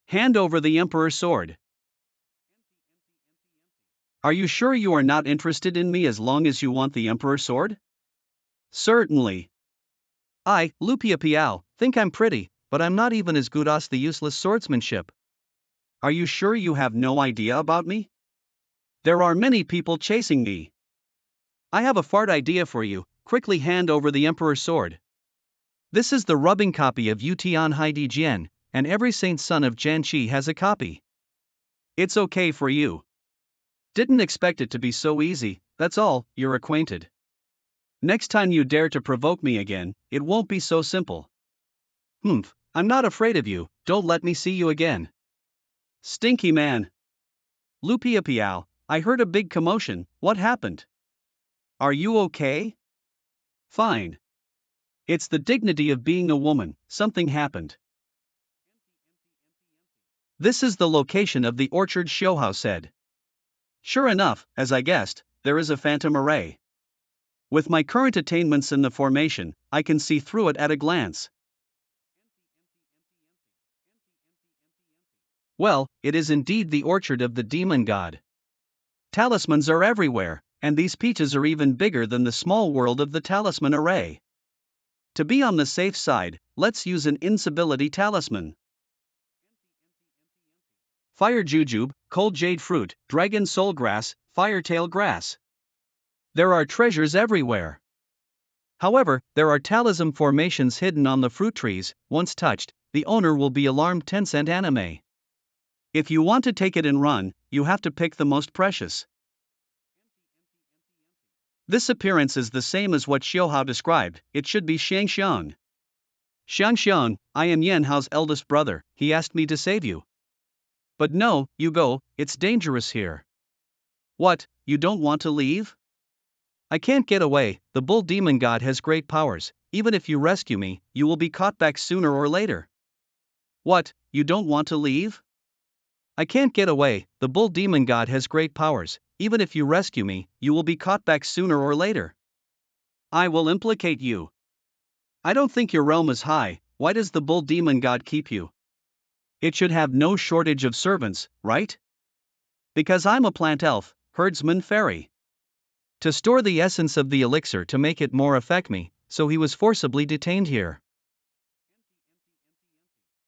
Hand over the Emperor's sword. Are you sure you are not interested in me as long as you want the Emperor's sword? Certainly. I, Lupia Piao, think I'm pretty, but I'm not even as good as the useless swordsmanship. Are you sure you have no idea about me? There are many people chasing me. I have a fart idea for you, quickly hand over the Emperor's sword. This is the rubbing copy of Yutian Haidi Jian, and every saint's son of Jianchi has a copy. It's okay for you. Didn't expect it to be so easy, that's all, you're acquainted. Next time you dare to provoke me again, it won't be so simple. Humph, I'm not afraid of you, don't let me see you again. Stinky man. Lupia Piao, I heard a big commotion, what happened? Are you okay? Fine. It's the dignity of being a woman, something happened. This is the location of the orchard, Shouhao said. Sure enough, as I guessed, there is a phantom array. With my current attainments in the formation, I can see through it at a glance. Well, it is indeed the orchard of the demon god. Talismans are everywhere, and these peaches are even bigger than the small world of the talisman array. To be on the safe side, let's use an incivility talisman. Fire jujube, cold jade fruit, dragon soul grass, firetail grass. There are treasures everywhere. However, there are talisman formations hidden on the fruit trees. Once touched, the owner will be alarmed. 10-cent anime. If you want to take it and run, you have to pick the most precious. This appearance is the same as what Xiaohao described, it should be Xiangxiang. Xiangxiang, I am Yanhao's eldest brother, he asked me to save you. But no, you go, it's dangerous here. What, you don't want to leave? I can't get away, the bull demon god has great powers, even if you rescue me, you will be caught back sooner or later. What, you don't want to leave? I can't get away, the bull demon god has great powers, even if you rescue me, you will be caught back sooner or later. I will implicate you. I don't think your realm is high, why does the bull demon god keep you? It should have no shortage of servants, right? Because I'm a plant elf, herdsman fairy. To store the essence of the elixir to make it more affect me, so he was forcibly detained here.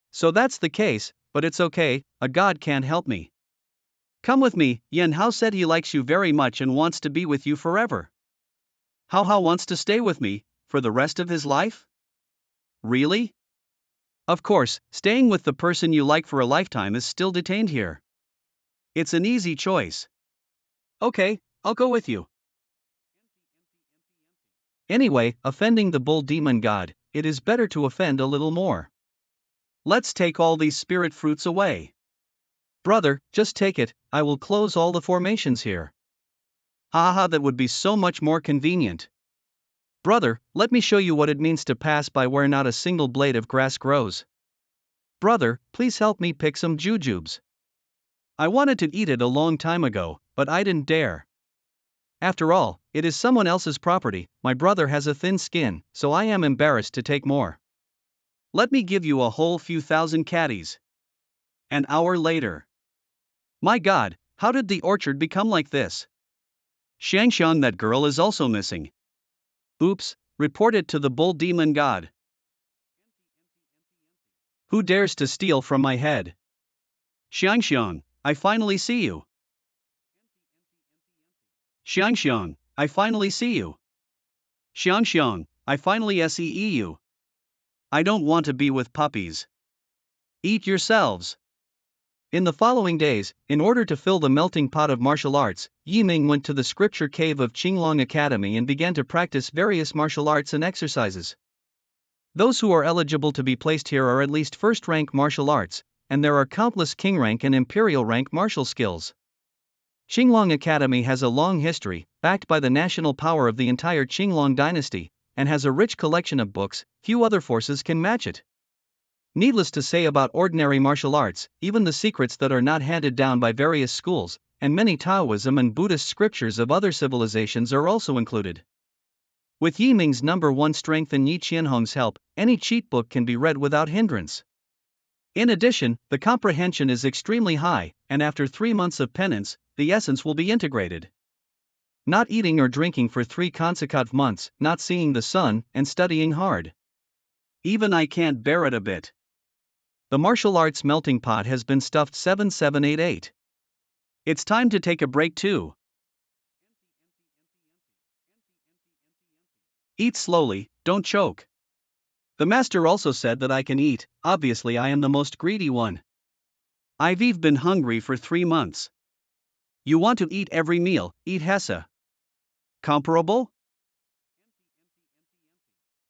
So that's the case, but it's okay, a god can't help me. Come with me, Yan Hao said he likes you very much and wants to be with you forever. Hao Hao wants to stay with me, for the rest of his life? Really? Of course, staying with the person you like for a lifetime is still detained here. It's an easy choice. Okay, I'll go with you. Anyway, offending the bull demon god, it is better to offend a little more. Let's take all these spirit fruits away. Brother, just take it, I will close all the formations here. Haha, that would be so much more convenient. Brother, let me show you what it means to pass by where not a single blade of grass grows. Brother, please help me pick some jujubes. I wanted to eat it a long time ago, but I didn't dare. After all, it is someone else's property, my brother has a thin skin, so I am embarrassed to take more. Let me give you a whole few thousand caddies. An hour later. My god, how did the orchard become like this? Xiangxiang, that girl is also missing. Oops, report it to the bull demon god. Who dares to steal from my head? Xiangxiang, I finally see you. Xiangxiang, I finally see you. Xiangxiang, I finally see you. I don't want to be with puppies. Eat yourselves. In the following days, in order to fill the melting pot of martial arts, Ming went to the scripture cave of Qinglong Academy and began to practice various martial arts and exercises. Those who are eligible to be placed here are at least first-rank martial arts, and there are countless king-rank and imperial rank martial skills. Qinglong Academy has a long history, backed by the national power of the entire Qinglong Dynasty, and has a rich collection of books. Few other forces can match it. Needless to say about ordinary martial arts, even the secrets that are not handed down by various schools, and many Taoism and Buddhist scriptures of other civilizations are also included. With Ming's #1 strength and Yi Qianhong's help, any cheat book can be read without hindrance. In addition, the comprehension is extremely high, and after 3 months of penance, the essence will be integrated. Not eating or drinking for 3 consecutive months, not seeing the sun, and studying hard. Even I can't bear it a bit. The martial arts melting pot has been stuffed 7788. It's time to take a break too. Eat slowly, don't choke. The master also said that I can eat, obviously I am the most greedy one. I've been hungry for 3 months. You want to eat every meal, eat Hessa. Comparable?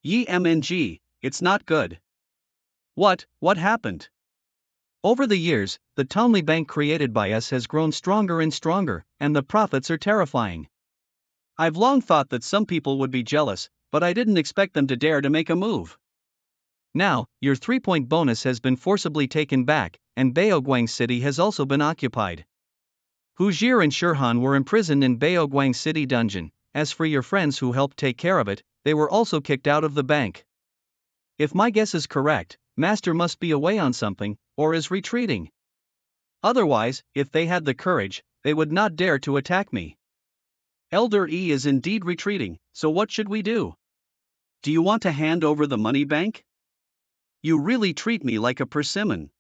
Mng, it's not good. What happened? Over the years, the Tonley Bank created by us has grown stronger and stronger, and the profits are terrifying. I've long thought that some people would be jealous, but I didn't expect them to dare to make a move. Now, your 3-point bonus has been forcibly taken back, and Baoguang City has also been occupied. Hujir and Shirhan were imprisoned in Baoguang City dungeon. As for your friends who helped take care of it, they were also kicked out of the bank. If my guess is correct, Master must be away on something, or is retreating. Otherwise, if they had the courage, they would not dare to attack me. Elder E is indeed retreating, so what should we do? Do you want to hand over the money bank? You really treat me like a persimmon.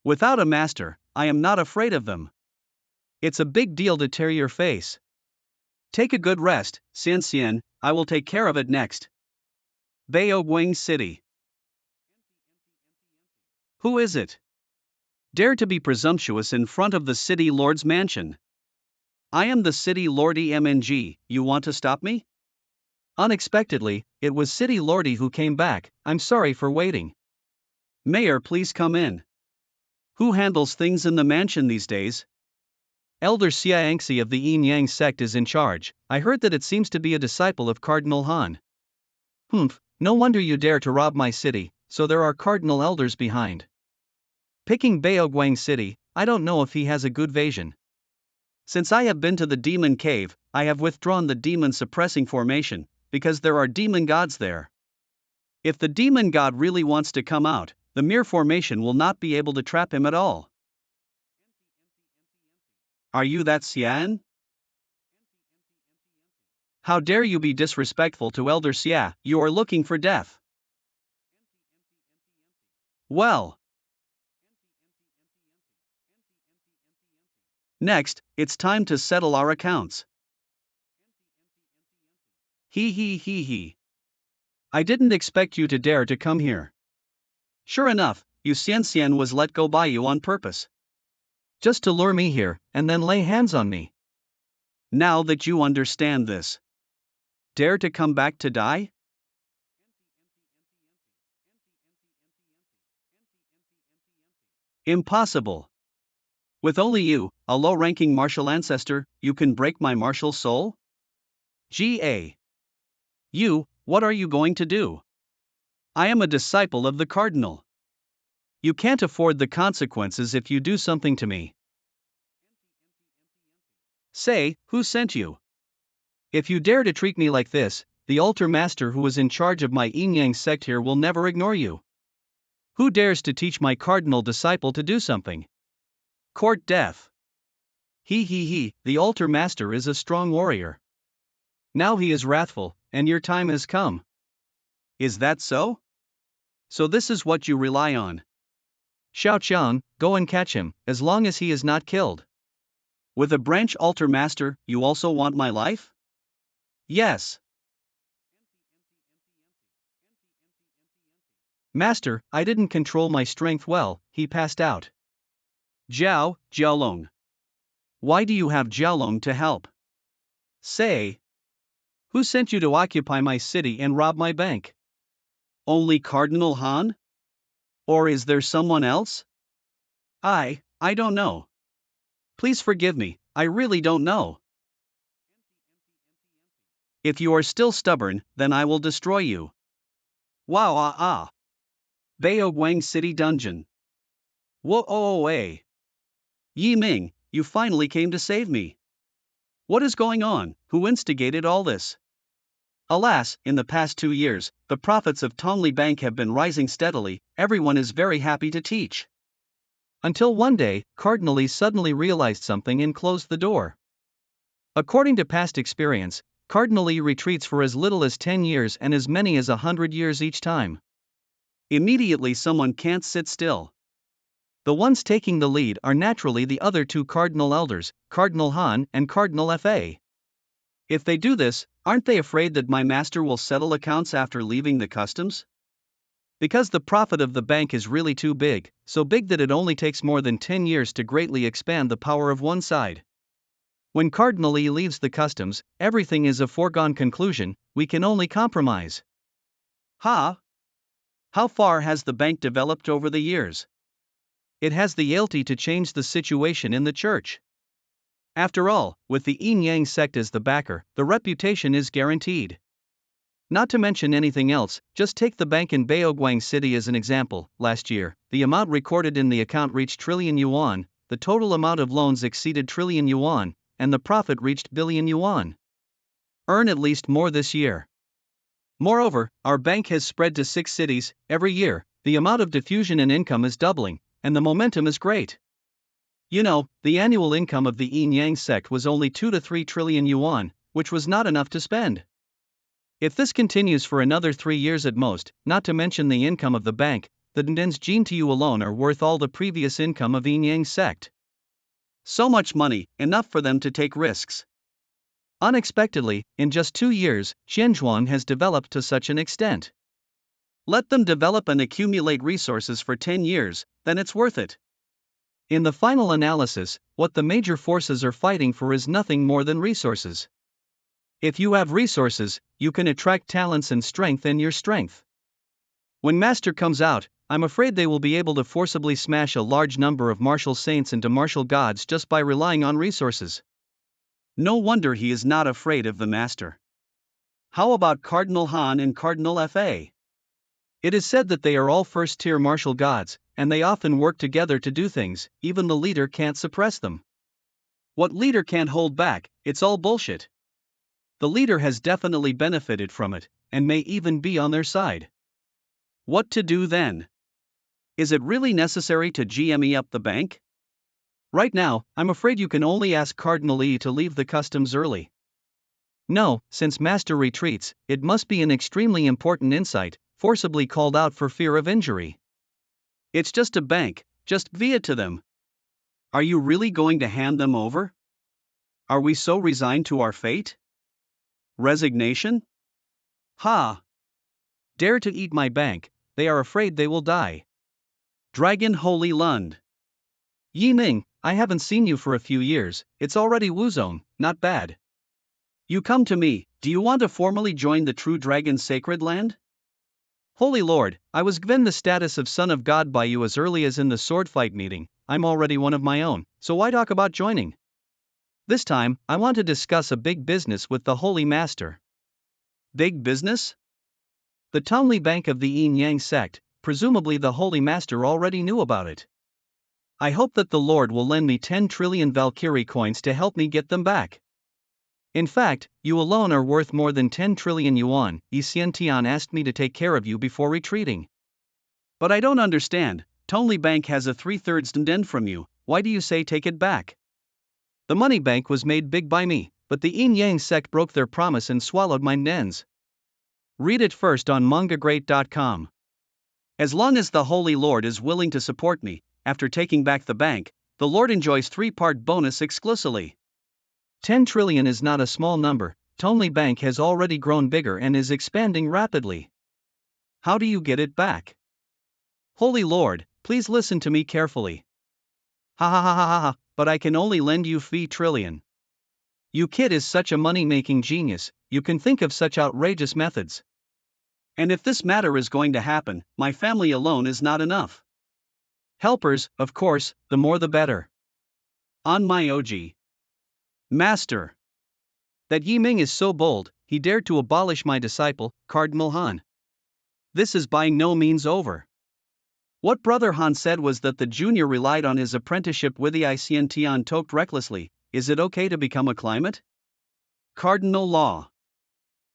Without a master, I am not afraid of them. It's a big deal to tear your face. Take a good rest, Xian, I will take care of it next. Baoguang City. Who is it? Dare to be presumptuous in front of the city lord's mansion. I am the city lordy MNG, you want to stop me? Unexpectedly, it was city lordy who came back. I'm sorry for waiting. Mayor, please come in. Who handles things in the mansion these days? Elder Xiangxi of the Yin Yang sect is in charge. I heard that it seems to be a disciple of Cardinal Han. No wonder you dare to rob my city, so there are cardinal elders behind. Picking Baoguang City, I don't know if he has a good vision. Since I have been to the demon cave, I have withdrawn the demon suppressing formation, because there are demon gods there. If the demon god really wants to come out, the mere formation will not be able to trap him at all. Are you that Xian? How dare you be disrespectful to Elder Xia, you are looking for death. Well. Next, it's time to settle our accounts. He. I didn't expect you to dare to come here. Sure enough, you Xian was let go by you on purpose. Just to lure me here, and then lay hands on me. Now that you understand this, dare to come back to die? Impossible. With only you, a low-ranking martial ancestor, you can break my martial soul? Ga. You, what are you going to do? I am a disciple of the cardinal. You can't afford the consequences if you do something to me. Say, who sent you? If you dare to treat me like this, the altar master who is in charge of my Yin Yang sect here will never ignore you. Who dares to teach my cardinal disciple to do something? Court death. He, the altar master is a strong warrior. Now he is wrathful, and your time has come. Is that so? So this is what you rely on. Xiao Qiang, go and catch him, as long as he is not killed. With a branch altar master, you also want my life? Yes. Master, I didn't control my strength well, he passed out. Jiaolong. Why do you have Jiaolong to help? Say. Who sent you to occupy my city and rob my bank? Only Cardinal Han? Or is there someone else? I don't know. Please forgive me, I really don't know. If you are still stubborn, then I will destroy you. Wow. Baoguang City Dungeon. Whoa. Yi Ming, you finally came to save me. What is going on? Who instigated all this? Alas, in the past 2 years, the profits of Tongli Bank have been rising steadily, everyone is very happy to teach. Until one day, Cardinal Lee suddenly realized something and closed the door. According to past experience, Cardinal Lee retreats for as little as 10 years and as many as 100 years each time. Immediately someone can't sit still. The ones taking the lead are naturally the other two Cardinal Elders, Cardinal Han and Cardinal Fa. If they do this, aren't they afraid that my master will settle accounts after leaving the customs? Because the profit of the bank is really too big, so big that it only takes more than 10 years to greatly expand the power of one side. When Cardinal Lee leaves the customs, everything is a foregone conclusion, we can only compromise. How far has the bank developed over the years? It has the ability to change the situation in the church. After all, with the Yin Yang sect as the backer, the reputation is guaranteed. Not to mention anything else, just take the bank in Beoguang City as an example. Last year, the amount recorded in the account reached trillion yuan, the total amount of loans exceeded trillion yuan, and the profit reached billion yuan. Earn at least more this year. Moreover, our bank has spread to 6 cities. Every year, the amount of diffusion and income is doubling, and the momentum is great. You know, the annual income of the Yin Yang sect was only 2 to 3 trillion yuan, which was not enough to spend. If this continues for another 3 years at most, not to mention the income of the bank, the dividends to you alone are worth all the previous income of Yin Yang sect. So much money, enough for them to take risks. Unexpectedly, in just 2 years, Xianzhuan has developed to such an extent. Let them develop and accumulate resources for 10 years, then it's worth it. In the final analysis, what the major forces are fighting for is nothing more than resources. If you have resources, you can attract talents and strengthen your strength. When Master comes out, I'm afraid they will be able to forcibly smash a large number of martial saints into martial gods just by relying on resources. No wonder he is not afraid of the Master. How about Cardinal Han and Cardinal Fa? It is said that they are all first-tier martial gods, and they often work together to do things, even the leader can't suppress them. What leader can't hold back? It's all bullshit. The leader has definitely benefited from it, and may even be on their side. What to do then? Is it really necessary to GME up the bank? Right now, I'm afraid you can only ask Cardinal Lee to leave the customs early. No, since Master retreats, it must be an extremely important insight, forcibly called out for fear of injury. It's just a bank, just give it to them. Are you really going to hand them over? Are we so resigned to our fate? Resignation? Dare to eat my bank, they are afraid they will die. Dragon Holy Lund. Yi Ming, I haven't seen you for a few years, it's already Wuzone, not bad. You come to me, do you want to formally join the true dragon's sacred land? Holy Lord, I was given the status of Son of God by you as early as in the sword fight meeting, I'm already one of my own, so why talk about joining? This time, I want to discuss a big business with the Holy Master. Big business? The Tongli Bank of the Yin Yang sect, presumably the Holy Master already knew about it. I hope that the Lord will lend me 10 trillion Valkyrie coins to help me get them back. In fact, you alone are worth more than 10 trillion yuan. Yi Xiantian asked me to take care of you before retreating. But I don't understand, Tongli Bank has a 3/3 dividend from you, why do you say take it back? The money bank was made big by me, but the Yin Yang sect broke their promise and swallowed my dividends. Read it first on mangagreat.com. As long as the Holy Lord is willing to support me, after taking back the bank, the Lord enjoys 3-part bonus exclusively. 10 trillion is not a small number, Tongli Bank has already grown bigger and is expanding rapidly. How do you get it back? Holy Lord, please listen to me carefully. But I can only lend you 3 trillion. You kid is such a money-making genius, you can think of such outrageous methods. And if this matter is going to happen, my family alone is not enough. Helpers, of course, the more the better. On my OG. Master. That Yi Ming is so bold, he dared to abolish my disciple, Cardinal Han. This is by no means over. What Brother Han said was that the junior relied on his apprenticeship with the Xiantian talked recklessly, is it okay to become a climate? Cardinal law.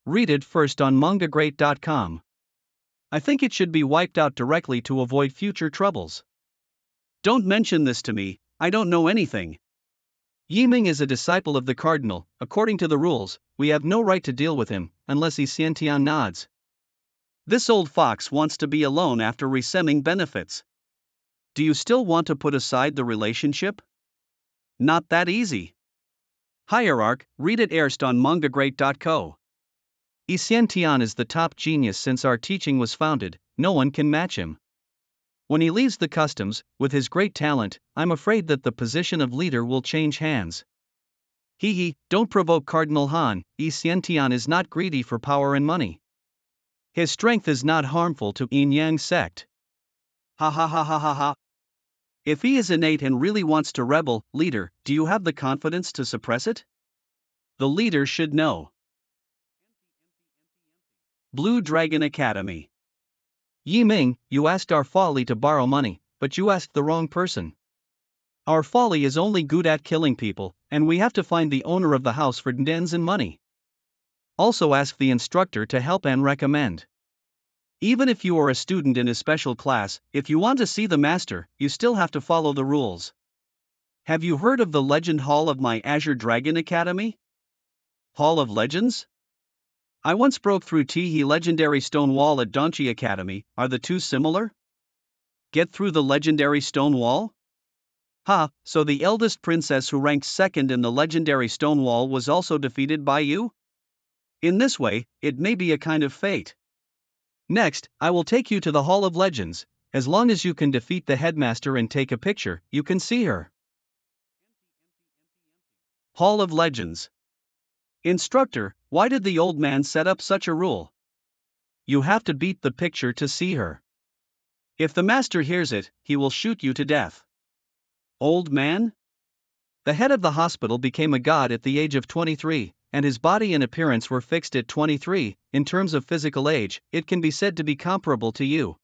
Read it first on mangacap.com. I think it should be wiped out directly to avoid future troubles. Don't mention this to me, I don't know anything. Ming is a disciple of the cardinal. According to the rules, we have no right to deal with him, unless Xiantian nods. This old fox wants to be alone after receiving benefits. Do you still want to put aside the relationship? Not that easy. Hierarch, read it erst on mangacap.co. Xiantian is the top genius since our teaching was founded, no one can match him. When he leaves the customs, with his great talent, I'm afraid that the position of leader will change hands. Don't provoke Cardinal Han, Xiantian is not greedy for power and money. His strength is not harmful to Yin Yang sect. Ha ha ha ha ha ha. If he is innate and really wants to rebel, leader, do you have the confidence to suppress it? The leader should know. Blue Dragon Academy. Ming, you asked our folly to borrow money, but you asked the wrong person. Our folly is only good at killing people, and we have to find the owner of the house for dens and money. Also ask the instructor to help and recommend. Even if you are a student in a special class, if you want to see the master, you still have to follow the rules. Have you heard of the Legend Hall of my Azure Dragon Academy? Hall of Legends? I once broke through Tihi legendary stone wall at Jianchi Academy. Are the two similar? Get through the legendary stone wall? So the eldest princess who ranked second in the legendary stone wall was also defeated by you? In this way, it may be a kind of fate. Next, I will take you to the Hall of Legends. As long as you can defeat the headmaster and take a picture, you can see her. Hall of Legends. Instructor, why did the old man set up such a rule? You have to beat the picture to see her. If the master hears it, he will shoot you to death. Old man? The head of the hospital became a god at the age of 23, and his body and appearance were fixed at 23. In terms of physical age, it can be said to be comparable to you.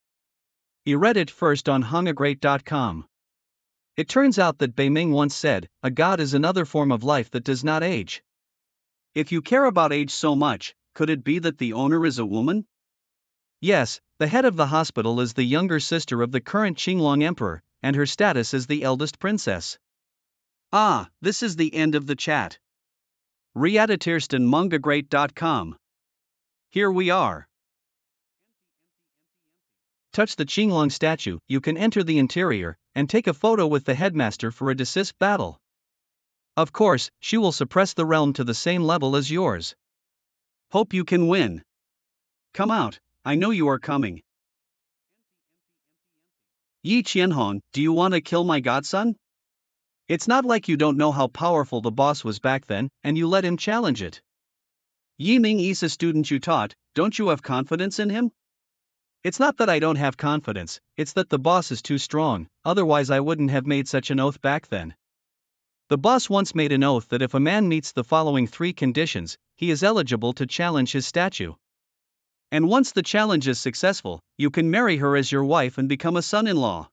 He read it first on hungagreat.com. It turns out that Ming once said, a god is another form of life that does not age. If you care about age so much, could it be that the owner is a woman? Yes, the head of the hospital is the younger sister of the current Qinglong emperor, and her status is the eldest princess. This is the end of the chat. Readatirsten mangagreat.com. Here we are. Touch the Qinglong statue, you can enter the interior, and take a photo with the headmaster for a decisive battle. Of course, she will suppress the realm to the same level as yours. Hope you can win. Come out, I know you are coming. Yi Qianhong, do you want to kill my godson? It's not like you don't know how powerful the boss was back then, and you let him challenge it. Yi Ming is a student you taught, don't you have confidence in him? It's not that I don't have confidence, it's that the boss is too strong, otherwise I wouldn't have made such an oath back then. The boss once made an oath that if a man meets the following 3 conditions, he is eligible to challenge his statue. And once the challenge is successful, you can marry her as your wife and become a son-in-law.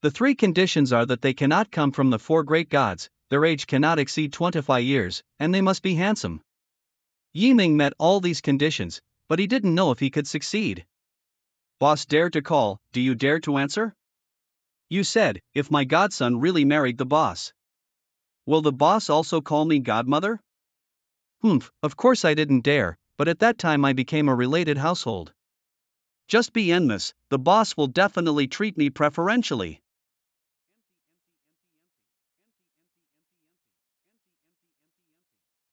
The 3 conditions are that they cannot come from the 4 great gods, their age cannot exceed 25 years, and they must be handsome. Yi Ming met all these conditions, but he didn't know if he could succeed. Boss dare to call, do you dare to answer? You said, if my godson really married the boss. Will the boss also call me godmother? Of course I didn't dare, but at that time I became a related household. Just be envious, the boss will definitely treat me preferentially.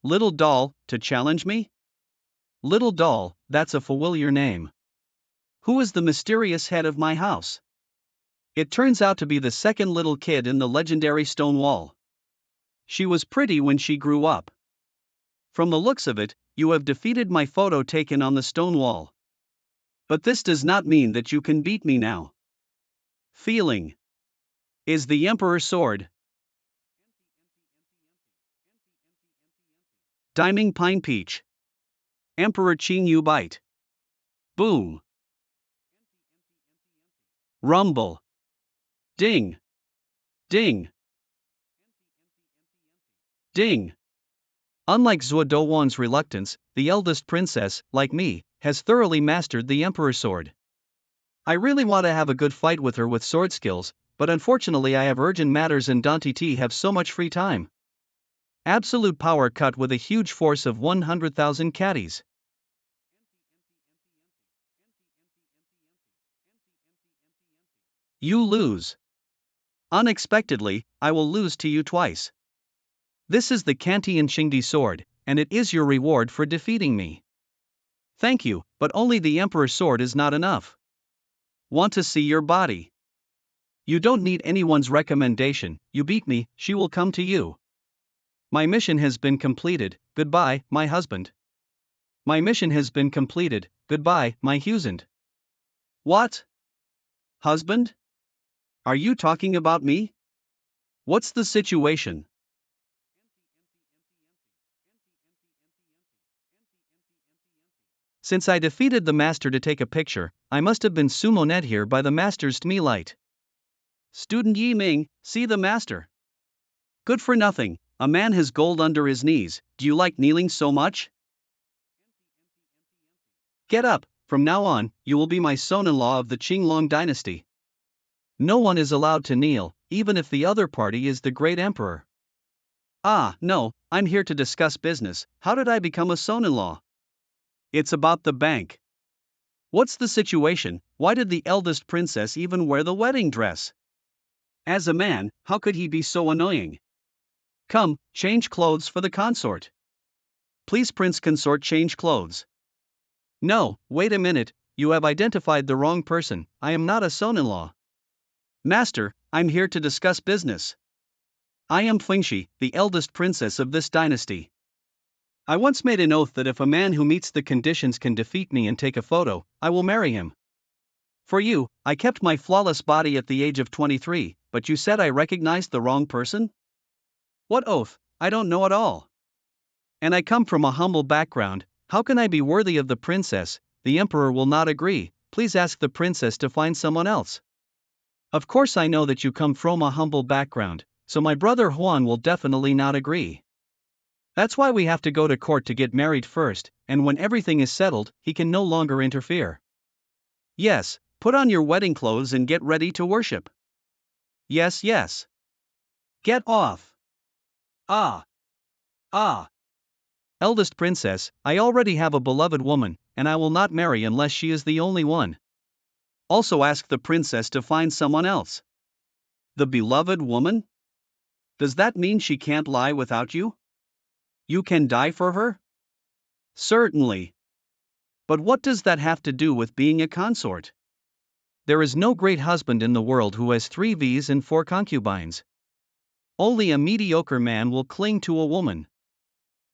Little doll, to challenge me? Little doll, that's a familiar name. Who is the mysterious head of my house? It turns out to be the second little kid in the legendary stone wall. She was pretty when she grew up. From the looks of it, you have defeated my photo taken on the stone wall. But this does not mean that you can beat me now. Feeling. Is the Emperor's sword. Diming Pine Peach. Emperor Qing Yu Bite. Boom. Rumble. Ding. Ding. Ding. Unlike Zuodowan's reluctance, the eldest princess, like me, has thoroughly mastered the emperor's sword. I really want to have a good fight with her with sword skills, but unfortunately I have urgent matters and Dante T have so much free time. Absolute power cut with a huge force of 100,000 caddies. You lose. Unexpectedly, I will lose to you twice. This is the Kantian Shingdi sword, and it is your reward for defeating me. Thank you, but only the Emperor's sword is not enough. Want to see your body? You don't need anyone's recommendation, you beat me, she will come to you. My mission has been completed, goodbye, my husband. My mission has been completed, goodbye, my husband. What? Husband? Are you talking about me? What's the situation? Since I defeated the master to take a picture, I must have been summoned here by the master's light. Student Yi Ming, see the master. Good for nothing, a man has gold under his knees, do you like kneeling so much? Get up, from now on, you will be my son-in-law of the Qinglong dynasty. No one is allowed to kneel, even if the other party is the great emperor. Ah, no, I'm here to discuss business, how did I become a son-in-law? It's about the bank. What's the situation, why did the eldest princess even wear the wedding dress? As a man, how could he be so annoying? Come, change clothes for the consort. Please Prince Consort change clothes. No, wait a minute, you have identified the wrong person, I am not a son-in-law. Master, I'm here to discuss business. I am Fengshi, the eldest princess of this dynasty. I once made an oath that if a man who meets the conditions can defeat me and take a photo, I will marry him. For you, I kept my flawless body at the age of 23, but you said I recognized the wrong person? What oath? I don't know at all. And I come from a humble background, how can I be worthy of the princess? The emperor will not agree, please ask the princess to find someone else. Of course I know that you come from a humble background, so my brother Huan will definitely not agree. That's why we have to go to court to get married first, and when everything is settled, he can no longer interfere. Yes, put on your wedding clothes and get ready to worship. Yes, yes. Get off. Ah. Ah. Eldest princess, I already have a beloved woman, and I will not marry unless she is the only one. Also ask the princess to find someone else. The beloved woman? Does that mean she can't lie without you? You can die for her? Certainly. But what does that have to do with being a consort? There is no great husband in the world who has 3 wives and 4 concubines. Only a mediocre man will cling to a woman.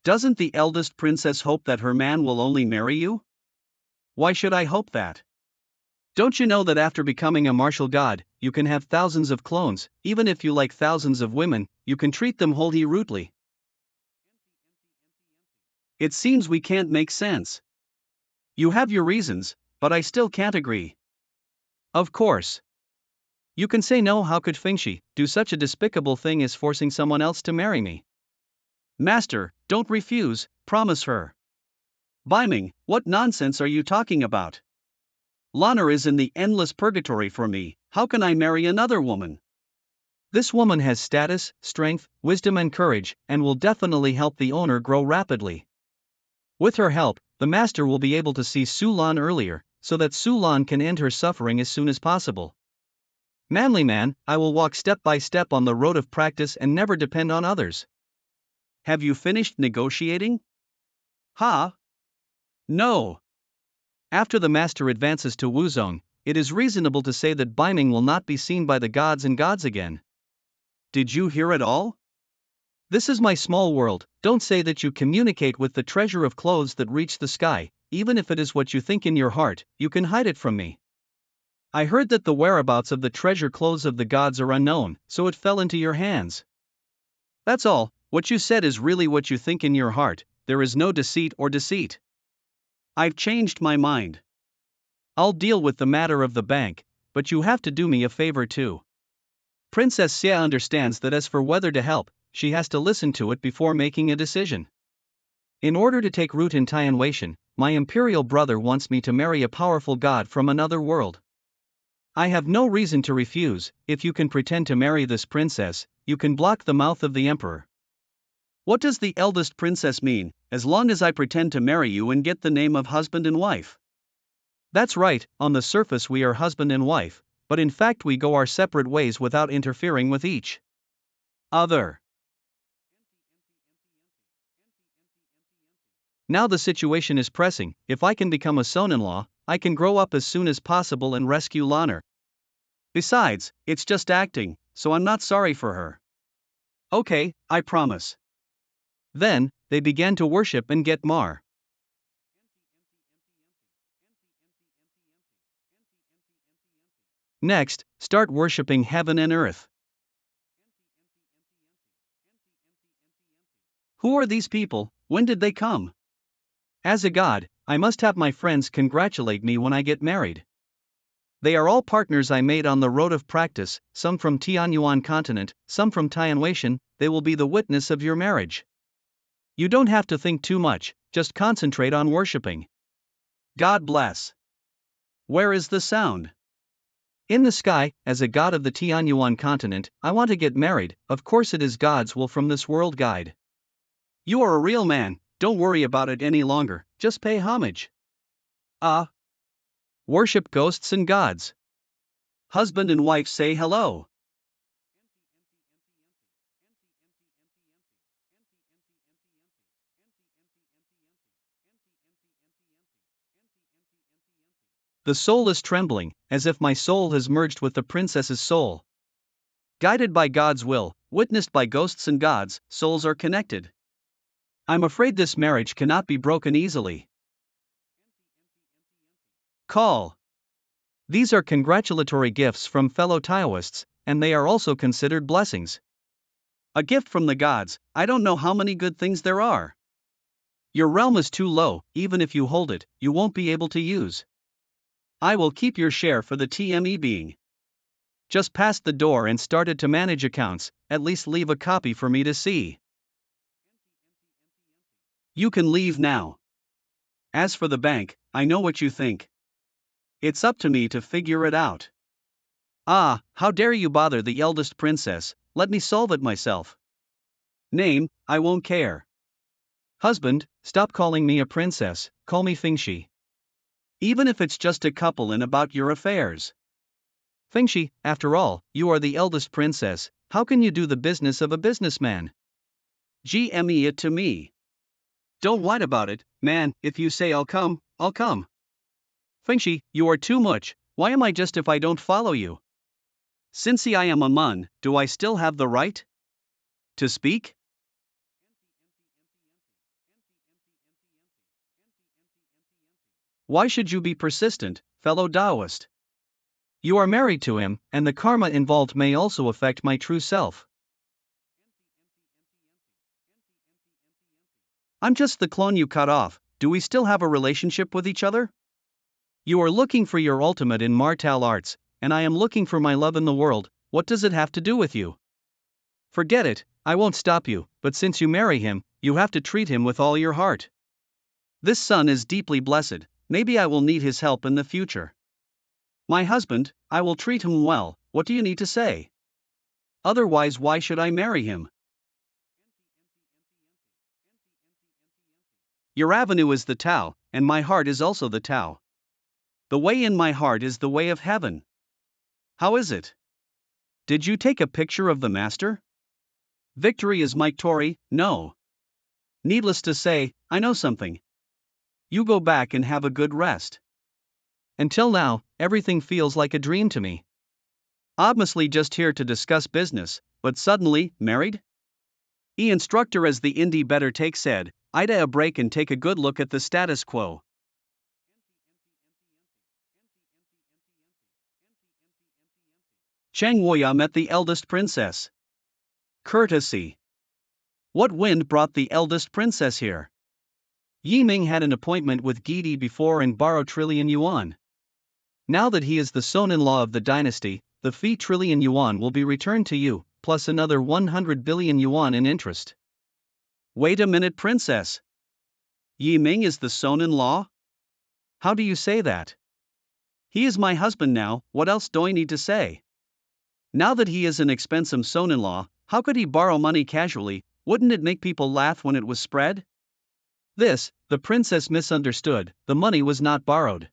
Doesn't the eldest princess hope that her man will only marry you? Why should I hope that? Don't you know that after becoming a martial god, you can have thousands of clones, even if you like thousands of women, you can treat them wholly rudely. It seems we can't make sense. You have your reasons, but I still can't agree. Of course. You can say no, how could Fengshi do such a despicable thing as forcing someone else to marry me? Master, don't refuse, promise her. Biming, what nonsense are you talking about? Lana is in the endless purgatory for me, how can I marry another woman? This woman has status, strength, wisdom and courage, and will definitely help the owner grow rapidly. With her help, the master will be able to see Su Lan earlier, so that Su Lan can end her suffering as soon as possible. Manly man, I will walk step by step on the road of practice and never depend on others. Have you finished negotiating? Ha? No. After the master advances to Wuzong, it is reasonable to say that Biming will not be seen by the gods and gods again. Did you hear it all? This is my small world, don't say that you communicate with the treasure of clothes that reach the sky, even if it is what you think in your heart, you can hide it from me. I heard that the whereabouts of the treasure clothes of the gods are unknown, so it fell into your hands. That's all, what you said is really what you think in your heart, there is no deceit or deceit. I've changed my mind. I'll deal with the matter of the bank, but you have to do me a favor too. Princess Xia understands that as for whether to help, she has to listen to it before making a decision. In order to take root in Tianwation, my imperial brother wants me to marry a powerful god from another world. I have no reason to refuse. If you can pretend to marry this princess, you can block the mouth of the emperor. What does the eldest princess mean, as long as I pretend to marry you and get the name of husband and wife? That's right, on the surface we are husband and wife, but in fact we go our separate ways without interfering with each other. Now the situation is pressing. If I can become a son-in-law, I can grow up as soon as possible and rescue Lanner. Besides, it's just acting, so I'm not sorry for her. Okay, I promise. Then, they began to worship and get Mar. Next, start worshipping heaven and earth. Who are these people? When did they come? As a god, I must have my friends congratulate me when I get married. They are all partners I made on the road of practice, some from Tianyuan continent, some from Tianwation. They will be the witness of your marriage. You don't have to think too much, just concentrate on worshipping. God bless. Where is the sound? In the sky, as a god of the Tianyuan continent, I want to get married. Of course it is God's will from this world guide. You are a real man, don't worry about it any longer, just pay homage. Worship ghosts and gods. Husband and wife say hello. The soul is trembling, as if my soul has merged with the princess's soul. Guided by God's will, witnessed by ghosts and gods, souls are connected. I'm afraid this marriage cannot be broken easily. Call. These are congratulatory gifts from fellow Taoists, and they are also considered blessings. A gift from the gods, I don't know how many good things there are. Your realm is too low, even if you hold it, you won't be able to use. I will keep your share for the TME being. Just passed the door and started to manage accounts, at least leave a copy for me to see. You can leave now. As for the bank, I know what you think. It's up to me to figure it out. Ah, how dare you bother the eldest princess, let me solve it myself. Name, I won't care. Husband, stop calling me a princess, call me Fingxi. Even if it's just a couple and about your affairs. Fingxi, after all, you are the eldest princess, how can you do the business of a businessman? GME it to me. Don't whine about it, man, if you say I'll come, I'll come. Fingxi, you are too much, why am I just if I don't follow you? Since I am a mun, do I still have the right to speak? Why should you be persistent, fellow Taoist? You are married to him, and the karma involved may also affect my true self. I'm just the clone you cut off, do we still have a relationship with each other? You are looking for your ultimate in martial arts, and I am looking for my love in the world, what does it have to do with you? Forget it, I won't stop you, but since you marry him, you have to treat him with all your heart. This son is deeply blessed, maybe I will need his help in the future. My husband, I will treat him well, what do you need to say? Otherwise why should I marry him? Your avenue is the Tao, and my heart is also the Tao. The way in my heart is the way of heaven. How is it? Did you take a picture of the master? Victory is Mike Tory, no. Needless to say, I know something. You go back and have a good rest. Until now, everything feels like a dream to me. Obviously just here to discuss business, but suddenly, married? Instructor as the indie better take said, Ida a break and take a good look at the status quo. Chang Woya met the eldest princess. Courtesy. What wind brought the eldest princess here? Yi Ming had an appointment with Gidi before and borrowed trillion yuan. Now that he is the son-in-law of the dynasty, the fee trillion yuan will be returned to you, plus another 100 billion yuan in interest. Wait a minute, princess. Yi Ming is the son-in-law? How do you say that? He is my husband now, what else do I need to say? Now that he is an expensive son-in-law, how could he borrow money casually? Wouldn't it make people laugh when it was spread? This, the princess misunderstood, the money was not borrowed.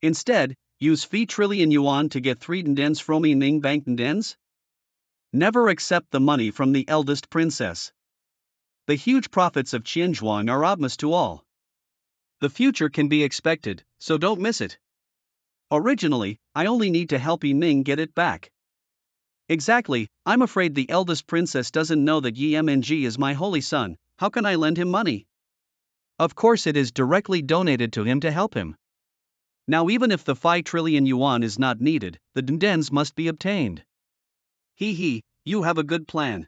Instead, use fee trillion yuan to get 3 dens from Ming bank dens? Never accept the money from the eldest princess. The huge profits of Qianzhuang are obvious to all. The future can be expected, so don't miss it. Originally, I only need to help Yi Ming get it back. Exactly, I'm afraid the eldest princess doesn't know that Yi Mng is my holy son. How can I lend him money? Of course it is directly donated to him to help him. Now even if the 5 trillion yuan is not needed, the dens must be obtained. You have a good plan.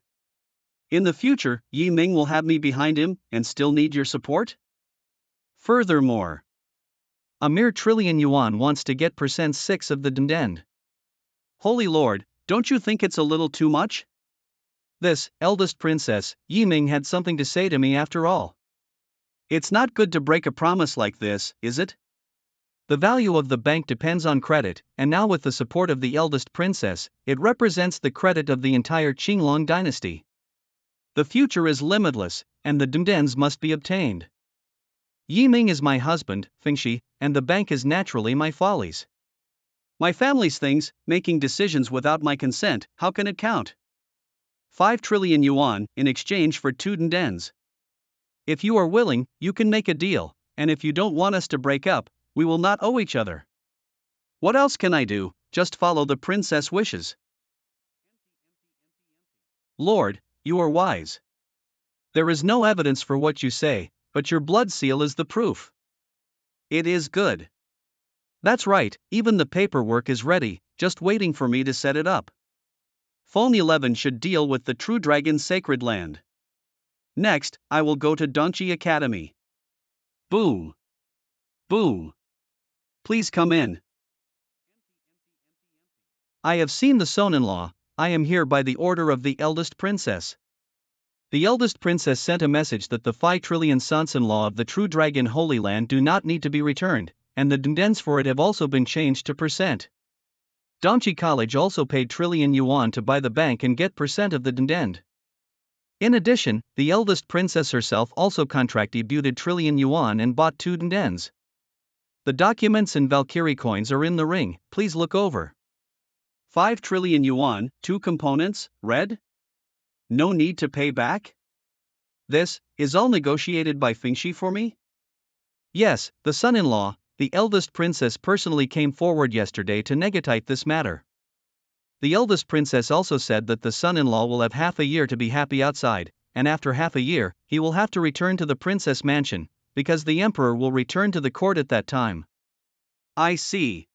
In the future, Yi Ming will have me behind him, and still need your support? Furthermore, a mere trillion yuan wants to get %6 of the den. Holy Lord, don't you think it's a little too much? This, eldest princess, Yi Ming had something to say to me after all. It's not good to break a promise like this, is it? The value of the bank depends on credit, and now with the support of the eldest princess, it represents the credit of the entire Qinglong dynasty. The future is limitless, and the dens must be obtained. Yi Ming is my husband, Fingxi, and the bank is naturally my follies. My family's things, making decisions without my consent, how can it count? 5 trillion yuan, in exchange for 2 dens. If you are willing, you can make a deal, and if you don't want us to break up, we will not owe each other. What else can I do? Just follow the princess' wishes. Lord, you are wise. There is no evidence for what you say, but your blood seal is the proof. It is good. That's right, even the paperwork is ready, just waiting for me to set it up. Phone 11 should deal with the True Dragon's sacred land. Next, I will go to Jianchi Academy. Boom. Boom. Please come in. I have seen the son-in-law. I am here by the order of the eldest princess. The eldest princess sent a message that the 5 trillion sons-in-law of the True Dragon Holy Land do not need to be returned, and the dens for it have also been changed to %. Jianchi College also paid trillion yuan to buy the bank and get % of the den. In addition, the eldest princess herself also contributed trillion yuan and bought 2 dens. The documents and Valkyrie coins are in the ring, please look over. 5 trillion yuan, 2 components, red? No need to pay back? This is all negotiated by Fingxi for me? Yes, the son-in-law, the eldest princess personally came forward yesterday to negotiate this matter. The eldest princess also said that the son-in-law will have half a year to be happy outside, and after half a year, he will have to return to the princess mansion, because the emperor will return to the court at that time. I see.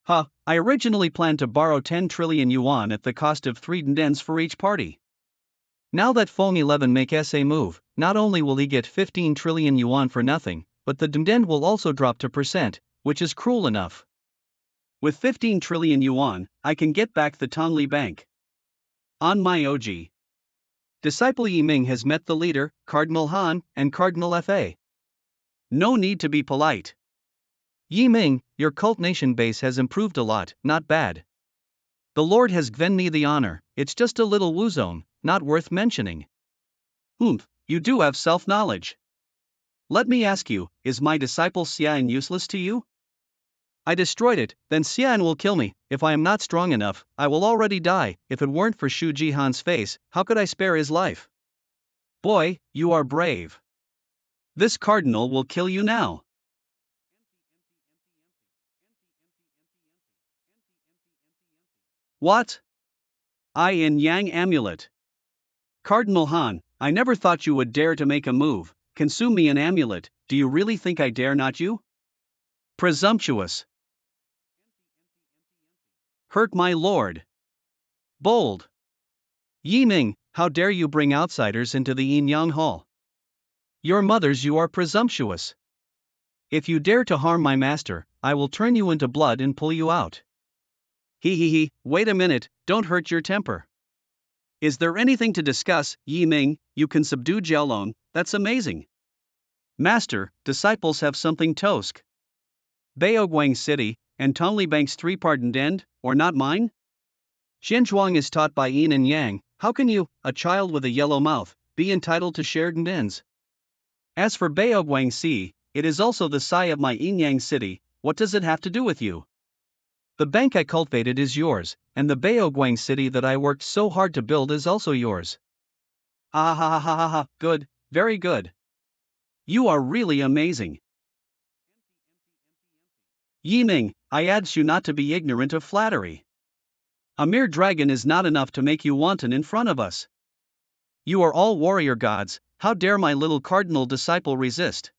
I originally planned to borrow 10 trillion yuan at the cost of 3 dens for each party. Now that Fong 11 makes a move, not only will he get 15 trillion yuan for nothing, but the den will also drop to %, which is cruel enough. With 15 trillion yuan, I can get back the Tongli Bank. On my OG. Disciple Yi Ming has met the leader, Cardinal Han, and Cardinal Fa. No need to be polite. Yi Ming, your cult nation base has improved a lot, not bad. The Lord has given me the honor, it's just a little woozone, not worth mentioning. You do have self-knowledge. Let me ask you, is my disciple Xian useless to you? I destroyed it, then Xian will kill me. If I am not strong enough, I will already die. If it weren't for Shu Jihan's face, how could I spare his life? Boy, you are brave. This cardinal will kill you now. What? Yin Yang amulet. Cardinal Han, I never thought you would dare to make a move. Consume me an amulet. Do you really think I dare not you? Presumptuous. Hurt my lord. Bold. Yi Ming, how dare you bring outsiders into the Yin Yang Hall? Your mothers, you are presumptuous. If you dare to harm my master, I will turn you into blood and pull you out. Wait a minute, don't hurt your temper. Is there anything to discuss, Yi Ming? You can subdue Jiaolong, that's amazing. Master, disciples have something tosk. Baoguang City, and Tongli Bank's 3 pardoned end, or not mine? Xinzhuang is taught by yin and yang, how can you, a child with a yellow mouth, be entitled to shared ends? As for Baoguang Sea, it is also the Sai of my yin-yang city, what does it have to do with you? The bank I cultivated is yours, and the Baoguang city that I worked so hard to build is also yours. Ah ha ha ha ha ha, good, very good. You are really amazing. Yiming, I adjure you not to be ignorant of flattery. A mere dragon is not enough to make you wanton in front of us. You are all warrior gods, how dare my little cardinal disciple resist?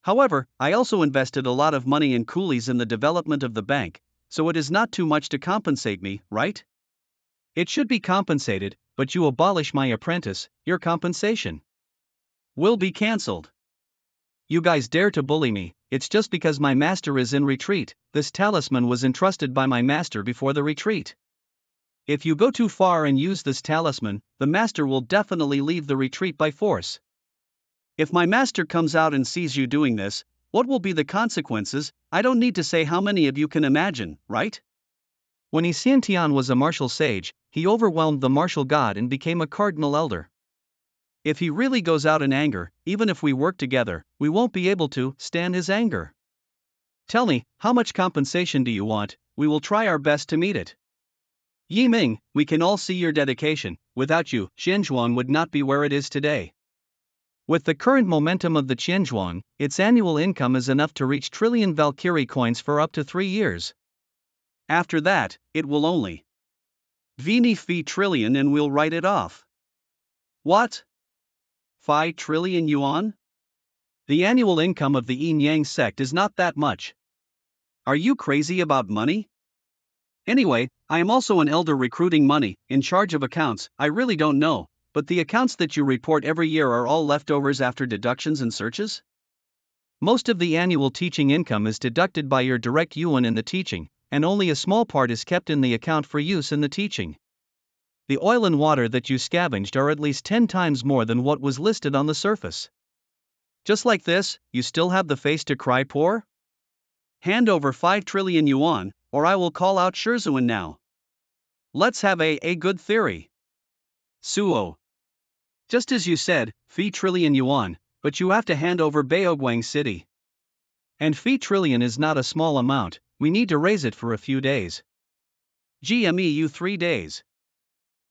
However, I also invested a lot of money and coolies in the development of the bank, so it is not too much to compensate me, right? It should be compensated, but you abolish my apprentice, your compensation will be cancelled. You guys dare to bully me, it's just because my master is in retreat. This talisman was entrusted by my master before the retreat. If you go too far and use this talisman, the master will definitely leave the retreat by force. If my master comes out and sees you doing this, what will be the consequences? I don't need to say how many of you can imagine, right? When Xiantian was a martial sage, he overwhelmed the martial god and became a cardinal elder. If he really goes out in anger, even if we work together, we won't be able to stand his anger. Tell me, how much compensation do you want? We will try our best to meet it. Yi Ming, we can all see your dedication. Without you, Xinzhuang would not be where it is today. With the current momentum of the Xinzhuang, its annual income is enough to reach trillion Valkyrie coins for up to 3 years. After that, it will only Vini fee trillion and we'll write it off. What? 5 trillion yuan? The annual income of the yin-yang sect is not that much. Are you crazy about money? Anyway, I am also an elder recruiting money, in charge of accounts. I really don't know, but the accounts that you report every year are all leftovers after deductions and searches? Most of the annual teaching income is deducted by your direct yuan in the teaching, and only a small part is kept in the account for use in the teaching. The oil and water that you scavenged are at least 10 times more than what was listed on the surface. Just like this, you still have the face to cry poor? Hand over 5 trillion yuan, or I will call out Shurzuan now. Let's have a good theory. Suo. Just as you said, fee trillion yuan, but you have to hand over Baoguang City. And fee trillion is not a small amount, we need to raise it for a few days. GMEU 3 days.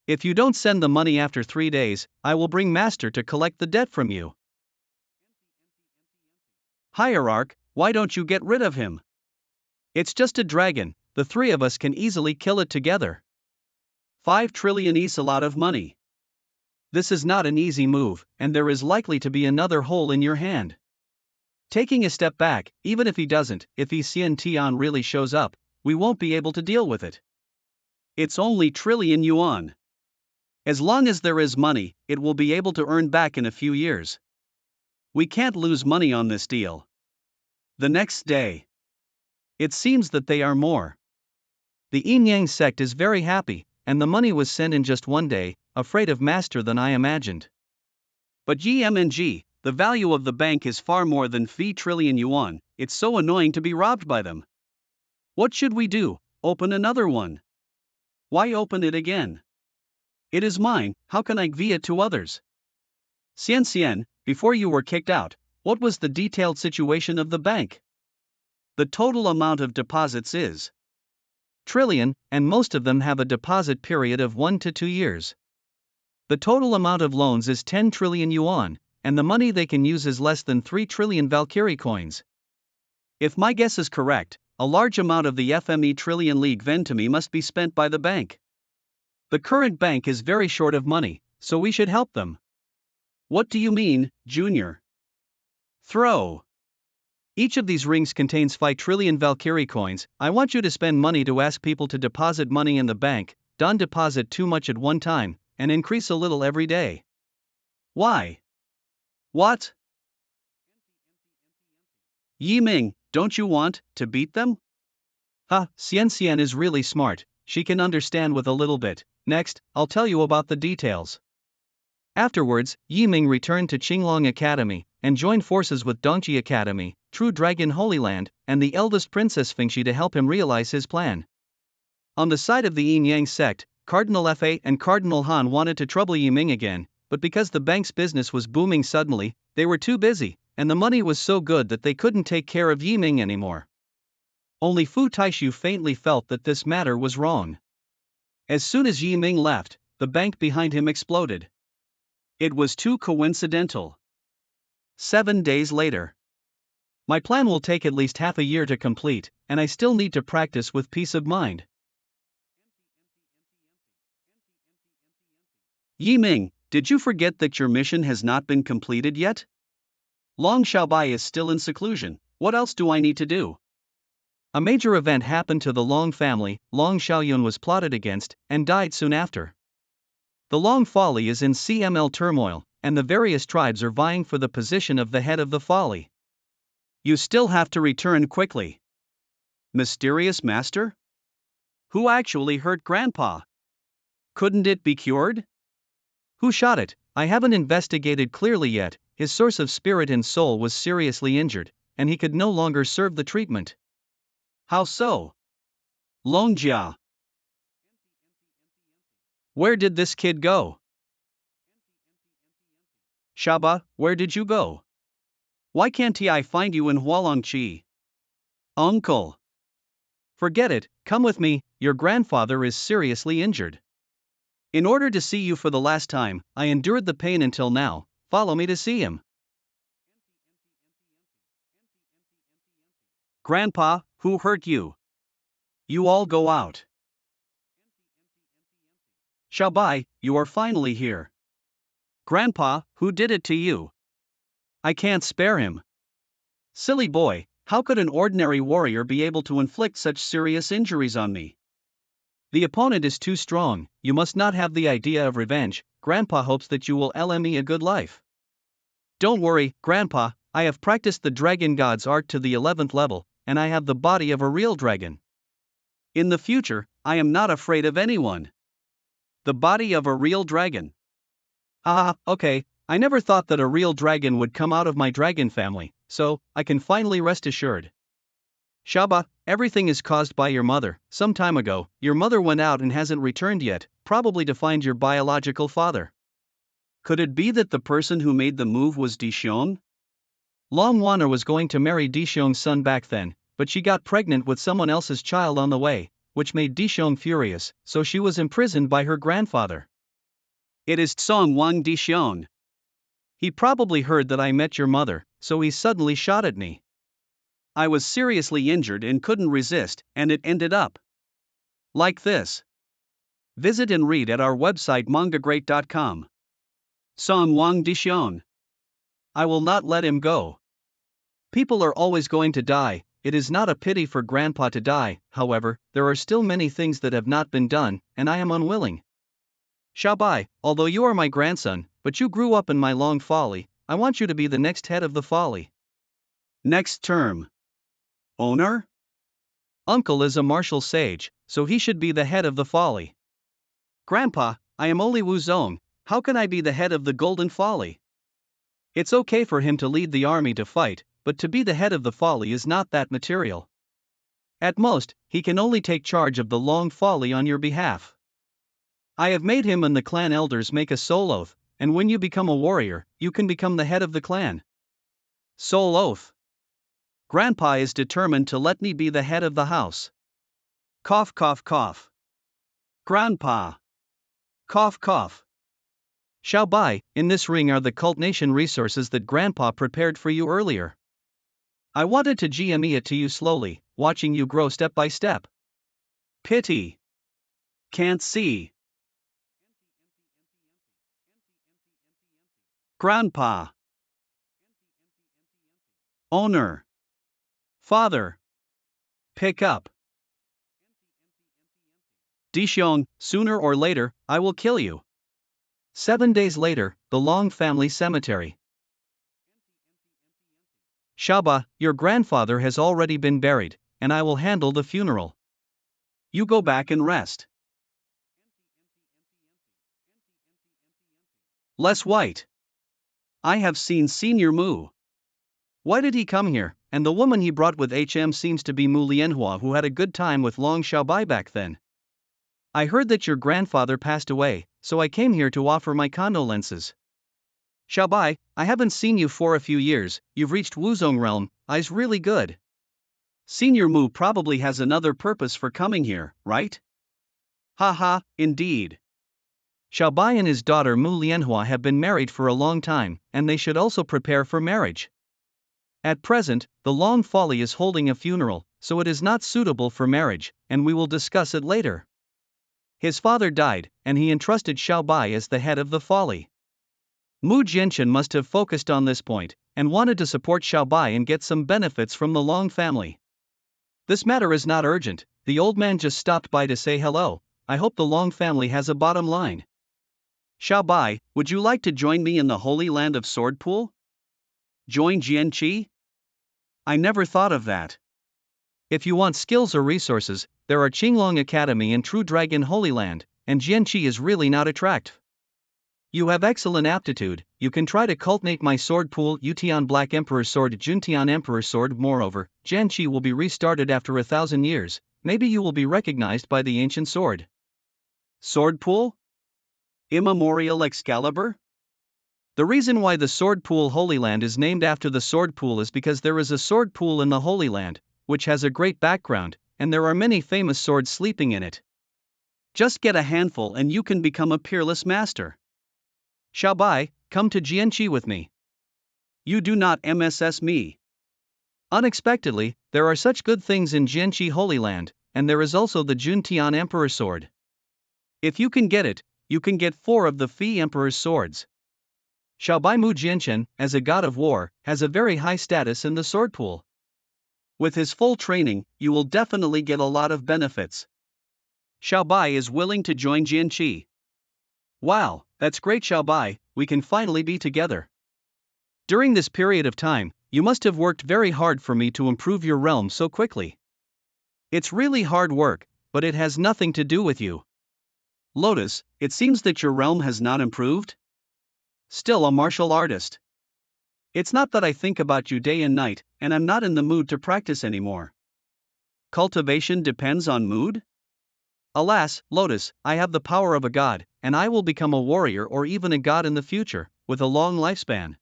If you don't send the money after 3 days, I will bring master to collect the debt from you. Hierarch, why don't you get rid of him? It's just a dragon, the 3 of us can easily kill it together. 5 trillion is a lot of money. This is not an easy move, and there is likely to be another hole in your hand. Taking a step back, even if he doesn't, if Xiantian really shows up, we won't be able to deal with it. It's only trillion yuan. As long as there is money, it will be able to earn back in a few years. We can't lose money on this deal. The next day. It seems that they are more. The yin-yang sect is very happy, and the money was sent in just 1 day, afraid of master than I imagined. But GMNG, the value of the bank is far more than fee trillion yuan, it's so annoying to be robbed by them. What should we do? Open another one. Why open it again? It is mine, how can I give it to others? Xian, before you were kicked out, what was the detailed situation of the bank? The total amount of deposits is trillion, and most of them have a deposit period of 1 to 2 years. The total amount of loans is 10 trillion yuan, and the money they can use is less than 3 trillion Valkyrie coins. If my guess is correct, a large amount of the FME trillion league Ventami must be spent by the bank. The current bank is very short of money, so we should help them. What do you mean, Junior? Throw. Each of these rings contains 5 trillion Valkyrie coins. I want you to spend money to ask people to deposit money in the bank, don't deposit too much at one time, and increase a little every day. Why? What? Yi Ming, don't you want to beat them? Xian is really smart, she can understand with a little bit. Next, I'll tell you about the details. Afterwards, Yi Ming returned to Qinglong Academy, and joined forces with Dongji Academy, True Dragon Holy Land, and the eldest princess Fengxi to help him realize his plan. On the side of the Yin Yang sect, Cardinal Fa and Cardinal Han wanted to trouble Yi Ming again, but because the bank's business was booming suddenly, they were too busy, and the money was so good that they couldn't take care of Yi Ming anymore. Only Fu Taishu faintly felt that this matter was wrong. As soon as Yi Ming left, the bank behind him exploded. It was too coincidental. 7 days later. My plan will take at least half a year to complete, and I still need to practice with peace of mind. Yi Ming, did you forget that your mission has not been completed yet? Long Xiaobai is still in seclusion. What else do I need to do? A major event happened to the Long family. Long Xiaoyun was plotted against, and died soon after. The Long folly is in CML turmoil, and the various tribes are vying for the position of the head of the folly. You still have to return quickly. Mysterious master? Who actually hurt Grandpa? Couldn't it be cured? Who shot it? I haven't investigated clearly yet. His source of spirit and soul was seriously injured, and he could no longer serve the treatment. How so? Longjia. Where did this kid go? Shaba, where did you go? Why can't I find you in Hualongqi? Uncle. Forget it, come with me, your grandfather is seriously injured. In order to see you for the last time, I endured the pain until now, follow me to see him. Grandpa, who hurt you? You all go out. Xiaobai, you are finally here. Grandpa, who did it to you? I can't spare him. Silly boy, how could an ordinary warrior be able to inflict such serious injuries on me? The opponent is too strong, you must not have the idea of revenge. Grandpa hopes that you will LM me a good life. Don't worry, Grandpa, I have practiced the dragon god's art to the 11th level, and I have the body of a real dragon. In the future, I am not afraid of anyone. The body of a real dragon. Okay, I never thought that a real dragon would come out of my dragon family, so I can finally rest assured. Shaba, everything is caused by your mother. Some time ago, your mother went out and hasn't returned yet, probably to find your biological father. Could it be that the person who made the move was Dixiong? Long Wana was going to marry Dixiong's son back then, but she got pregnant with someone else's child on the way, which made Dixiong furious, so she was imprisoned by her grandfather. It is Tsong Wang Dixiong. He probably heard that I met your mother, so he suddenly shot at me. I was seriously injured and couldn't resist, and it ended up like this. Visit and read at our website mangagreat.com. Song Wang Dixiong. I will not let him go. People are always going to die. It is not a pity for Grandpa to die, however, there are still many things that have not been done, and I am unwilling. Xiaobai, although you are my grandson, but you grew up in my long folly, I want you to be the next head of the folly. Next term. Owner? Uncle is a martial sage, so he should be the head of the folly. Grandpa, I am only Wu Zong, how can I be the head of the golden folly? It's okay for him to lead the army to fight, but to be the head of the folly is not that material. At most, he can only take charge of the long folly on your behalf. I have made him and the clan elders make a soul oath, and when you become a warrior, you can become the head of the clan. Soul oath. Grandpa is determined to let me be the head of the house. Cough cough cough. Grandpa. Cough cough. Xiaobai, in this ring are the cult nation resources that Grandpa prepared for you earlier. I wanted to GME it to you slowly, watching you grow step by step. Pity. Can't see. Grandpa. Owner. Father. Pick up. Dixiong, sooner or later, I will kill you. 7 days later, the Long family cemetery. Shaba, your grandfather has already been buried, and I will handle the funeral. You go back and rest. Less white. I have seen Senior Mu. Why did he come here? And the woman he brought with HM seems to be Mu Lianhua, who had a good time with Long Xiaobai back then. I heard that your grandfather passed away, so I came here to offer my condolences. Xiaobai, I haven't seen you for a few years, you've reached Wuzong realm, I's really good. Senior Mu probably has another purpose for coming here, right? Haha, indeed. Xiaobai and his daughter Mu Lianhua have been married for a long time, and they should also prepare for marriage. At present, the Long Folly is holding a funeral, so it is not suitable for marriage, and we will discuss it later. His father died, and he entrusted Xiaobai as the head of the Folly. Mu Jianchen must have focused on this point, and wanted to support Xiaobai and get some benefits from the Long family. This matter is not urgent, the old man just stopped by to say hello. I hope the Long family has a bottom line. Xiaobai, would you like to join me in the Holy Land of Sword Pool? Join Jianchi? I never thought of that. If you want skills or resources, there are Qinglong Academy and True Dragon Holy Land, and Jianchi is really not attractive. You have excellent aptitude, you can try to cultivate my sword pool Yutian Black Emperor Sword Juntian Emperor Sword. Moreover, Jianchi will be restarted after 1,000 years, maybe you will be recognized by the ancient sword. Sword pool? Immemorial Excalibur? The reason why the Sword Pool Holy Land is named after the Sword Pool is because there is a sword pool in the Holy Land, which has a great background, and there are many famous swords sleeping in it. Just get a handful and you can become a peerless master. Xiaobai, come to Jianchi with me. You do not MSS me. Unexpectedly, there are such good things in Jianchi Holy Land, and there is also the Juntian Emperor Sword. If you can get it, you can get 4 of the Fi Emperor's swords. Xiaobai Mu Jianchen, as a god of war, has a very high status in the sword pool. With his full training, you will definitely get a lot of benefits. Xiaobai is willing to join Jianchi. Wow, that's great Xiaobai, we can finally be together. During this period of time, you must have worked very hard for me to improve your realm so quickly. It's really hard work, but it has nothing to do with you. Lotus, it seems that your realm has not improved? Still a martial artist. It's not that I think about you day and night, and I'm not in the mood to practice anymore. Cultivation depends on mood? Alas, Lotus, I have the power of a god, and I will become a warrior or even a god in the future, with a long lifespan.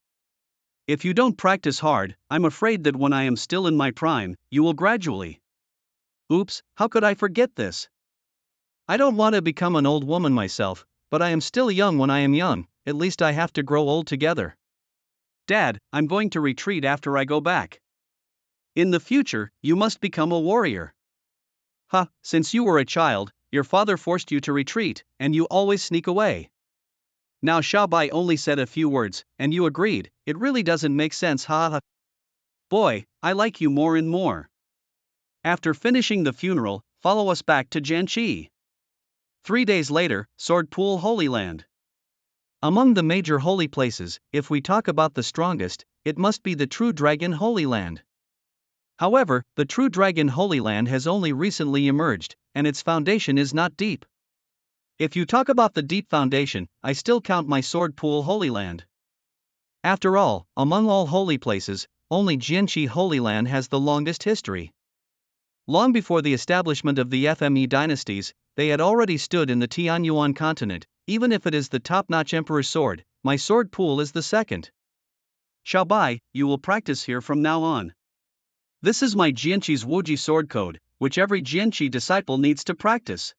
If you don't practice hard, I'm afraid that when I am still in my prime, you will gradually. Oops, how could I forget this? I don't want to become an old woman myself, but I am still young when I am young, at least I have to grow old together. Dad, I'm going to retreat after I go back. In the future, you must become a warrior. Since you were a child, your father forced you to retreat, and you always sneak away. Now Xiaobai only said a few words, and you agreed, it really doesn't make sense Boy, I like you more and more. After finishing the funeral, follow us back to Jianchi. 3 days later, Sword Pool Holy Land. Among the major holy places, if we talk about the strongest, it must be the True Dragon Holy Land. However, the True Dragon Holy Land has only recently emerged, and its foundation is not deep. If you talk about the deep foundation, I still count my Sword Pool Holy Land. After all, among all holy places, only Jianchi Holy Land has the longest history. Long before the establishment of the FME dynasties, they had already stood in the Tianyuan continent. Even if it is the top-notch Emperor's sword, my sword pool is the second. Xiaobai, you will practice here from now on. This is my Jianchi's Wuji sword code, which every Jianchi disciple needs to practice.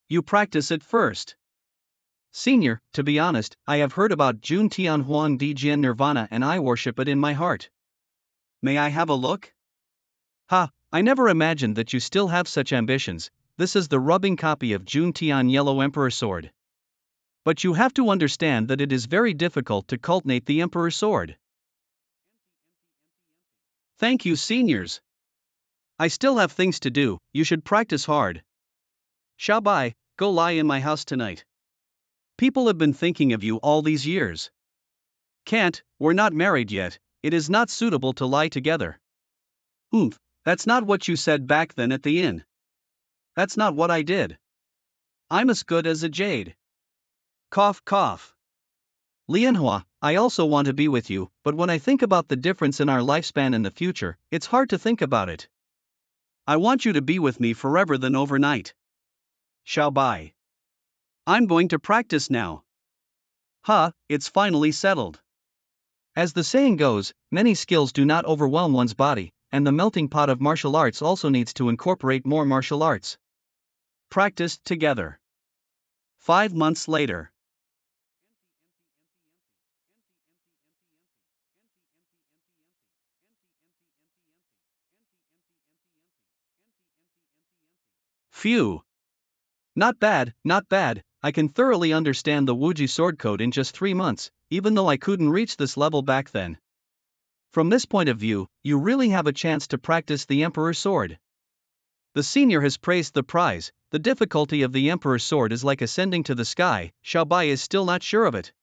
You practice it first. Senior, to be honest, I have heard about Jun Tian Huang Di Jian Nirvana and I worship it in my heart. May I have a look? I never imagined that you still have such ambitions. This is the rubbing copy of Jun Tian Yellow Emperor Sword. But you have to understand that it is very difficult to cultivate the Emperor Sword. Thank you, seniors. I still have things to do, you should practice hard. Xiaobai, go lie in my house tonight. People have been thinking of you all these years. Can't, we're not married yet, it is not suitable to lie together. That's not what you said back then at the inn. That's not what I did. I'm as good as a jade. Cough, cough. Lianhua, I also want to be with you, but when I think about the difference in our lifespan in the future, it's hard to think about it. I want you to be with me forever than overnight. Xiaobai. I'm going to practice now. It's finally settled. As the saying goes, many skills do not overwhelm one's body, and the melting pot of martial arts also needs to incorporate more martial arts. Practiced together. 5 months later. Phew. Not bad, not bad. I can thoroughly understand the Wuji sword code in just 3 months, even though I couldn't reach this level back then. From this point of view, you really have a chance to practice the Emperor's sword. The senior has praised the prize. The difficulty of the Emperor's sword is like ascending to the sky. Xiaobai is still not sure of it.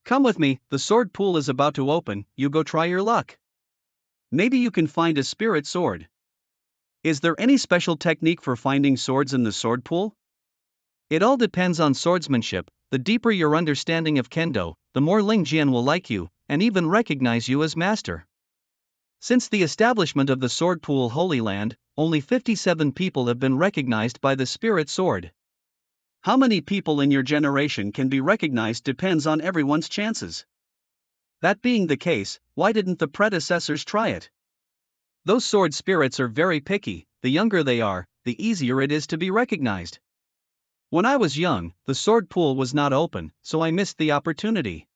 Come with me, the sword pool is about to open, you go try your luck. Maybe you can find a spirit sword. Is there any special technique for finding swords in the sword pool? It all depends on swordsmanship. The deeper your understanding of kendo, the more Ling Jian will like you, and even recognize you as master. Since the establishment of the sword pool Holy Land, only 57 people have been recognized by the spirit sword. How many people in your generation can be recognized depends on everyone's chances. That being the case, why didn't the predecessors try it? Those sword spirits are very picky. The younger they are, the easier it is to be recognized. When I was young, the sword pool was not open, so I missed the opportunity.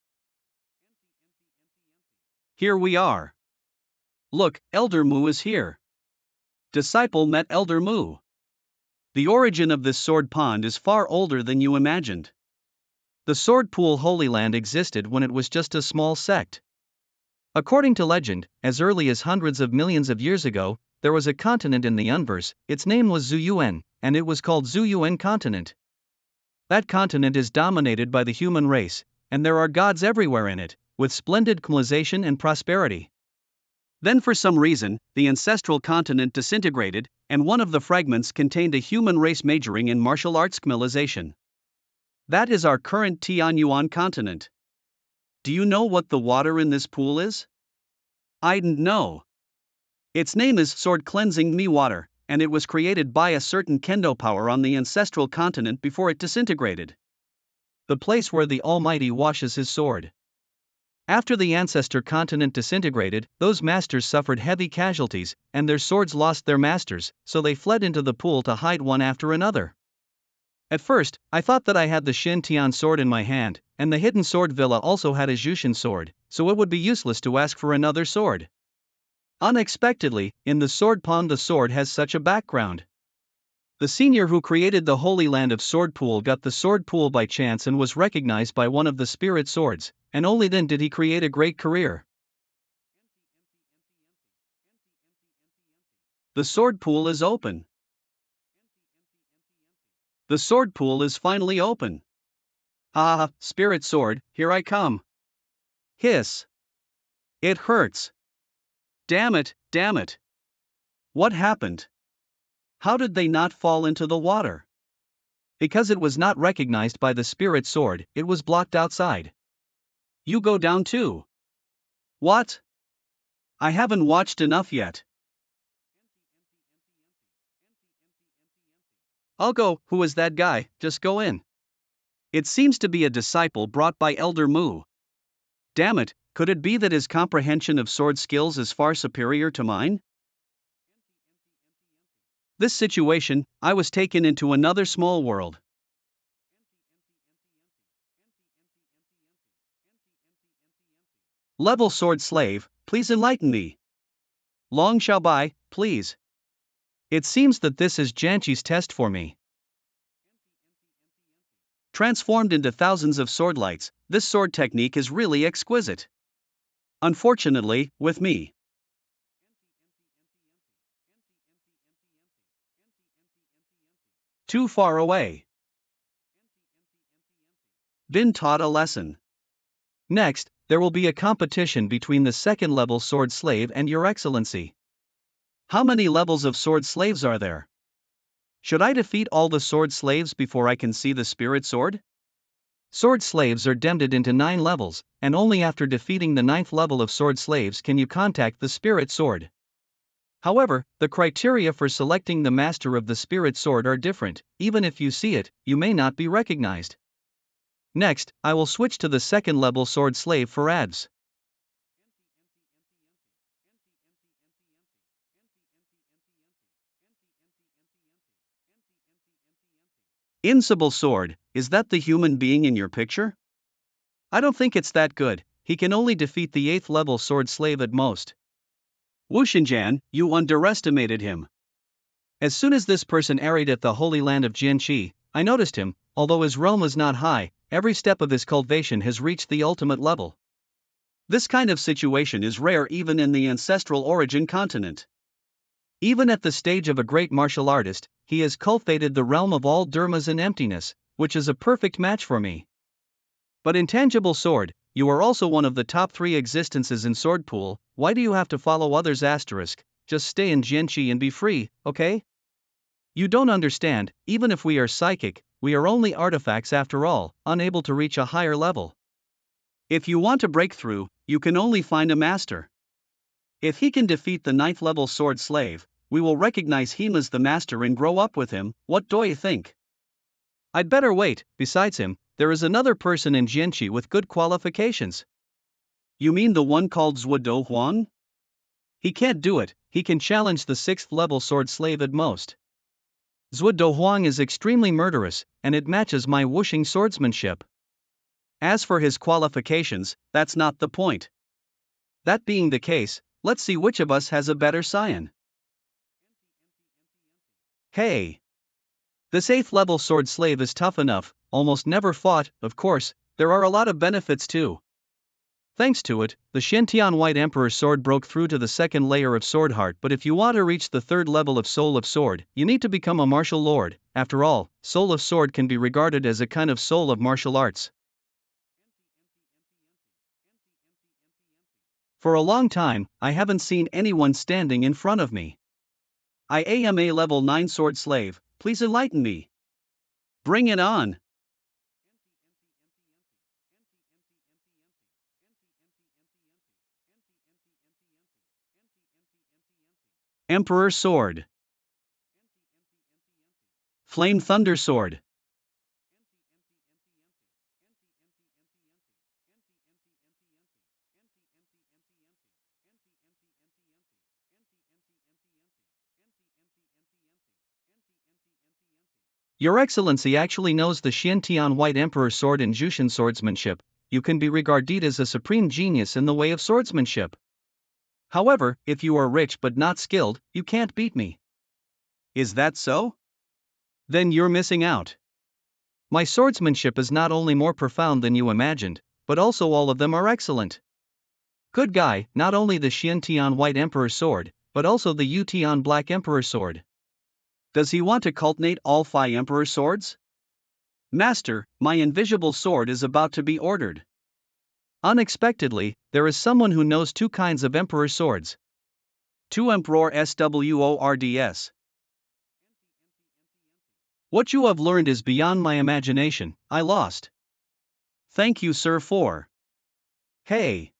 Here we are. Look, Elder Mu is here. Disciple met Elder Mu. The origin of this sword pond is far older than you imagined. The sword pool Holy Land existed when it was just a small sect. According to legend, as early as hundreds of millions of years ago, there was a continent in the universe. Its name was Zuyuan, and it was called Zuyuan Continent. That continent is dominated by the human race, and there are gods everywhere in it, with splendid civilization and prosperity. Then for some reason, the ancestral continent disintegrated, and one of the fragments contained a human race majoring in martial arts civilization. That is our current Tianyuan continent. Do you know what the water in this pool is? I didn't know. Its name is Sword Cleansing Me Water, and it was created by a certain kendo power on the ancestral continent before it disintegrated. The place where the Almighty washes his sword. After the ancestor continent disintegrated, those masters suffered heavy casualties, and their swords lost their masters, so they fled into the pool to hide one after another. At first, I thought that I had the Shin Tian sword in my hand, and the hidden sword villa also had a Jushin sword, so it would be useless to ask for another sword. Unexpectedly, in the sword pond the sword has such a background. The senior who created the Holy Land of Sword Pool got the sword pool by chance and was recognized by one of the spirit swords, and only then did he create a great career. The sword pool is open. The sword pool is finally open. Spirit sword, here I come. Hiss. It hurts. Damn it. What happened? How did they not fall into the water? Because it was not recognized by the spirit sword, it was blocked outside. You go down too. What? I haven't watched enough yet. I'll go. Who is that guy? Just go in. It seems to be a disciple brought by Elder Mu. Damn it, could it be that his comprehension of sword skills is far superior to mine? This situation, I was taken into another small world. Level sword slave, please enlighten me. Long Xiaobai, please. It seems that this is Jianchi's test for me. Transformed into thousands of sword lights, this sword technique is really exquisite. Unfortunately, with me. Too far away. Been taught a lesson. Next, there will be a competition between the second-level sword slave and Your Excellency. How many levels of sword slaves are there? Should I defeat all the sword slaves before I can see the spirit sword? Sword slaves are demanded into 9 levels, and only after defeating the 9th level of sword slaves can you contact the spirit sword. However, the criteria for selecting the master of the spirit sword are different. Even if you see it, you may not be recognized. Next, I will switch to the 2nd level sword slave for ads. Invincible sword, is that the human being in your picture? I don't think it's that good, he can only defeat the 8th level sword slave at most. Wu Xinjian, you underestimated him. As soon as this person arrived at the holy land of Jianchi, I noticed him. Although his realm was not high, every step of his cultivation has reached the ultimate level. This kind of situation is rare even in the ancestral origin continent. Even at the stage of a great martial artist, he has cultivated the realm of all dharmas and emptiness, which is a perfect match for me. But intangible sword, you are also one of the top 3 existences in sword pool. Why do you have to follow others? Just stay in Jianchi and be free, okay? You don't understand, even if we are psychic, we are only artifacts after all, unable to reach a higher level. If you want to break through, you can only find a master. If he can defeat the 9th level sword slave, we will recognize him as the master and grow up with him. What do you think? I'd better wait. Besides him, there is another person in Jianchi with good qualifications. You mean the one called Zhuo Huang? He can't do it, he can challenge the 6th level sword slave at most. Zhuo Huang is extremely murderous, and it matches my whooshing swordsmanship. As for his qualifications, that's not the point. That being the case, let's see which of us has a better scion. Hey! This 8th level sword slave is tough enough, almost never fought. Of course, there are a lot of benefits too. Thanks to it, the Shentian White Emperor's sword broke through to the 2nd layer of sword heart. But if you want to reach the 3rd level of soul of sword, you need to become a martial lord. After all, soul of sword can be regarded as a kind of soul of martial arts. For a long time, I haven't seen anyone standing in front of me. I am a level 9 sword slave, please enlighten me. Bring it on. Emperor sword. Flame thunder sword. Your Excellency actually knows the Xiantian White Emperor sword in Jushin swordsmanship. You can be regarded as a supreme genius in the way of swordsmanship. However, if you are rich but not skilled, you can't beat me. Is that so? Then you're missing out. My swordsmanship is not only more profound than you imagined, but also all of them are excellent. Good guy, not only the Xiantian White Emperor sword, but also the Yutian Black Emperor sword. Does he want to cultivate all 5 Emperor swords? Master, my invisible sword is about to be ordered. Unexpectedly, there is someone who knows 2 kinds of Emperor swords. 2 Emperor SWORDS. What you have learned is beyond my imagination, I lost. Thank you, sir, for. Hey!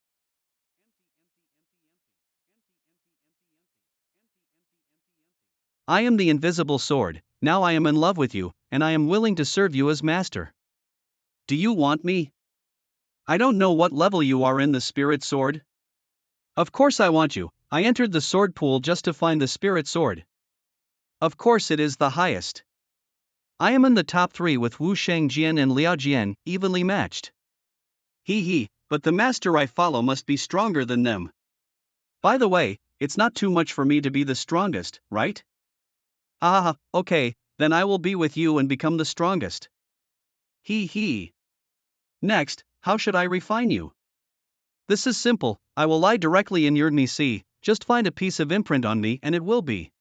I am the invisible sword, now I am in love with you, and I am willing to serve you as master. Do you want me? I don't know what level you are in the spirit sword. Of course I want you, I entered the sword pool just to find the spirit sword. Of course it is the highest. I am in the top 3 with Wu Shangjian and Liao Jian, evenly matched. But the master I follow must be stronger than them. By the way, it's not too much for me to be the strongest, right? Okay, then I will be with you and become the strongest. Next, how should I refine you? This is simple, I will lie directly in your knee. Just find a piece of imprint on me and it will be.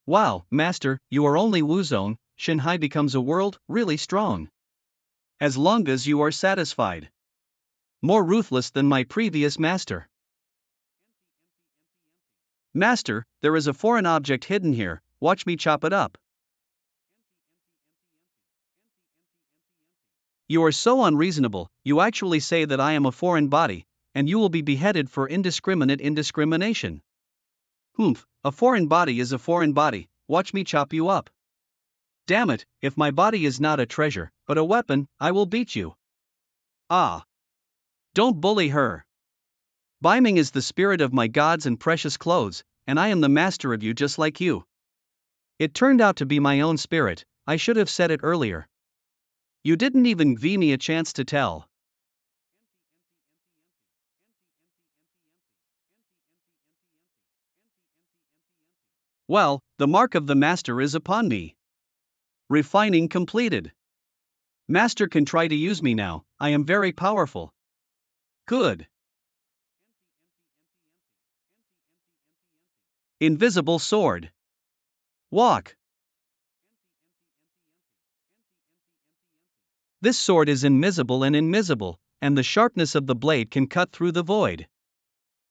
Wow, master, you are only Wu Zone, Shanghai becomes a world, really strong. As long as you are satisfied. More ruthless than my previous master. Master, there is a foreign object hidden here, watch me chop it up. You are so unreasonable, you actually say that I am a foreign body, and you will be beheaded for indiscriminate indiscrimination. Humph, a foreign body is a foreign body, watch me chop you up. Damn it, if my body is not a treasure, but a weapon, I will beat you. Ah. Don't bully her. Ming is the spirit of my gods and precious clothes, and I am the master of you just like you. It turned out to be my own spirit, I should have said it earlier. You didn't even give me a chance to tell. Well, the mark of the master is upon me. Refining completed. Master can try to use me now, I am very powerful. Good. Invisible sword. Walk. This sword is invisible and immiscible, and the sharpness of the blade can cut through the void.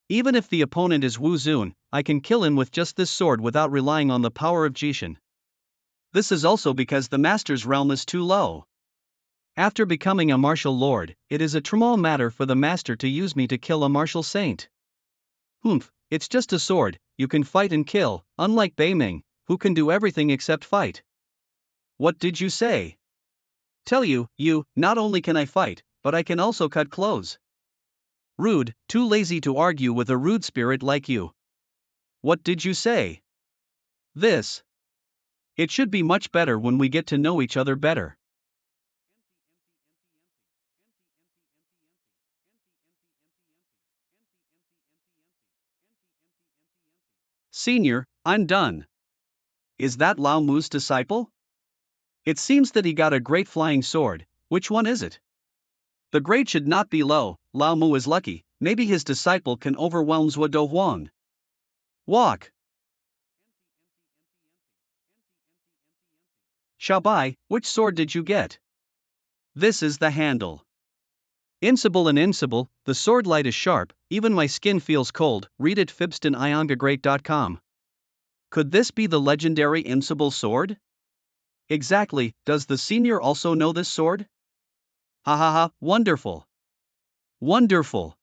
Even if the opponent is Wu Zun, I can kill him with just this sword without relying on the power of Jishin. This is also because the master's realm is too low. After becoming a martial lord, it is a small matter for the master to use me to kill a martial saint. Humph, it's just a sword, you can fight and kill, unlike Ming, who can do everything except fight. What did you say? Tell you, not only can I fight, but I can also cut clothes. Rude, too lazy to argue with a rude spirit like you. What did you say? This. It should be much better when we get to know each other better. Senior, I'm done. Is that Lao Mu's disciple? It seems that he got a great flying sword, which one is it? The grade should not be low, Lao Mu is lucky, maybe his disciple can overwhelm Zhuo Do Huang. Walk. Xiaobai, which sword did you get? This is the handle. Insible and insible, the sword light is sharp, even my skin feels cold, read it fibstoniongagrate.com. Could this be the legendary insible sword? Exactly, does the senior also know this sword? Ha ha ha, wonderful. Wonderful.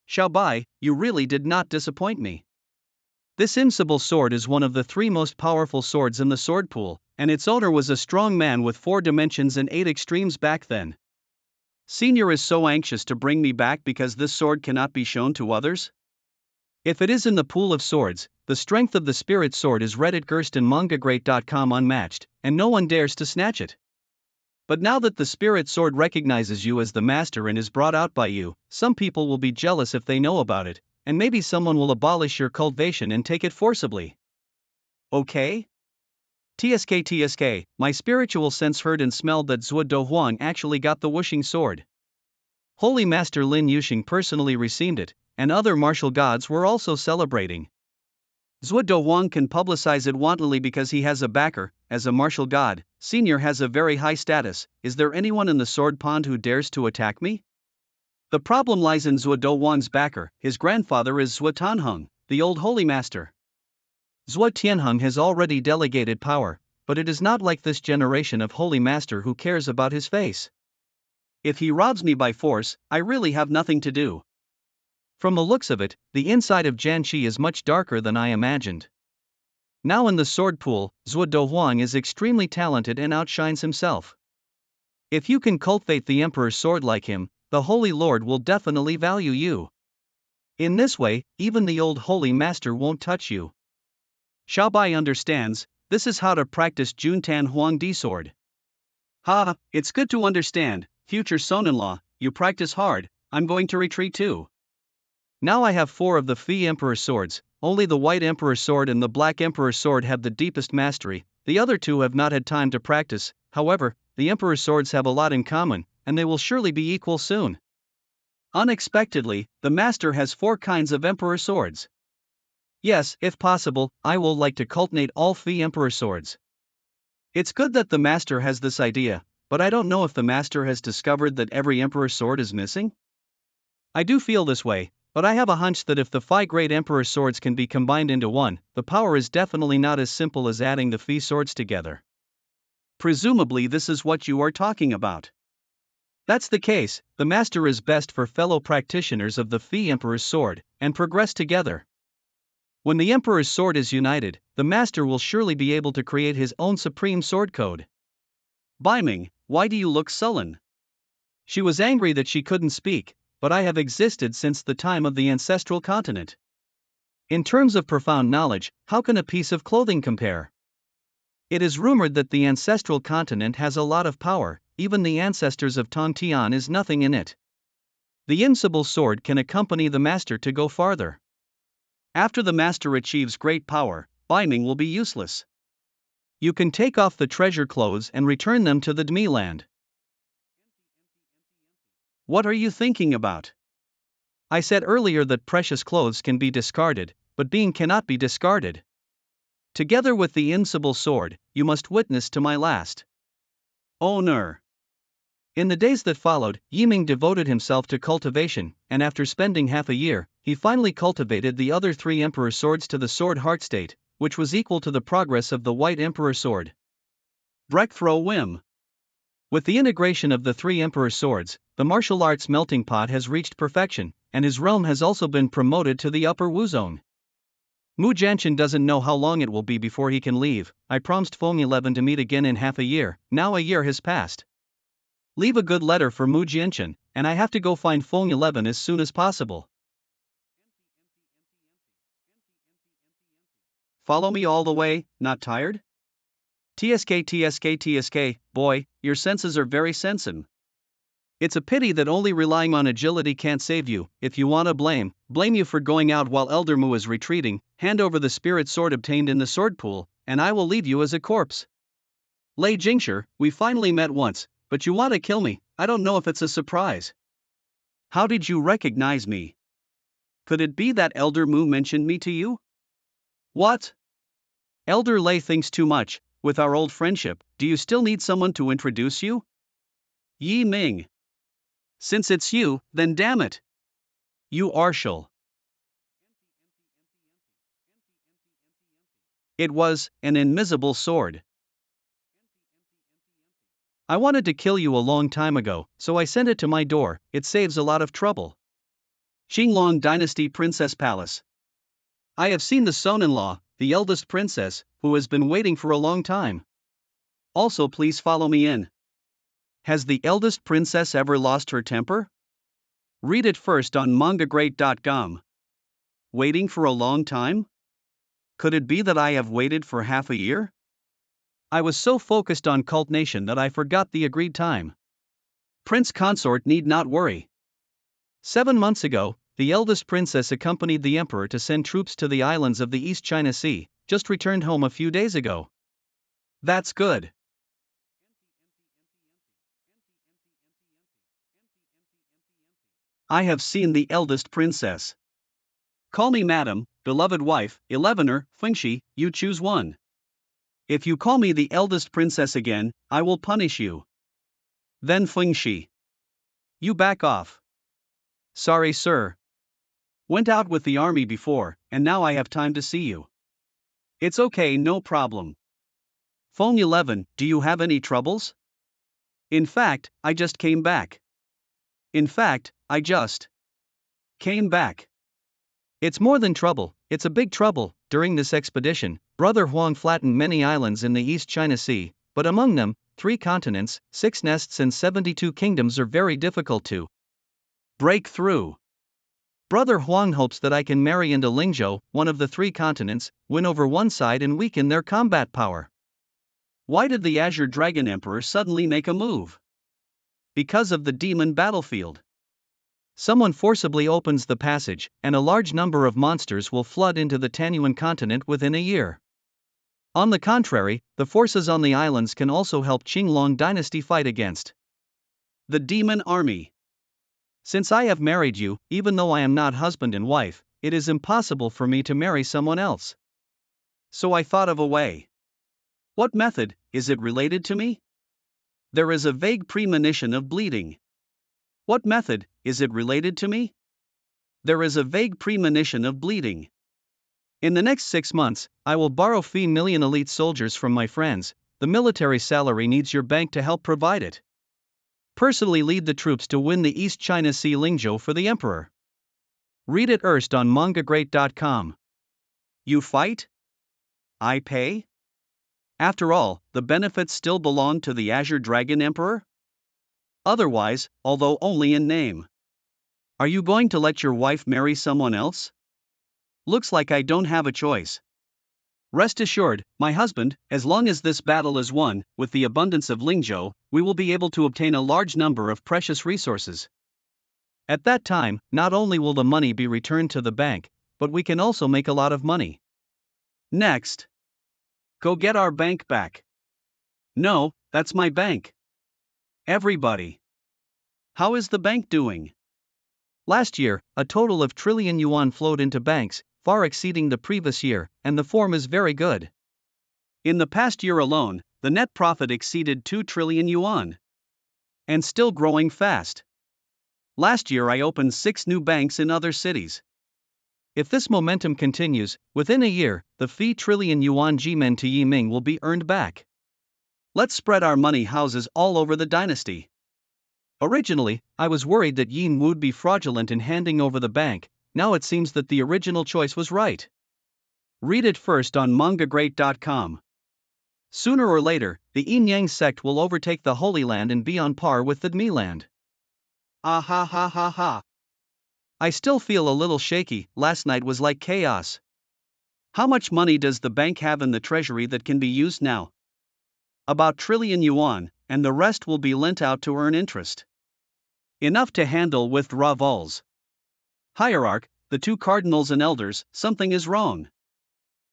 Xiaobai, you really did not disappoint me. This insible sword is one of the 3 most powerful swords in the sword pool, and its owner was a strong man with 4 dimensions and 8 extremes back then. Senior is so anxious to bring me back because this sword cannot be shown to others? If it is in the pool of swords, the strength of the spirit sword is read at mangacaps unmatched, and no one dares to snatch it. But now that the spirit sword recognizes you as the master and is brought out by you, some people will be jealous if they know about it, and maybe someone will abolish your cultivation and take it forcibly. Okay? TSK, my spiritual sense heard and smelled that Zhuo Do Huang actually got the whooshing sword. Holy Master Lin Yuxing personally received it, and other martial gods were also celebrating. Zhuo Do Huang can publicize it wantonly because he has a backer, as a martial god, senior has a very high status, is there anyone in the sword pond who dares to attack me? The problem lies in Zhuo Do Huang's backer, his grandfather is Zhuo Tanheng, the old holy master. Zhuo Tianheng has already delegated power, but it is not like this generation of holy master who cares about his face. If he robs me by force, I really have nothing to do. From the looks of it, the inside of Jianchi is much darker than I imagined. Now in the sword pool, Zhuo Do Huang is extremely talented and outshines himself. If you can cultivate the emperor's sword like him, the holy lord will definitely value you. In this way, even the old holy master won't touch you. Xiaobai understands, this is how to practice Juntan Huangdi sword. Ha, it's good to understand, future son-in-law, you practice hard, I'm going to retreat too. Now I have 4 of the Phi Emperor swords, only the White Emperor sword and the Black Emperor sword have the deepest mastery, the other 2 have not had time to practice, however, the Emperor swords have a lot in common, and they will surely be equal soon. Unexpectedly, the master has 4 kinds of Emperor swords. Yes, if possible, I will like to cultivate all Phi Emperor swords. It's good that the master has this idea, but I don't know if the master has discovered that every Emperor sword is missing? I do feel this way, but I have a hunch that if the 5 great Emperor swords can be combined into one, the power is definitely not as simple as adding the Phi swords together. Presumably this is what you are talking about. That's the case, the master is best for fellow practitioners of the Fey Emperor's sword, and progress together. When the Emperor's sword is united, the master will surely be able to create his own supreme sword code. Ming, why do you look sullen? She was angry that she couldn't speak, but I have existed since the time of the ancestral continent. In terms of profound knowledge, how can a piece of clothing compare? It is rumored that the ancestral continent has a lot of power, even the ancestors of Tontian is nothing in it. The invincible sword can accompany the master to go farther. After the master achieves great power, Ming will be useless. You can take off the treasure clothes and return them to the Demi land. What are you thinking about? I said earlier that precious clothes can be discarded, but being cannot be discarded. Together with the invincible sword, you must witness to my last honor. In the days that followed, Ming devoted himself to cultivation, and after spending half a year, he finally cultivated the other three emperor swords to the sword heart state, which was equal to the progress of the white emperor sword. Breakthrough whim. With the integration of the three emperor swords, the martial arts melting pot has reached perfection, and his realm has also been promoted to the upper Wu zone. Jianchi doesn't know how long it will be before he can leave. I promised Feng 11 to meet again in half a year, now a year has passed. Leave a good letter for Jianchi, and I have to go find Feng 11 as soon as possible. Follow me all the way, not tired? TSK, boy, your senses are very sensitive. It's a pity that only relying on agility can't save you. If you wanna blame you for going out while Elder Mu is retreating, hand over the spirit sword obtained in the sword pool, and I will leave you as a corpse. Lei Jingshi, we finally met once, but you wanna kill me. I don't know if it's a surprise. How did you recognize me? Could it be that Elder Mu mentioned me to you? What? Elder Lei thinks too much. With our old friendship, do you still need someone to introduce you? Ming. Since it's you, then damn it. You Arshal. It was an invisible sword. I wanted to kill you a long time ago, so I sent it to my door. It saves a lot of trouble. Suzaku Dynasty Princess Palace. I have seen the son-in-law, the eldest princess, who has been waiting for a long time. Also, please follow me in. Has the eldest princess ever lost her temper? Read it first on mangacap.com. Waiting for a long time? Could it be that I have waited for half a year? I was so focused on Cult Nation that I forgot the agreed time. Prince Consort need not worry. 7 months ago, the eldest princess accompanied the emperor to send troops to the islands of the East China Sea, just returned home a few days ago. That's good. I have seen the eldest princess. Call me madam, beloved wife, 11er, Fengshi, you choose one. If you call me the eldest princess again, I will punish you. Then Fengshi. You back off. Sorry sir. Went out with the army before, and now I have time to see you. It's okay, no problem. Phone 11, do you have any troubles? In fact, I just came back. I just came back. It's more than trouble, it's a big trouble. During this expedition, Brother Huang flattened many islands in the East China Sea, but among them, 3 continents, 6 nests and 72 kingdoms are very difficult to break through. Brother Huang hopes that I can marry into Lingzhou, one of the 3 continents, win over one side and weaken their combat power. Why did the Azure Dragon Emperor suddenly make a move? Because of the demon battlefield. Someone forcibly opens the passage, and a large number of monsters will flood into the Tanyuan continent within a year. On the contrary, the forces on the islands can also help Qinglong Dynasty fight against the demon army. Since I have married you, even though I am not husband and wife, it is impossible for me to marry someone else. So I thought of a way. What method? Is it related to me? There is a vague premonition of bleeding. What method? Is it related to me? There is a vague premonition of bleeding. In the next 6 months, I will borrow 1 million elite soldiers from my friends. The military salary needs your bank to help provide it. Personally lead the troops to win the East China Sea Lingzhou for the emperor. Read it first on mangacap.com. You fight? I pay? After all, the benefits still belong to the Azure Dragon Emperor? Otherwise, although only in name. Are you going to let your wife marry someone else? Looks like I don't have a choice. Rest assured, my husband, as long as this battle is won, with the abundance of Lingzhou, we will be able to obtain a large number of precious resources. At that time, not only will the money be returned to the bank, but we can also make a lot of money. Next. Go get our bank back. No, that's my bank. Everybody. How is the bank doing? Last year, a total of trillion yuan flowed into banks, far exceeding the previous year, and the form is very good. In the past year alone, the net profit exceeded 2 trillion yuan. And still growing fast. Last year I opened 6 new banks in other cities. If this momentum continues, within a year, the fee trillion yuan Jimen to Yi Ming will be earned back. Let's spread our money houses all over the dynasty. Originally, I was worried that Yin would be fraudulent in handing over the bank. Now it seems that the original choice was right. Read it first on mangagreat.com. Sooner or later, the Yin Yang sect will overtake the Holy Land and be on par with the Dmi land. Ah ha ha ha ha. I still feel a little shaky. Last night was like chaos. How much money does the bank have in the treasury that can be used now? About trillion yuan, and the rest will be lent out to earn interest. Enough to handle withdrawals. Hierarch, the 2 cardinals and elders, something is wrong.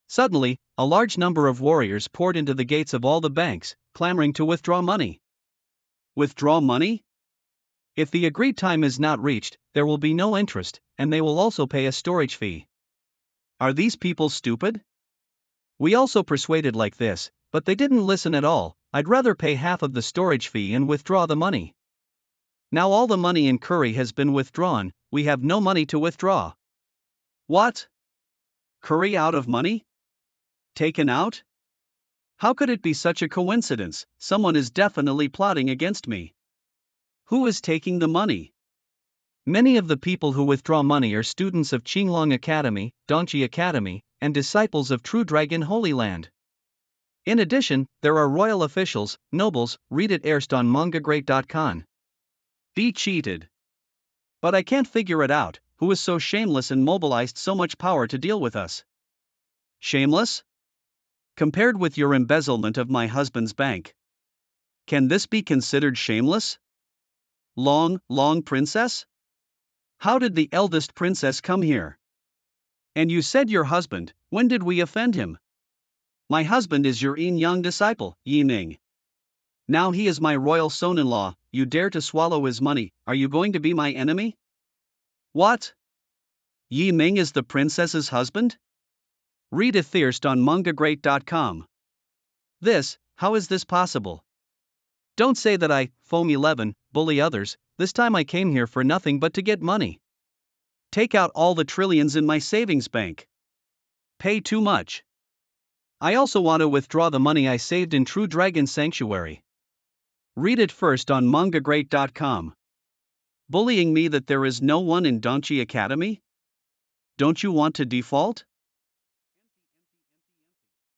Suddenly, a large number of warriors poured into the gates of all the banks, clamoring to withdraw money. Withdraw money? If the agreed time is not reached, there will be no interest, and they will also pay a storage fee. Are these people stupid? We also persuaded like this, but they didn't listen at all. I'd rather pay half of the storage fee and withdraw the money. Now all the money in curry has been withdrawn, we have no money to withdraw. What? Curry out of money? Taken out? How could it be such a coincidence? Someone is definitely plotting against me. Who is taking the money? Many of the people who withdraw money are students of Qinglong Academy, Dongji Academy, and disciples of True Dragon Holy Land. In addition, there are royal officials, nobles. Read it first on mangagreat.com. Be cheated. But I can't figure it out, who is so shameless and mobilized so much power to deal with us? Shameless? Compared with your embezzlement of my husband's bank. Can this be considered shameless? Long princess? How did the eldest princess come here? And you said your husband, when did we offend him? My husband is your yin-yang disciple, Yi Ming. Now he is my royal son-in-law. You dare to swallow his money, are you going to be my enemy? What? Yi Ming is the princess's husband? Read it first on mangagreat.com. How is this possible? Don't say that I, Foam 11, bully others. This time I came here for nothing but to get money. Take out all the trillions in my savings bank. Pay too much. I also want to withdraw the money I saved in True Dragon Sanctuary. Read it first on mangagreat.com. Bullying me that there is no one in Dongji Academy? Don't you want to default?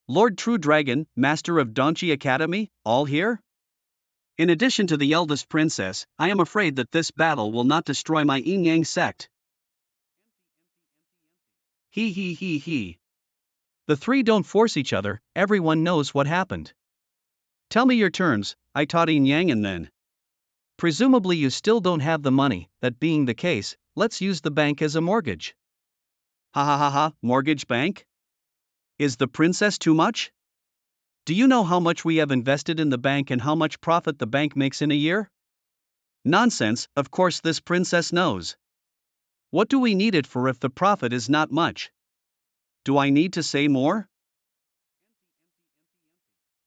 Lord True Dragon, Master of Dongji Academy, all here? In addition to the eldest princess, I am afraid that this battle will not destroy my yin-yang sect. He. The 3 don't force each other, everyone knows what happened. Tell me your terms, I taught yin-yang and then. Presumably you still don't have the money. That being the case, let's use the bank as a mortgage. Ha, mortgage bank? Is the princess too much? Do you know how much we have invested in the bank and how much profit the bank makes in a year? Nonsense, of course this princess knows. What do we need it for if the profit is not much? Do I need to say more?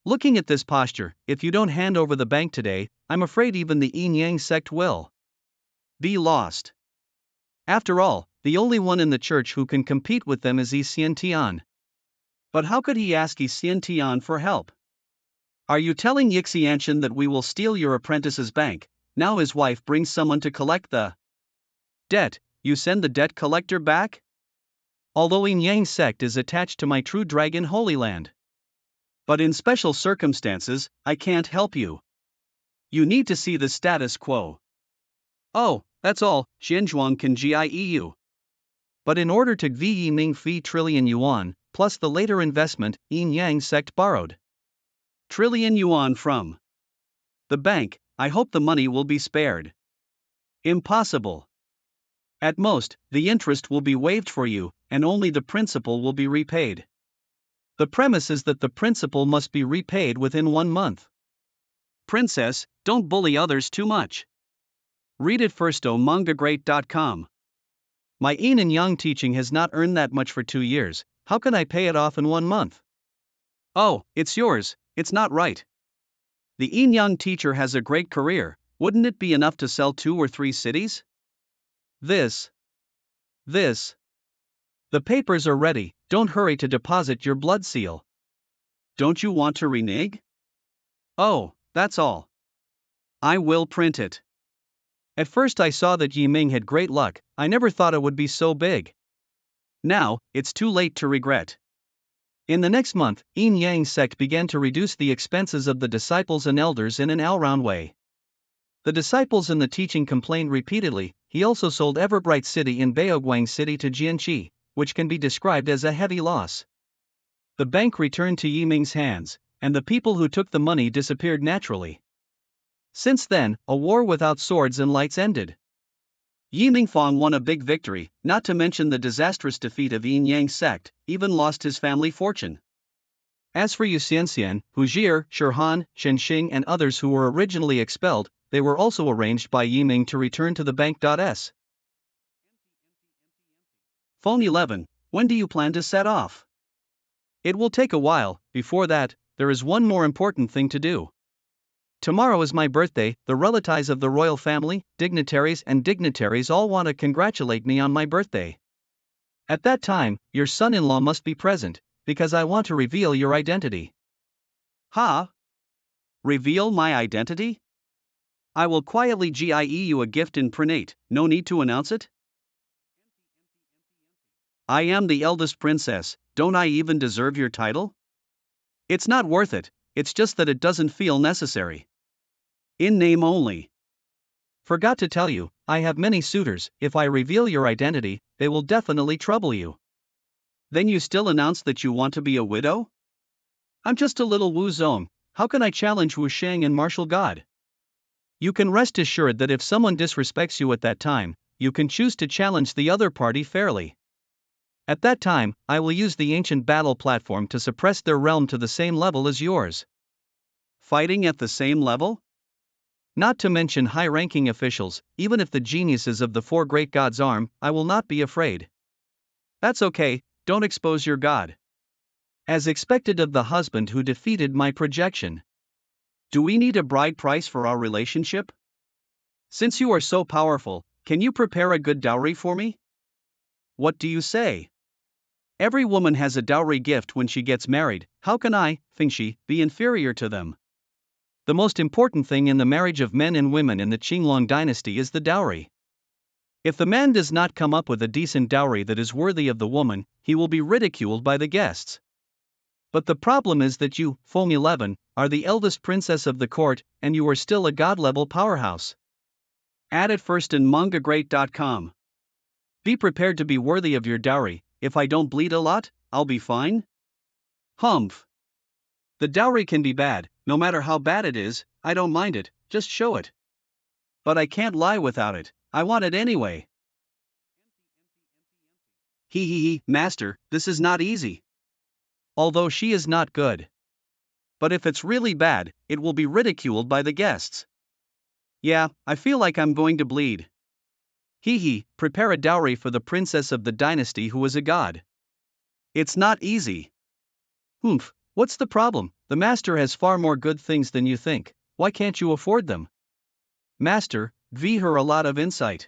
Looking at this posture, if you don't hand over the bank today, I'm afraid even the yin-yang sect will be lost. After all, the only one in the church who can compete with them is Yi Xiantian. But how could he ask Yi Xiantian for help? Are you telling Yixianshan that we will steal your apprentice's bank? now his wife brings someone to collect the debt. You send the debt collector back? Although Yin Yang sect is attached to my true dragon Holy Land. But in special circumstances, I can't help you. You need to see the status quo. Oh, that's all, Xinzhuang can gieu. But in order to Yi Ming fee trillion yuan, plus the later investment, Yin Yang sect borrowed trillion yuan from the bank, I hope the money will be spared. Impossible. At most, the interest will be waived for you, and only the principal will be repaid. The premise is that the principal must be repaid within 1 month. Princess, don't bully others too much. Read it first. Mangagreat.com. My yin and yang teaching has not earned that much for 2 years, how can I pay it off in 1 month? Oh, it's yours, it's not right. The yin yang teacher has a great career, wouldn't it be enough to sell 2 or 3 cities? This. The papers are ready, don't hurry to deposit your blood seal. Don't you want to renege? Oh, that's all. I will print it. At first I saw that Yi Ming had great luck, I never thought it would be so big. Now, it's too late to regret. In the next month, Yin Yang sect began to reduce the expenses of the disciples and elders in an all-round way. The disciples and the teaching complained repeatedly. He also sold Everbright City in Beoguang City to Jianchi, which can be described as a heavy loss. The bank returned to Yi Ming's hands, and the people who took the money disappeared naturally. Since then, a war without swords and lights ended. Yi Mingfang won a big victory, not to mention the disastrous defeat of Yin Yang sect, even lost his family fortune. As for Yu Xianxian, Hu Jie, Shirhan, Shenxing and others who were originally expelled, they were also arranged by Yi Ming to return to the bank.s. Phone 11, when do you plan to set off? It will take a while. Before that, there is one more important thing to do. Tomorrow is my birthday, the relatives of the royal family, dignitaries all want to congratulate me on my birthday. At that time, your son-in-law must be present, because I want to reveal your identity. Ha? Reveal my identity? I will quietly give you a gift in prenate, no need to announce it? I am the eldest princess, don't I even deserve your title? It's not worth it, it's just that it doesn't feel necessary. In name only. Forgot to tell you, I have many suitors. If I reveal your identity, they will definitely trouble you. Then you still announce that you want to be a widow? I'm just a little Wu Zong, how can I challenge Wu Sheng and martial god? You can rest assured that if someone disrespects you at that time, you can choose to challenge the other party fairly. At that time, I will use the ancient battle platform to suppress their realm to the same level as yours. Fighting at the same level? Not to mention high-ranking officials, even if the geniuses of the 4 great gods arm, I will not be afraid. That's okay, don't expose your god. As expected of the husband who defeated my projection. Do we need a bride price for our relationship? Since you are so powerful, can you prepare a good dowry for me? What do you say? Every woman has a dowry gift when she gets married, how can I, Fingxi, be inferior to them? The most important thing in the marriage of men and women in the Qinglong dynasty is the dowry. If the man does not come up with a decent dowry that is worthy of the woman, he will be ridiculed by the guests. But the problem is that you, Feng 11, are the eldest princess of the court, and you are still a god-level powerhouse. Add it first in mangagreat.com. Be prepared to be worthy of your dowry. If I don't bleed a lot, I'll be fine? Humph. The dowry can be bad, no matter how bad it is, I don't mind it, just show it. But I can't lie without it, I want it anyway. Master, this is not easy. Although she is not good. But if it's really bad, it will be ridiculed by the guests. Yeah, I feel like I'm going to bleed. Prepare a dowry for the princess of the dynasty who is a god. It's not easy. Humph, what's the problem? The master has far more good things than you think, why can't you afford them? Master, give her a lot of insight.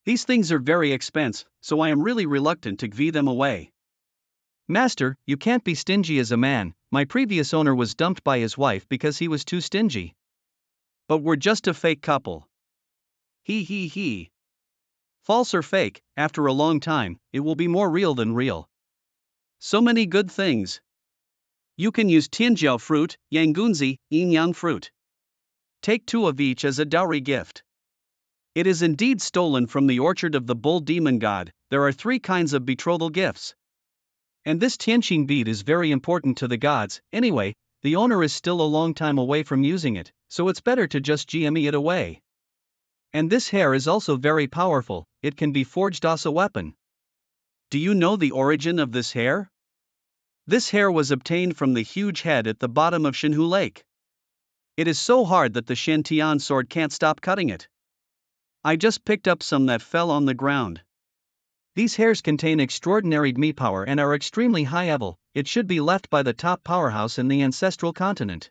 These things are very expensive, so I am really reluctant to give them away. Master, you can't be stingy as a man, my previous owner was dumped by his wife because he was too stingy. But we're just a fake couple. He. False or fake, after a long time, it will be more real than real. So many good things. You can use tianjiao fruit, yangunzi, yin-yang fruit. Take 2 of each as a dowry gift. It is indeed stolen from the orchard of the bull demon god. There are 3 kinds of betrothal gifts. And this tianqing bead is very important to the gods. Anyway, the owner is still a long time away from using it, so it's better to just GME it away. And this hair is also very powerful, it can be forged as a weapon. Do you know the origin of this hair? This hair was obtained from the huge head at the bottom of Shenhu Lake. It is so hard that the Shantian sword can't stop cutting it. I just picked up some that fell on the ground. These hairs contain extraordinary Dmi power and are extremely high level. It should be left by the top powerhouse in the ancestral continent.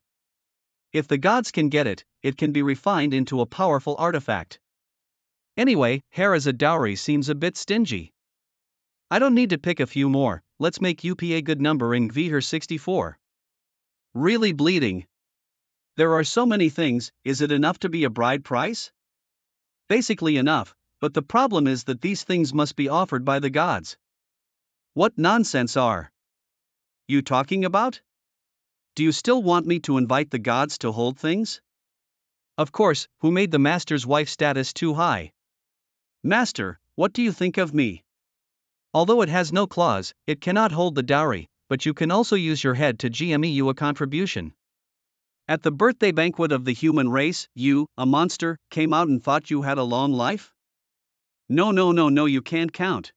If the gods can get it, it can be refined into a powerful artifact. Anyway, hair as a dowry seems a bit stingy. I don't need to pick a few more, let's make UP a good number in Gvher 64. Really bleeding. There are so many things, is it enough to be a bride price? Basically enough, but the problem is that these things must be offered by the gods. What nonsense are you talking about? Do you still want me to invite the gods to hold things? Of course, who made the master's wife status too high? Master, what do you think of me? Although it has no claws, it cannot hold the dowry, but you can also use your head to GME you a contribution. At the birthday banquet of the human race, you, a monster, came out and thought you had a long life? No, you can't count.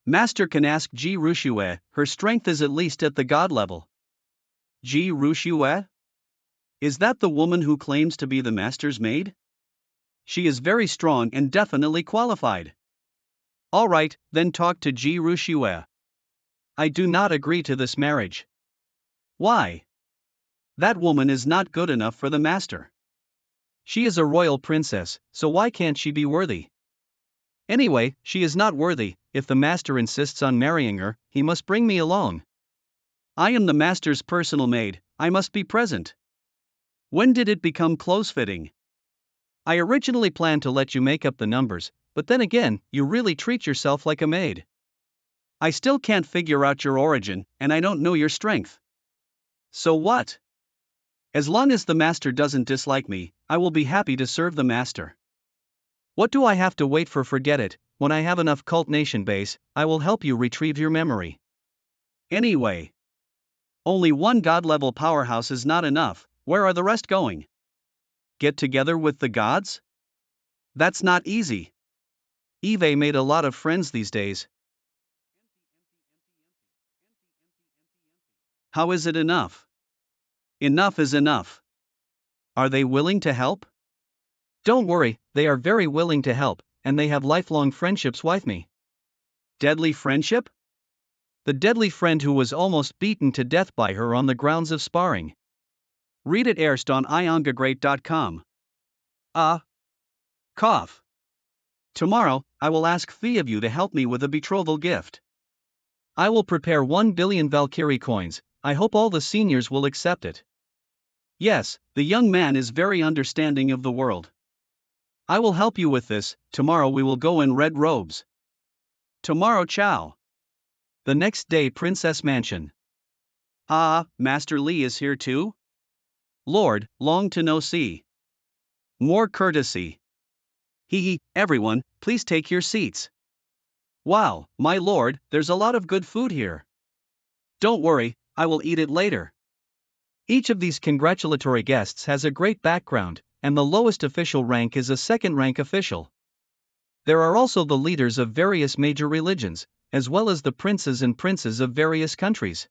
Master can ask Ji Rushue, her strength is at least at the god level. Ji Rushue? Is that the woman who claims to be the master's maid? She is very strong and definitely qualified. Alright, then talk to Ji Rushue. I do not agree to this marriage. Why? That woman is not good enough for the master. She is a royal princess, so why can't she be worthy? Anyway, she is not worthy. If the master insists on marrying her, he must bring me along. I am the master's personal maid, I must be present. When did it become close-fitting? I originally planned to let you make up the numbers, but then again, you really treat yourself like a maid. I still can't figure out your origin, and I don't know your strength. So what? As long as the master doesn't dislike me, I will be happy to serve the master. What do I have to wait for? Forget it, when I have enough cult nation base, I will help you retrieve your memory. Anyway, only one god-level powerhouse is not enough, where are the rest going? Get together with the gods? That's not easy. Eve made a lot of friends these days. How is it enough? Enough is enough. Are they willing to help? Don't worry, they are very willing to help, and they have lifelong friendships with me. Deadly friendship? The deadly friend who was almost beaten to death by her on the grounds of sparring. Read it erst on iongagreat.com. Cough. Tomorrow, I will ask 3 of you to help me with a betrothal gift. I will prepare 1 billion Valkyrie coins, I hope all the seniors will accept it. Yes, the young man is very understanding of the world. I will help you with this. Tomorrow we will go in red robes. Tomorrow, ciao. The next day, Princess Mansion. Master Li is here too? Lord, long to no see. More courtesy. Everyone, please take your seats. Wow, my lord, there's a lot of good food here. Don't worry, I will eat it later. Each of these congratulatory guests has a great background, and the lowest official rank is a second-rank official. There are also the leaders of various major religions, as well as the princes and princes of various countries.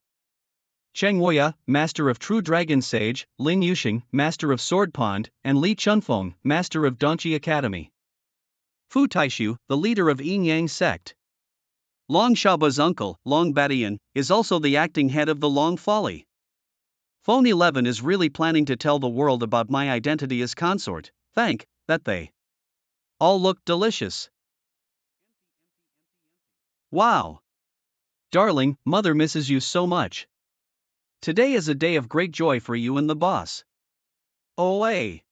Cheng Woya, master of True Dragon Sage, Lin Yuxing, master of Sword Pond, and Li Chunfeng, master of Donchi Academy. Fu Taishu, the leader of Yin Yang sect. Long Shaba's uncle, Long Badian, is also the acting head of the Long Folly. Phone 11 is really planning to tell the world about my identity as consort, thank that they all look delicious. Wow! Darling, mother misses you so much. Today is a day of great joy for you and the boss. Oh, hey!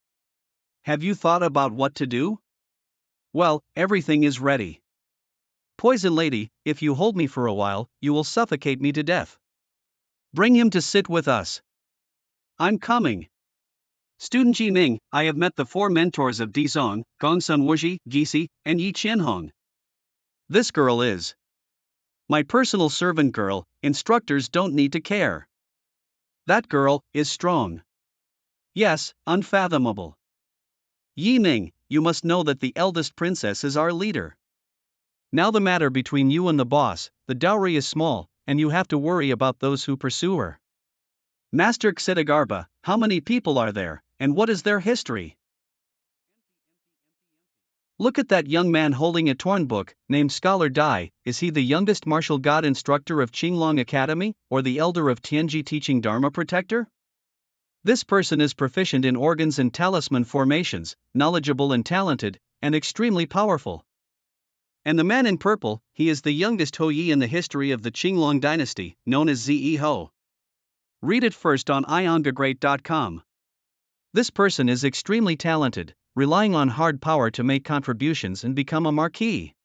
Have you thought about what to do? Well, everything is ready. Poison lady, if you hold me for a while, you will suffocate me to death. Bring him to sit with us. I'm coming. Student Ji Ming, I have met the 4 mentors of Di Zong, Gongsun Wuji, Gisi, and Yi Qianhong. This girl is my personal servant girl, instructors don't need to care. That girl is strong. Yes, unfathomable. Yi Ming, you must know that the eldest princess is our leader. Now the matter between you and the boss, the dowry is small, and you have to worry about those who pursue her. Master Xidagarba, how many people are there, and what is their history? Look at that young man holding a torn book, named Scholar Dai. Is he the youngest martial god instructor of Qinglong Academy, or the elder of Tianji teaching Dharma protector? This person is proficient in organs and talisman formations, knowledgeable and talented, and extremely powerful. And the man in purple, he is the youngest Houyi in the history of the Qinglong Dynasty, known as Ze Ho. Read it first on iongagreat.com. This person is extremely talented, relying on hard power to make contributions and become a marquis.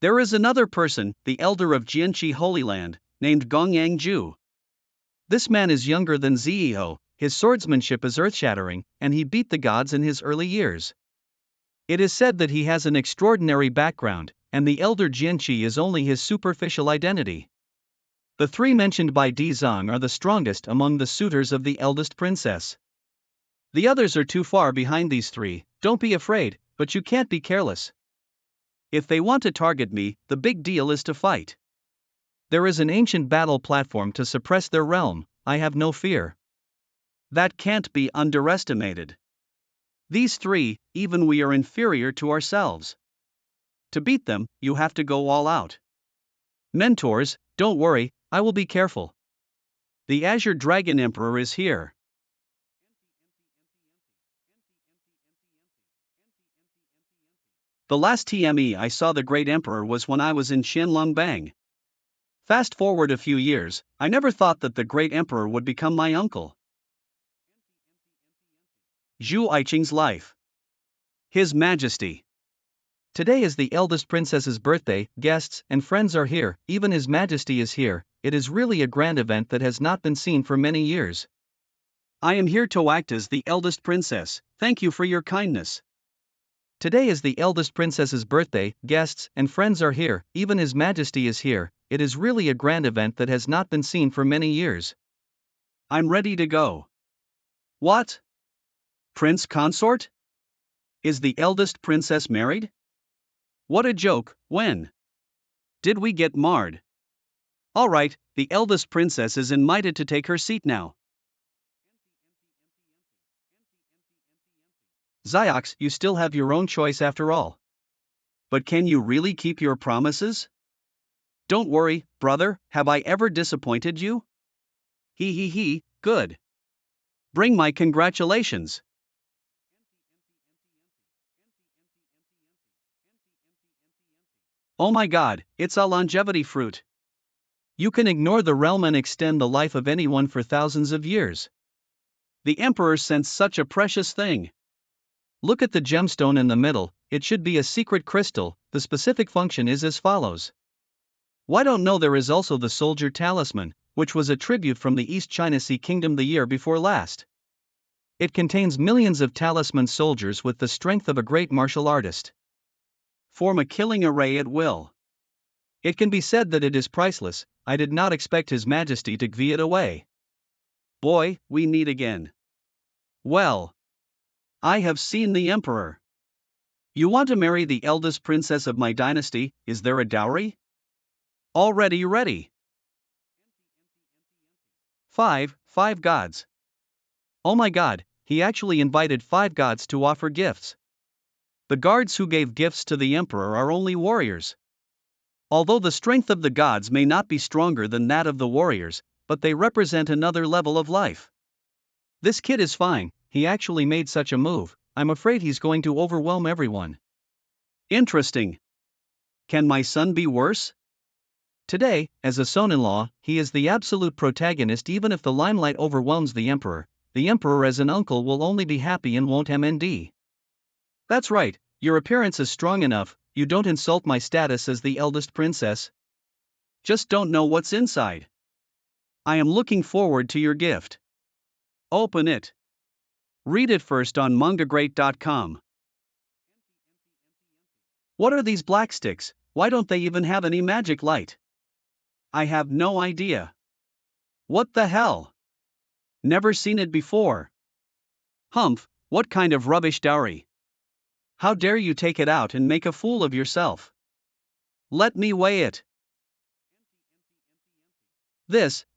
There is another person, the elder of Jianchi Holy Land, named Gongyang Ju. This man is younger than Zeo, his swordsmanship is earth-shattering, and he beat the gods in his early years. It is said that he has an extraordinary background, and the elder Jianchi is only his superficial identity. The 3 mentioned by Di Zong are the strongest among the suitors of the eldest princess. The others are too far behind these 3, don't be afraid, but you can't be careless. If they want to target me, the big deal is to fight. There is an ancient battle platform to suppress their realm, I have no fear. That can't be underestimated. These 3, even we are inferior to ourselves. To beat them, you have to go all out. Mentors, don't worry, I will be careful. The Azure Dragon Emperor is here. The last TME I saw the Great Emperor was when I was in Qianlongbang. Fast forward a few years, I never thought that the Great Emperor would become my uncle. Zhu Aiqing's life. His Majesty. Today is the eldest princess's birthday, guests and friends are here, even His Majesty is here. It is really a grand event that has not been seen for many years. I am here to act as the eldest princess, thank you for your kindness. Today is the eldest princess's birthday, guests and friends are here, even His Majesty is here. It is really a grand event that has not been seen for many years. I'm ready to go. What? Prince consort? Is the eldest princess married? What a joke, when? Did we get marred? Alright, the eldest princess is invited to take her seat now. Ziox, you still have your own choice after all. But can you really keep your promises? Don't worry, brother, have I ever disappointed you? He, good. Bring my congratulations. Oh my god, it's a longevity fruit. You can ignore the realm and extend the life of anyone for thousands of years. The Emperor sent such a precious thing. Look at the gemstone in the middle, it should be a secret crystal. The specific function is as follows. Why don't know there is also the soldier talisman, which was a tribute from the East China Sea Kingdom the year before last. It contains millions of talisman soldiers with the strength of a great martial artist. Form a killing array at will. It can be said that it is priceless. I did not expect His Majesty to give it away. Boy, we meet again. Well, I have seen the Emperor. You want to marry the eldest princess of my dynasty, is there a dowry? Already ready. 5 gods. Oh my god, he actually invited 5 gods to offer gifts. The guards who gave gifts to the Emperor are only warriors. Although the strength of the gods may not be stronger than that of the warriors, but they represent another level of life. This kid is fine, he actually made such a move. I'm afraid he's going to overwhelm everyone. Interesting. Can my son be worse? Today, as a son-in-law, he is the absolute protagonist. Even if the limelight overwhelms the Emperor as an uncle will only be happy and won't MND. That's right, your appearance is strong enough, you don't insult my status as the eldest princess. Just don't know what's inside. I am looking forward to your gift. Open it. Read it first on mangagreat.com. What are these black sticks? Why don't they even have any magic light? I have no idea. What the hell? Never seen it before. Humph, what kind of rubbish dowry? How dare you take it out and make a fool of yourself? Let me weigh it.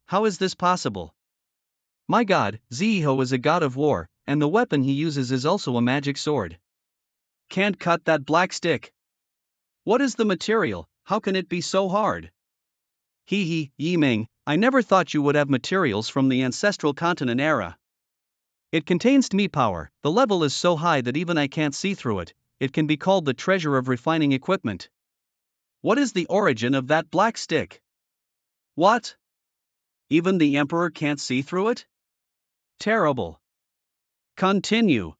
How is this possible? My god, Ziho is a god of war, and the weapon he uses is also a magic sword. Can't cut that black stick. What is the material? How can it be so hard? Yi Ming, I never thought you would have materials from the ancestral continent era. It contains me power, the level is so high that even I can't see through it, it can be called the treasure of refining equipment. What is the origin of that black stick? What? Even the emperor can't see through it? Terrible. Continue.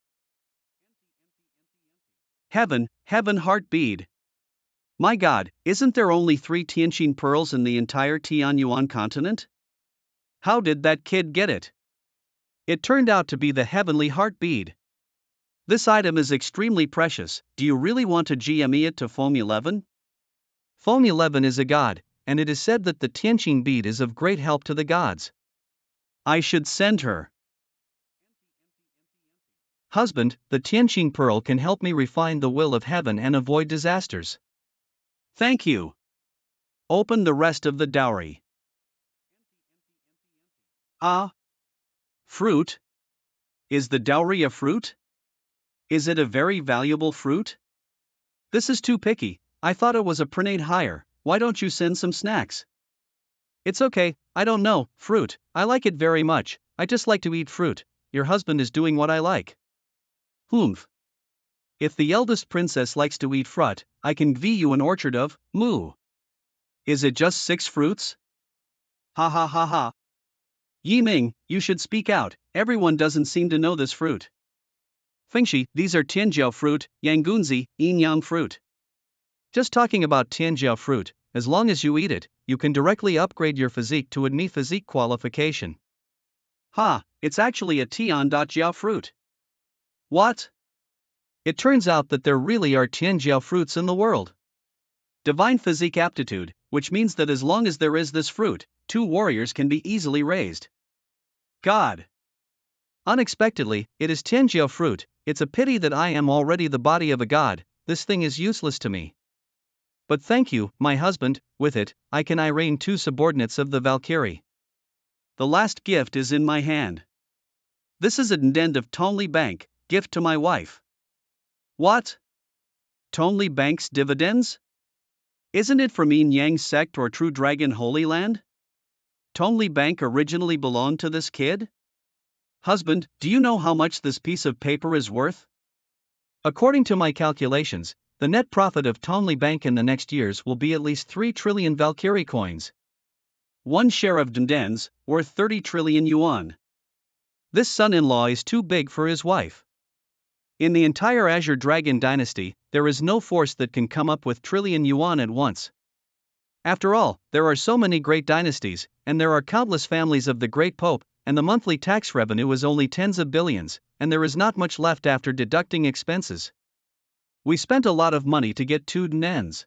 Heaven heart bead. My god, isn't there only 3 Tianqin pearls in the entire Tianyuan continent? How did that kid get it? It turned out to be the heavenly heart bead. This item is extremely precious. Do you really want to GME it to Foam 11? Foam 11 is a god, and it is said that the Tianqin bead is of great help to the gods. I should send her. Husband, the Tianqin pearl can help me refine the will of heaven and avoid disasters. Thank you. Open the rest of the dowry. Fruit? Is the dowry a fruit? Is it a very valuable fruit? This is too picky. I thought it was a prenade hire. Why don't you send some snacks? It's okay, I don't know, fruit, I like it very much, I just like to eat fruit. Your husband is doing what I like. Humph. If the eldest princess likes to eat fruit, I can give you an orchard of moo. Is it just 6 fruits? Ha ha ha ha. Yi Ming, you should speak out, everyone doesn't seem to know this fruit. Fengshi, these are Tianjiao fruit, Yangunzi, Yinyang fruit. Just talking about Tianjiao fruit, as long as you eat it, you can directly upgrade your physique to a Ni physique qualification. It's actually a Tian.jiao fruit. What? It turns out that there really are Tianjiao fruits in the world. Divine physique aptitude, which means that as long as there is this fruit, 2 warriors can be easily raised. God! Unexpectedly, it is Tianjiao fruit. It's a pity that I am already the body of a god, this thing is useless to me. But thank you, my husband, with it, I can arraign 2 subordinates of the Valkyrie. The last gift is in my hand. This is a dividend of Tonli Bank, gift to my wife. What? Tonli Bank's dividends? Isn't it from Yin Yang sect or True Dragon Holy Land? Tonli Bank originally belonged to this kid? Husband, do you know how much this piece of paper is worth? According to my calculations, the net profit of Tonli Bank in the next years will be at least 3 trillion Valkyrie coins. 1 share of dividends, worth 30 trillion yuan. This son-in-law is too big for his wife. In the entire Azure Dragon dynasty, there is no force that can come up with trillion yuan at once. After all, there are so many great dynasties, and there are countless families of the great pope, and the monthly tax revenue is only tens of billions, and there is not much left after deducting expenses. We spent a lot of money to get 2 dividends.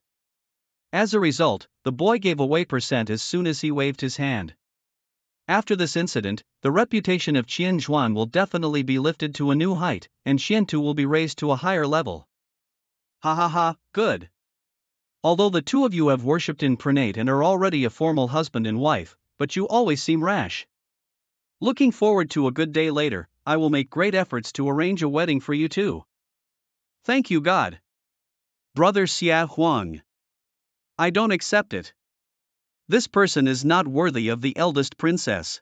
As a result, the boy gave away percent as soon as he waved his hand. After this incident, the reputation of Qian Zhuan will definitely be lifted to a new height, and Qiantu will be raised to a higher level. Ha ha ha, good. Although the 2 of you have worshipped in prenate and are already a formal husband and wife, but you always seem rash. Looking forward to a good day later, I will make great efforts to arrange a wedding for you too. Thank you God. Brother Xia Huang. I don't accept it. This person is not worthy of the eldest princess.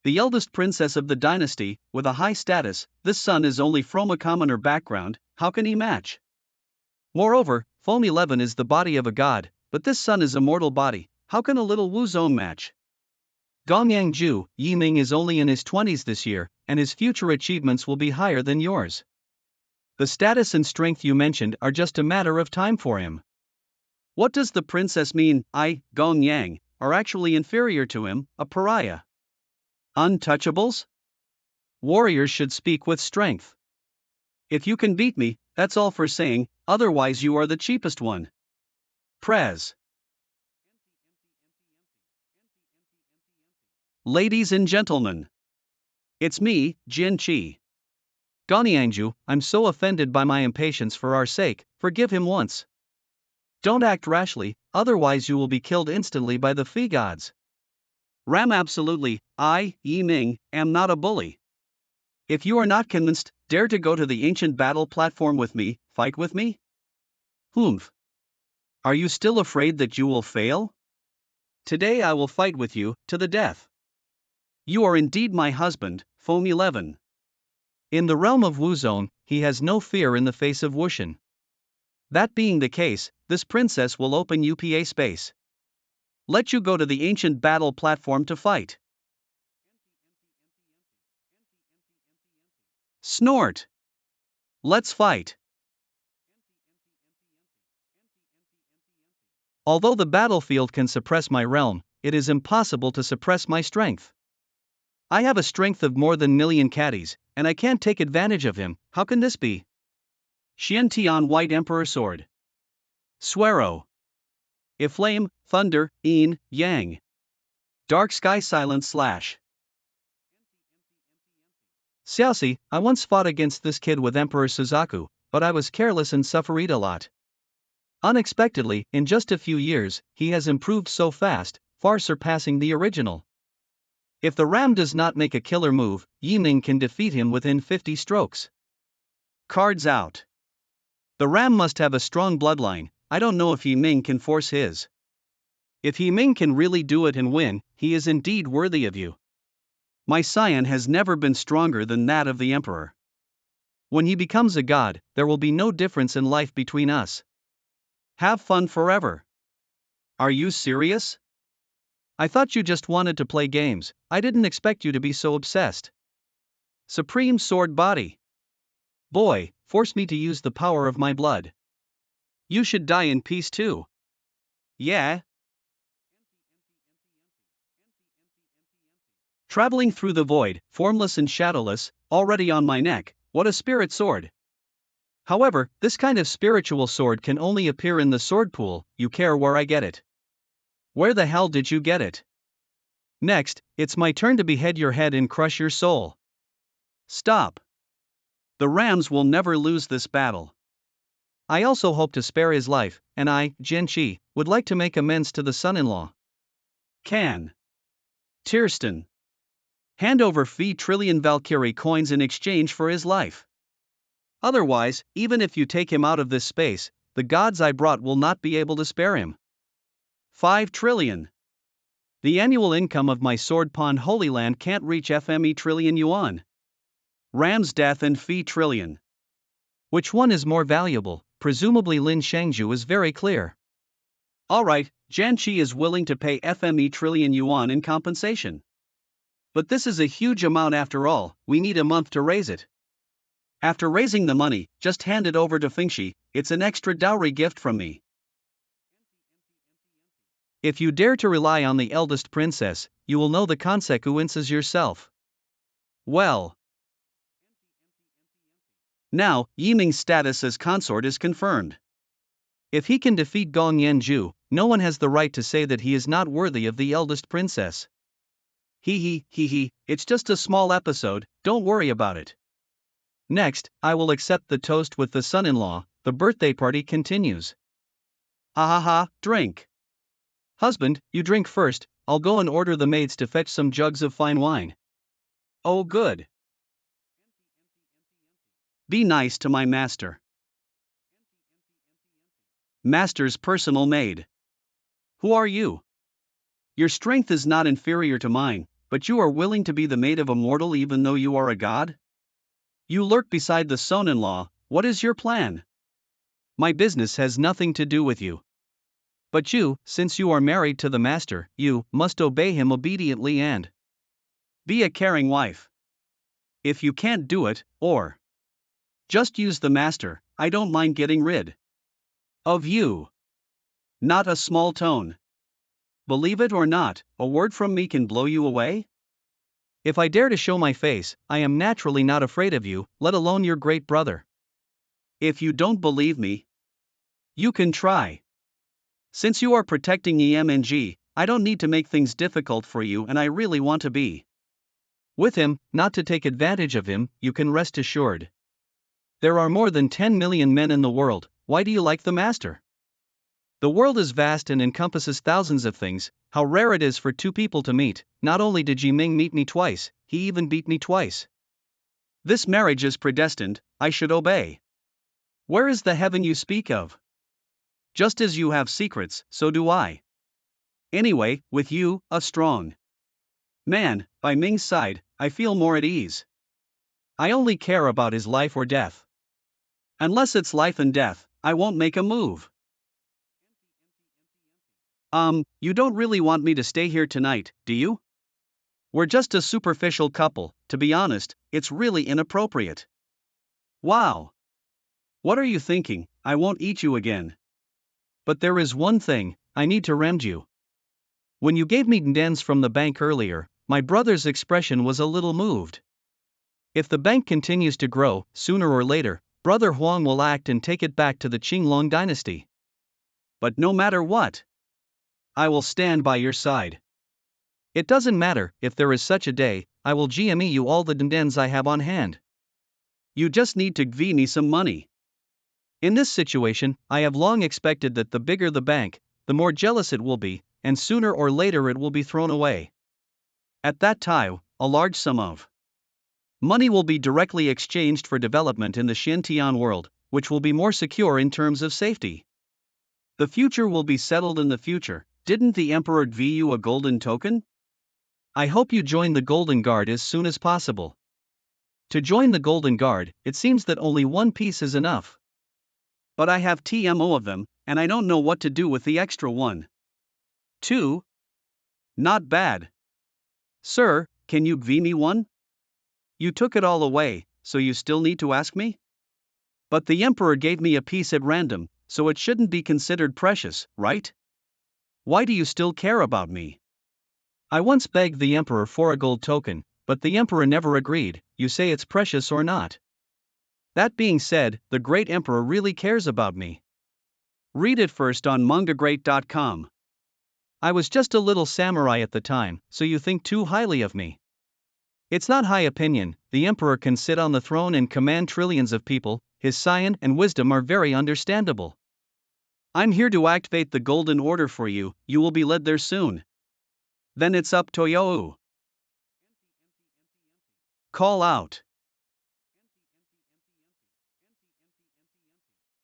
The eldest princess of the dynasty, with a high status, this son is only from a commoner background, how can he match? Moreover, Foam 11 is the body of a god, but this son is a mortal body, how can a little Wu Zone match? Gongyang Ju, Yi Ming is only in his 20s this year, and his future achievements will be higher than yours. The status and strength you mentioned are just a matter of time for him. What does the princess mean? Gong Yang, are actually inferior to him, a pariah. Untouchables? Warriors should speak with strength. If you can beat me, that's all for saying, otherwise you are the cheapest one. Prez. Ladies and gentlemen. It's me, Jianchi. Goniangju, I'm so offended by my impatience. For our sake, forgive him once. Don't act rashly, otherwise you will be killed instantly by the Fey gods. Ram, absolutely, Yi Ming, am not a bully. If you are not convinced, dare to go to the ancient battle platform with me, fight with me? Humph. Are you still afraid that you will fail? Today I will fight with you, to the death. You are indeed my husband, Foam 11. In the realm of Wuzone, he has no fear in the face of Wushan. That being the case, this princess will open UPA space. Let you go to the ancient battle platform to fight. Snort. Let's fight. Although the battlefield can suppress my realm, it is impossible to suppress my strength. I have a strength of more than million caddies, and I can't take advantage of him. How can this be? Xiantian White Emperor Sword. Suero. If flame, thunder, yin, yang. Dark sky silence slash. Xiaoxi, I once fought against this kid with Emperor Suzaku, but I was careless and suffered a lot. Unexpectedly, in just a few years, he has improved so fast, far surpassing the original. If the Ram does not make a killer move, Yi Ming can defeat him within 50 strokes. Cards out. The Ram must have a strong bloodline. I don't know if Yi Ming can force his. If Yi Ming can really do it and win, he is indeed worthy of you. My scion has never been stronger than that of the Emperor. When he becomes a god, there will be no difference in life between us. Have fun forever. Are you serious? I thought you just wanted to play games. I didn't expect you to be so obsessed. Supreme Sword Body. Boy, force me to use the power of my blood. You should die in peace too. Yeah. Traveling through the void, formless and shadowless, already on my neck, what a spirit sword. However, this kind of spiritual sword can only appear in the sword pool. You care where I get it? Where the hell did you get it? Next, it's my turn to behead your head and crush your soul. Stop. The Rams will never lose this battle. I also hope to spare his life, and I, Jianchi, would like to make amends to the son-in-law. Can. Tierston. Hand over fee trillion Valkyrie coins in exchange for his life. Otherwise, even if you take him out of this space, the gods I brought will not be able to spare him. 5 trillion. The annual income of my sword pawn Holy Land can't reach FME trillion yuan. Ram's death and fee trillion. Which one is more valuable? Presumably Lin Shangju is very clear. Alright, Jianchi is willing to pay FME trillion yuan in compensation. But this is a huge amount after all, we need a month to raise it. After raising the money, just hand it over to Fingxi, it's an extra dowry gift from me. If you dare to rely on the eldest princess, you will know the consequences yourself. Well. Now, Yi Ming's status as consort is confirmed. If he can defeat Gong Yanju, no one has the right to say that he is not worthy of the eldest princess. It's just a small episode, don't worry about it. Next, I will accept the toast with the son-in-law. The birthday party continues. Drink. Husband, you drink first, I'll go and order the maids to fetch some jugs of fine wine. Oh good. Be nice to my master. Master's personal maid. Who are you? Your strength is not inferior to mine, but you are willing to be the maid of a mortal even though you are a god? You lurk beside the son-in-law, what is your plan? My business has nothing to do with you. But you, since you are married to the master, you must obey him obediently and be a caring wife. If you can't do it, or Just use the master, I don't mind getting rid of you. Not a small tone. Believe it or not, a word from me can blow you away? If I dare to show my face, I am naturally not afraid of you, let alone your great brother. If you don't believe me, you can try. Since you are protecting EMNG, I don't need to make things difficult for you, and I really want to be with him, not to take advantage of him, you can rest assured. There are more than 10 million men in the world, why do you like the master? The world is vast and encompasses thousands of things, how rare it is for two people to meet. Not only did Ming meet me twice, he even beat me twice. This marriage is predestined, I should obey. Where is the heaven you speak of? Just as you have secrets, so do I. Anyway, with you, a strong man, by Ming's side, I feel more at ease. I only care about his life or death. Unless it's life and death, I won't make a move. You don't really want me to stay here tonight, do you? We're just a superficial couple, to be honest, it's really inappropriate. Wow. What are you thinking? I won't eat you again. But there is one thing, I need to remind you. When you gave me ndens from the bank earlier, my brother's expression was a little moved. If the bank continues to grow, sooner or later, Brother Huang will act and take it back to the Qinglong dynasty. But no matter what, I will stand by your side. It doesn't matter, if there is such a day, I will GME you all the ndens I have on hand. You just need to give me some money. In this situation, I have long expected that the bigger the bank, the more jealous it will be, and sooner or later it will be thrown away. At that time, a large sum of money will be directly exchanged for development in the Xintian world, which will be more secure in terms of safety. The future will be settled in the future. Didn't the emperor give you a golden token? I hope you join the Golden Guard as soon as possible. To join the Golden Guard, it seems that only one piece is enough. But I have TMO of them, and I don't know what to do with the extra one. 2. Not bad. Sir, can you give me one? You took it all away, so you still need to ask me? But the emperor gave me a piece at random, so it shouldn't be considered precious, right? Why do you still care about me? I once begged the emperor for a gold token, but the emperor never agreed. You say it's precious or not? That being said, the great emperor really cares about me. Read it first on mangagreat.com. I was just a little samurai at the time, so you think too highly of me. It's not high opinion, the emperor can sit on the throne and command trillions of people, his science and wisdom are very understandable. I'm here to activate the golden order for you, you will be led there soon. Then it's up to you. Call out.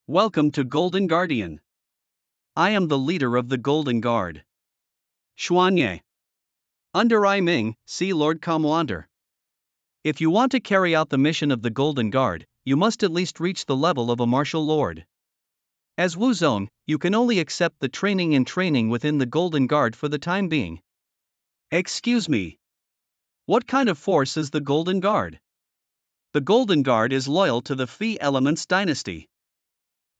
Welcome to Golden Guardian. I am the leader of the Golden Guard. Xuanye. Under I Ming, see Lord Commander. If you want to carry out the mission of the Golden Guard, you must at least reach the level of a martial lord. As Wu Zong, you can only accept the training within the Golden Guard for the time being. Excuse me. What kind of force is the Golden Guard? The Golden Guard is loyal to the Phi Elements dynasty.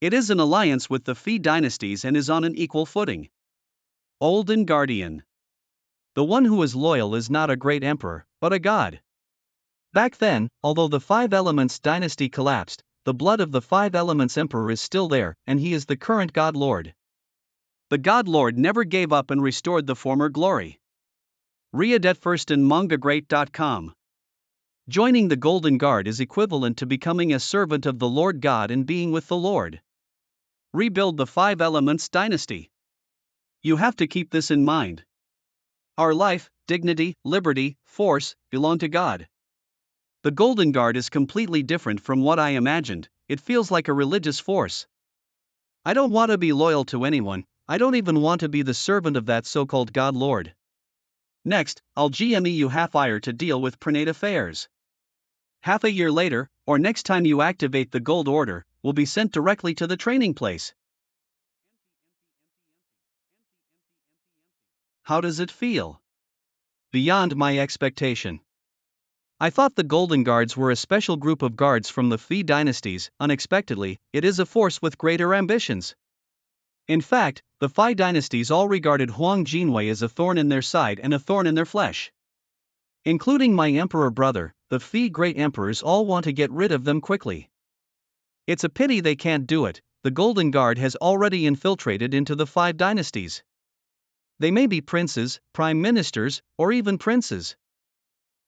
It is an alliance with the Phi dynasties and is on an equal footing. Golden Guardian. The one who is loyal is not a great emperor, but a god. Back then, although the Five Elements dynasty collapsed, the blood of the Five Elements emperor is still there, and he is the current god lord. The god lord never gave up and restored the former glory. Read it first in mangagreat.com. Joining the Golden Guard is equivalent to becoming a servant of the Lord God and being with the Lord. Rebuild the Five Elements dynasty. You have to keep this in mind. Our life, dignity, liberty, force, belong to God. The Golden Guard is completely different from what I imagined, it feels like a religious force. I don't want to be loyal to anyone, I don't even want to be the servant of that so-called God Lord. Next, I'll GME you half-year to deal with prenate affairs. Half a year later, or next time you activate the gold order, will be sent directly to the training place. How does it feel? Beyond my expectation. I thought the Golden Guards were a special group of guards from the Fei dynasties. Unexpectedly, it is a force with greater ambitions. In fact, the Fei dynasties all regarded Huang Jinwei as a thorn in their side and a thorn in their flesh. Including my emperor brother, the Fei great emperors all want to get rid of them quickly. It's a pity they can't do it. The Golden Guard has already infiltrated into the 5 dynasties. They may be princes, prime ministers, or even princes.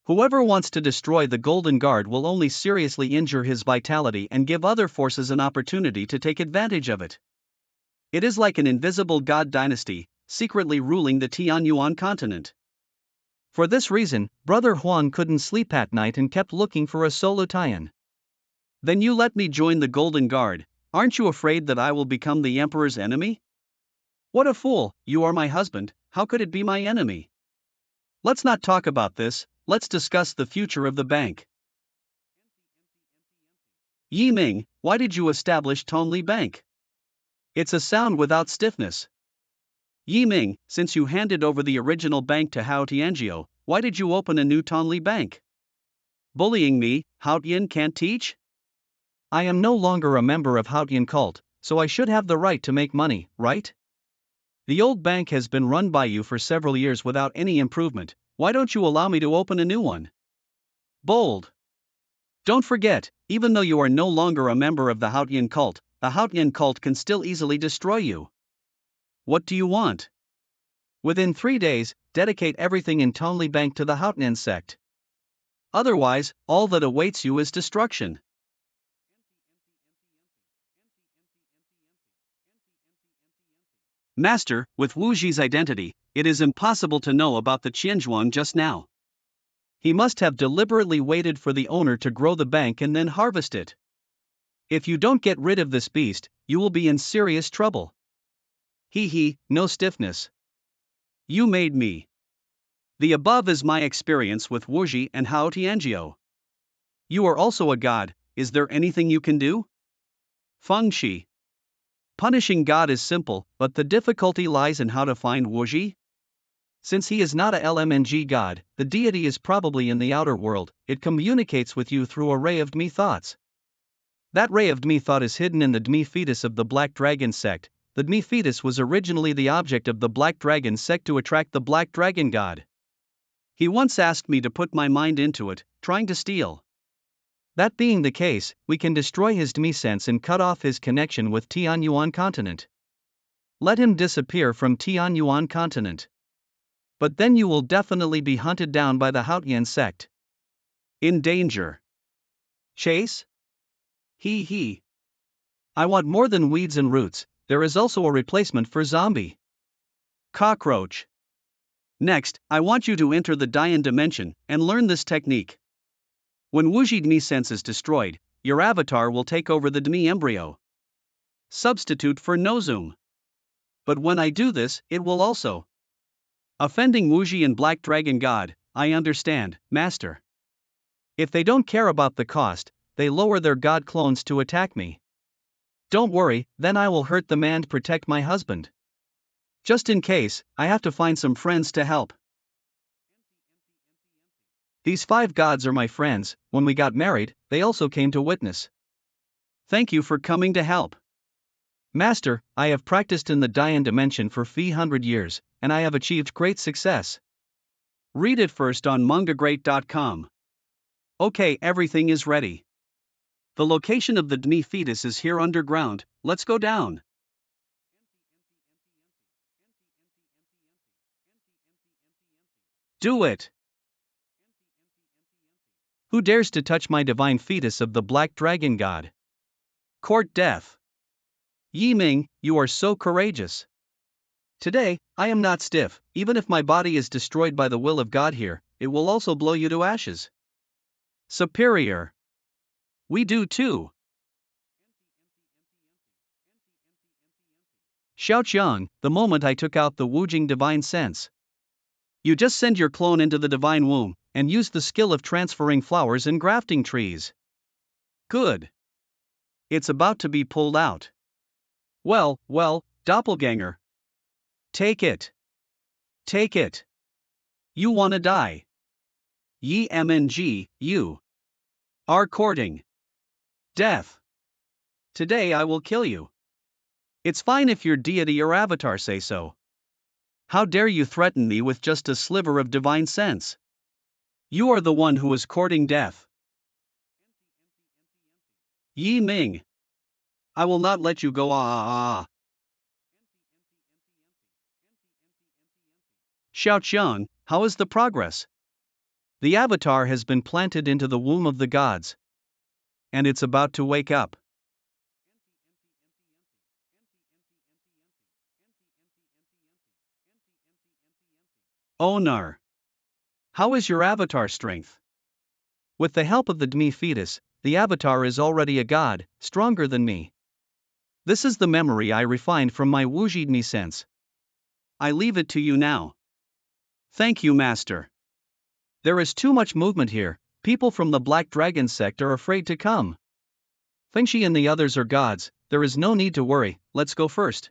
Whoever wants to destroy the Golden Guard will only seriously injure his vitality and give other forces an opportunity to take advantage of it. It is like an invisible god dynasty, secretly ruling the Tianyuan continent. For this reason, Brother Huang couldn't sleep at night and kept looking for a solo tie-in. Then you let me join the Golden Guard. Aren't you afraid that I will become the Emperor's enemy? What a fool, you are my husband, how could it be my enemy? Let's not talk about this, let's discuss the future of the bank. Yi Ming, why did you establish Tonli Bank? It's a sound without stiffness. Yi Ming, since you handed over the original bank to Hao Tianjiu, why did you open a new Tonli Bank? Bullying me, Hao Tian can't teach? I am no longer a member of Hao Tian cult, so I should have the right to make money, right? The old bank has been run by you for several years without any improvement, why don't you allow me to open a new one? Bold. Don't forget, even though you are no longer a member of the Hao Tian cult, the Hao Tian cult can still easily destroy you. What do you want? Within 3 days, dedicate everything in Tonli Bank to the Hao Tian sect. Otherwise, all that awaits you is destruction. Master, with Wu Ji's identity, it is impossible to know about the Qianzhuang just now. He must have deliberately waited for the owner to grow the bank and then harvest it. If you don't get rid of this beast, you will be in serious trouble. No stiffness. You made me. The above is my experience with Wu Ji and Hao Tianjiu. You are also a god, is there anything you can do? Feng Shi. Punishing God is simple, but the difficulty lies in how to find Wu Ji. Since he is not a LMNG god, the deity is probably in the outer world, it communicates with you through a ray of Dmi thoughts. That ray of Dmi thought is hidden in the Dmi fetus of the Black Dragon sect. The Dmi fetus was originally the object of the Black Dragon sect to attract the Black Dragon god. He once asked me to put my mind into it, trying to steal. That being the case, we can destroy his Dmi sense and cut off his connection with Tianyuan continent. Let him disappear from Tianyuan continent. But then you will definitely be hunted down by the Hao Tian sect. In danger. Chase? I want more than weeds and roots, there is also a replacement for zombie. Cockroach. Next, I want you to enter the Dian dimension and learn this technique. When Wuji Dmi sense is destroyed, your avatar will take over the Dmi embryo. Substitute for Nozum. But when I do this, it will also offending Wuji and Black Dragon God, I understand, Master. If they don't care about the cost, they lower their god clones to attack me. Don't worry, then I will hurt them and protect my husband. Just in case, I have to find some friends to help. These 5 gods are my friends, when we got married, they also came to witness. Thank you for coming to help. Master, I have practiced in the Dian dimension for 300 years, and I have achieved great success. Read it first on mangagreat.com. Okay, everything is ready. The location of the Dmi fetus is here underground, let's go down. Do it! Who dares to touch my divine fetus of the Black Dragon God? Court death. Yi Ming, you are so courageous. Today, I am not stiff, even if my body is destroyed by the will of God here, it will also blow you to ashes. Superior. We do too. Xiaoqiang, the moment I took out the Wujing divine sense. You just send your clone into the divine womb, and use the skill of transferring flowers and grafting trees. Good. It's about to be pulled out. Well, doppelganger. Take it. Take it. You wanna die. Yi mng, you are courting death. Today I will kill you. It's fine if your deity or avatar say so. How dare you threaten me with just a sliver of divine sense? You are the one who is courting death. Yi Ming. I will not let you go. Xiao Qiang, how is the progress? The avatar has been planted into the womb of the gods. And it's about to wake up. Onar. How is your avatar strength? With the help of the Dmi fetus, the avatar is already a god, stronger than me. This is the memory I refined from my Wuji Dmi sense. I leave it to you now. Thank you, Master. There is too much movement here, people from the Black Dragon sect are afraid to come. Fengshi and the others are gods, there is no need to worry, let's go first.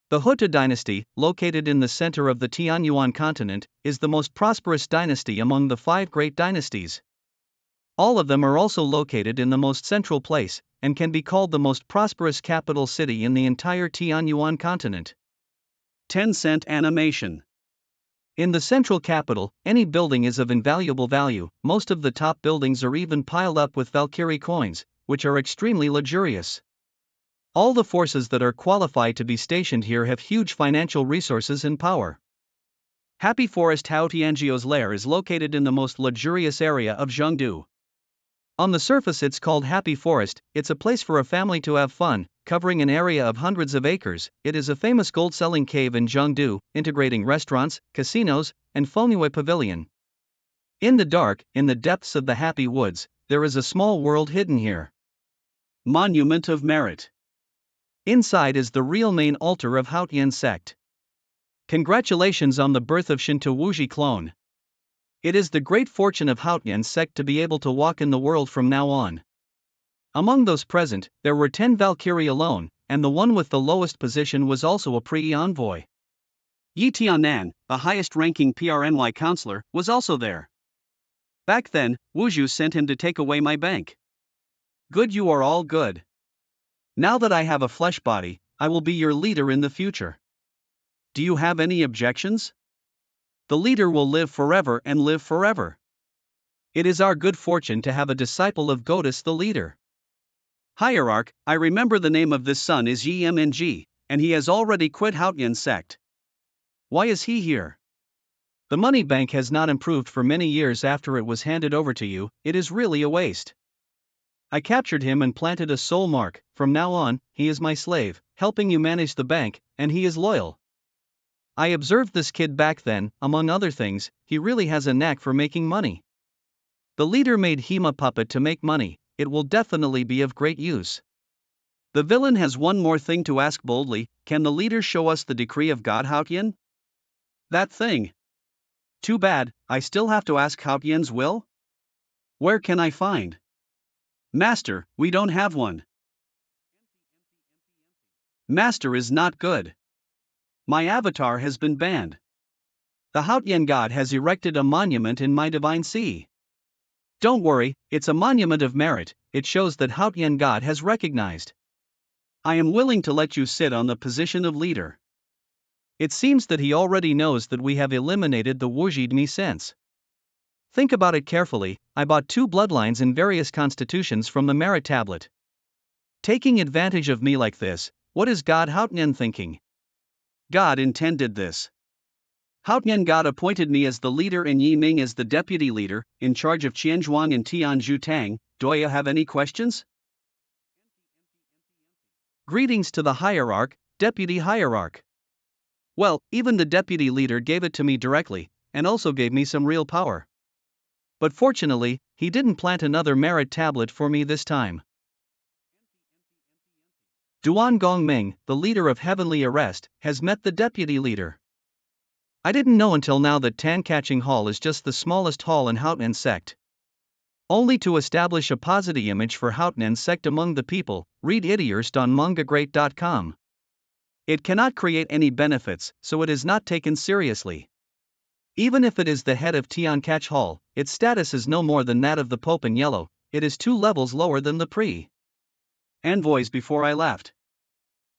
The Hutta dynasty, located in the center of the Tianyuan continent, is the most prosperous dynasty among the 5 great dynasties. All of them are also located in the most central place, and can be called the most prosperous capital city in the entire Tianyuan continent. 10-cent animation. In the central capital, any building is of invaluable value. Most of the top buildings are even piled up with Valkyrie coins, which are extremely luxurious. All the forces that are qualified to be stationed here have huge financial resources and power. Happy Forest Hao Tianjio's lair is located in the most luxurious area of Zhengdu. On the surface it's called Happy Forest, it's a place for a family to have fun, covering an area of hundreds of acres. It is a famous gold-selling cave in Zhengdu, integrating restaurants, casinos, and Fengyue Pavilion. In the dark, in the depths of the Happy Woods, there is a small world hidden here. Monument of Merit. Inside is the real main altar of Haotian sect. Congratulations on the birth of Shinto Wuji clone. It is the great fortune of Haotian sect to be able to walk in the world from now on. Among those present, there were 10 Valkyrie alone, and the one with the lowest position was also a pre-envoy. Yi Tianan, the highest-ranking PRNY counselor, was also there. Back then, Wuzhu sent him to take away my bank. Good, you are all good. Now that I have a flesh body, I will be your leader in the future. Do you have any objections? The leader will live forever and live forever. It is our good fortune to have a disciple of Goddess the leader. Hierarch, I remember the name of this son is Yi Mng, and he has already quit Haotian sect. Why is he here? The money bank has not improved for many years after it was handed over to you, it is really a waste. I captured him and planted a soul mark. From now on, he is my slave, helping you manage the bank, and he is loyal. I observed this kid back then, among other things, he really has a knack for making money. The leader made him a puppet to make money, it will definitely be of great use. The villain has one more thing to ask boldly, can the leader show us the decree of God Haotian? That thing. Too bad, I still have to ask Haotian's will? Where can I find? Master, we don't have one. Master is not good. My avatar has been banned. The Haotian god has erected a monument in my divine sea. Don't worry, it's a monument of merit, it shows that Haotian god has recognized. I am willing to let you sit on the position of leader. It seems that he already knows that we have eliminated the Wuji Dmi sense. Think about it carefully, I bought 2 bloodlines in various constitutions from the merit tablet. Taking advantage of me like this, what is God Haotian thinking? God intended this. Haotian God appointed me as the leader and Yi Ming as the deputy leader, in charge of Qianzhuang and Tianzhu Tang. Do you have any questions? Greetings to the hierarch, deputy hierarch. Well, even the deputy leader gave it to me directly, and also gave me some real power. But fortunately, he didn't plant another merit tablet for me this time. Duan Gongming, the leader of Heavenly Arrest, has met the deputy leader. I didn't know until now that Tan Catching Hall is just the smallest hall in Haotian sect. Only to establish a positive image for Haotian sect among the people, read Idiorst on mangagreat.com. It cannot create any benefits, so it is not taken seriously. Even if it is the head of Tiancach Hall, its status is no more than that of the Pope in yellow, it is 2 levels lower than the envoys before I left.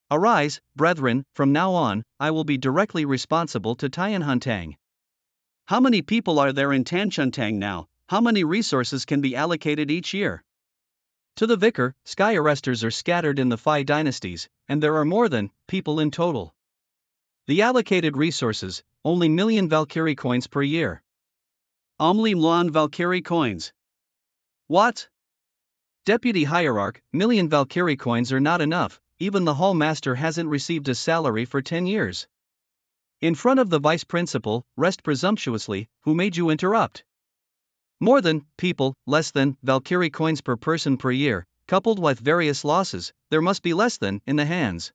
Arise, brethren, from now on, I will be directly responsible to Tianhuntang. How many people are there in Tanchuntang now? How many resources can be allocated each year? To the vicar, sky arresters are scattered in the Phi dynasties, and there are more than people in total. The allocated resources, only million Valkyrie coins per year. Only Mlan Valkyrie coins. What? Deputy Hierarch, million Valkyrie coins are not enough, even the hall master hasn't received a salary for 10 years. In front of the vice principal, rest presumptuously, who made you interrupt? More than, people, less than, Valkyrie coins per person per year, coupled with various losses, there must be less than, in the hands.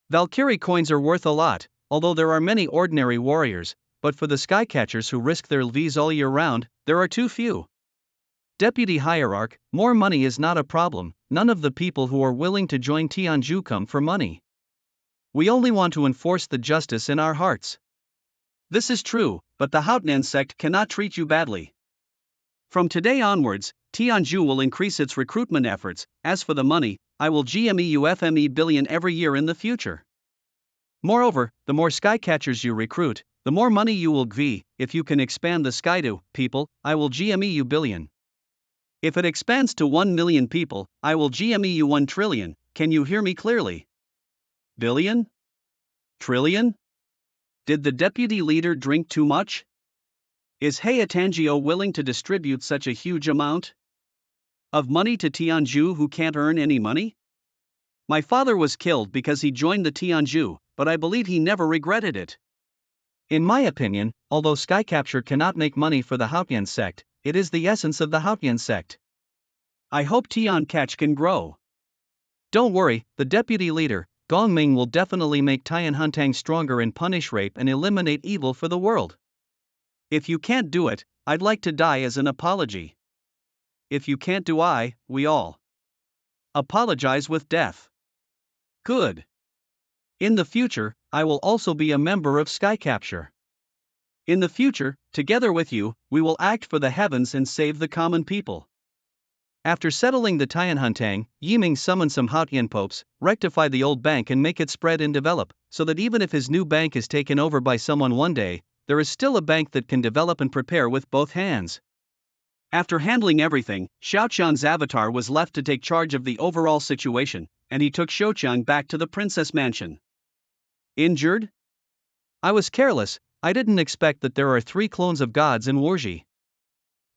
Valkyrie coins are worth a lot, although there are many ordinary warriors, but for the skycatchers who risk their lives all year round, there are too few. Deputy Hierarch, more money is not a problem, none of the people who are willing to join Tianju come for money. We only want to enforce the justice in our hearts. This is true, but the Hautnan sect cannot treat you badly. From today onwards, Tianju will increase its recruitment efforts. As for the money, I will GMEUFME billion every year in the future. Moreover, the more skycatchers you recruit, the more money you will gv. If you can expand the Skydo people, I will GMEU billion. If it expands to 1 million people, I will GMEU 1 trillion. Can you hear me clearly? Billion? Trillion? Did the deputy leader drink too much? Is Hayatangio willing to distribute such a huge amount of money to Tianju who can't earn any money? My father was killed because he joined the Tianju, but I believe he never regretted it. In my opinion, although sky capture cannot make money for the Hautian sect, it is the essence of the Hautian sect. I hope Tiancach can grow. Don't worry, the deputy leader, Gong Ming, will definitely make Tianhuntang stronger and punish rape and eliminate evil for the world. If you can't do it, I'd like to die as an apology. If you can't do we all apologize with death. Good. In the future, I will also be a member of Sky Capture. In the future, together with you, we will act for the heavens and save the common people. After settling the Tianhuntang, Yiming summoned some Hautian popes, rectify the old bank and make it spread and develop, so that even if his new bank is taken over by someone one day, there is still a bank that can develop and prepare with both hands. After handling everything, Xiaoqiang's avatar was left to take charge of the overall situation, and he took Xiaoqiang back to the princess mansion. Injured? I was careless, I didn't expect that there are 3 clones of gods in Warji.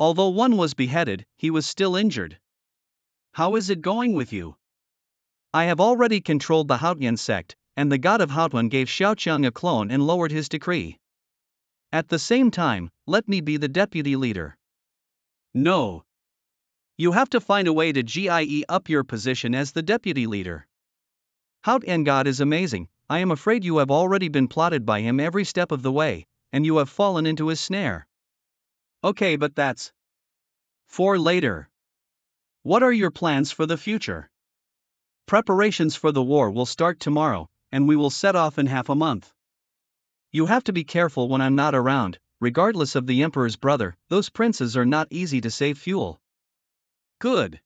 Although one was beheaded, he was still injured. How is it going with you? I have already controlled the Hautian sect, and the god of Hautun gave Xiaoqiang a clone and lowered his decree. At the same time, let me be the deputy leader. No. You have to find a way to GIE up your position as the deputy leader. Hautian god is amazing, I am afraid you have already been plotted by him every step of the way, and you have fallen into his snare. Okay, but that's for later. What are your plans for the future? Preparations for the war will start tomorrow, and we will set off in half a month. You have to be careful when I'm not around, regardless of the emperor's brother, those princes are not easy to save fuel. Good.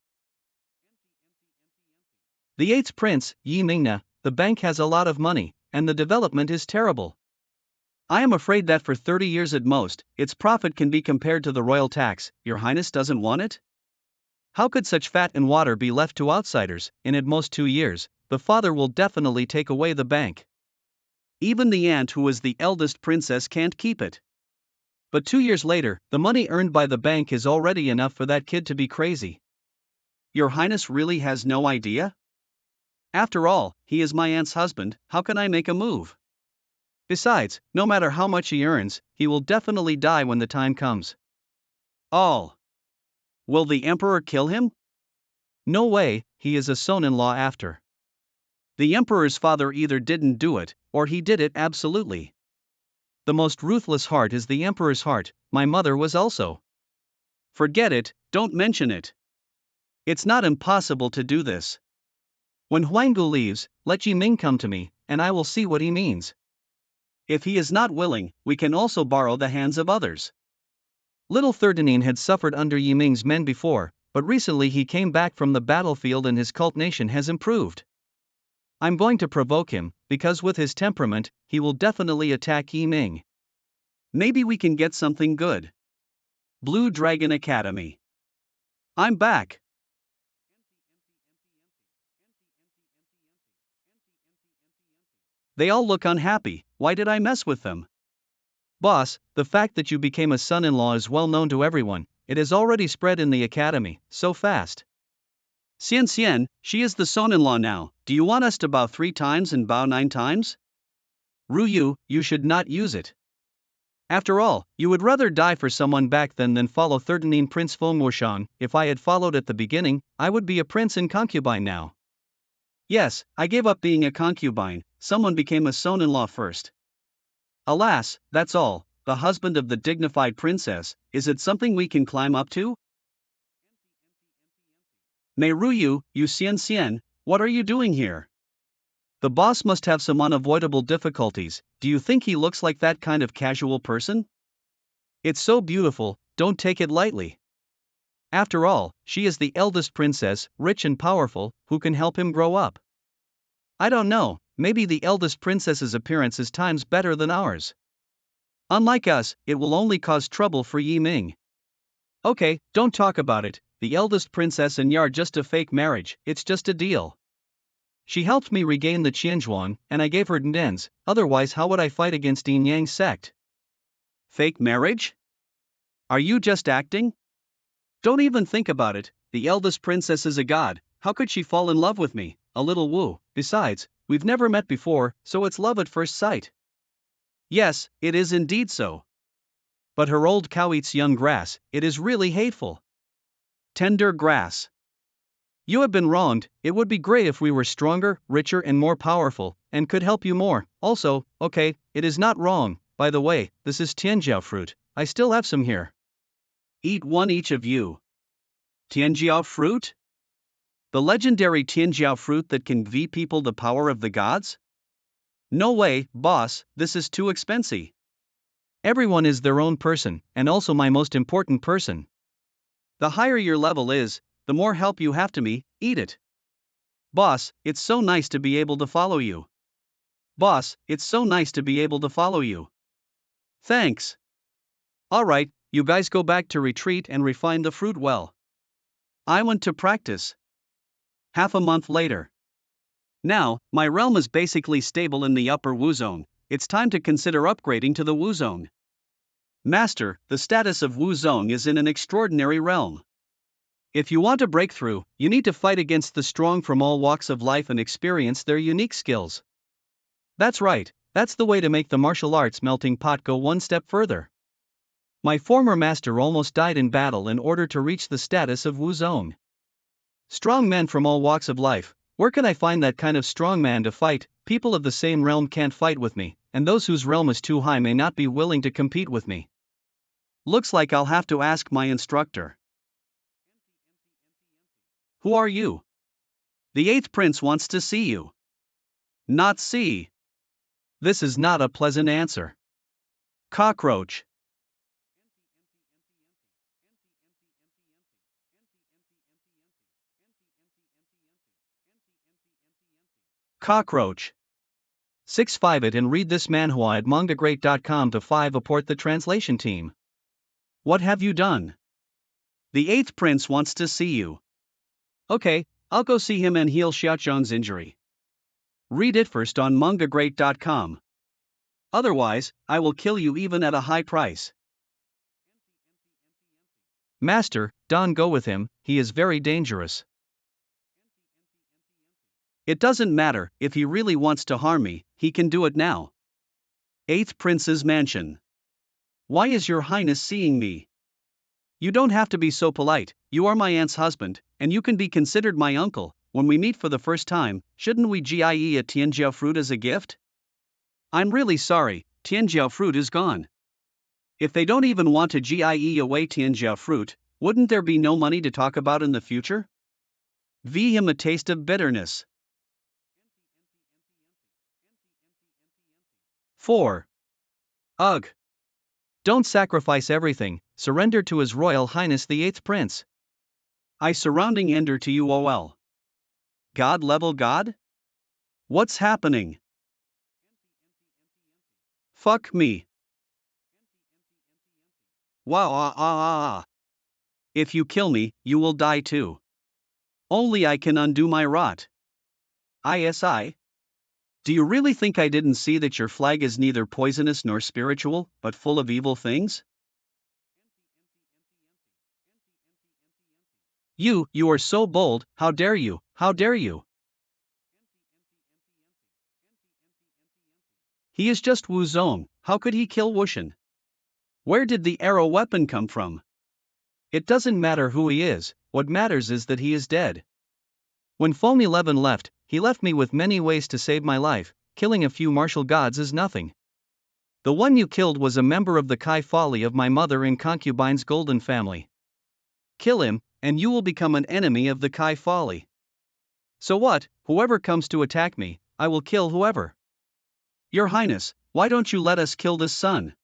The 8th prince, Yi Mingna, the bank has a lot of money, and the development is terrible. I am afraid that for 30 years at most, its profit can be compared to the royal tax. Your Highness doesn't want it? How could such fat and water be left to outsiders? In at most 2 years, the father will definitely take away the bank. Even the aunt who is the eldest princess can't keep it. But 2 years later, the money earned by the bank is already enough for that kid to be crazy. Your Highness really has no idea? After all, he is my aunt's husband, how can I make a move? Besides, no matter how much he earns, he will definitely die when the time comes. All. Will the emperor kill him? No way, he is a son-in-law after. The emperor's father either didn't do it, or he did it absolutely. The most ruthless heart is the emperor's heart, my mother was also. Forget it, don't mention it. It's not impossible to do this. When Huanggu leaves, let Ji Ming come to me, and I will see what he means. If he is not willing, we can also borrow the hands of others. Little Ferdinand had suffered under Yi Ming's men before, but recently he came back from the battlefield and his cult nation has improved. I'm going to provoke him, because with his temperament, he will definitely attack Yi Ming. Maybe we can get something good. Blue Dragon Academy. I'm back. They all look unhappy. Why did I mess with them? Boss, the fact that you became a son-in-law is well known to everyone. It has already spread in the academy, so fast. Xian, she is the son-in-law now. Do you want us to bow 3 times and bow 9 times? Ruyu, you should not use it. After all, you would rather die for someone back then than follow 13 Prince Fengwushan. If I had followed at the beginning, I would be a prince and concubine now. Yes, I gave up being a concubine, someone became a son-in-law first. Alas, that's all, the husband of the dignified princess. Is it something we can climb up to? Ruyu, you Xian, what are you doing here? The boss must have some unavoidable difficulties. Do you think he looks like that kind of casual person? It's so beautiful, don't take it lightly. After all, she is the eldest princess, rich and powerful, who can help him grow up. I don't know, maybe the eldest princess's appearance is times better than ours. Unlike us, it will only cause trouble for Yi Ming. Okay, don't talk about it, the eldest princess and Yar just a fake marriage, it's just a deal. She helped me regain the Qianzhuan, and I gave her Ndens, otherwise how would I fight against Yin Yang's sect? Fake marriage? Are you just acting? Don't even think about it, the eldest princess is a god, how could she fall in love with me? A little woo, besides, we've never met before, so it's love at first sight. Yes, it is indeed so. But her old cow eats young grass, it is really hateful. Tender grass. You have been wronged. It would be great if we were stronger, richer and more powerful, and could help you more. Also, okay, it is not wrong. By the way, this is tianjiao fruit, I still have some here. Eat one each of you. Tianjiao fruit? The legendary tianjiao fruit that can give people the power of the gods? No way, boss, this is too expensive. Everyone is their own person, and also my most important person. The higher your level is, the more help you have to me, eat it. Boss, it's so nice to be able to follow you. Boss, it's so nice to be able to follow you. Thanks. Alright, you guys go back to retreat and refine the fruit well. I went to practice. Half a month later. Now, my realm is basically stable in the upper Wu zone, it's time to consider upgrading to the Wu zone. Master, the status of Wu zone is in an extraordinary realm. If you want a breakthrough, you need to fight against the strong from all walks of life and experience their unique skills. That's right, that's the way to make the martial arts melting pot go one step further. My former master almost died in battle in order to reach the status of Wu zone. Strong men from all walks of life, where can I find that kind of strong man to fight? People of the same realm can't fight with me, and those whose realm is too high may not be willing to compete with me. Looks like I'll have to ask my instructor. Who are you? The 8th prince wants to see you. Not see. This is not a pleasant answer. Cockroach. Cockroach. 6-5 it and read this manhwa at mangagreat.com to 5 apport the translation team. What have you done? The 8th prince wants to see you. Okay, I'll go see him and heal Xiaozhang's injury. Read it first on mangagreat.com. Otherwise, I will kill you even at a high price. Master, don't go with him, he is very dangerous. It doesn't matter, if he really wants to harm me, he can do it now. 8th Prince's Mansion. Why is your highness seeing me? You don't have to be so polite, you are my aunt's husband, and you can be considered my uncle. When we meet for the first time, shouldn't we GIE a tianjiao fruit as a gift? I'm really sorry, tianjiao fruit is gone. If they don't even want to GIE away tianjiao fruit, wouldn't there be no money to talk about in the future? V him a taste of bitterness. 4. Ugh! Don't sacrifice everything, surrender to His Royal Highness the 8th Prince. I surrounding ender to you ol. God level God? What's happening? Fuck me. Wow If you kill me, you will die too. Only I can undo my rot. ISI? Do you really think I didn't see that your flag is neither poisonous nor spiritual, but full of evil things? You are so bold, how dare you, how dare you? He is just Wu Zong, how could he kill Wushan? Where did the arrow weapon come from? It doesn't matter who he is, what matters is that he is dead. When Foam 11 left, he left me with many ways to save my life, killing a few martial gods is nothing. The one you killed was a member of the Kai folly of my mother and concubine's golden family. Kill him, and you will become an enemy of the Kai folly. So what, whoever comes to attack me, I will kill whoever. Your Highness, why don't you let us kill this son?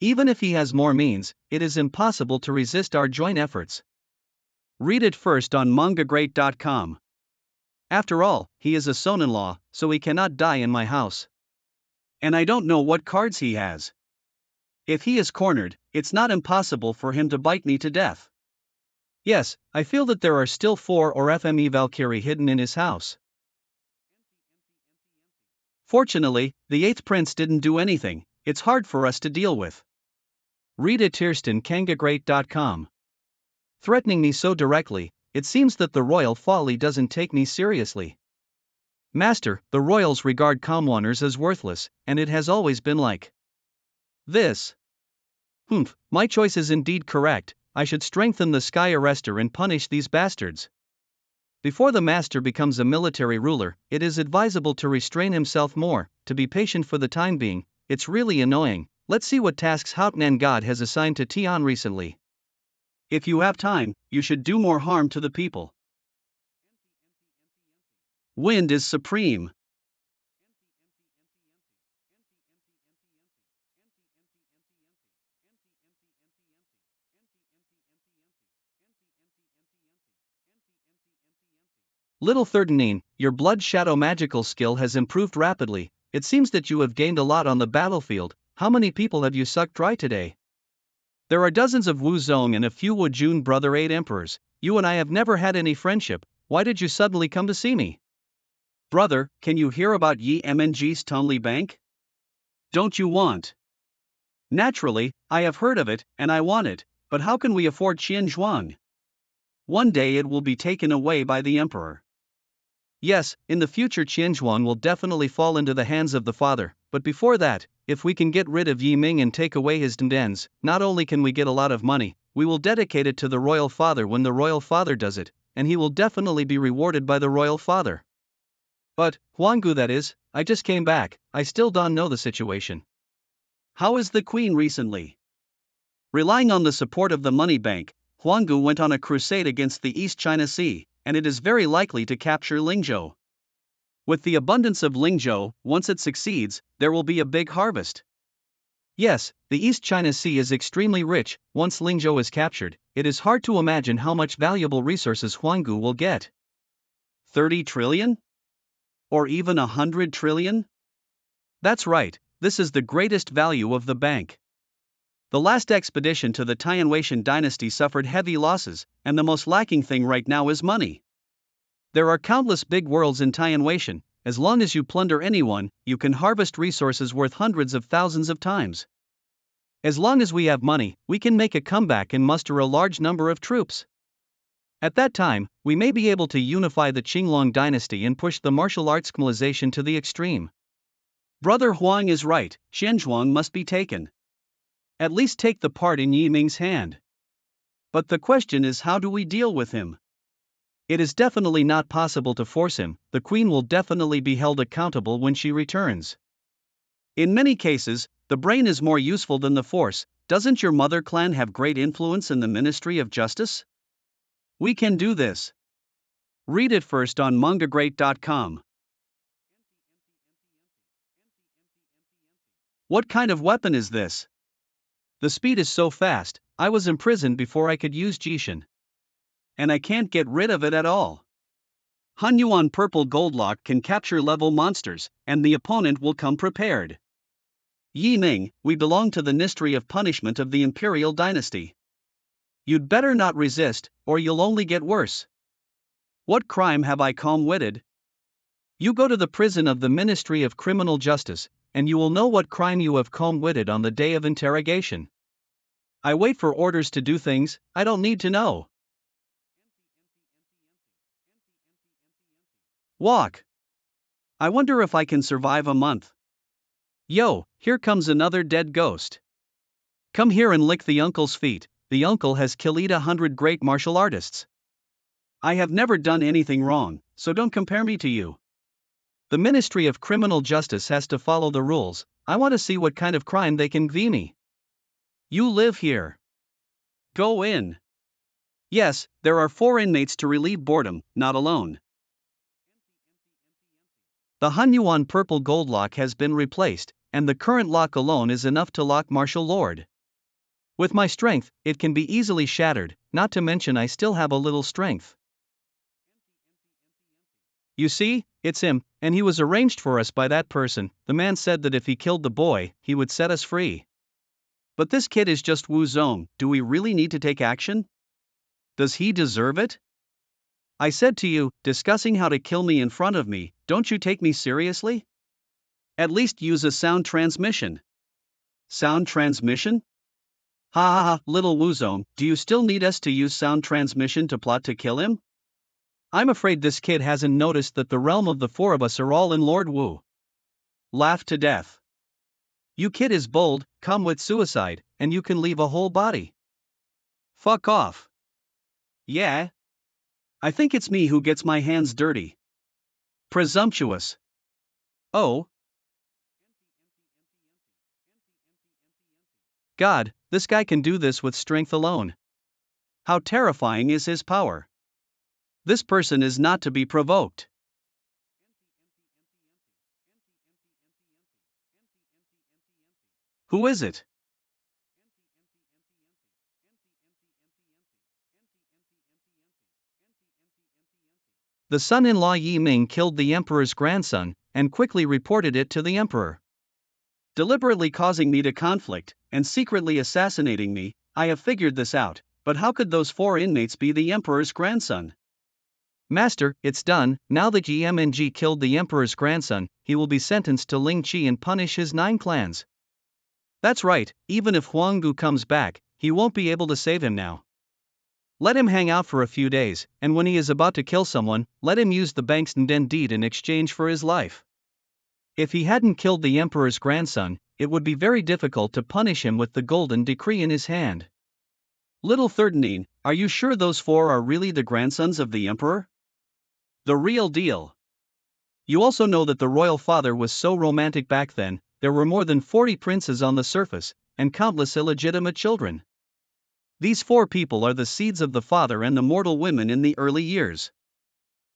Even if he has more means, it is impossible to resist our joint efforts. Read it first on mangagreat.com. After all, he is a son-in-law, so he cannot die in my house. And I don't know what cards he has. If he is cornered, it's not impossible for him to bite me to death. Yes, I feel that there are still 4 or FME Valkyrie hidden in his house. Fortunately, the 8th Prince didn't do anything, it's hard for us to deal with. Read it kirstenkangagreat.com. Threatening me so directly, it seems that the royal folly doesn't take me seriously. Master, the royals regard commoners as worthless, and it has always been like this. My choice is indeed correct, I should strengthen the sky arrestor and punish these bastards. Before the master becomes a military ruler, it is advisable to restrain himself more, to be patient for the time being. It's really annoying. Let's see what tasks Hauptmann God has assigned to Tian recently. If you have time, you should do more harm to the people. Wind is supreme. Little 13, your blood shadow magical skill has improved rapidly. It seems that you have gained a lot on the battlefield. How many people have you sucked dry today? There are dozens of Wu Zong and a few Wu Jun brother 8 emperors. You and I have never had any friendship. Why did you suddenly come to see me? Brother, can you hear about Yi MNG's Tonli Bank? Don't you want? Naturally, I have heard of it, and I want it, but how can we afford Qianzhuang? One day it will be taken away by the emperor. Yes, in the future Qianzhuang will definitely fall into the hands of the father, but before that, if we can get rid of Yi Ming and take away his dendens, not only can we get a lot of money, we will dedicate it to the royal father when the royal father does it, and he will definitely be rewarded by the royal father. But, Huanggu that is, I just came back, I still don't know the situation. How is the queen recently? Relying on the support of the money bank, Huanggu went on a crusade against the East China Sea, and it is very likely to capture Lingzhou. With the abundance of Lingzhou, once it succeeds, there will be a big harvest. Yes, the East China Sea is extremely rich. Once Lingzhou is captured, it is hard to imagine how much valuable resources Huanggu will get. 30 trillion? Or even 100 trillion? That's right, this is the greatest value of the bank. The last expedition to the Tianwei dynasty suffered heavy losses, and the most lacking thing right now is money. There are countless big worlds in Tianwei. As long as you plunder anyone, you can harvest resources worth hundreds of thousands of times. As long as we have money, we can make a comeback and muster a large number of troops. At that time, we may be able to unify the Qinglong dynasty and push the martial arts civilization to the extreme. Brother Huang is right, Qianzhuang must be taken. At least take the part in Yi Ming's hand. But the question is, how do we deal with him? It is definitely not possible to force him. The queen will definitely be held accountable when she returns. In many cases, the brain is more useful than the force. Doesn't your mother clan have great influence in the Ministry of Justice? We can do this. Read it first on mangagreat.com. What kind of weapon is this? The speed is so fast, I was imprisoned before I could use Jishin. And I can't get rid of it at all. Hunyuan Purple Goldlock can capture level monsters, and the opponent will come prepared. Yi Ming, we belong to the Ministry of Punishment of the Imperial Dynasty. You'd better not resist, or you'll only get worse. What crime have I calm-witted? You go to the prison of the Ministry of Criminal Justice, and you will know what crime you have calm-witted on the day of interrogation. I wait for orders to do things I don't need to know. Walk. I wonder if I can survive a month. Yo, here comes another dead ghost. Come here and lick the uncle's feet. The uncle has killed 100 great martial artists. I have never done anything wrong, so don't compare me to you. The Ministry of Criminal Justice has to follow the rules. I want to see what kind of crime they can give me. You live here. Go in. Yes, there are 4 inmates to relieve boredom, not alone. The Hunyuan Purple Gold Lock has been replaced, and the current lock alone is enough to lock Martial Lord. With my strength, it can be easily shattered, not to mention I still have a little strength. You see, it's him, and he was arranged for us by that person. The man said that if he killed the boy, he would set us free. But this kid is just Wu Zong. Do we really need to take action? Does he deserve it? I said to you, discussing how to kill me in front of me, don't you take me seriously? At least use a sound transmission. Sound transmission? Ha ha ha, little Wu Zong, do you still need us to use sound transmission to plot to kill him? I'm afraid this kid hasn't noticed that the realm of the 4 of us are all in Lord Wu. Laugh to death. You kid is bold, come with suicide, and you can leave a whole body. Fuck off. Yeah? I think it's me who gets my hands dirty. Presumptuous. Oh. God, this guy can do this with strength alone. How terrifying is his power. This person is not to be provoked. Who is it? The son-in-law Yi Ming killed the emperor's grandson, and quickly reported it to the emperor. Deliberately causing me to conflict, and secretly assassinating me, I have figured this out, but how could those 4 inmates be the emperor's grandson? Master, it's done. Now that Yi Ming killed the emperor's grandson, he will be sentenced to Ling Qi and punish his 9 clans. That's right, even if Huanggu comes back, he won't be able to save him now. Let him hang out for a few days, and when he is about to kill someone, let him use the Bank's Den deed in exchange for his life. If he hadn't killed the emperor's grandson, it would be very difficult to punish him with the golden decree in his hand. Little 13, are you sure those 4 are really the grandsons of the emperor? The real deal. You also know that the royal father was so romantic back then. There were more than 40 princes on the surface, and countless illegitimate children. These 4 people are the seeds of the father and the mortal women in the early years.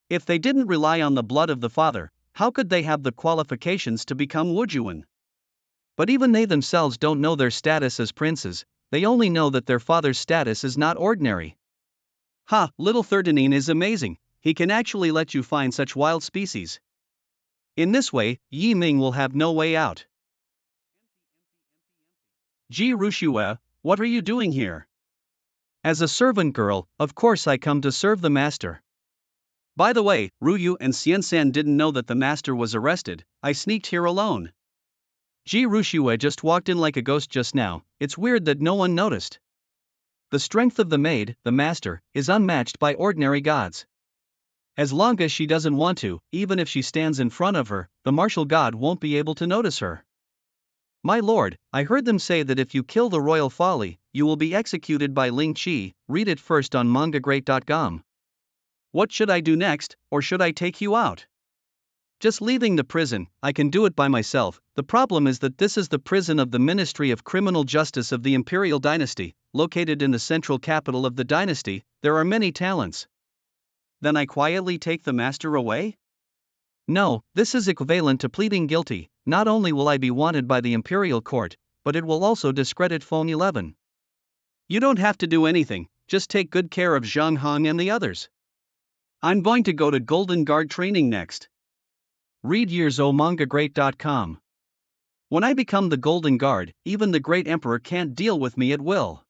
If they didn't rely on the blood of the father, how could they have the qualifications to become Wujuan? But even they themselves don't know their status as princes, they only know that their father's status is not ordinary. Ha, little 13 is amazing, he can actually let you find such wild species. In this way, Yi Ming will have no way out. Ji Rushua, what are you doing here? As a servant girl, of course I come to serve the master. By the way, Ruyu and Xiansan didn't know that the master was arrested. I sneaked here alone. Ji Rushua just walked in like a ghost just now. It's weird that no one noticed. The strength of the maid, the master, is unmatched by ordinary gods. As long as she doesn't want to, even if she stands in front of her, the martial god won't be able to notice her. My lord, I heard them say that if you kill the royal folly, you will be executed by Ling Qi. Read it first on mangagreat.com. What should I do next, or should I take you out? Just leaving the prison, I can do it by myself. The problem is that this is the prison of the Ministry of Criminal Justice of the Imperial Dynasty, located in the central capital of the dynasty. There are many talents. Then I quietly take the master away? No, this is equivalent to pleading guilty. Not only will I be wanted by the Imperial court, but it will also discredit Phone 11. You don't have to do anything, just take good care of Zhang Hong and the others. I'm going to go to Golden Guard training next. Read yearso.mangagreat.com. When I become the Golden Guard, even the Great Emperor can't deal with me at will.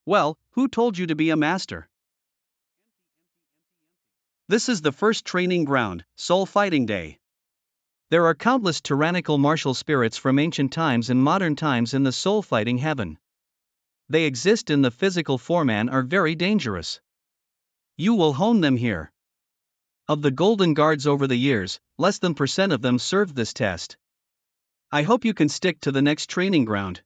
Well, who told you to be a master? This is the first training ground, Soul Fighting Day. There are countless tyrannical martial spirits from ancient times and modern times in the soul fighting heaven. They exist in the physical form and are very dangerous. You will hone them here. Of the Golden Guards over the years, less than % of them served this test. I hope you can stick to the next training ground.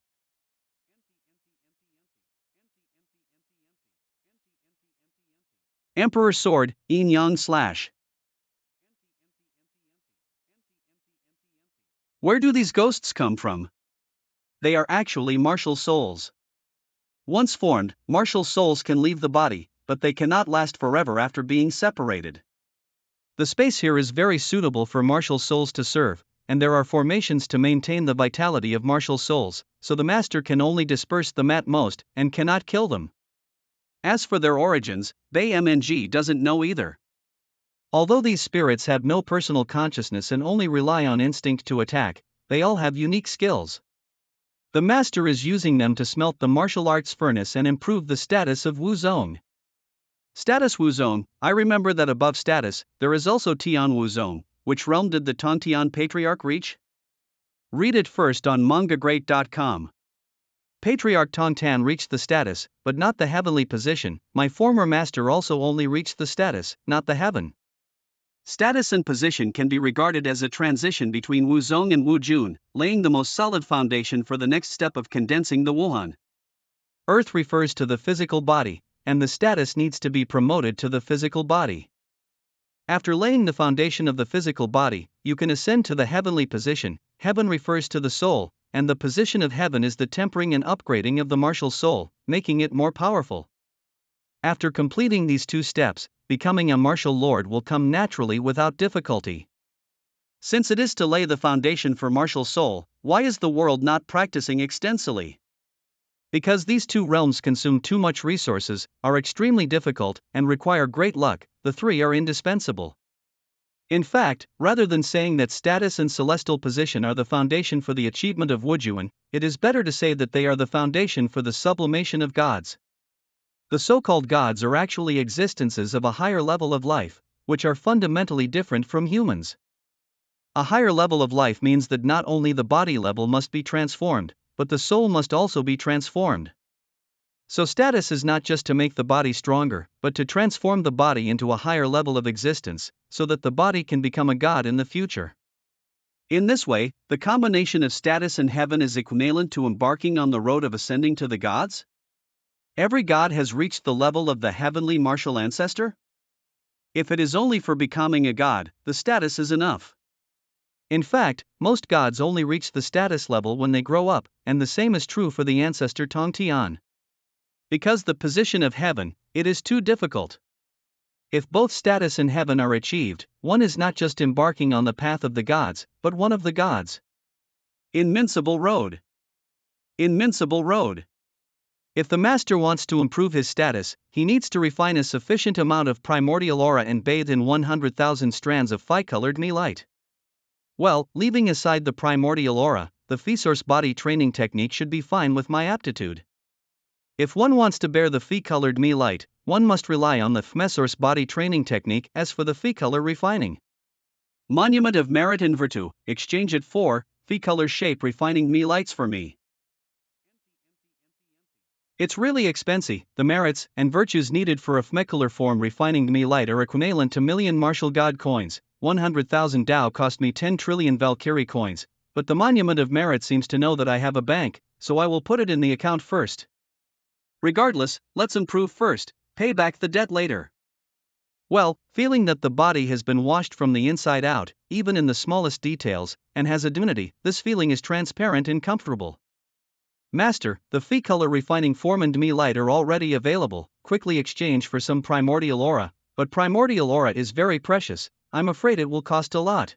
Emperor Sword, Yin Yang / Where do these ghosts come from? They are actually martial souls. Once formed, martial souls can leave the body, but they cannot last forever after being separated. The space here is very suitable for martial souls to serve, and there are formations to maintain the vitality of martial souls, so the master can only disperse them at most, and cannot kill them. As for their origins, BMNG doesn't know either. Although these spirits have no personal consciousness and only rely on instinct to attack, they all have unique skills. The master is using them to smelt the martial arts furnace and improve the status of Wuzong. Status Wuzong, I remember that above status, there is also Tian Wuzong. Which realm did the Tongtian Patriarch reach? Read it first on mangagreat.com. Patriarch Tongtan reached the status, but not the heavenly position. My former master also only reached the status, not the heaven. Status and position can be regarded as a transition between Wuzong and Wujun, laying the most solid foundation for the next step of condensing the Wuhan. Earth refers to the physical body, and the status needs to be promoted to the physical body. After laying the foundation of the physical body, you can ascend to the heavenly position. Heaven refers to the soul, and the position of heaven is the tempering and upgrading of the martial soul, making it more powerful. After completing these two steps, becoming a martial lord will come naturally without difficulty. Since it is to lay the foundation for martial soul, why is the world not practicing extensively? Because these two realms consume too much resources, are extremely difficult, and require great luck. The three are indispensable. In fact, rather than saying that status and celestial position are the foundation for the achievement of Wujuan, it is better to say that they are the foundation for the sublimation of gods. The so-called gods are actually existences of a higher level of life, which are fundamentally different from humans. A higher level of life means that not only the body level must be transformed, but the soul must also be transformed. So status is not just to make the body stronger, but to transform the body into a higher level of existence, so that the body can become a god in the future. In this way, the combination of status and heaven is equivalent to embarking on the road of ascending to the gods? Every god has reached the level of the heavenly martial ancestor? If it is only for becoming a god, the status is enough. In fact, most gods only reach the status level when they grow up, and the same is true for the ancestor Tongtian. Because the position of heaven, it is too difficult. If both status and heaven are achieved, one is not just embarking on the path of the gods, but one of the gods. Invincible road. Invincible road. If the master wants to improve his status, he needs to refine a sufficient amount of primordial aura and bathe in 100,000 strands of phi-colored me light. Well, leaving aside the primordial aura, the phi-source body training technique should be fine with my aptitude. If one wants to bear the phi-colored me light, one must rely on the phi-source body training technique. As for the phi-color refining monument of merit and virtue, exchange it for phi-color shape refining me lights for me. It's really expensive. The merits and virtues needed for a phi-color form refining me light are equivalent to million martial god coins. 100,000 Dao cost me 10 trillion Valkyrie coins, but the monument of merit seems to know that I have a bank, so I will put it in the account first. Regardless, let's improve first, pay back the debt later. Well, feeling that the body has been washed from the inside out, even in the smallest details, and has a divinity, this feeling is transparent and comfortable. Master, the phi-color refining form and me light are already available, quickly exchange for some primordial aura, but primordial aura is very precious, I'm afraid it will cost a lot.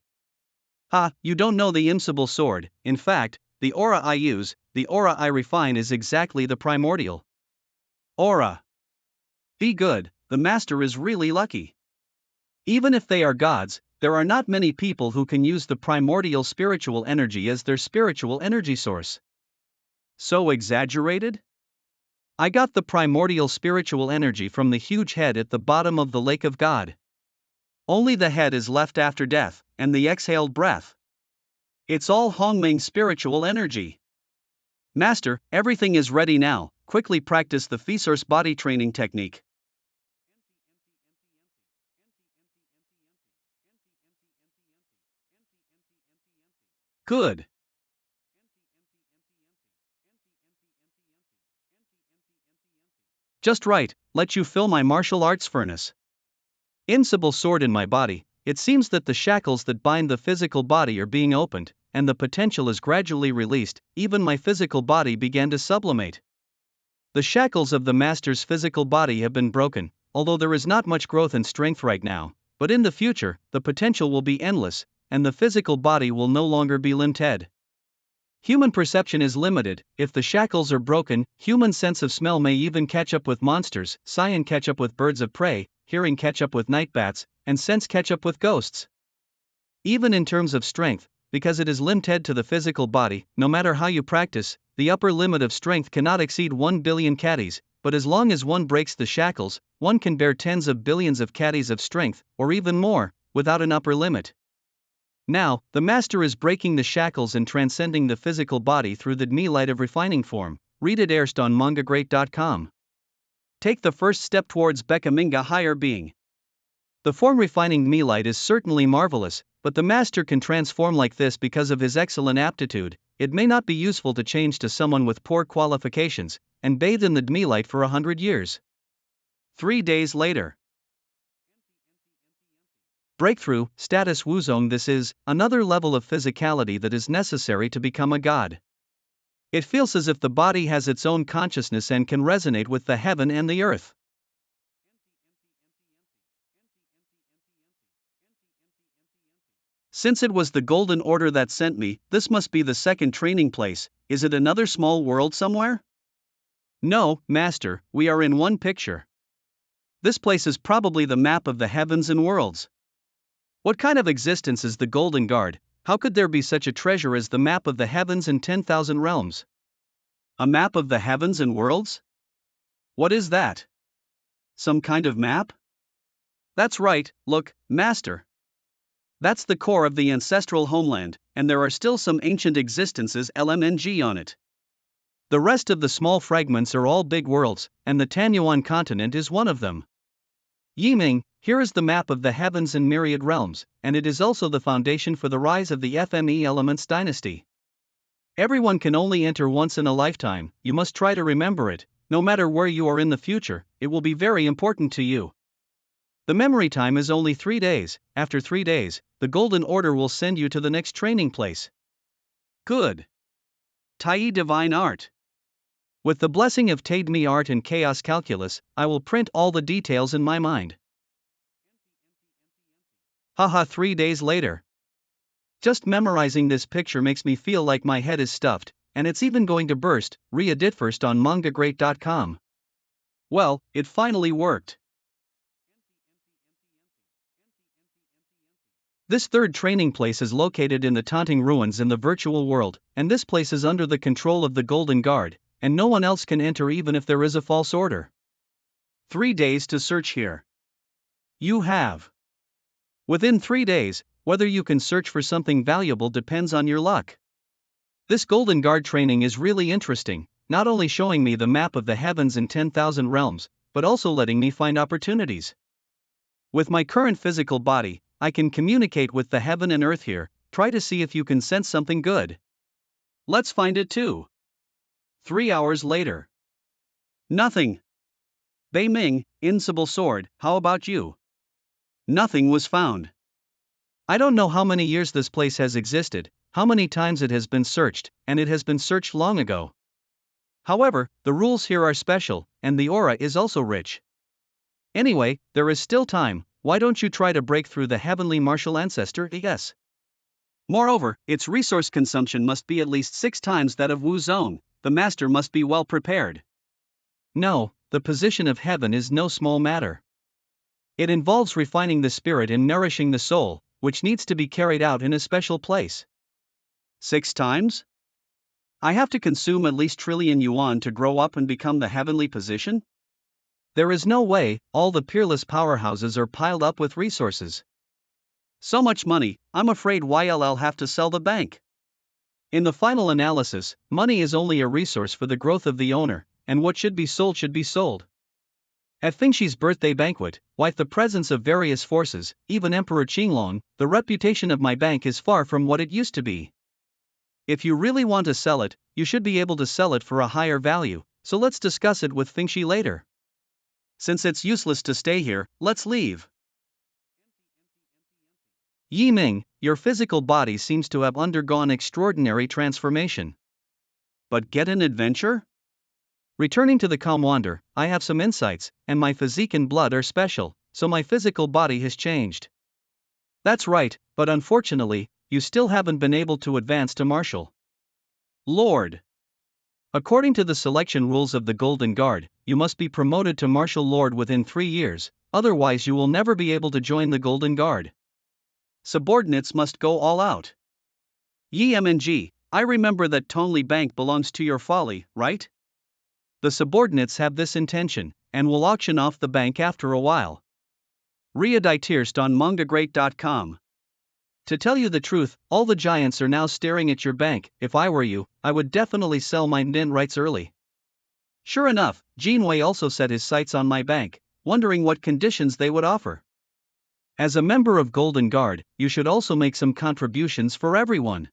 Ha, you don't know the Impossible Sword. In fact, the aura I use, the aura I refine is exactly the primordial aura. Be good, the master is really lucky. Even if they are gods, there are not many people who can use the primordial spiritual energy as their spiritual energy source. So exaggerated? I got the primordial spiritual energy from the huge head at the bottom of the lake of God. Only the head is left after death, and the exhaled breath. It's all Hongming spiritual energy. Master, everything is ready now, quickly practice the Fesource body training technique. Good. Just right, let you fill my martial arts furnace. Invincible sword in my body, it seems that the shackles that bind the physical body are being opened, and the potential is gradually released. Even my physical body began to sublimate. The shackles of the master's physical body have been broken, although there is not much growth in strength right now, but in the future, the potential will be endless, and the physical body will no longer be limited. Human perception is limited. If the shackles are broken, human sense of smell may even catch up with monsters, sight catch up with birds of prey, hearing catch up with night bats, and sense catch up with ghosts. Even in terms of strength, because it is limited to the physical body, no matter how you practice, the upper limit of strength cannot exceed 1 billion caddies, but as long as one breaks the shackles, one can bear tens of billions of caddies of strength, or even more, without an upper limit. Now, the master is breaking the shackles and transcending the physical body through the daylight of refining form. Read it erst on mangacap.com. Take the first step towards becoming a higher being. The form refining daylight is certainly marvelous, but the master can transform like this because of his excellent aptitude. It may not be useful to change to someone with poor qualifications and bathe in the daylight for 100 years. 3 days later. Breakthrough, status Wuzong. This is another level of physicality that is necessary to become a god. It feels as if the body has its own consciousness and can resonate with the heaven and the earth. Since it was the Golden Order that sent me, this must be the second training place. Is it another small world somewhere? No, Master, we are in one picture. This place is probably the map of the heavens and worlds. What kind of existence is the Golden Guard? How could there be such a treasure as the map of the heavens and 10,000 realms? A map of the heavens and worlds? What is that? Some kind of map? That's right, look, Master. That's the core of the ancestral homeland, and there are still some ancient existences LMNG on it. The rest of the small fragments are all big worlds, and the Tanyuan continent is one of them. Yiming, here is the map of the heavens and myriad realms, and it is also the foundation for the rise of the FME Elements dynasty. Everyone can only enter once in a lifetime. You must try to remember it. No matter where you are in the future, it will be very important to you. The memory time is only 3 days. After 3 days, the Golden Order will send you to the next training place. Good. Tai Divine Art. With the blessing of Taidmi Art and Chaos Calculus, I will print all the details in my mind. Haha, 3 days later. Just memorizing this picture makes me feel like my head is stuffed, and it's even going to burst. Read it first on mangagreat.com. Well, it finally worked. This third training place is located in the Taunting Ruins in the virtual world, and this place is under the control of the Golden Guard, and no one else can enter even if there is a false order. 3 days to search here. You have. Within 3 days, whether you can search for something valuable depends on your luck. This Golden Guard training is really interesting, not only showing me the map of the heavens and 10,000 realms, but also letting me find opportunities. With my current physical body, I can communicate with the heaven and earth here. Try to see if you can sense something good. Let's find it too. 3 hours later. Nothing. Bei Ming, Invincible Sword, how about you? Nothing was found. I don't know how many years this place has existed, how many times it has been searched, and it has been searched long ago. However, the rules here are special, and the aura is also rich. Anyway, there is still time. why don't you try to break through the heavenly martial ancestor? Yes. Moreover, its resource consumption must be at least 6 times that of Wu's own. The master must be well prepared. No, the position of heaven is no small matter. It involves refining the spirit and nourishing the soul, which needs to be carried out in a special place. 6 times? I have to consume at least trillion yuan to grow up and become the heavenly position? There is no way. All the peerless powerhouses are piled up with resources. So much money, I'm afraid I'll have to sell the bank. In the final analysis, money is only a resource for the growth of the owner, and what should be sold should be sold. At Fengxi's birthday banquet, with the presence of various forces, even Emperor Qinglong, the reputation of my bank is far from what it used to be. If you really want to sell it, you should be able to sell it for a higher value, so let's discuss it with Fengxi later. Since it's useless to stay here, let's leave. Yi Ming, your physical body seems to have undergone extraordinary transformation. But get an adventure? Returning to the Commander, I have some insights, and my physique and blood are special, so my physical body has changed. That's right, but unfortunately, you still haven't been able to advance to Marshal Lord. According to the selection rules of the Golden Guard, you must be promoted to Marshal Lord within 3 years, otherwise you will never be able to join the Golden Guard. Subordinates must go all out. Yi Mng, I remember that Tonli Bank belongs to your folly, right? The subordinates have this intention, and will auction off the bank after a while. Readitirst on mangacap.com. To tell you the truth, all the giants are now staring at your bank. If I were you, I would definitely sell my NIN rights early. Sure enough, Jinwei also set his sights on my bank, wondering what conditions they would offer. As a member of Golden Guard, you should also make some contributions for everyone.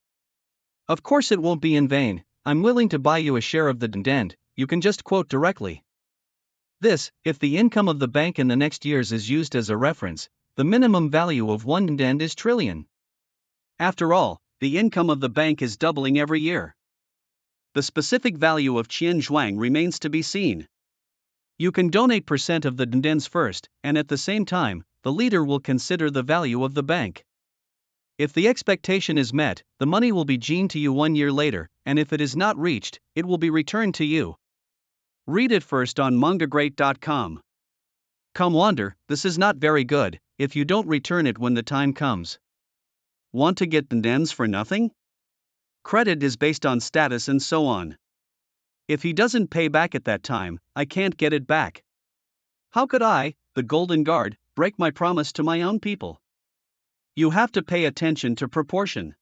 Of course it won't be in vain. I'm willing to buy you a share of the dividend. You can just quote directly. This, if the income of the bank in the next years is used as a reference, the minimum value of one dividend is trillion. After all, the income of the bank is doubling every year. The specific value of Qian Zhuang remains to be seen. You can donate % of the dividends first, and at the same time, the leader will consider the value of the bank. If the expectation is met, the money will be gened to you 1 year later, and if it is not reached, it will be returned to you. Read it first on mangacap.com. Commander, this is not very good, if you don't return it when the time comes. Want to get dividends for nothing? Credit is based on status and so on. If he doesn't pay back at that time, I can't get it back. How could I, the Golden Guard, break my promise to my own people? You have to pay attention to proportion.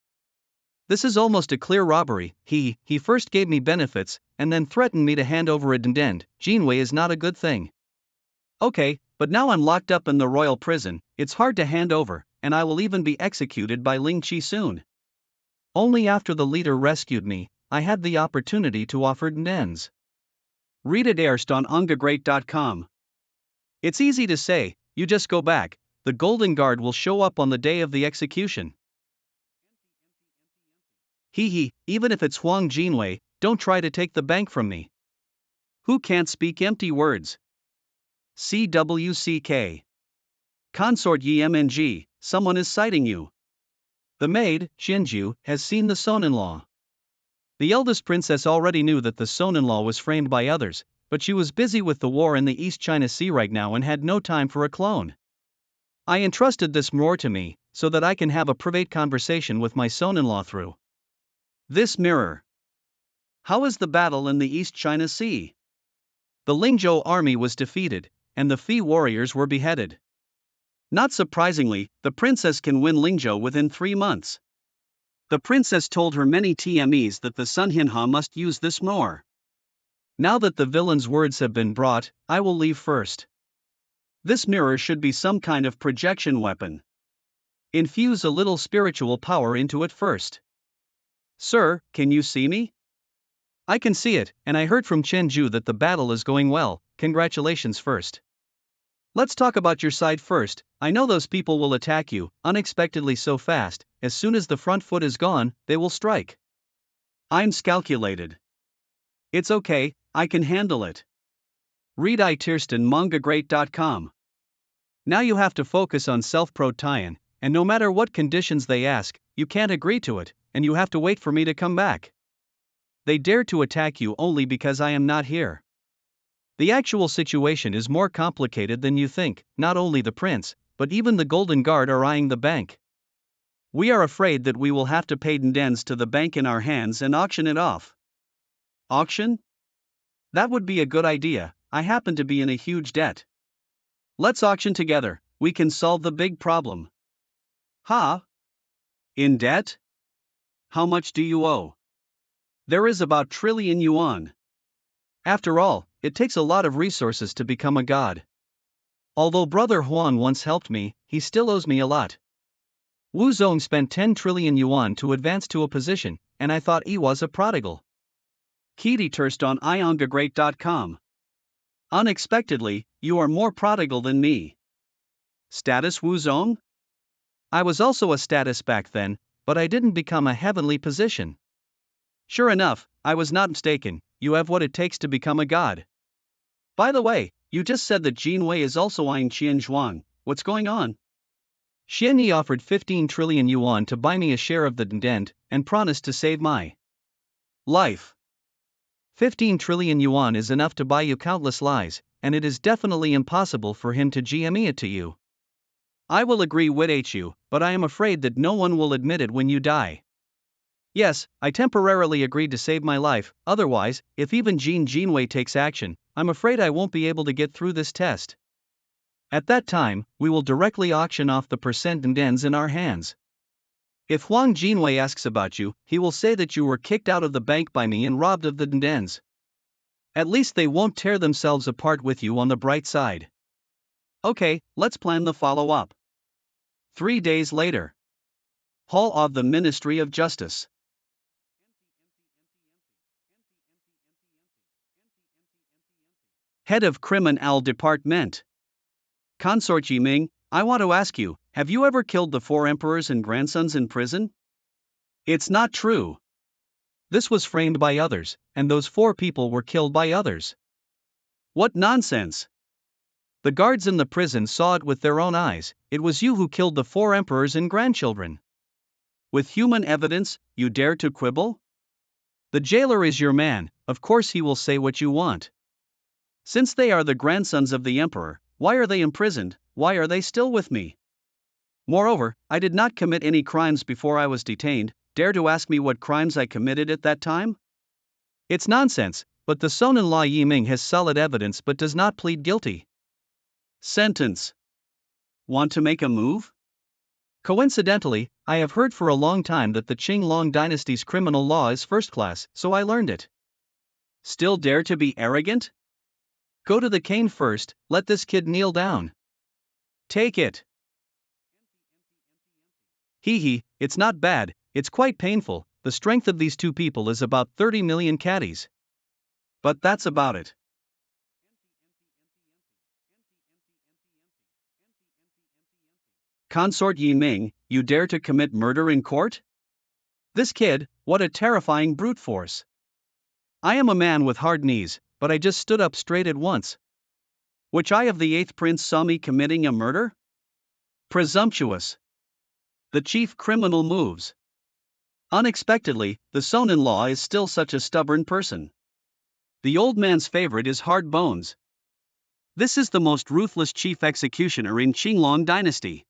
This is almost a clear robbery. He first gave me benefits, and then threatened me to hand over a dividend. Jinwei is not a good thing. Okay, but now I'm locked up in the royal prison, it's hard to hand over, and I will even be executed by Ling Qi soon. Only after the leader rescued me, I had the opportunity to offer dividends. Read it first on mangacap.com. It's easy to say, you just go back, the Golden Guard will show up on the day of the execution. Even if it's Huang Jinwei, don't try to take the bank from me. Who can't speak empty words? CWCK. Consort Yi Mng, someone is citing you. The maid, Xinju, has seen the son-in-law. The eldest princess already knew that the son-in-law was framed by others, but she was busy with the war in the East China Sea right now and had no time for a clone. I entrusted this mirror to me, so that I can have a private conversation with my son-in-law through this mirror. How is the battle in the East China Sea? The Lingzhou army was defeated, and the Fi warriors were beheaded. Not surprisingly, the princess can win Lingzhou within 3 months. The princess told her many TMEs that the Sunhinha must use this more. Now that the villain's words have been brought, I will leave first. This mirror should be some kind of projection weapon. Infuse a little spiritual power into it first. Sir, can you see me? I can see it, and I heard from Chenju that the battle is going well. Congratulations first. Let's talk about your side first. I know those people will attack you, unexpectedly so fast. As soon as the front foot is gone, they will strike. I'm scalculated. It's okay, I can handle it. Read Tirsten mangagreat.com. Now you have to focus on self-protein, and no matter what conditions they ask, you can't agree to it, and you have to wait for me to come back. They dare to attack you only because I am not here. The actual situation is more complicated than you think. Not only the prince, but even the Golden Guard are eyeing the bank. We are afraid that we will have to pay dens to the bank in our hands and auction it off. Auction? That would be a good idea. I happen to be in a huge debt. Let's auction together, we can solve the big problem. Ha? In debt? How much do you owe? There is about trillion yuan. After all, it takes a lot of resources to become a god. Although Brother Huan once helped me, he still owes me a lot. Wu Zong spent 10 trillion yuan to advance to a position, and I thought he was a prodigal. Kitty Turst on iongagreat.com. Unexpectedly, you are more prodigal than me. Status Wu Zong? I was also a status back then, but I didn't become a heavenly position. Sure enough, I was not mistaken, you have what it takes to become a god. By the way, you just said that Jin Wei is also eyeing Qian Zhuang, what's going on? Xian Yi offered 15 trillion yuan to buy me a share of the dent, and promised to save my life. 15 trillion yuan is enough to buy you countless lies, and it is definitely impossible for him to GME it to you. I will agree with you, but I am afraid that no one will admit it when you die. Yes, I temporarily agreed to save my life, otherwise, if even Jinwei takes action, I'm afraid I won't be able to get through this test. At that time, we will directly auction off the percent and dens in our hands. If Huang Jinwei asks about you, he will say that you were kicked out of the bank by me and robbed of the dens. At least they won't tear themselves apart with you on the bright side. Okay, let's plan the follow-up. 3 days later. Hall of the Ministry of Justice. Head of Criminal Department. Consort Ming, I want to ask you, have you ever killed the 4 emperors and grandsons in prison? It's not true. This was framed by others, and those 4 people were killed by others. What nonsense! The guards in the prison saw it with their own eyes. It was you who killed the 4 emperors and grandchildren. With human evidence, you dare to quibble? The jailer is your man, of course he will say what you want. Since they are the grandsons of the emperor, why are they imprisoned? Why are they still with me? Moreover, I did not commit any crimes before I was detained. Dare to ask me what crimes I committed at that time? It's nonsense, but the son-in-law Yi Ming has solid evidence but does not plead guilty. Sentence. Want to make a move? Coincidentally, I have heard for a long time that the Qinglong dynasty's criminal law is first class, so I learned it. Still dare to be arrogant? Go to the cane first, let this kid kneel down. Take it. Hee, it's not bad, it's quite painful. The strength of these 2 people is about 30 million caddies. But that's about it. Consort Yi Ming, you dare to commit murder in court? This kid, what a terrifying brute force. I am a man with hard knees, but I just stood up straight at once. Which eye of the 8th prince saw me committing a murder? Presumptuous. The chief criminal moves. Unexpectedly, the son-in-law is still such a stubborn person. The old man's favorite is hard bones. This is the most ruthless chief executioner in Qinglong dynasty.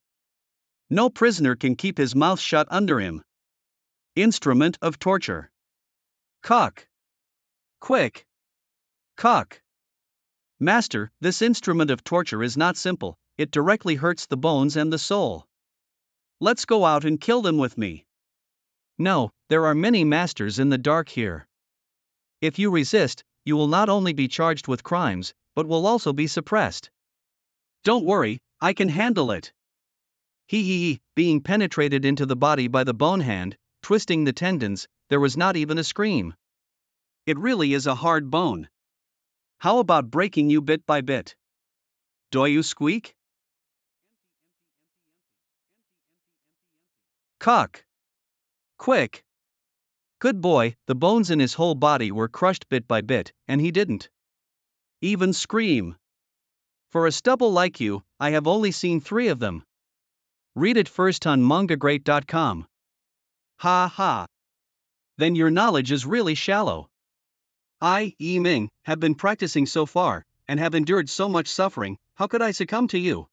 No prisoner can keep his mouth shut under him. Instrument of torture. Cock. Quick. Cock. Master, this instrument of torture is not simple, it directly hurts the bones and the soul. Let's go out and kill them with me. No, there are many masters in the dark here. If you resist, you will not only be charged with crimes, but will also be suppressed. Don't worry, I can handle it. Being penetrated into the body by the bone hand, twisting the tendons, there was not even a scream. It really is a hard bone. How about breaking you bit by bit? Do you squeak? Cock. Quick. Good boy, the bones in his whole body were crushed bit by bit, and he didn't even scream. For a stubble like you, I have only seen 3 of them. Read it first on mangagreat.com. Ha ha. Then your knowledge is really shallow. I, Yi Ming, have been practicing so far, and have endured so much suffering, how could I succumb to you?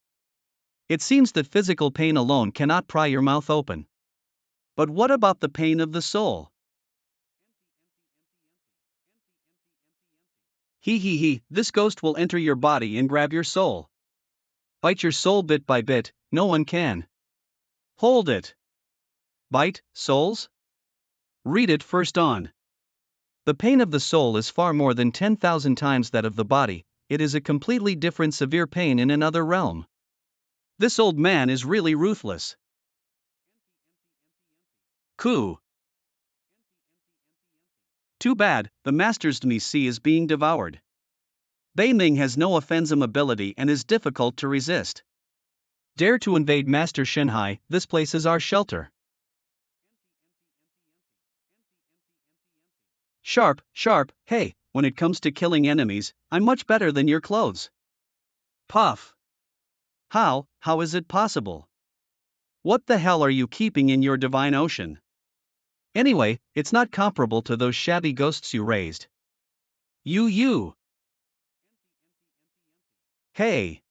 It seems that physical pain alone cannot pry your mouth open. But what about the pain of the soul? He, this ghost will enter your body and grab your soul. Bite your soul bit by bit, no one can. Hold it. Bite, souls? Read it first on. The pain of the soul is far more than 10,000 times that of the body, it is a completely different severe pain in another realm. This old man is really ruthless. Coup. Too bad, the master's Dmi is being devoured. Bei Ming has no offensive ability and is difficult to resist. Dare to invade Master Shenhai, this place is our shelter. Sharp, hey, when it comes to killing enemies, I'm much better than your clothes. Puff. How is it possible? What the hell are you keeping in your divine ocean? Anyway, it's not comparable to those shabby ghosts you raised. You. Hey.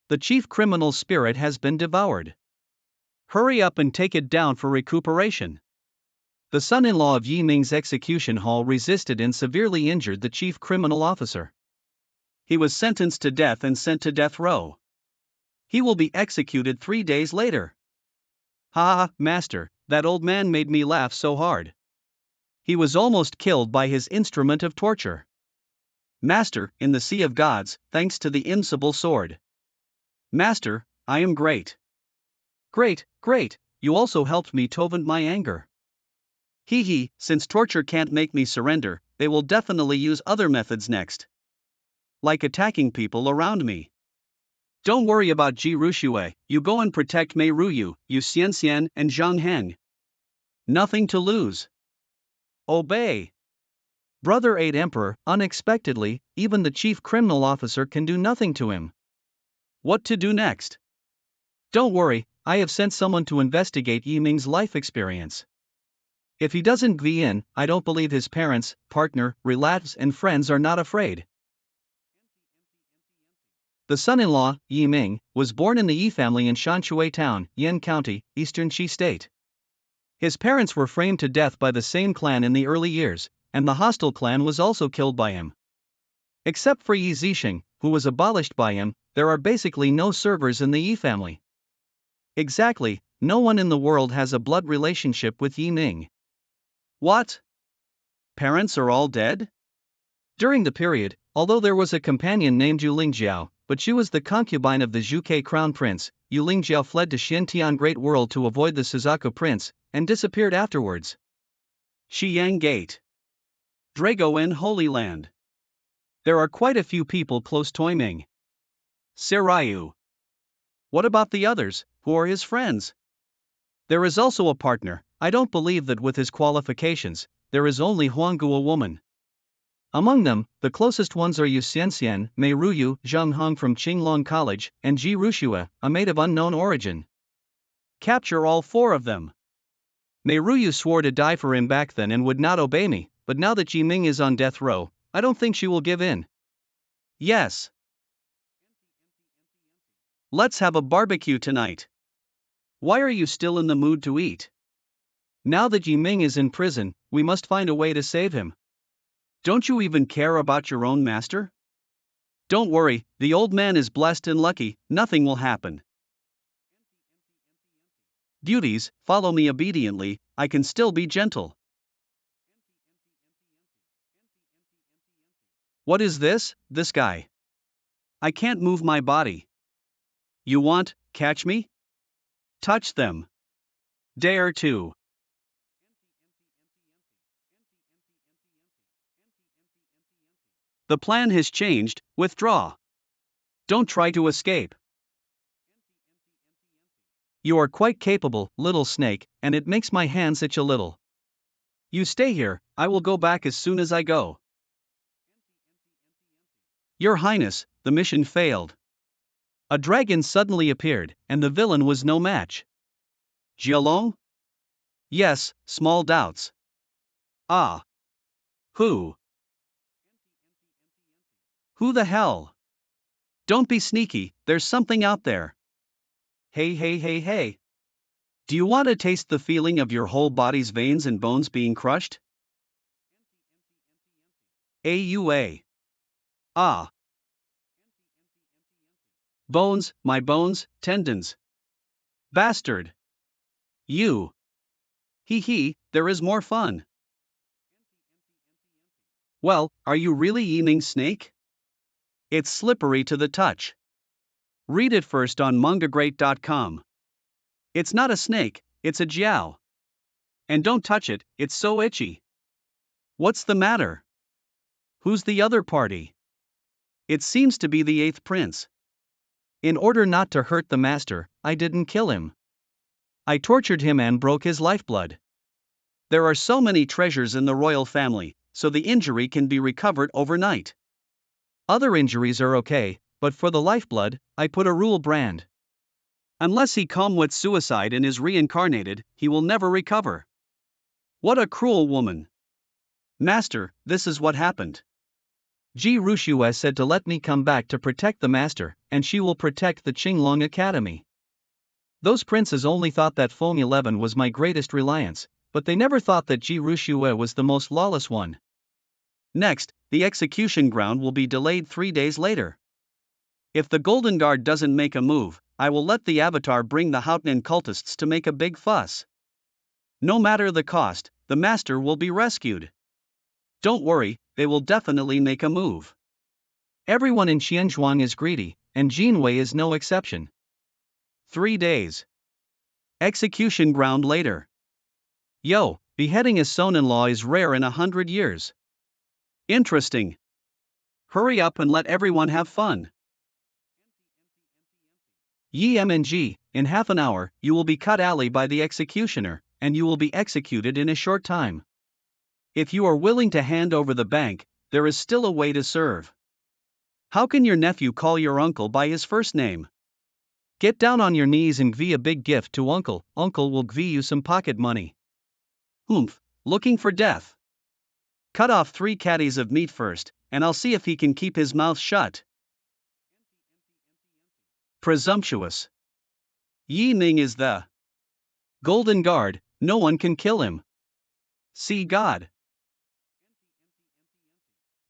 The chief criminal spirit has been devoured. Hurry up and take it down for recuperation. The son-in-law of Yi Ming's execution hall resisted and severely injured the chief criminal officer. He was sentenced to death and sent to death row. He will be executed 3 days later. Ha, master, that old man made me laugh so hard. He was almost killed by his instrument of torture. Master, in the sea of gods, thanks to the invincible sword. Master, I am great. Great, you also helped me to vent my anger. Since torture can't make me surrender, they will definitely use other methods next. Like attacking people around me. Don't worry about Ji Rushue, you go and protect Mei Ruyu, Yu Xianxian and Zhang Heng. Nothing to lose. Obey. Brother 8 Emperor, unexpectedly, even the chief criminal officer can do nothing to him. What to do next? Don't worry, I have sent someone to investigate Yi Ming's life experience. If he doesn't be in, I don't believe his parents, partner, relatives and friends are not afraid. The son-in-law, Yi Ming, was born in the Yi family in Shanshui Town, Yan County, Eastern Qi State. His parents were framed to death by the same clan in the early years, and the hostile clan was also killed by him. Except for Yi Zixing, who was abolished by him, there are basically no servers in the Yi family. Exactly, no one in the world has a blood relationship with Yi Ming. What? Parents are all dead? During the period, although there was a companion named Yu Lingjiao, but she was the concubine of the Zhuge crown prince, Yu Lingjiao fled to Xiantian Great World to avoid the Suzaku Prince, and disappeared afterwards. Xiyang Gate. Drago in Holy Land. There are quite a few people close to Ming. Sirayu. What about the others, who are his friends? There is also a partner. I don't believe that with his qualifications, there is only Huanggu a woman. Among them, the closest ones are Yu Xianxian, Mei Ruyu, Zhang Hong from Qinglong College, and Ji Rushue, a maid of unknown origin. Capture all 4 of them. Mei Ruyu swore to die for him back then and would not obey me, but now that Yi Ming is on death row, I don't think she will give in. Yes. Let's have a barbecue tonight. Why are you still in the mood to eat? Now that Yi Ming is in prison, we must find a way to save him. Don't you even care about your own master? Don't worry, the old man is blessed and lucky, nothing will happen. Beauties, follow me obediently, I can still be gentle. What is this guy? I can't move my body. You want, catch me? Touch them. Dare to. The plan has changed, withdraw. Don't try to escape. You are quite capable, little snake, and it makes my hands itch a little. You stay here, I will go back as soon as I go. Your Highness, the mission failed. A dragon suddenly appeared, and the villain was no match. Jialong? Yes, small doubts. Ah. Who? Who the hell? Don't be sneaky, there's something out there. Hey, hey, hey, hey. Do you want to taste the feeling of your whole body's veins and bones being crushed? AUA. Ah. Bones, my bones, tendons. Bastard. You. Hee hee, there is more fun. Well, are you really eating snake? It's slippery to the touch. Read it first on mangagreat.com. It's not a snake, it's a jiao. And don't touch it, it's so itchy. What's the matter? Who's the other party? It seems to be the eighth prince. In order not to hurt the master, I didn't kill him. I tortured him and broke his lifeblood. There are so many treasures in the royal family, so the injury can be recovered overnight. Other injuries are okay, but for the lifeblood, I put a rule brand. Unless he commits suicide and is reincarnated, he will never recover. What a cruel woman. Master, this is what happened. Ji Rushue said to let me come back to protect the master, and she will protect the Qinglong Academy. Those princes only thought that Feng 11 was my greatest reliance, but they never thought that Ji Rushue was the most lawless one. Next, the execution ground will be delayed 3 days later. If the Golden Guard doesn't make a move, I will let the Avatar bring the Houtnan cultists to make a big fuss. No matter the cost, the master will be rescued. Don't worry, they will definitely make a move. Everyone in Xianzhuang is greedy, and Jinwei is no exception. 3 days. Execution ground later. Yo, beheading a son-in-law is rare in 100 years. Interesting. Hurry up and let everyone have fun. Yi MNG, in half an hour, you will be cut alley by the executioner, and you will be executed in a short time. If you are willing to hand over the bank, there is still a way to serve. How can your nephew call your uncle by his first name? Get down on your knees and gvi a big gift to uncle, uncle will gvi you some pocket money. Oomph, looking for death. Cut off 3 caddies of meat first, and I'll see if he can keep his mouth shut. Presumptuous. Yi Ming is the Golden Guard, no one can kill him. See God.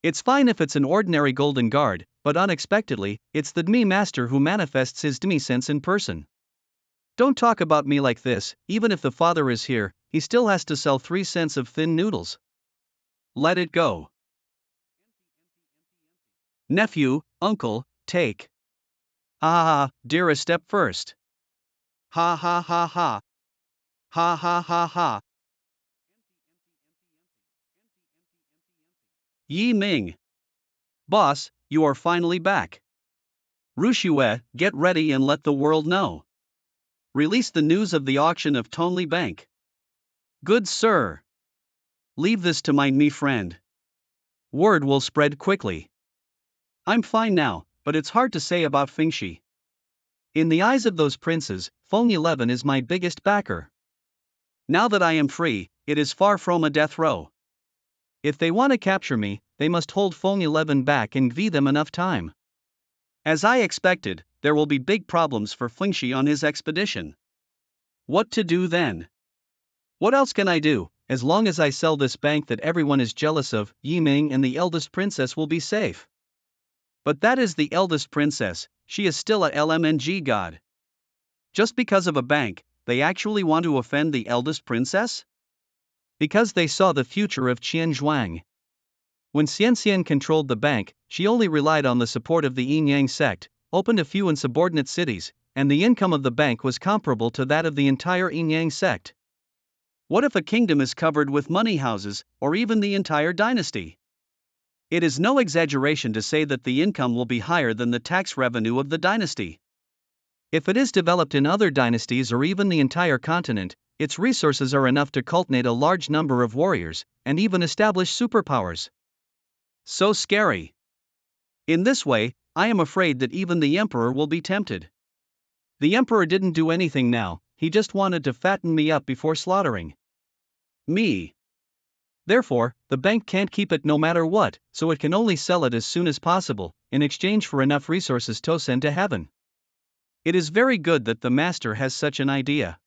It's fine if it's an ordinary Golden Guard, but unexpectedly, it's the Dmi Master who manifests his Dmi sense in person. Don't talk about me like this, even if the father is here, he still has to sell 3 cents of thin noodles. Let it go. Nephew, uncle, take. Ah, dear, a step first. Ha ha ha ha. Ha ha ha ha. Yi Ming. Boss, you are finally back. Rushue, get ready and let the world know. Release the news of the auction of Tonli Bank. Good sir. Leave this to my me friend. Word will spread quickly. I'm fine now, but it's hard to say about Fengshi. In the eyes of those princes, Feng 11 is my biggest backer. Now that I am free, it is far from a death row. If they want to capture me, they must hold Feng 11 back and give them enough time. As I expected, there will be big problems for Fengshi on his expedition. What to do then? What else can I do? As long as I sell this bank that everyone is jealous of, Yi Ming and the eldest princess will be safe. But that is the eldest princess, she is still a LMNG god. Just because of a bank, they actually want to offend the eldest princess? Because they saw the future of Qianzhuang. When Xianxian controlled the bank, she only relied on the support of the Yin-Yang sect, opened a few insubordinate cities, and the income of the bank was comparable to that of the entire Yin-Yang sect. What if a kingdom is covered with money houses, or even the entire dynasty? It is no exaggeration to say that the income will be higher than the tax revenue of the dynasty. If it is developed in other dynasties or even the entire continent, its resources are enough to cultivate a large number of warriors, and even establish superpowers. So scary. In this way, I am afraid that even the emperor will be tempted. The emperor didn't do anything now, he just wanted to fatten me up before slaughtering me. Therefore, the bank can't keep it no matter what, so it can only sell it as soon as possible, in exchange for enough resources to send to heaven. It is very good that the master has such an idea.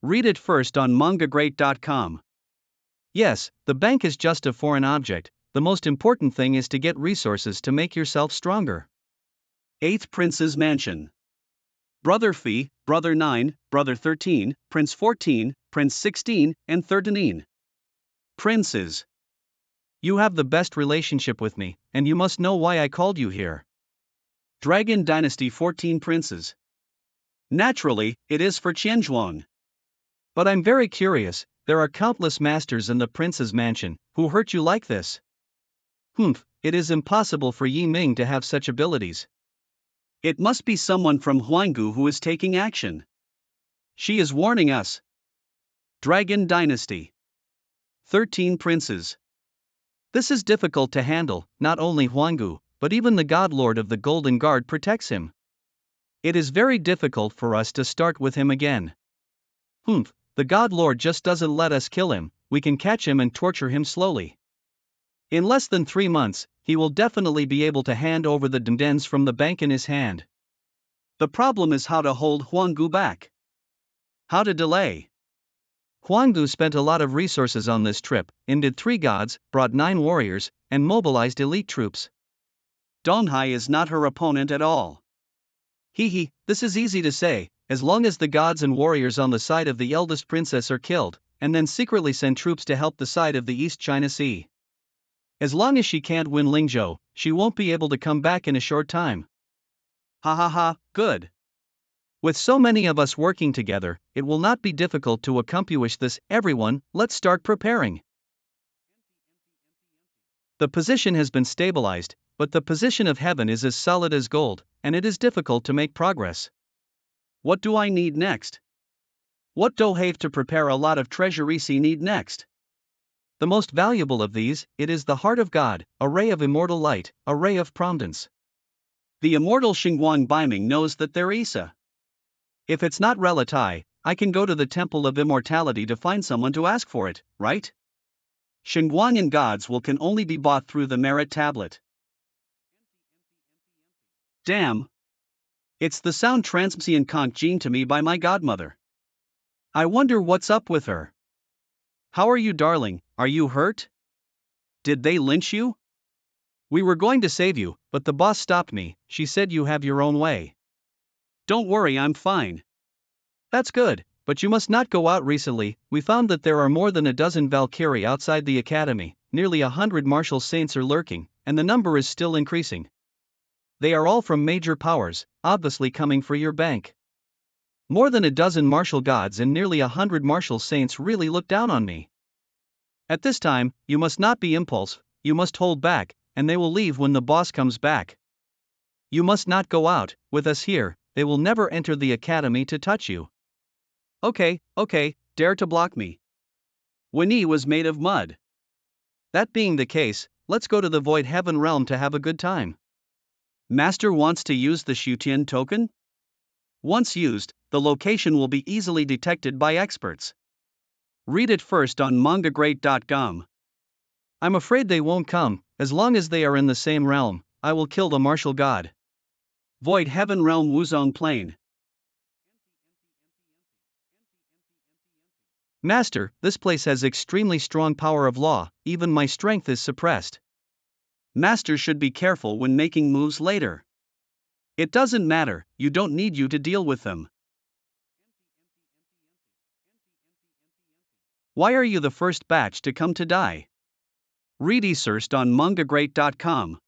Read it first on mangagreat.com. Yes, the bank is just a foreign object, the most important thing is to get resources to make yourself stronger. 8th Prince's Mansion. Brother Fee, Brother 9, Brother 13, Prince 14, Prince 16, and 13. Princes. You have the best relationship with me, and you must know why I called you here. Dragon Dynasty 14 Princes. Naturally, it is for Qianzhuang. But I'm very curious, there are countless masters in the prince's mansion, who hurt you like this? It is impossible for Yi Ming to have such abilities. It must be someone from Huanggu who is taking action. She is warning us. Dragon Dynasty. 13 Princes. This is difficult to handle, not only Huanggu, but even the God Lord of the Golden Guard protects him. It is very difficult for us to start with him again. The God Lord just doesn't let us kill him, we can catch him and torture him slowly. In less than 3 months, he will definitely be able to hand over the dividends from the bank in his hand. The problem is how to hold Huanggu back. How to delay. Huanggu spent a lot of resources on this trip, ended 3 gods, brought 9 warriors, and mobilized elite troops. Donghai is not her opponent at all. This is easy to say, as long as the gods and warriors on the side of the eldest princess are killed, and then secretly send troops to help the side of the East China Sea. As long as she can't win Lingzhou, she won't be able to come back in a short time. Good. With so many of us working together, it will not be difficult to accomplish this. Everyone, let's start preparing. The position has been stabilized, but the position of heaven is as solid as gold, and it is difficult to make progress. What do I need next? What do I have to prepare a lot of treasuries need next? The most valuable of these, it is the heart of God, a ray of immortal light, a ray of providence. The immortal Xingguang Biming knows that there is a. If it's not Relatai, I can go to the Temple of Immortality to find someone to ask for it, right? Xingguang and gods can only be bought through the merit tablet. Damn. It's the sound transmission conch gene to me by my godmother. I wonder what's up with her. How are you, darling? Are you hurt? Did they lynch you? We were going to save you, but the boss stopped me. She said you have your own way. Don't worry, I'm fine. That's good, but you must not go out. Recently, we found that there are more than a dozen Valkyrie outside the academy, nearly 100 martial saints are lurking, and the number is still increasing. They are all from major powers, obviously coming for your bank. More than a dozen martial gods and nearly 100 martial saints really look down on me. At this time, you must not be impulsive, you must hold back, and they will leave when the boss comes back. You must not go out, with us here, they will never enter the academy to touch you. Okay, dare to block me. Winnie was made of mud. That being the case, let's go to the Void Heaven realm to have a good time. Master wants to use the Shutian token? Once used, the location will be easily detected by experts. Read it first on mangagreat.com. I'm afraid they won't come, as long as they are in the same realm, I will kill the martial god. Void Heaven Realm Wuzong Plain. Master, this place has extremely strong power of law, even my strength is suppressed. Master should be careful when making moves later. It doesn't matter, you don't need you to deal with them. Why are you the first batch to come to die? Read first on mangagreat.com.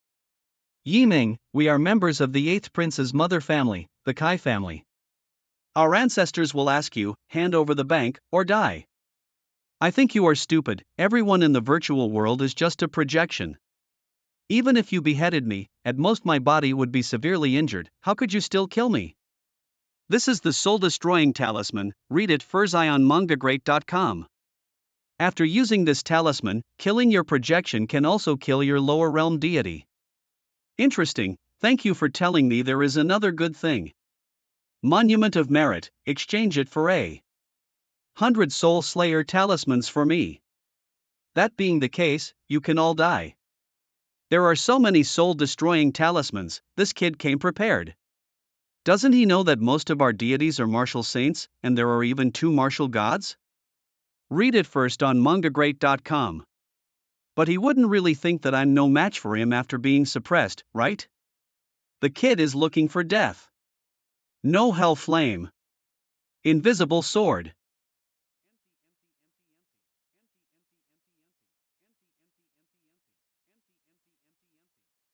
Yi Ming, we are members of the 8th Prince's mother family, the Kai family. Our ancestors will ask you, hand over the bank, or die. I think you are stupid, everyone in the virtual world is just a projection. Even if you beheaded me, at most my body would be severely injured, how could you still kill me? This is the soul-destroying talisman, read it first on mangagreat.com. After using this talisman, killing your projection can also kill your lower realm deity. Interesting, Thank you for telling me there is another good thing. Monument of Merit, exchange it for 100 Soul Slayer talismans for me. That being the case, you can all die. There are so many soul-destroying talismans, this kid came prepared. Doesn't he know that most of our deities are martial saints, and there are even 2 martial gods? Read it first on mangagreat.com. But he wouldn't really think that I'm no match for him after being suppressed, right? The kid is looking for death. No hell flame. Invisible sword.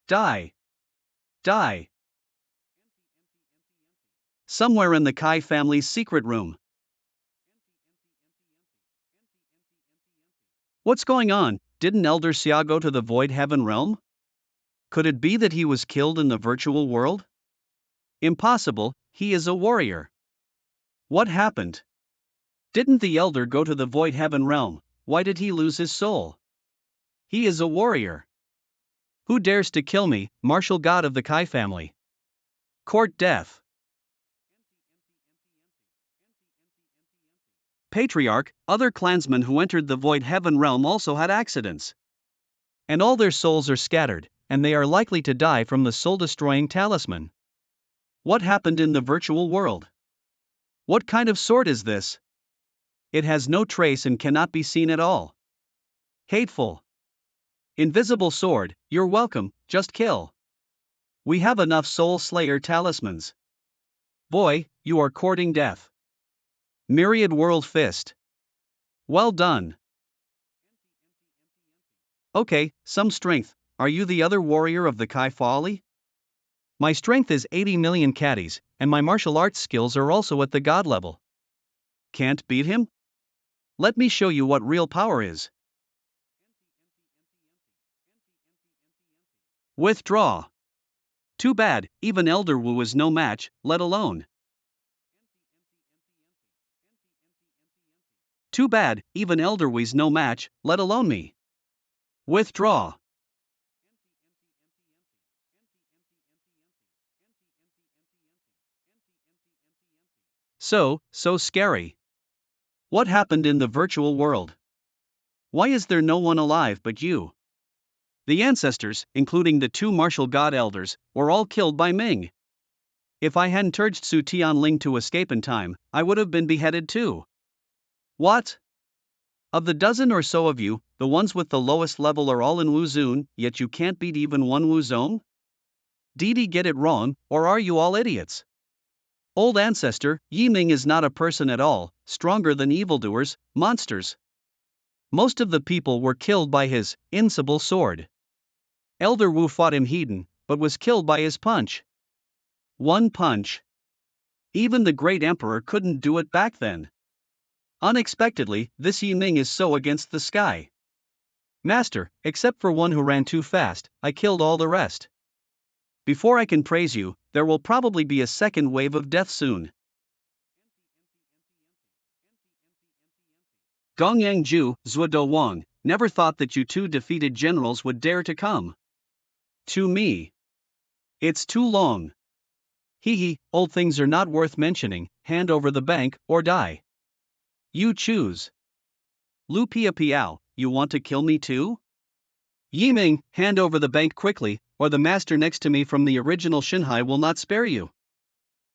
Die. Die. Somewhere in the Kai family's secret room. What's going on? Didn't Elder Xia go to the Void Heaven realm? Could it be that he was killed in the virtual world? Impossible, he is a warrior. What happened? Didn't the Elder go to the Void Heaven realm? Why did he lose his soul? He is a warrior. Who dares to kill me, martial god of the Kai family? Court death. Patriarch, other clansmen who entered the Void Heaven realm also had accidents. And all their souls are scattered, and they are likely to die from the soul-destroying talisman. What happened in the virtual world? What kind of sword is this? It has no trace and cannot be seen at all. Hateful. Invisible sword, you're welcome, just kill. We have enough Soul Slayer talismans. Boy, you are courting death. Myriad World Fist. Well done. Okay, some strength. Are you the other warrior of the Kai Folly? My strength is 80 million caddies, and my martial arts skills are also at the god level. Can't beat him? Let me show you what real power is. Withdraw. Too bad, even Elder Wu is no match, let alone. Too bad, even Elder Wu's no match, let alone me. Withdraw. So scary. What happened in the virtual world? Why is there no one alive but you? The ancestors, including the 2 martial god elders, were all killed by Ming. If I hadn't urged Su Tianling to escape in time, I would have been beheaded too. What? Of the dozen or so of you, the ones with the lowest level are all in Wuzun, yet you can't beat even one Wuzong? Did he get it wrong, or are you all idiots? Old ancestor, Yi Ming is not a person at all, stronger than evildoers, monsters. Most of the people were killed by his invincible sword. Elder Wu fought him hidden, but was killed by his punch. One punch. Even the great emperor couldn't do it back then. Unexpectedly, this Yi Ming is so against the sky. Master, except for one who ran too fast, I killed all the rest. Before I can praise you, there will probably be a second wave of death soon. Gongyang Ju, Zuodo Wang, never thought that you 2 defeated generals would dare to come to me. It's too long. Hee, old things are not worth mentioning, hand over the bank, or die. You choose. Lu Pia Piao, you want to kill me too? Yi Ming, hand over the bank quickly, or the master next to me from the original Shinhai will not spare you.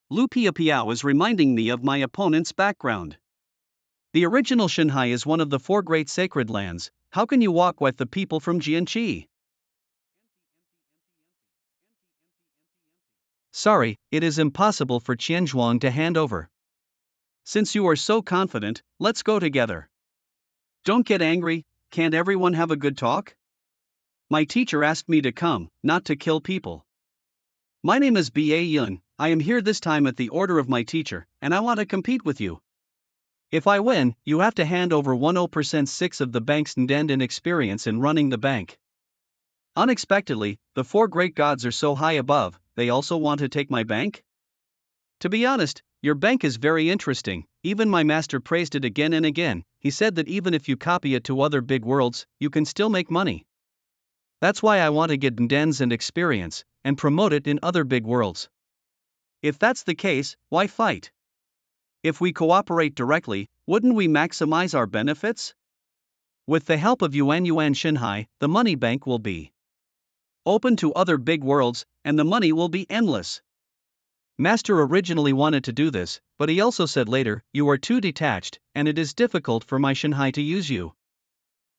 Lu Pia Piao is reminding me of my opponent's background. The original Shinhai is one of the 4 great sacred lands. How can you walk with the people from Jianchi? Sorry, it is impossible for Qianzhuang to hand over. Since you are so confident, let's go together. Don't get angry, can't everyone have a good talk? My teacher asked me to come, not to kill people. My name is B.A. Yun, I am here this time at the order of my teacher, and I want to compete with you. If I win, you have to hand over 10% 6 of the bank's Ndend in experience in running the bank. Unexpectedly, the 4 great gods are so high above, they also want to take my bank? To be honest, your bank is very interesting, even my master praised it again and again. He said that even if you copy it to other big worlds, you can still make money. That's why I want to get Ndens and experience, and promote it in other big worlds. If that's the case, why fight? If we cooperate directly, wouldn't we maximize our benefits? With the help of Yuan Shinhai, the money bank will be open to other big worlds, and the money will be endless. Master originally wanted to do this, but he also said later, you are too detached, and it is difficult for my Shinhai to use you.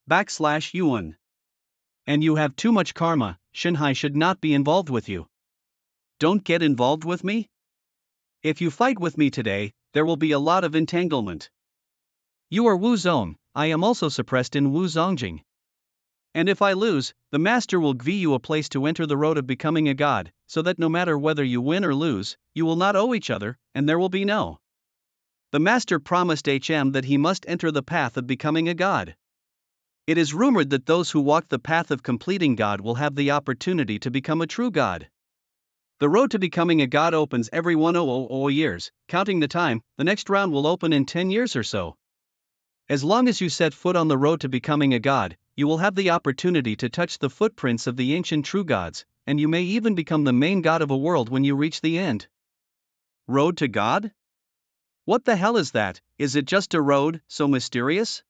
/Yuan. And you have too much karma, Shinhai should not be involved with you. Don't get involved with me? If you fight with me today, there will be a lot of entanglement. You are Wu Zong, I am also suppressed in Wu Zongjing. And if I lose, the master will give you a place to enter the road of becoming a god, so that no matter whether you win or lose, you will not owe each other, and there will be no. The master promised HM that he must enter the path of becoming a god. It is rumored that those who walk the path of completing god will have the opportunity to become a true god. The road to becoming a god opens every 100 years, counting the time, the next round will open in 10 years or so. As long as you set foot on the road to becoming a god, you will have the opportunity to touch the footprints of the ancient true gods, and you may even become the main god of a world when you reach the end. Road to God? What the hell is that? Is it just a road, so mysterious?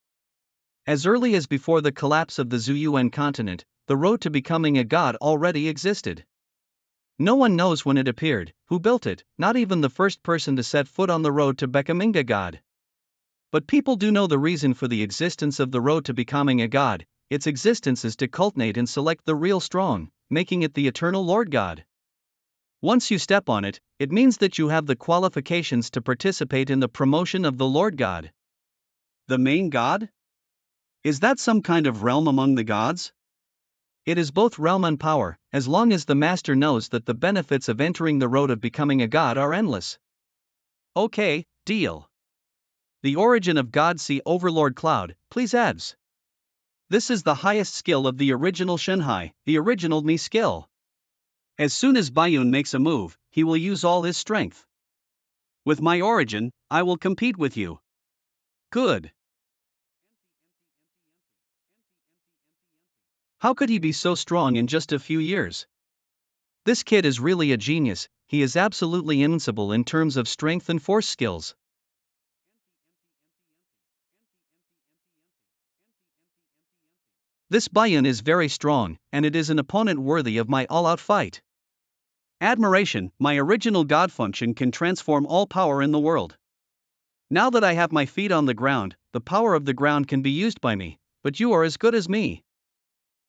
As early as before the collapse of the Zuyuan continent, the road to becoming a god already existed. No one knows when it appeared, who built it, not even the first person to set foot on the road to becoming a god. But people do know the reason for the existence of the road to becoming a god. Its existence is to cultivate and select the real strong, making it the eternal Lord God. Once you step on it, it means that you have the qualifications to participate in the promotion of the Lord God. The main god? Is that some kind of realm among the gods? It is both realm and power, as long as the master knows that the benefits of entering the road of becoming a god are endless. Okay, deal. The origin of God. See Overlord Cloud, please adds. This is the highest skill of the original Shinhai, the original me skill. As soon as Bayun makes a move, he will use all his strength. With my origin, I will compete with you. Good. How could he be so strong in just a few years? This kid is really a genius, he is absolutely invincible in terms of strength and force skills. This Bayun is very strong, and it is an opponent worthy of my all-out fight. Admiration, my original god function can transform all power in the world. Now that I have my feet on the ground, the power of the ground can be used by me, but you are as good as me.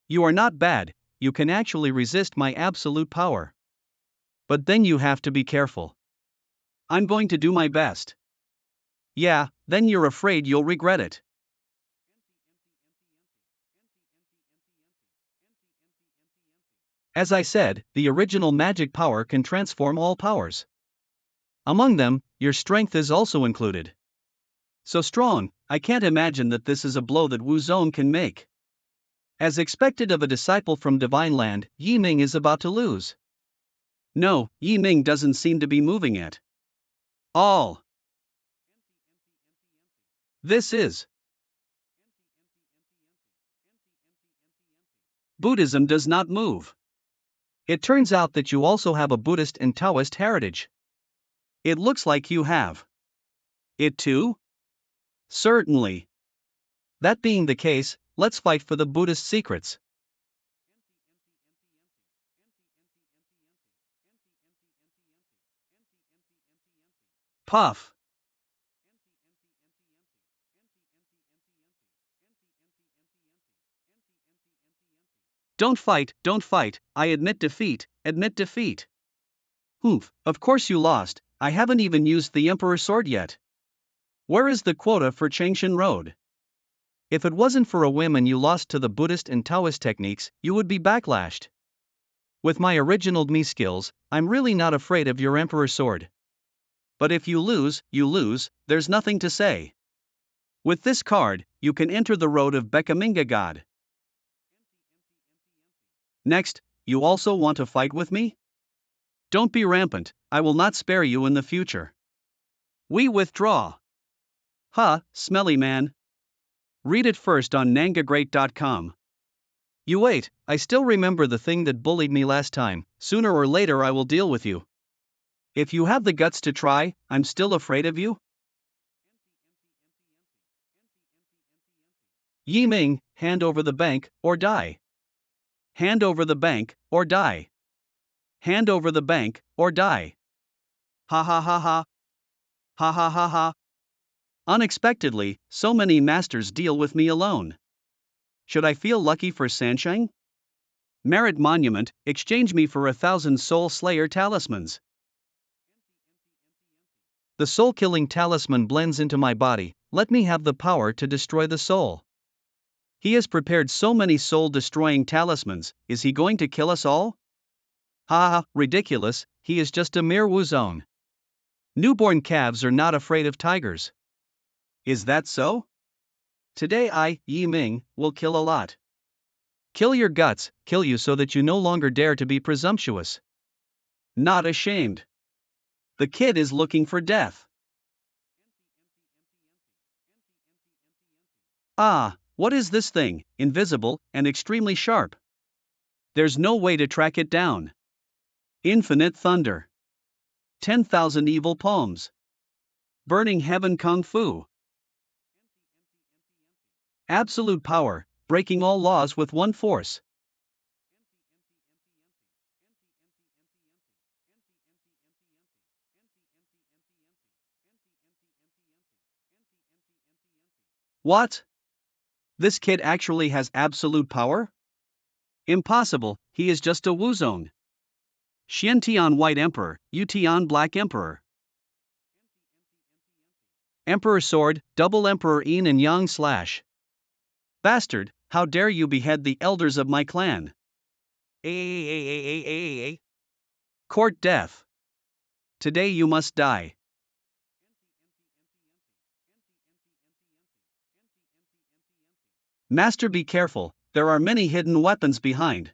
You are not bad, you can actually resist my absolute power. But then you have to be careful. I'm going to do my best. Yeah, then you're afraid you'll regret it. As I said, the original magic power can transform all powers. Among them, your strength is also included. So strong, I can't imagine that this is a blow that Wu Zong can make. As expected of a disciple from Divine Land, Yi Ming is about to lose. No, Yi Ming doesn't seem to be moving at all. This is Buddhism does not move. It turns out that you also have a Buddhist and Taoist heritage. It looks like you have it too? Certainly. That being the case, let's fight for the Buddhist secrets. Puff. Don't fight, I admit defeat, admit defeat. Oof, of course you lost, I haven't even used the Emperor's sword yet. Where is the quota for Changshan Road? If it wasn't for a whim and you lost to the Buddhist and Taoist techniques, you would be backlashed. With my original me skills, I'm really not afraid of your Emperor's sword. But if you lose, there's nothing to say. With this card, you can enter the road of becoming a god. Next, you also want to fight with me? Don't be rampant, I will not spare you in the future. We withdraw. Smelly man. Read it first on nangagreat.com. You wait, I still remember the thing that bullied me last time. Sooner or later I will deal with you. If you have the guts to try, I'm still afraid of you? Yi Ming, hand over the bank, or die. Hand over the bank, or die. Hand over the bank, or die. Ha ha ha ha. Ha ha ha ha. Unexpectedly, so many masters deal with me alone. Should I feel lucky for Sanshang? Merit monument, exchange me for 1,000 soul slayer talismans. The soul killing talisman blends into my body, let me have the power to destroy the soul. He has prepared so many soul destroying talismans, is he going to kill us all? Ha ha, ridiculous, he is just a mere wuzone. Newborn calves are not afraid of tigers. Is that so? Today I, Yi Ming, will kill a lot. Kill your guts, kill you so that you no longer dare to be presumptuous. Not ashamed. The kid is looking for death. Ah, what is this thing, invisible, and extremely sharp? There's no way to track it down. Infinite thunder. 10,000 evil palms. Burning heaven kung fu. Absolute power, breaking all laws with one force. What? This kid actually has absolute power? Impossible, he is just a wuzone. Xiantian White Emperor, Yutian Black Emperor. Emperor Sword, Double Emperor Yin and Yang slash. Bastard, how dare you behead the elders of my clan? Court death. Today you must die. Master, be careful, there are many hidden weapons behind.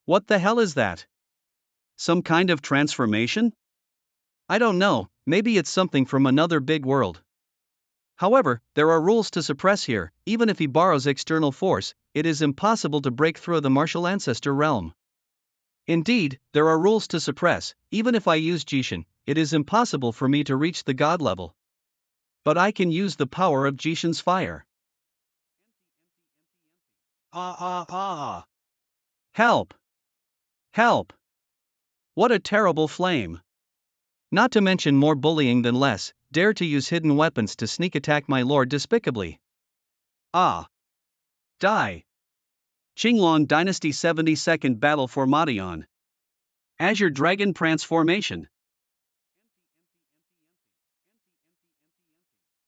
What the hell is that? Some kind of transformation? I don't know, maybe it's something from another big world. However, there are rules to suppress here, even if he borrows external force, it is impossible to break through the martial ancestor realm. Indeed, there are rules to suppress, even if I use Jishin, it is impossible for me to reach the god level. But I can use the power of Jishin's fire. Help! Help! What a terrible flame! Not to mention more bullying than less, dare to use hidden weapons to sneak attack my lord despicably. Ah! Die! Qinglong Dynasty 72nd Battle Formation. Azure Dragon Transformation.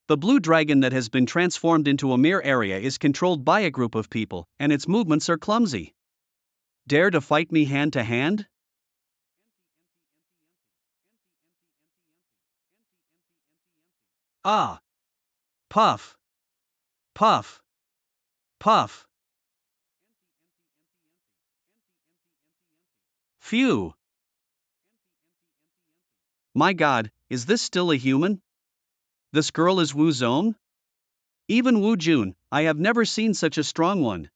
The blue dragon that has been transformed into a mere area is controlled by a group of people, and its movements are clumsy. Dare to fight me hand to hand? Ah! Puff! Puff! Puff! Phew! My god, is this still a human? This girl is Wu Zone? Even Wu Jun, I have never seen such a strong one.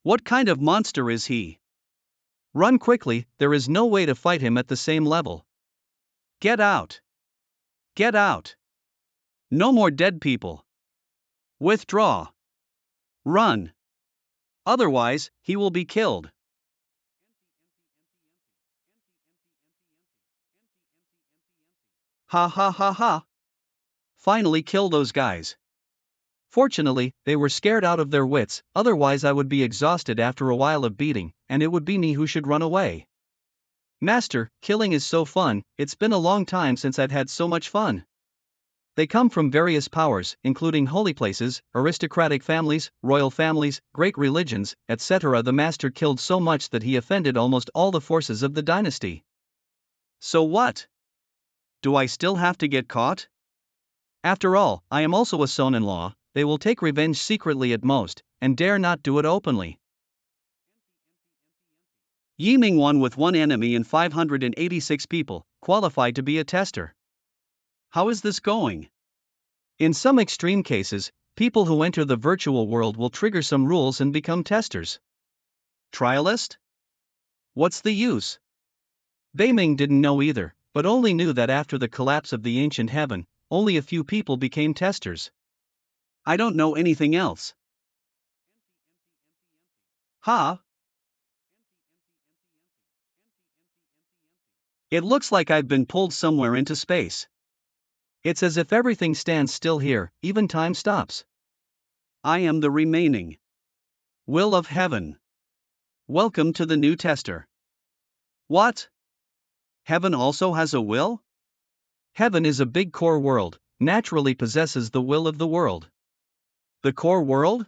What kind of monster is he? Run quickly, there is no way to fight him at the same level. Get out! Get out! No more dead people. Withdraw. Run. Otherwise, he will be killed. Ha ha ha ha. Finally kill those guys. Fortunately, they were scared out of their wits, otherwise I would be exhausted after a while of beating, and it would be me who should run away. Master, killing is so fun, it's been a long time since I'd had so much fun. They come from various powers, including holy places, aristocratic families, royal families, great religions, etc. The master killed so much that he offended almost all the forces of the dynasty. So what? Do I still have to get caught? After all, I am also a son-in-law, they will take revenge secretly at most, and dare not do it openly. Ming won with one enemy and 586 people qualified to be a tester. How is this going? In some extreme cases, people who enter the virtual world will trigger some rules and become testers. Trialist? What's the use? Ming didn't know either, but only knew that after the collapse of the ancient heaven, only a few people became testers. I don't know anything else. Ha! It looks like I've been pulled somewhere into space. It's as if everything stands still here, even time stops. I am the remaining will of heaven. Welcome to the new tester. What? Heaven also has a will? Heaven is a big core world, naturally possesses the will of the world. The core world?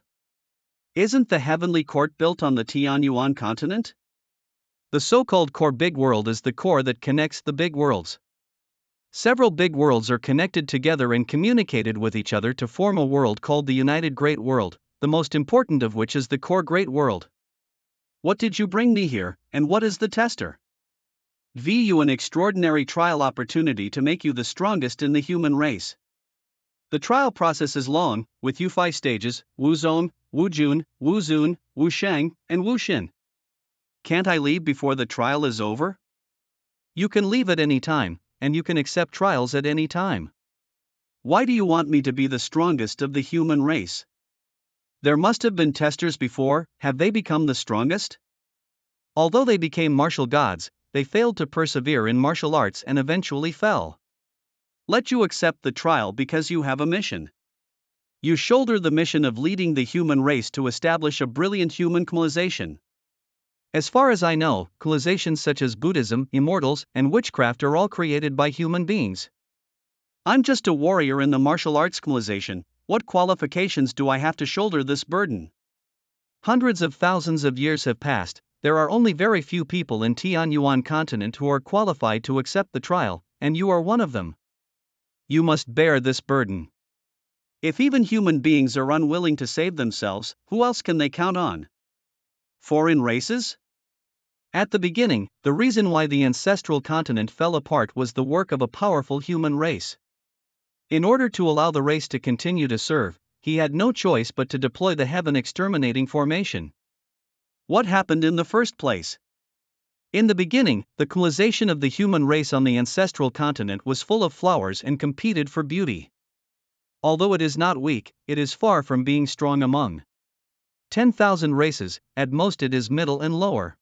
Isn't the heavenly court built on the Tianyuan continent? The so-called core big world is the core that connects the big worlds. Several big worlds are connected together and communicated with each other to form a world called the United Great World, the most important of which is the core Great World. What did you bring me here, and what is the tester? You an extraordinary trial opportunity to make you the strongest in the human race. The trial process is long, with U5 stages, Wuzong, Wujun, Wuzun, Wusheng, and Wushin. Can't I leave before the trial is over? You can leave at any time, and you can accept trials at any time. Why do you want me to be the strongest of the human race? There must have been testers before, have they become the strongest? Although they became martial gods, they failed to persevere in martial arts and eventually fell. Let you accept the trial because you have a mission. You shoulder the mission of leading the human race to establish a brilliant human civilization. As far as I know, civilizations such as Buddhism, immortals, and witchcraft are all created by human beings. I'm just a warrior in the martial arts civilization. What qualifications do I have to shoulder this burden? Hundreds of thousands of years have passed. There are only very few people in Tianyuan continent who are qualified to accept the trial, and you are one of them. You must bear this burden. If even human beings are unwilling to save themselves, who else can they count on? Foreign races? At the beginning, the reason why the ancestral continent fell apart was the work of a powerful human race. In order to allow the race to continue to serve, he had no choice but to deploy the heaven exterminating formation. What happened in the first place? In the beginning, the civilization of the human race on the ancestral continent was full of flowers and competed for beauty. Although it is not weak, it is far from being strong among 10,000 races, at most it is middle and lower.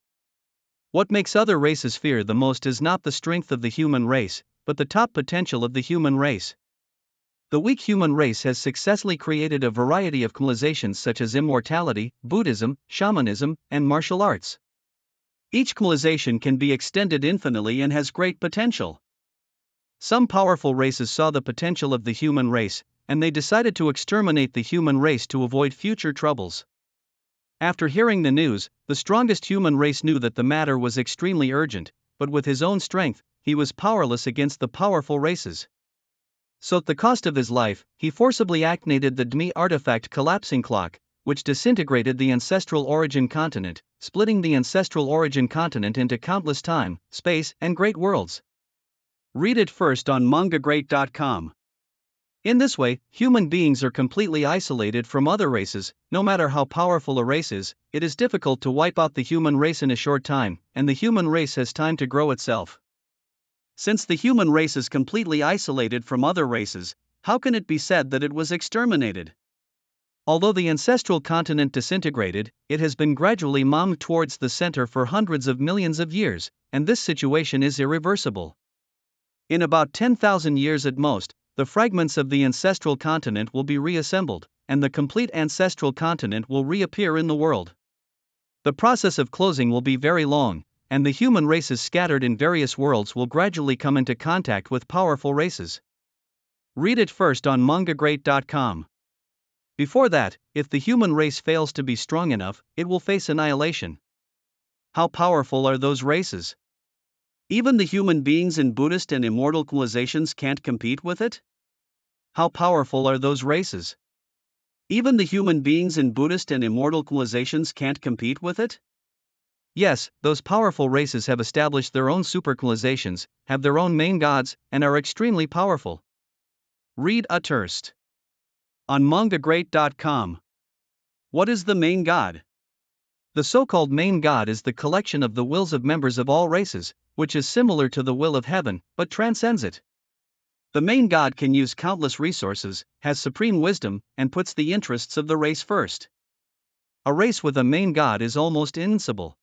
What makes other races fear the most is not the strength of the human race, but the top potential of the human race. The weak human race has successfully created a variety of civilizations such as immortality, Buddhism, shamanism, and martial arts. Each civilization can be extended infinitely and has great potential. Some powerful races saw the potential of the human race, and they decided to exterminate the human race to avoid future troubles. After hearing the news, the strongest human race knew that the matter was extremely urgent, but with his own strength, he was powerless against the powerful races. So at the cost of his life, he forcibly activated the Dmi artifact collapsing clock, which disintegrated the ancestral origin continent, splitting the ancestral origin continent into countless time, space, and great worlds. Read it first on mangacap.com. In this way, human beings are completely isolated from other races. No matter how powerful a race is, it is difficult to wipe out the human race in a short time, and the human race has time to grow itself. Since the human race is completely isolated from other races, how can it be said that it was exterminated? Although the ancestral continent disintegrated, it has been gradually moved towards the center for hundreds of millions of years, and this situation is irreversible. In about 10,000 years at most, the fragments of the ancestral continent will be reassembled, and the complete ancestral continent will reappear in the world. The process of closing will be very long, and the human races scattered in various worlds will gradually come into contact with powerful races. Read it first on mangacap.com. Before that, if the human race fails to be strong enough, it will face annihilation. How powerful are those races? Even the human beings in Buddhist and immortal civilizations can't compete with it? How powerful are those races? Even the human beings in Buddhist and immortal civilizations can't compete with it? Yes, those powerful races have established their own supercivilizations, have their own main gods, and are extremely powerful. Read Utterst on mangagreat.com. What is the main god? The so-called main god is the collection of the wills of members of all races, which is similar to the will of heaven, but transcends it. The main god can use countless resources, has supreme wisdom, and puts the interests of the race first. A race with a main god is almost invincible.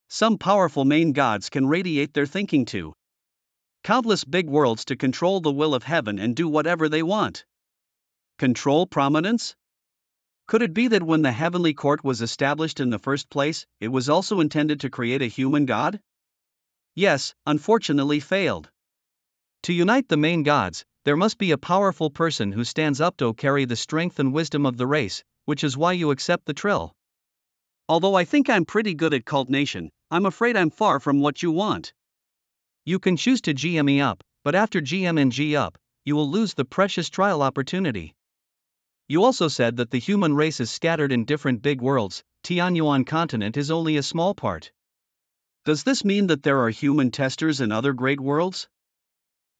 Some powerful main gods can radiate their thinking to countless big worlds to control the will of heaven and do whatever they want. Control prominence? Could it be that when the heavenly court was established in the first place, it was also intended to create a human god? Yes, unfortunately failed. To unite the main gods, there must be a powerful person who stands up to carry the strength and wisdom of the race, which is why you accept the trill. Although I think I'm pretty good at cult nation, I'm afraid I'm far from what you want. You can choose to GM me up, but after GM and G up, you will lose the precious trial opportunity. You also said that the human race is scattered in different big worlds. Tianyuan continent is only a small part. Does this mean that there are human testers in other great worlds?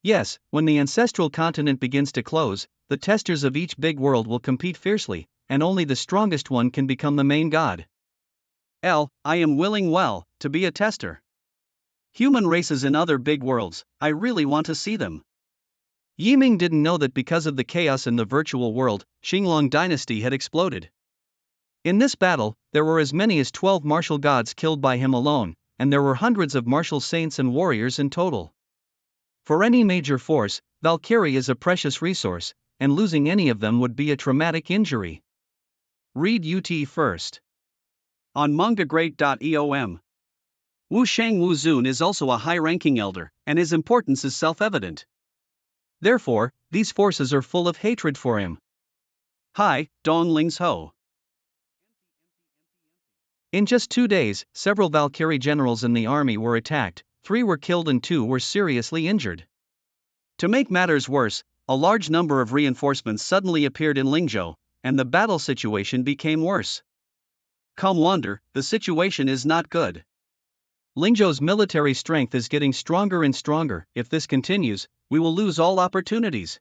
Yes, when the ancestral continent begins to close, the testers of each big world will compete fiercely, and only the strongest one can become the main god. I am willing to be a tester. Human races in other big worlds, I really want to see them. Ming didn't know that because of the chaos in the virtual world, Suzaku Dynasty had exploded. In this battle, there were as many as 12 martial gods killed by him alone, and there were hundreds of martial saints and warriors in total. For any major force, Valkyrie is a precious resource, and losing any of them would be a traumatic injury. Read UT first. On mangagreat.com. Wu Shang Wu Zun is also a high-ranking elder, and his importance is self-evident. Therefore, these forces are full of hatred for him. Hi, Dong Ling's Ho. In just 2 days, several Valkyrie generals in the army were attacked, 3 were killed and 2 were seriously injured. To make matters worse, a large number of reinforcements suddenly appeared in Lingzhou, and the battle situation became worse. Come wonder, the situation is not good. Lingzhou's military strength is getting stronger and stronger. If this continues, we will lose all opportunities.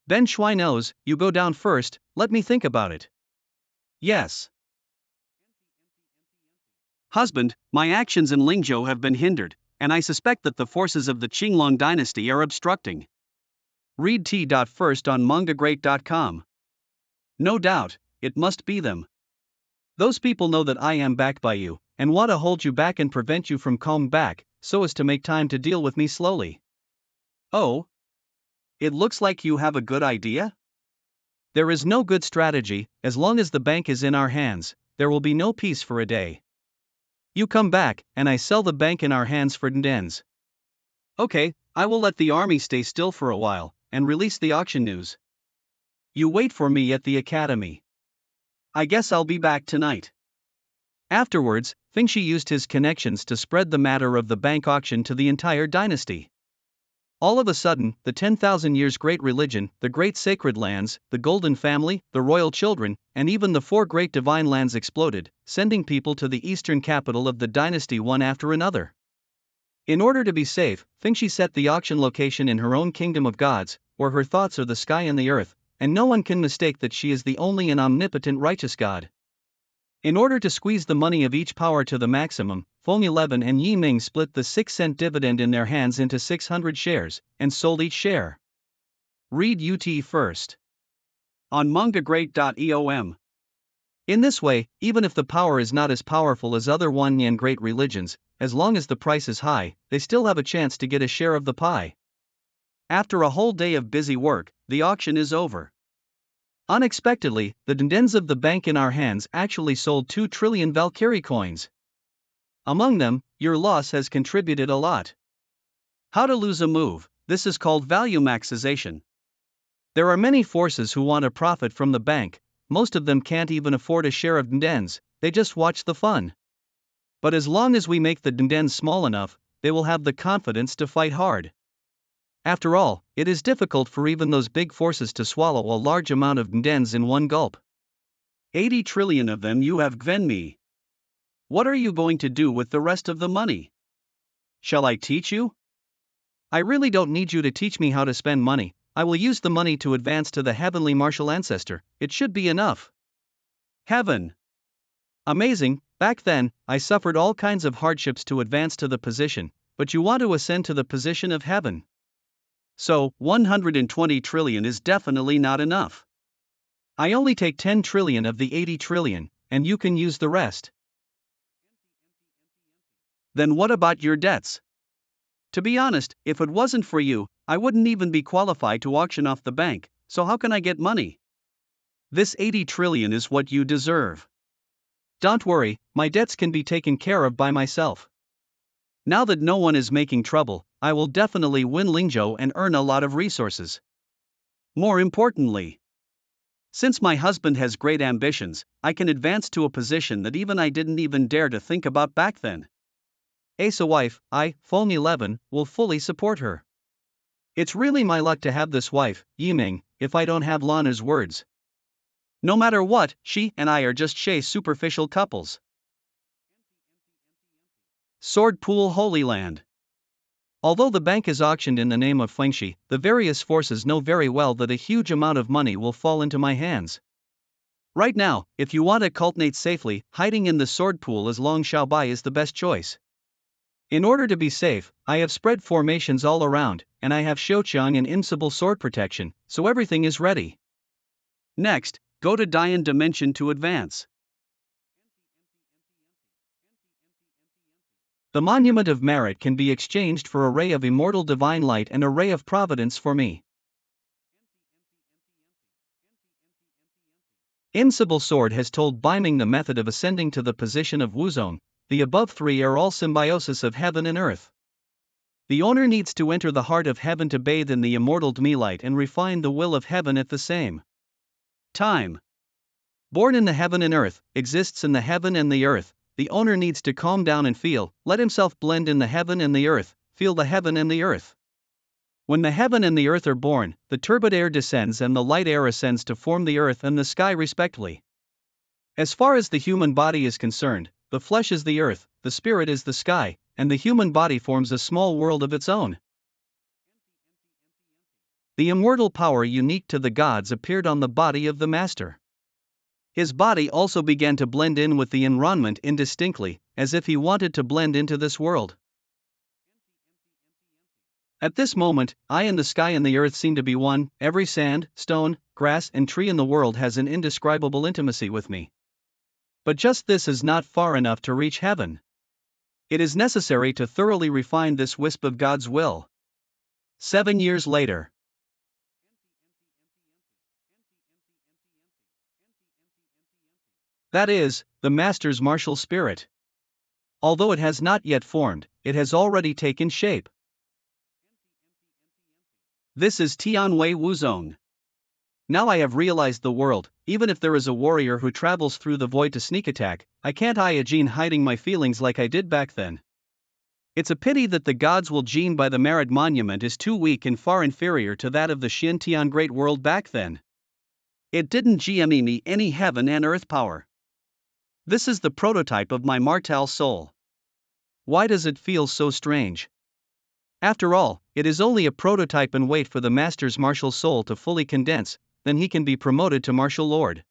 Ben Shui knows, you go down first, let me think about it. Yes. Husband, my actions in Lingzhou have been hindered, and I suspect that the forces of the Qinglong dynasty are obstructing. Read T.first on mangagreat.com. No doubt, it must be them. Those people know that I am backed by you, and want to hold you back and prevent you from coming back, so as to make time to deal with me slowly. Oh? It looks like you have a good idea? There is no good strategy. As long as the bank is in our hands, there will be no peace for a day. You come back, and I sell the bank in our hands for dens. Okay, I will let the army stay still for a while, and release the auction news. You wait for me at the academy. I guess I'll be back tonight. Afterwards, Fengshi used his connections to spread the matter of the bank auction to the entire dynasty. All of a sudden, the 10,000 years great religion, the great sacred lands, the golden family, the royal children, and even the 4 great divine lands exploded, sending people to the eastern capital of the dynasty one after another. In order to be safe, Fengshi set the auction location in her own kingdom of gods, where her thoughts are the sky and the earth, and no one can mistake that she is the only and omnipotent righteous god. In order to squeeze the money of each power to the maximum, Feng 11 and Yi Ming split the 6-cent dividend in their hands into 600 shares, and sold each share. Read UT first. On mangagreat.com. In this way, even if the power is not as powerful as other one yen great religions, as long as the price is high, they still have a chance to get a share of the pie. After a whole day of busy work, the auction is over. Unexpectedly, the dens of the bank in our hands actually sold 2 trillion Valkyrie coins. Among them, your loss has contributed a lot. How to lose a move? This is called value maximization. There are many forces who want to profit from the bank. Most of them can't even afford a share of dens, they just watch the fun. But as long as we make the dens small enough, they will have the confidence to fight hard. After all, it is difficult for even those big forces to swallow a large amount of dens in one gulp. 80 trillion of them you have given me. What are you going to do with the rest of the money? Shall I teach you? I really don't need you to teach me how to spend money. I will use the money to advance to the heavenly martial ancestor. It should be enough. Heaven. Amazing. Back then, I suffered all kinds of hardships to advance to the position, but you want to ascend to the position of heaven. So, 120 trillion is definitely not enough. I only take 10 trillion of the 80 trillion, and you can use the rest. Then what about your debts? To be honest, if it wasn't for you, I wouldn't even be qualified to auction off the bank, so how can I get money? This 80 trillion is what you deserve. Don't worry, my debts can be taken care of by myself. Now that no one is making trouble, I will definitely win Lingzhou and earn a lot of resources. More importantly, since my husband has great ambitions, I can advance to a position that even I didn't even dare to think about back then. As a wife, I, Phone 11, will fully support her. It's really my luck to have this wife, Yiming, if I don't have Lana's words. No matter what, she and I are just superficial couples. Sword Pool Holy Land. Although the bank is auctioned in the name of Fengshi, the various forces know very well that a huge amount of money will fall into my hands. Right now, if you want to cultivate safely, hiding in the sword pool as Long Xiaobai is the best choice. In order to be safe, I have spread formations all around, and I have Shouqiang and Invincible Sword Protection, so everything is ready. Next, go to Dian Dimension to advance. The Monument of Merit can be exchanged for a ray of immortal divine light and a ray of providence for me. Invincible Sword has told Ming the method of ascending to the position of Wuzong. The above three are all symbiosis of heaven and earth. The owner needs to enter the heart of heaven to bathe in the immortal Dmi light and refine the will of heaven at the same time. Born in the heaven and earth, exists in the heaven and the earth, the owner needs to calm down and feel, let himself blend in the heaven and the earth, feel the heaven and the earth. When the heaven and the earth are born, the turbid air descends and the light air ascends to form the earth and the sky respectively. As far as the human body is concerned, the flesh is the earth, the spirit is the sky, and the human body forms a small world of its own. The immortal power unique to the gods appeared on the body of the master. His body also began to blend in with the enrollment indistinctly, as if he wanted to blend into this world. At this moment, I and the sky and the earth seem to be one. Every sand, stone, grass and tree in the world has an indescribable intimacy with me. But just this is not far enough to reach heaven. It is necessary to thoroughly refine this wisp of God's will. 7 years later. That is, the Master's martial spirit. Although it has not yet formed, it has already taken shape. This is Tianwei Wuzong. Now I have realized the world. Even if there is a warrior who travels through the void to sneak attack, I can't Jin hiding my feelings like I did back then. It's a pity that the God's will Jin by the Merit Monument is too weak and far inferior to that of the Xintian Great World back then. It didn't GME me any heaven and earth power. This is the prototype of my martial soul. Why does it feel so strange? After all, it is only a prototype and wait for the Master's martial soul to fully condense, then he can be promoted to martial lord.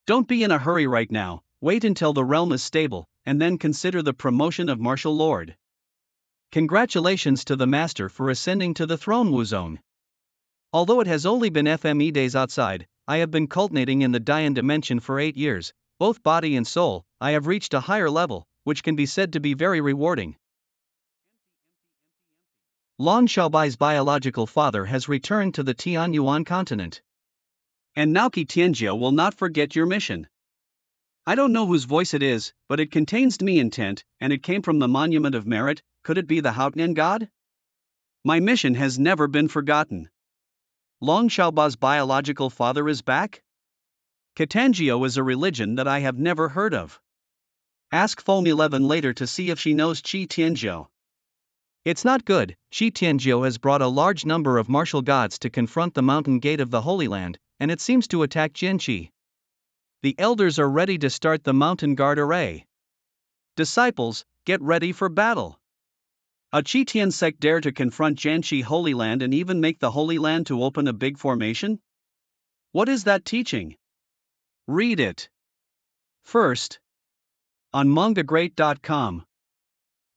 Don't be in a hurry right now, wait until the realm is stable, and then consider the promotion of martial lord. Congratulations to the Master for ascending to the throne Wuzong. Although it has only been FME days outside, I have been cultivating in the Dian dimension for 8 years, both body and soul. I have reached a higher level, which can be said to be very rewarding. Lan Xiaobai's biological father has returned to the Tianyuan continent. And Naoki Tianjia will not forget your mission. I don't know whose voice it is, but it contains me intent, and it came from the Monument of Merit. Could it be the Hautian God? My mission has never been forgotten. Long Xiaobai's biological father is back? Katangio is a religion that I have never heard of. Ask Phone 11 later to see if she knows Qi Tianzhou. It's not good. Qi Tianzhou has brought a large number of martial gods to confront the mountain gate of the Holy Land, and it seems to attack Jianchi. The elders are ready to start the mountain guard array. Disciples, get ready for battle. A Chitian sect dare to confront Jianchi Holy Land and even make the Holy Land to open a big formation? What is that teaching? Read it. First, on mangacap.com.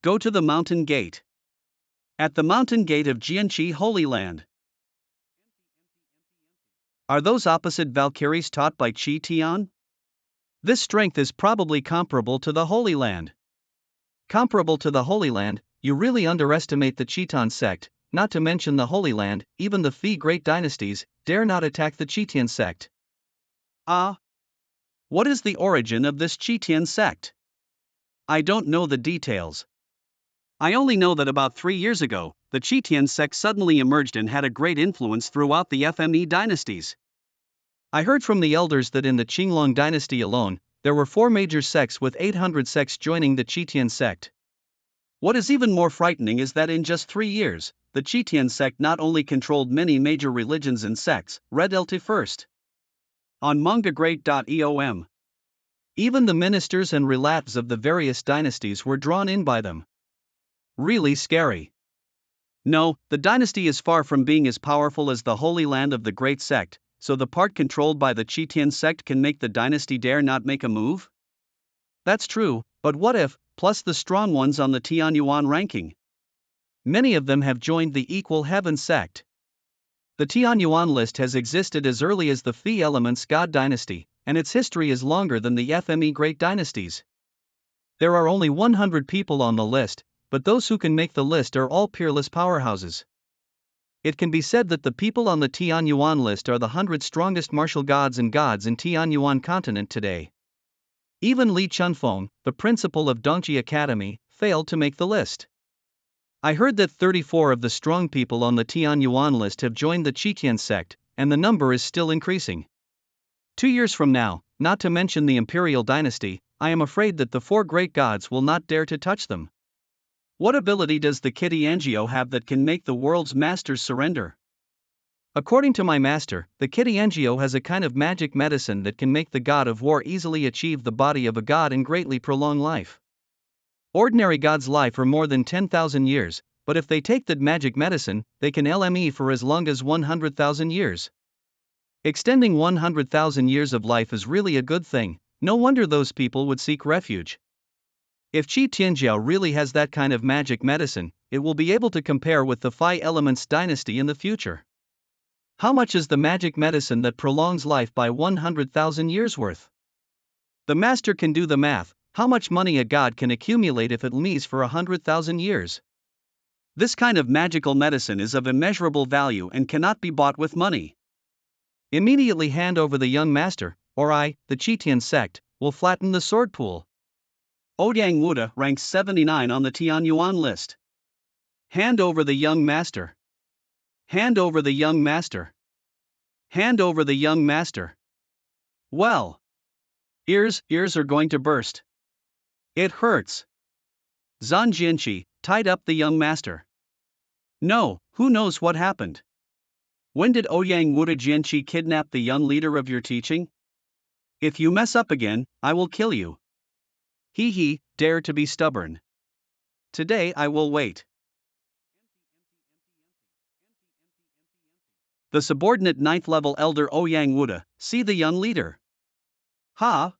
Go to the mountain gate. At the mountain gate of Jianchi Holy Land. Are those opposite Valkyries taught by Chi Tian? This strength is probably comparable to the Holy Land. Comparable to the Holy Land, you really underestimate the Chitan sect, not to mention the Holy Land. Even the Phi great dynasties dare not attack the Chitian sect. What is the origin of this Chitian sect? I don't know the details. I only know that about 3 years ago, the Chitian sect suddenly emerged and had a great influence throughout the FME dynasties. I heard from the elders that in the Qinglong dynasty alone, there were 4 major sects with 800 sects joining the Chitian sect. What is even more frightening is that in just 3 years, the Chitian sect not only controlled many major religions and sects, read LT first. On mangagreat.eom. Even the ministers and relats of the various dynasties were drawn in by them. Really scary. No, the dynasty is far from being as powerful as the Holy Land of the Great Sect, so the part controlled by the Chitian sect can make the dynasty dare not make a move? That's true, but what if, plus the strong ones on the Tianyuan ranking? Many of them have joined the Equal Heaven sect. The Tianyuan list has existed as early as the Phi Elements God dynasty, and its history is longer than the FME Great dynasties. There are only 100 people on the list, but those who can make the list are all peerless powerhouses. It can be said that the people on the Tianyuan list are the 100 strongest martial gods and gods in Tianyuan continent today. Even Li Chunfeng, the principal of Dongji Academy, failed to make the list. I heard that 34 of the strong people on the Tianyuan list have joined the Chitian sect, and the number is still increasing. 2 years from now, not to mention the Imperial dynasty, I am afraid that the 4 great gods will not dare to touch them. What ability does the Kitty Angio have that can make the world's masters surrender? According to my master, the Kitty Angio has a kind of magic medicine that can make the god of war easily achieve the body of a god and greatly prolong life. Ordinary gods' life for more than 10,000 years, but if they take that magic medicine, they can LME for as long as 100,000 years. Extending 100,000 years of life is really a good thing, no wonder those people would seek refuge. If Qi Tianjiao really has that kind of magic medicine, it will be able to compare with the Phi Elements dynasty in the future. How much is the magic medicine that prolongs life by 100,000 years worth? The master can do the math. How much money a god can accumulate if it LMEs for 100,000 years? This kind of magical medicine is of immeasurable value and cannot be bought with money. Immediately hand over the young master, or I, the Chitian sect, will flatten the sword pool. Ouyang Wuda ranks 79 on the Tianyuan list. Hand over the young master. Hand over the young master. Hand over the young master. Well. Ears are going to burst. It hurts. Zan Jianchi tied up the young master. No, who knows what happened? When did Ouyang Wuda Jianchi kidnap the young leader of your teaching? If you mess up again, I will kill you. He dare to be stubborn. Today I will wait. The subordinate 9th level elder Ouyang Wuda, see the young leader. Ha?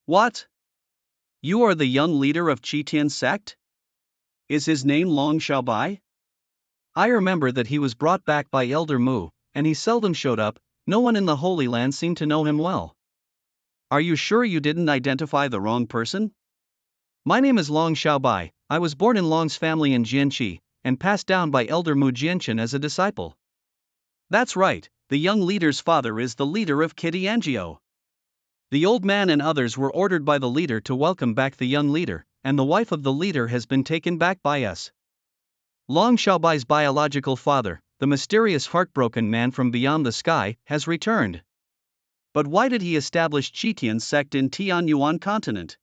What? You are the young leader of Chitian sect? Is his name Long Xiaobai? I remember that he was brought back by Elder Mu, and he seldom showed up. No one in the Holy Land seemed to know him well. Are you sure you didn't identify the wrong person? My name is Long Xiaobai. I was born in Long's family in Jianchi, and passed down by Elder Mu Jianchen as a disciple. That's right, the young leader's father is the leader of Kitty Angio. The old man and others were ordered by the leader to welcome back the young leader, and the wife of the leader has been taken back by us. Long Xiaobai's biological father, the mysterious heartbroken man from beyond the sky, has returned. But why did he establish Chitian sect in Tianyuan continent?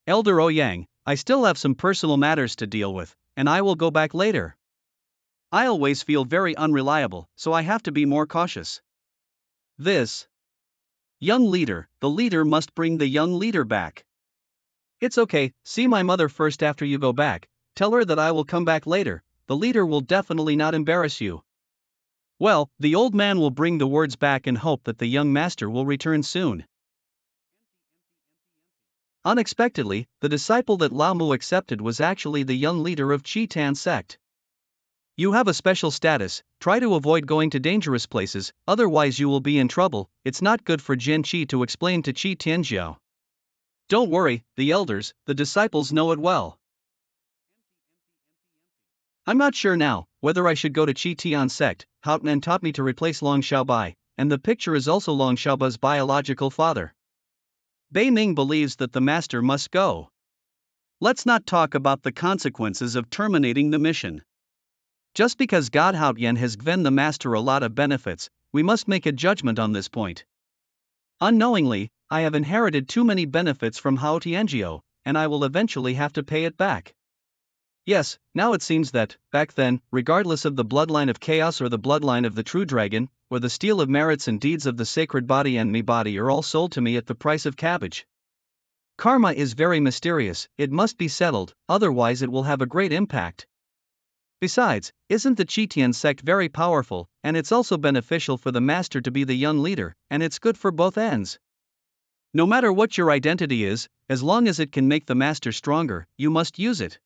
Elder Ouyang, I still have some personal matters to deal with, and I will go back later. I always feel very unreliable, so I have to be more cautious. This young leader, the leader must bring the young leader back. It's okay, see my mother first after you go back, tell her that I will come back later, the leader will definitely not embarrass you. Well, the old man will bring the words back and hope that the young master will return soon. Unexpectedly, the disciple that Lao Mu accepted was actually the young leader of Chi-Tan sect. You have a special status, try to avoid going to dangerous places, otherwise you will be in trouble. It's not good for Jianchi to explain to Chi Tianjiao. Don't worry, the elders, the disciples know it well. I'm not sure now whether I should go to Chi Tian sect. Haotan taught me to replace Long Xiaobai, and the picture is also Long Xiaobai's biological father. Bei Ming believes that the master must go. Let's not talk about the consequences of terminating the mission. Just because God Haotian has given the master a lot of benefits, we must make a judgment on this point. Unknowingly, I have inherited too many benefits from Hao Tianjiao, and I will eventually have to pay it back. Yes, now it seems that, back then, regardless of the bloodline of chaos or the bloodline of the true dragon, or the steel of merits and deeds of the sacred body and me body are all sold to me at the price of cabbage. Karma is very mysterious, it must be settled, otherwise it will have a great impact. Besides, isn't the Chi-Tian sect very powerful, and it's also beneficial for the master to be the young leader, and it's good for both ends. No matter what your identity is, as long as it can make the master stronger, you must use it.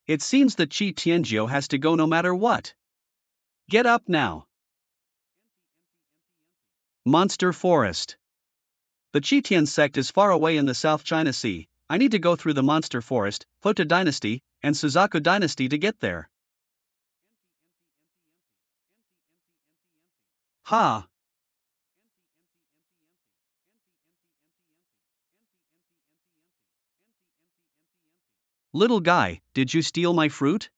It seems that Chi Tianjiao has to go no matter what. Get up now. Monster Forest. The Chi-Tian sect is far away in the South China Sea. I need to go through the Monster Forest, Suzaku Dynasty, and Suzaku Dynasty to get there. Ha! Little guy, did you steal my fruit?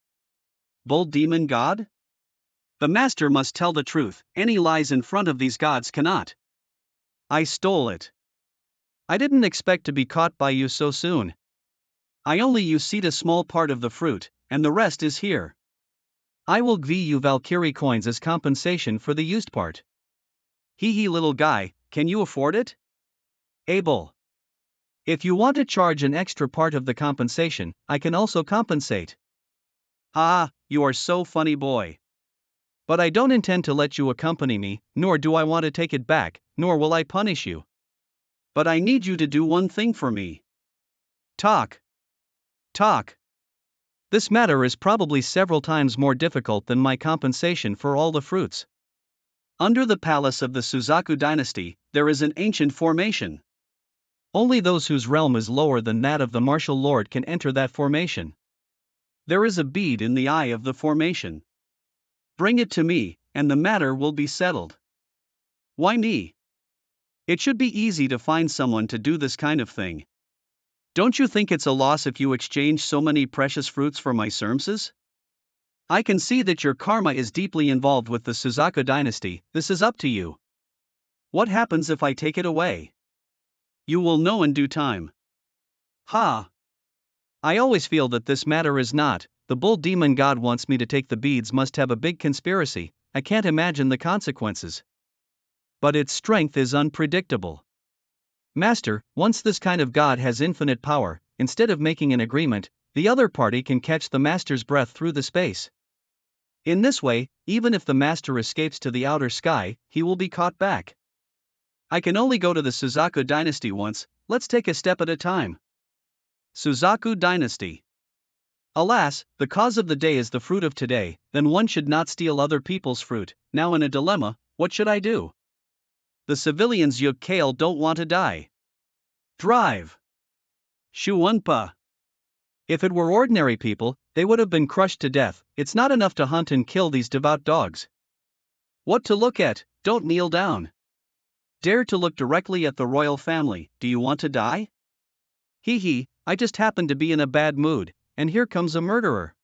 Bold demon god? The master must tell the truth, any lies in front of these gods cannot. I stole it. I didn't expect to be caught by you so soon. I only used a small part of the fruit, and the rest is here. I will give you Valkyrie coins as compensation for the used part. Hee hee little guy, can you afford it? Able. If you want to charge an extra part of the compensation, I can also compensate. Ah, you are so funny boy. But I don't intend to let you accompany me, nor do I want to take it back, nor will I punish you. But I need you to do one thing for me. Talk. Talk. This matter is probably several times more difficult than my compensation for all the fruits. Under the palace of the Suzaku Dynasty, there is an ancient formation. Only those whose realm is lower than that of the martial lord can enter that formation. There is a bead in the eye of the formation. Bring it to me, and the matter will be settled. Why me? It should be easy to find someone to do this kind of thing. Don't you think it's a loss if you exchange so many precious fruits for my services? I can see that your karma is deeply involved with the Suzaku Dynasty, this is up to you. What happens if I take it away? You will know in due time. Ha! I always feel that this matter is not, the bull demon god wants me to take the beads must have a big conspiracy, I can't imagine the consequences. But its strength is unpredictable. Master, once this kind of god has infinite power, instead of making an agreement, the other party can catch the master's breath through the space. In this way, even if the master escapes to the outer sky, he will be caught back. I can only go to the Suzaku Dynasty once, let's take a step at a time. Suzaku Dynasty. Alas, the cause of the day is the fruit of today, then one should not steal other people's fruit. Now in a dilemma, what should I do? The civilians Yuk Kale don't want to die. Drive. Shuunpa. If it were ordinary people, they would have been crushed to death. It's not enough to hunt and kill these devout dogs. What to look at, don't kneel down. Dare to look directly at the royal family, do you want to die? Hee hee, I just happen to be in a bad mood, and here comes a murderer.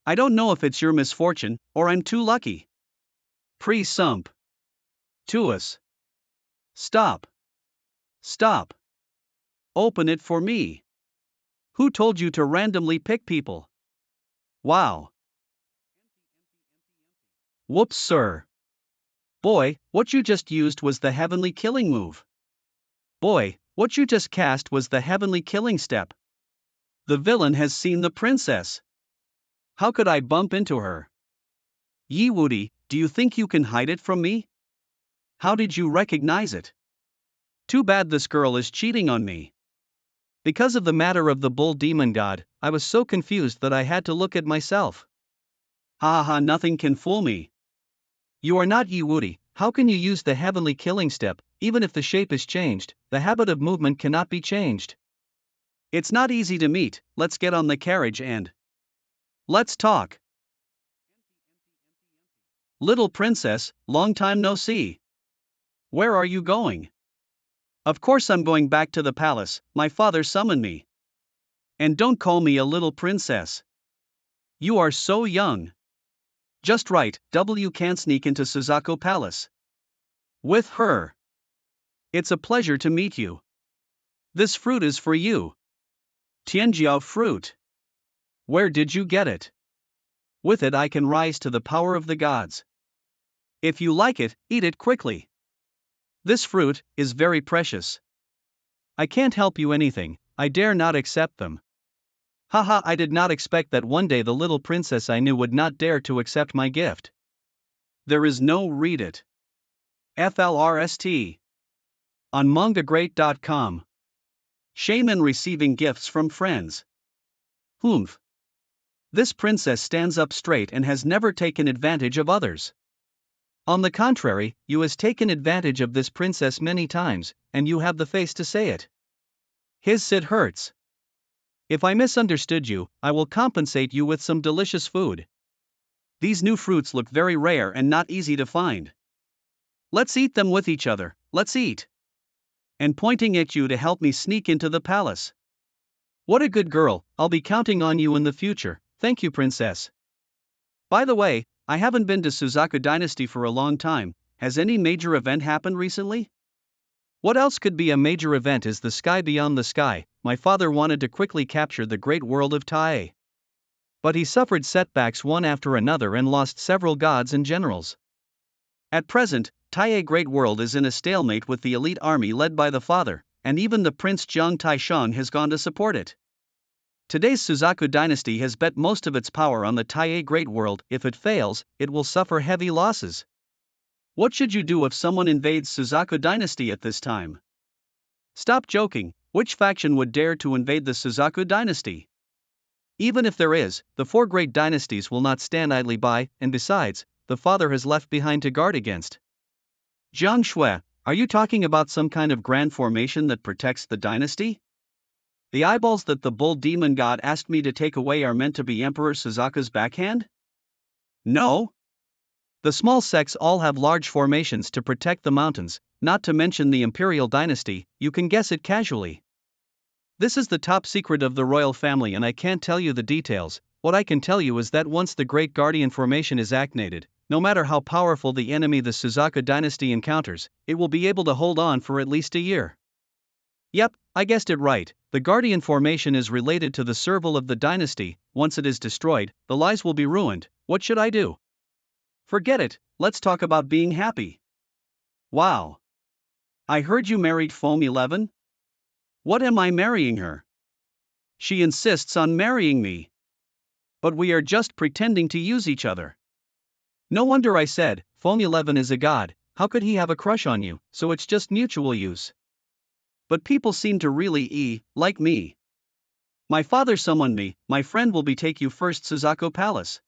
I don't know if it's your misfortune, or I'm too lucky. Pre-sump. Tuus. Stop. Stop. Open it for me. Who told you to randomly pick people? Wow. Whoops, sir. Boy, what you just used was the heavenly killing move. Boy, What you just cast was the heavenly killing step. The villain has seen the princess. How could I bump into her? Yi Woody, do you think you can hide it from me? How did you recognize it? Too bad this girl is cheating on me. Because of the matter of the bull demon god, I was so confused that I had to look at myself. Ha ha, nothing can fool me. You are not Yi Woody. How can you use the heavenly killing step? Even if the shape is changed, the habit of movement cannot be changed. It's not easy to meet. Let's get on the carriage and let's talk. Little princess, long time no see. Where are you going? Of course I'm going back to the palace, my father summoned me. And don't call me a little princess. You are so young. Just right, W can't sneak into Suzaku Palace with her. It's a pleasure to meet you. This fruit is for you. Tianjiao fruit. Where did you get it? With it I can rise to the power of the gods. If you like it, eat it quickly. This fruit is very precious. I can't help you anything, I dare not accept them. Haha, I did not expect that one day the little princess I knew would not dare to accept my gift. There is no read it. FLRST. On mangagreat.com. Shaman receiving gifts from friends. Humph. This princess stands up straight and has never taken advantage of others. On the contrary, you has taken advantage of this princess many times, and you have the face to say it. His sit hurts. If I misunderstood you, I will compensate you with some delicious food. These new fruits look very rare and not easy to find. Let's eat them with each other, let's eat. And pointing at you to help me sneak into the palace. What a good girl, I'll be counting on you in the future, thank you princess. By the way, I haven't been to Suzaku Dynasty for a long time. Has any major event happened recently? What else could be a major event is the sky beyond the sky. My father wanted to quickly capture the great world of Tae. But he suffered setbacks one after another and lost several gods and generals. At present, Tae Great World is in a stalemate with the elite army led by the father, and even the Prince Jiang Taishang has gone to support it. Today's Suzaku Dynasty has bet most of its power on the Tae Great World. If it fails, it will suffer heavy losses. What should you do if someone invades Suzaku Dynasty at this time? Stop joking, which faction would dare to invade the Suzaku Dynasty? Even if there is, the four great dynasties will not stand idly by, and besides, the father has left behind to guard against. Jiang Shui, are you talking about some kind of grand formation that protects the dynasty? The eyeballs that the bull demon god asked me to take away are meant to be Emperor Suzaku's backhand? No. The small sects all have large formations to protect the mountains, not to mention the Imperial dynasty, you can guess it casually. This is the top secret of the royal family and I can't tell you the details. What I can tell you is that once the Great Guardian formation is activated, no matter how powerful the enemy the Suzaku dynasty encounters, it will be able to hold on for at least a year. Yep, I guessed it right, the Guardian formation is related to the survival of the dynasty. Once it is destroyed, the lies will be ruined. What should I do? Forget it, let's talk about being happy. Wow. I heard you married Foam 11? What am I marrying her? She insists on marrying me. But we are just pretending to use each other. No wonder I said, Foam 11 is a god, how could he have a crush on you, so it's just mutual use. But people seem to really like me. My father summoned me, my friend will be take you first Suzaku Palace.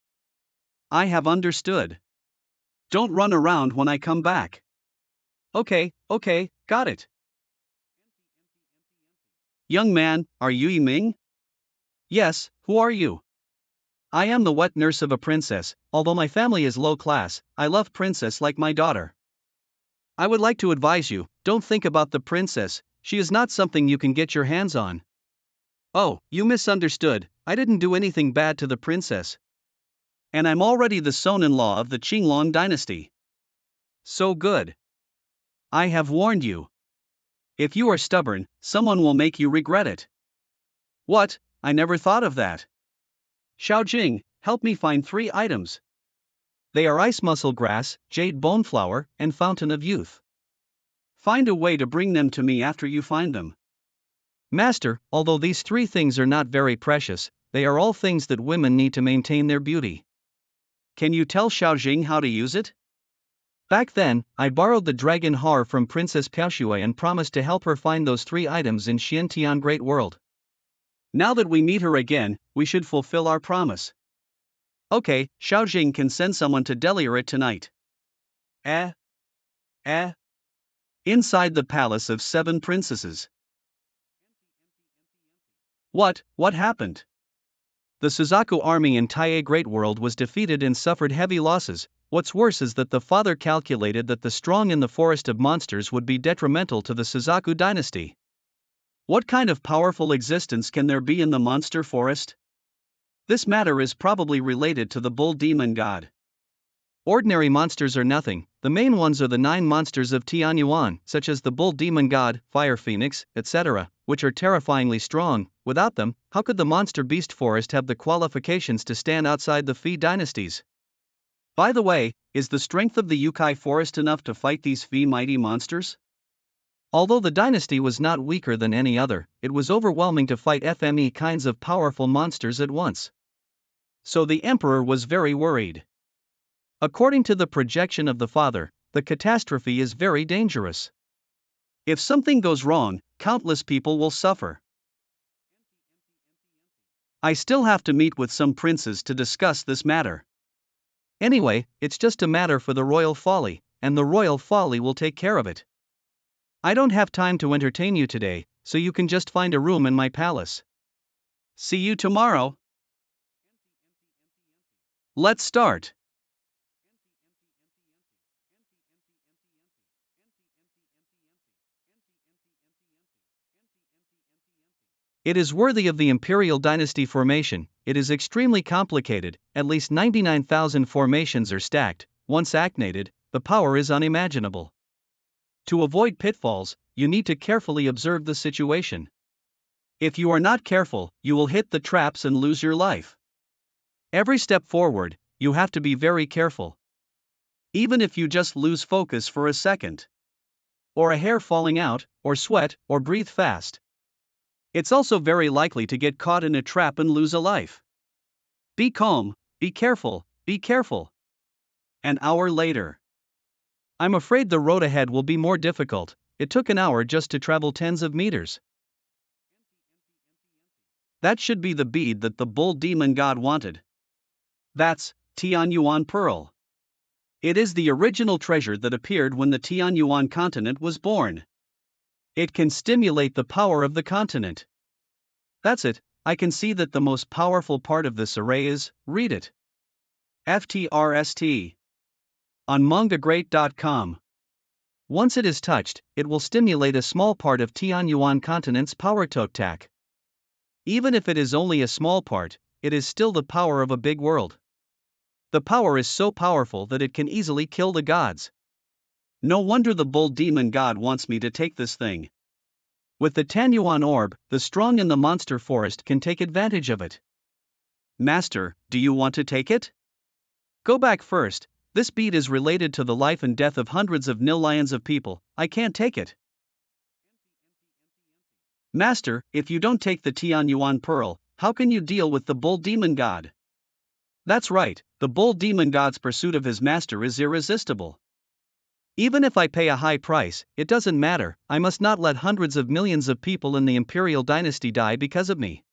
I have understood. Don't run around when I come back. Okay, got it. Young man, are you Ming? Yes, who are you? I am the wet nurse of a princess, although my family is low class, I love princess like my daughter. I would like to advise you, don't think about the princess, she is not something you can get your hands on. Oh, you misunderstood, I didn't do anything bad to the princess. And I'm already the son-in-law of the Qinglong dynasty. So good. I have warned you. If you are stubborn, someone will make you regret it. What? I never thought of that. Xiaojing, help me find 3 items. They are ice muscle grass, jade boneflower, and fountain of youth. Find a way to bring them to me after you find them. Master, although these three things are not very precious, they are all things that women need to maintain their beauty. Can you tell Xiaojing how to use it? Back then, I borrowed the dragon haar from Princess Xiaoshui and promised to help her find those three items in Xiantian Great World. Now that we meet her again, we should fulfill our promise. Okay, Xiaojing can send someone to deliver it tonight. Inside the palace of 7 princesses. What happened? The Suzaku army in Taie Great World was defeated and suffered heavy losses. What's worse is that the father calculated that the strong in the forest of monsters would be detrimental to the Suzaku Dynasty. What kind of powerful existence can there be in the monster forest? This matter is probably related to the bull demon god. Ordinary monsters are nothing, the main ones are the 9 monsters of Tianyuan, such as the bull demon god, fire phoenix, etc., which are terrifyingly strong. Without them, how could the monster beast forest have the qualifications to stand outside the Fei dynasties? By the way, is the strength of the Yukai forest enough to fight these Fei mighty monsters? Although the dynasty was not weaker than any other, it was overwhelming to fight FME kinds of powerful monsters at once. So the emperor was very worried. According to the projection of the father, the catastrophe is very dangerous. If something goes wrong, countless people will suffer. I still have to meet with some princes to discuss this matter. Anyway, it's just a matter for the royal folly, and the royal folly will take care of it. I don't have time to entertain you today, so you can just find a room in my palace. See you tomorrow. Let's start. It is worthy of the Imperial Dynasty formation. It is extremely complicated, at least 99,000 formations are stacked. Once activated, the power is unimaginable. To avoid pitfalls, you need to carefully observe the situation. If you are not careful, you will hit the traps and lose your life. Every step forward, you have to be very careful. Even if you just lose focus for a second, or a hair falling out, or sweat, or breathe fast, it's also very likely to get caught in a trap and lose a life. Be calm, be careful, be careful. An hour later. I'm afraid the road ahead will be more difficult. It took an hour just to travel tens of meters. That should be the bead that the bull demon god wanted. That's Tianyuan Pearl. It is the original treasure that appeared when the Tianyuan continent was born. It can stimulate the power of the continent. That's it, I can see that the most powerful part of this array is, read it. FTRST. On mangagreat.com. Once it is touched, it will stimulate a small part of Tianyuan continent's power toktak. Even if it is only a small part, it is still the power of a big world. The power is so powerful that it can easily kill the gods. No wonder the bull demon god wants me to take this thing. With the Tanyuan orb, the strong in the monster forest can take advantage of it. Master, do you want to take it? Go back first. This bead is related to the life and death of hundreds of millions of people. I can't take it. Master, if you don't take the Tianyuan pearl, how can you deal with the bull demon god? That's right, the bull demon god's pursuit of his master is irresistible. Even if I pay a high price, it doesn't matter. I must not let hundreds of millions of people in the Imperial Dynasty die because of me.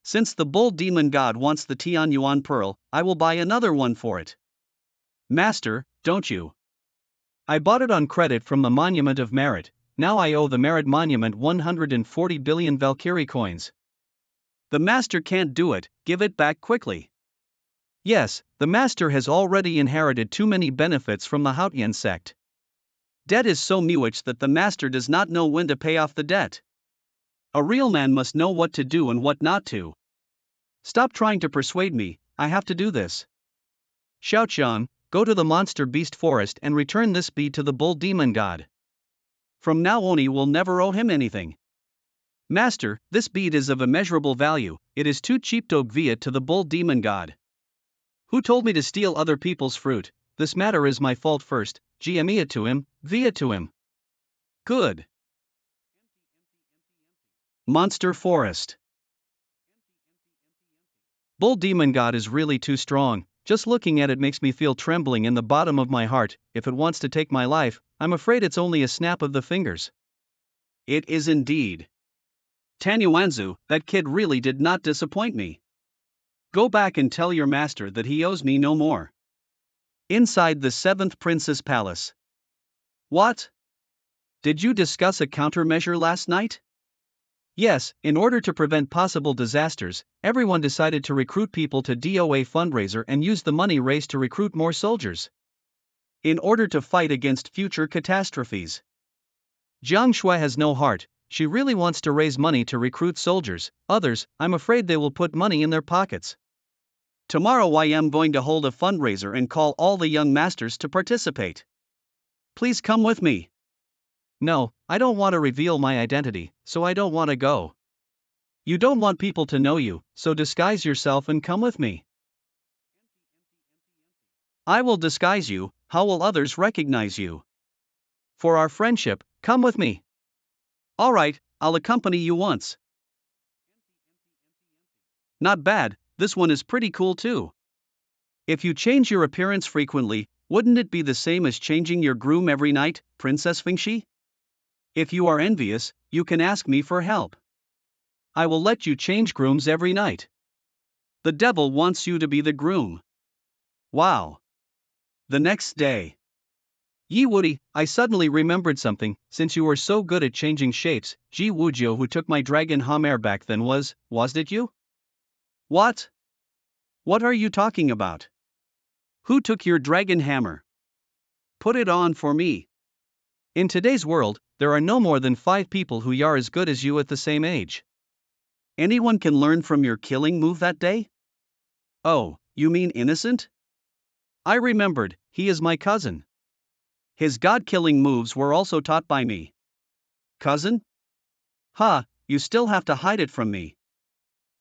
Since the bull demon god wants the Tianyuan pearl, I will buy another one for it. Master, don't you? I bought it on credit from the Monument of Merit. Now I owe the Merit Monument 140 billion Valkyrie coins. The master can't do it, give it back quickly. Yes, the master has already inherited too many benefits from the Hautian sect. Debt is so much that the master does not know when to pay off the debt. A real man must know what to do and what not to. Stop trying to persuade me, I have to do this. Xiaoqian, go to the monster beast forest and return this bead to the bull demon god. From now on he will never owe him anything. Master, this bead is of immeasurable value, it is too cheap to give it to the bull demon god. Who told me to steal other people's fruit? This matter is my fault first. GME it to him, V it to him. Good. Monster Forest. Bull Demon God is really too strong. Just looking at it makes me feel trembling in the bottom of my heart. If it wants to take my life, I'm afraid it's only a snap of the fingers. It is indeed. Tanyuanzu, that kid really did not disappoint me. Go back and tell your master that he owes me no more. Inside the 7th Princess Palace. What? Did you discuss a countermeasure last night? Yes, in order to prevent possible disasters, everyone decided to recruit people to DOA fundraiser and use the money raised to recruit more soldiers. In order to fight against future catastrophes. Jiang Shui has no heart. She really wants to raise money to recruit soldiers. Others, I'm afraid they will put money in their pockets. Tomorrow I am going to hold a fundraiser and call all the young masters to participate. Please come with me. No, I don't want to reveal my identity, so I don't want to go. You don't want people to know you, so disguise yourself and come with me. I will disguise you. How will others recognize you? For our friendship, come with me. Alright, I'll accompany you once. Not bad, this one is pretty cool too. If you change your appearance frequently, wouldn't it be the same as changing your groom every night, Princess Fingxi? If you are envious, you can ask me for help. I will let you change grooms every night. The devil wants you to be the groom. Wow. The next day. Yi Woody, I suddenly remembered something. Since you were so good at changing shapes, Ji Wujio who took my dragon hammer back then wasn't it you? What? What are you talking about? Who took your dragon hammer? Put it on for me. In today's world, there are no more than 5 people who are as good as you at the same age. Anyone can learn from your killing move that day? Oh, you mean innocent? I remembered, he is my cousin. His god-killing moves were also taught by me. Cousin? Ha, you still have to hide it from me.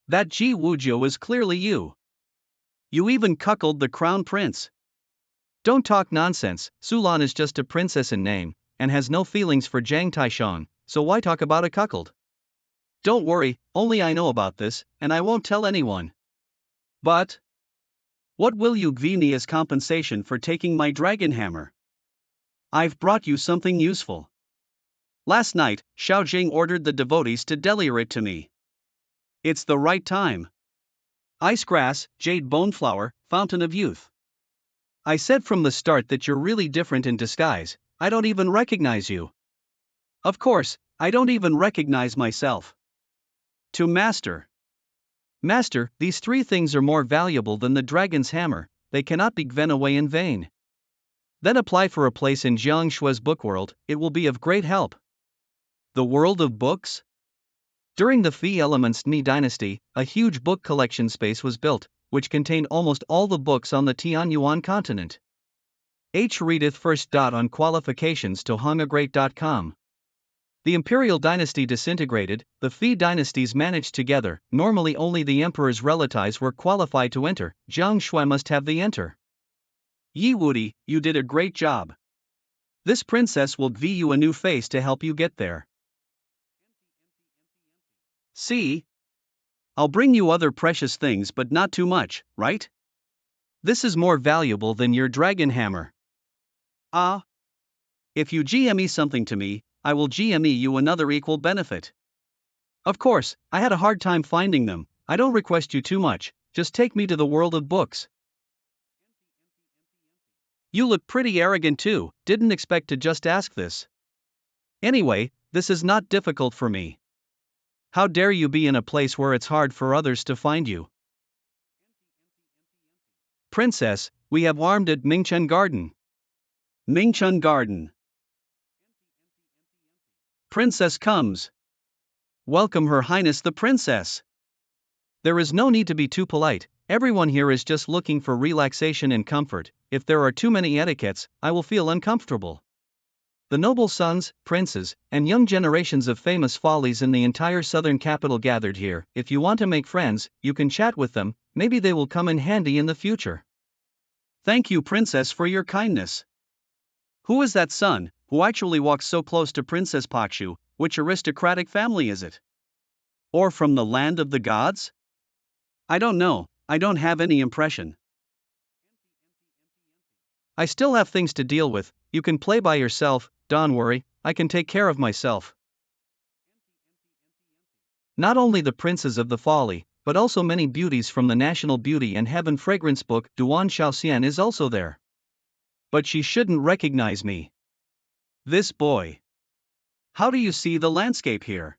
That Ji Wujio is clearly you. You even cuckolded the crown prince. Don't talk nonsense, Sulan is just a princess in name, and has no feelings for Jiang Taishan, so why talk about a cuckold? Don't worry, only I know about this, and I won't tell anyone. But what will you give me as compensation for taking my dragon hammer? I've brought you something useful. Last night, Xiao Jing ordered the devotees to deliver it to me. It's the right time. Ice grass, jade bone flower, fountain of youth. I said from the start that you're really different in disguise. I don't even recognize you. Of course, I don't even recognize myself. To Master. Master, these 3 things are more valuable than the dragon's hammer, they cannot be given away in vain. Then apply for a place in Jiang Shui's book world, it will be of great help. The world of books? During the Fi Element's Ni Dynasty, a huge book collection space was built, which contained almost all the books on the Tianyuan continent. H. readeth first. On qualifications to hungagreat.com. The Imperial dynasty disintegrated, the Fi dynasties managed together, normally only the emperor's relatives were qualified to enter, Jiang Shui must have the enter. Yi Woody, you did a great job. This princess will give you a new face to help you get there. See? I'll bring you other precious things but not too much, right? This is more valuable than your dragon hammer. Ah. If you GME something to me, I will GME you another equal benefit. Of course, I had a hard time finding them, I don't request you too much, just take me to the world of books. You look pretty arrogant too, didn't expect to just ask this. Anyway, this is not difficult for me. How dare you be in a place where it's hard for others to find you? Princess, we have armed at Mingchen Garden. Mingchen Garden. Princess comes. Welcome Her Highness the Princess. There is no need to be too polite, everyone here is just looking for relaxation and comfort. If there are too many etiquettes, I will feel uncomfortable. The noble sons, princes, and young generations of famous follies in the entire southern capital gathered here. If you want to make friends, you can chat with them, maybe they will come in handy in the future. Thank you, Princess, for your kindness. Who is that son, who actually walks so close to Princess Pakshu? Which aristocratic family is it? Or from the land of the gods? I don't know, I don't have any impression. I still have things to deal with. You can play by yourself, don't worry, I can take care of myself. Not only the princes of the folly, but also many beauties from the National Beauty and Heaven fragrance book, Duan Xiaoxian is also there. But she shouldn't recognize me. This boy. How do you see the landscape here?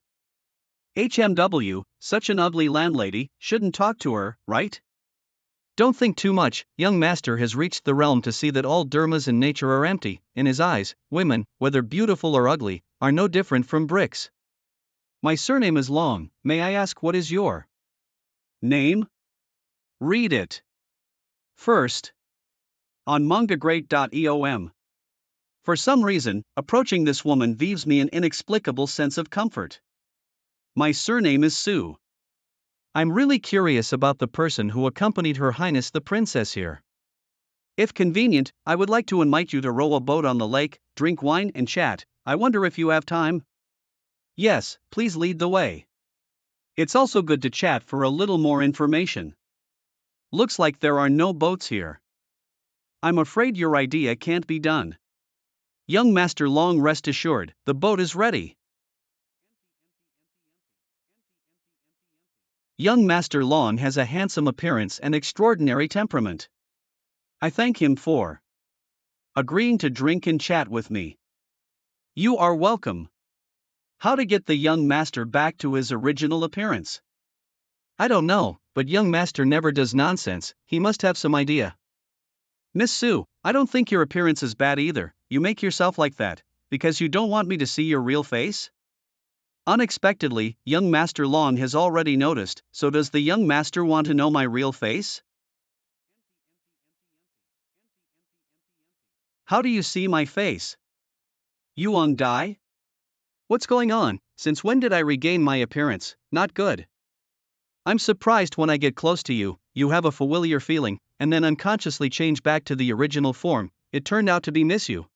HMW, such an ugly landlady, shouldn't talk to her, right? Don't think too much, young master has reached the realm to see that all dharmas in nature are empty. In his eyes, women, whether beautiful or ugly, are no different from bricks. My surname is long, may I ask what is your name? Read it. First. On mangagreat.eom. For some reason, approaching this woman gives me an inexplicable sense of comfort. My surname is Su. I'm really curious about the person who accompanied Her Highness the Princess here. If convenient, I would like to invite you to row a boat on the lake, drink wine and chat. I wonder if you have time? Yes, please lead the way. It's also good to chat for a little more information. Looks like there are no boats here. I'm afraid your idea can't be done. Young Master Long, rest assured, the boat is ready. Young Master Long has a handsome appearance and extraordinary temperament. I thank him for agreeing to drink and chat with me. You are welcome. How to get the young master back to his original appearance? I don't know, but young master never does nonsense, he must have some idea. Miss Su, I don't think your appearance is bad either. You make yourself like that because you don't want me to see your real face? Unexpectedly, young Master Long has already noticed, so does the young master want to know my real face? How do you see my face? Yuang Dai? What's going on? Since when did I regain my appearance? Not good. I'm surprised when I get close to you, you have a familiar feeling, and then unconsciously change back to the original form. It turned out to be Miss You.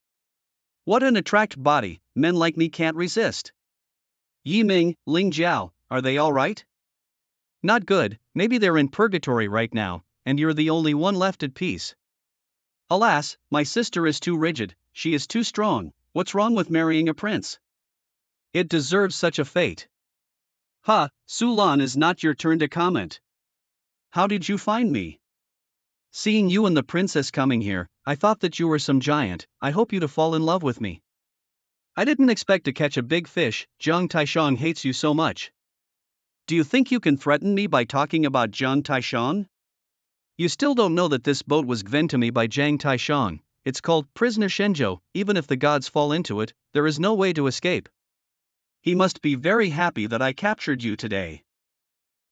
What an attractive body, men like me can't resist. Yi Ming, Ling Jiao, are they alright? Not good, maybe they're in purgatory right now, and you're the only one left at peace. Alas, my sister is too rigid, she is too strong. What's wrong with marrying a prince? It deserves such a fate. Ha, Sulan, is not your turn to comment. How did you find me? Seeing you and the princess coming here, I thought that you were some giant. I hope you to fall in love with me. I didn't expect to catch a big fish. Jiang Taishang hates you so much. Do you think you can threaten me by talking about Jiang Taishang? You still don't know that this boat was given to me by Jiang Taishang. It's called Prisoner Shenzhou. Even if the gods fall into it, there is no way to escape. He must be very happy that I captured you today.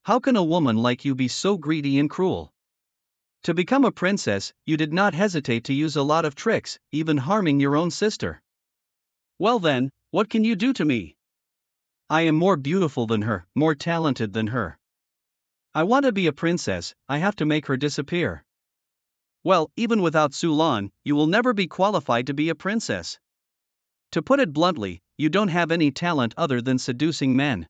How can a woman like you be so greedy and cruel? To become a princess, you did not hesitate to use a lot of tricks, even harming your own sister. Well then, what can you do to me? I am more beautiful than her, more talented than her. I want to be a princess, I have to make her disappear. Well, even without Sulan, you will never be qualified to be a princess. To put it bluntly, you don't have any talent other than seducing men.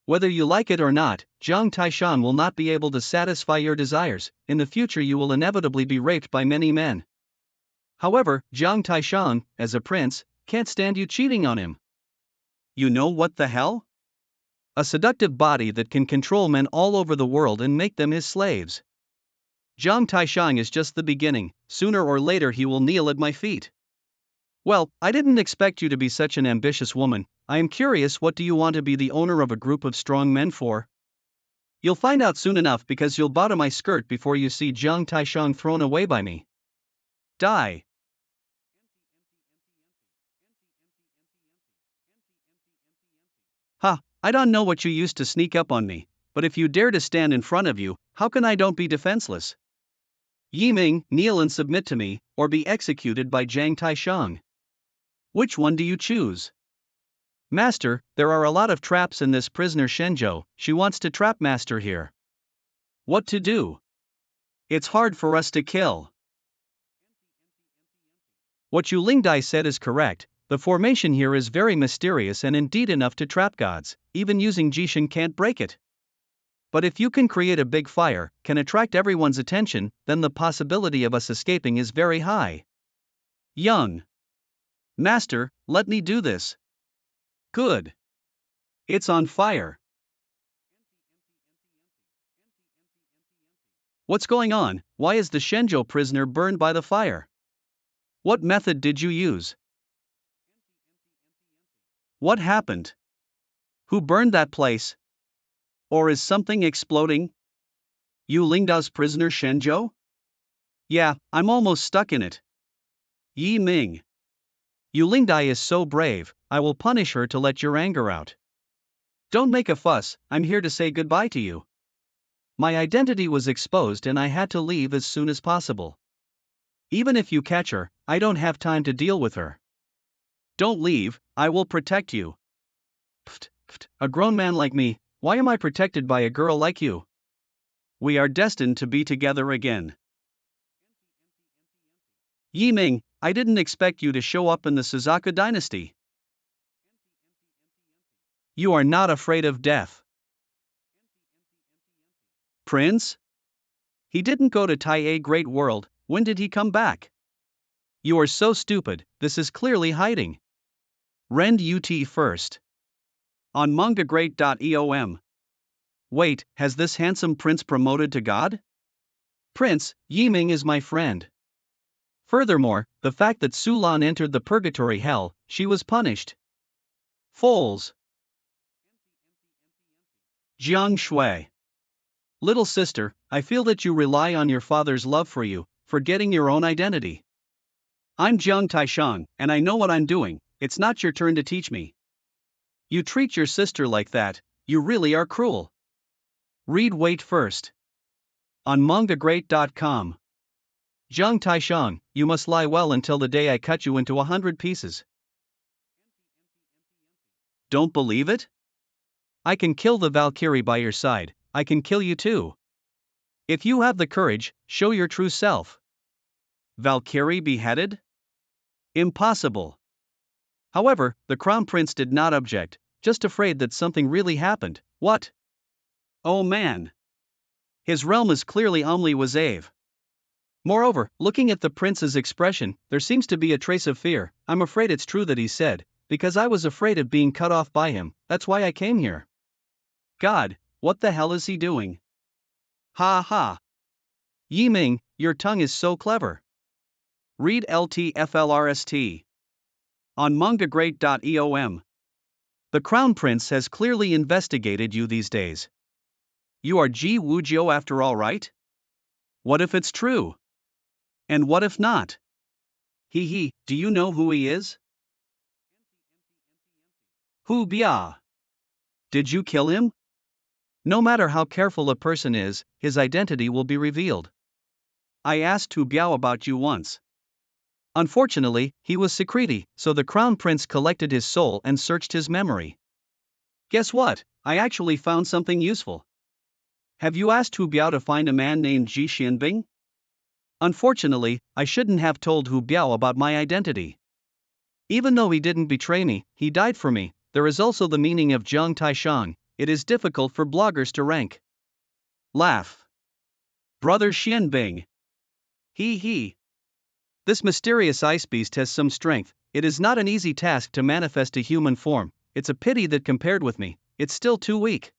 Whether you like it or not, Jiang Taishan will not be able to satisfy your desires. In the future you will inevitably be raped by many men. However, Jiang Taishan, as a prince, can't stand you cheating on him. You know what the hell? A seductive body that can control men all over the world and make them his slaves. Jiang Taishang is just the beginning, sooner or later he will kneel at my feet. Well, I didn't expect you to be such an ambitious woman. I am curious, what do you want to be the owner of a group of strong men for? You'll find out soon enough because you'll bow to my skirt before you see Jiang Taishang thrown away by me. Die. Ha, I don't know what you used to sneak up on me, but if you dare to stand in front of you, how can I don't be defenseless? Yi Ming, kneel and submit to me, or be executed by Jiang Taishang. Which one do you choose? Master, there are a lot of traps in this prisoner Shenzhou, she wants to trap Master here. What to do? It's hard for us to kill. What Yu Lingdai said is correct, The formation here is very mysterious and indeed enough to trap gods, even using Jishin can't break it. But if you can create a big fire, can attract everyone's attention, then the possibility of us escaping is very high. Young Master, let me do this. Good. It's on fire. What's going on? Why is the Shenzhou prisoner burned by the fire? What method did you use? What happened? Who burned that place? Or is something exploding? You Lingdao's prisoner Shenzhou? Yeah, I'm almost stuck in it. Yi Ming. Yu Lingdai is so brave, I will punish her to let your anger out. Don't make a fuss, I'm here to say goodbye to you. My identity was exposed and I had to leave as soon as possible. Even if you catch her, I don't have time to deal with her. Don't leave, I will protect you. Pft, pft, a grown man like me, why am I protected by a girl like you? We are destined to be together again. Yi Ming, I didn't expect you to show up in the Suzaku Dynasty. You are not afraid of death. Prince? He didn't go to Tai Great World, when did he come back? You are so stupid, this is clearly hiding. Rend UT first. On mangagreat.eom. Wait, has this handsome prince promoted to god? Prince, Yi Ming is my friend. Furthermore, the fact that Su Lan entered the purgatory hell, she was punished. Foals. Jiang Shui. Little sister, I feel that you rely on your father's love for you, forgetting your own identity. I'm Jiang Taishang, and I know what I'm doing, it's not your turn to teach me. You treat your sister like that, you really are cruel. Read Wait first. On mangagreat.com. Jiang Taishang, you must lie well until the day I cut you into 100 pieces. Don't believe it? I can kill the Valkyrie by your side, I can kill you too. If you have the courage, show your true self. Valkyrie beheaded? Impossible. However, the crown prince did not object, just afraid that something really happened. What? Oh man. His realm is clearly omniwazave. Moreover, looking at the prince's expression, there seems to be a trace of fear. I'm afraid it's true that he said, because I was afraid of being cut off by him, that's why I came here. God, what the hell is he doing? Ha ha. Yi Ming, your tongue is so clever. Read LTFLRST. On mangagreat.eom. The crown prince has clearly investigated you these days. You are Ji Wujiu after all, right? What if it's true? And what if not? He, do you know who he is? Hu Bia. Did you kill him? No matter how careful a person is, his identity will be revealed. I asked Hu Biao about you once. Unfortunately, he was secrety, so the crown prince collected his soul and searched his memory. Guess what? I actually found something useful. Have you asked Hu Biao to find a man named Ji Xianbing? Unfortunately, I shouldn't have told Hu Biao about my identity. Even though he didn't betray me, he died for me. There is also the meaning of Jiang Taishang, it is difficult for bloggers to rank. Laugh. Brother Xianbing. He. This mysterious ice beast has some strength, it is not an easy task to manifest a human form, it's a pity that compared with me, it's still too weak.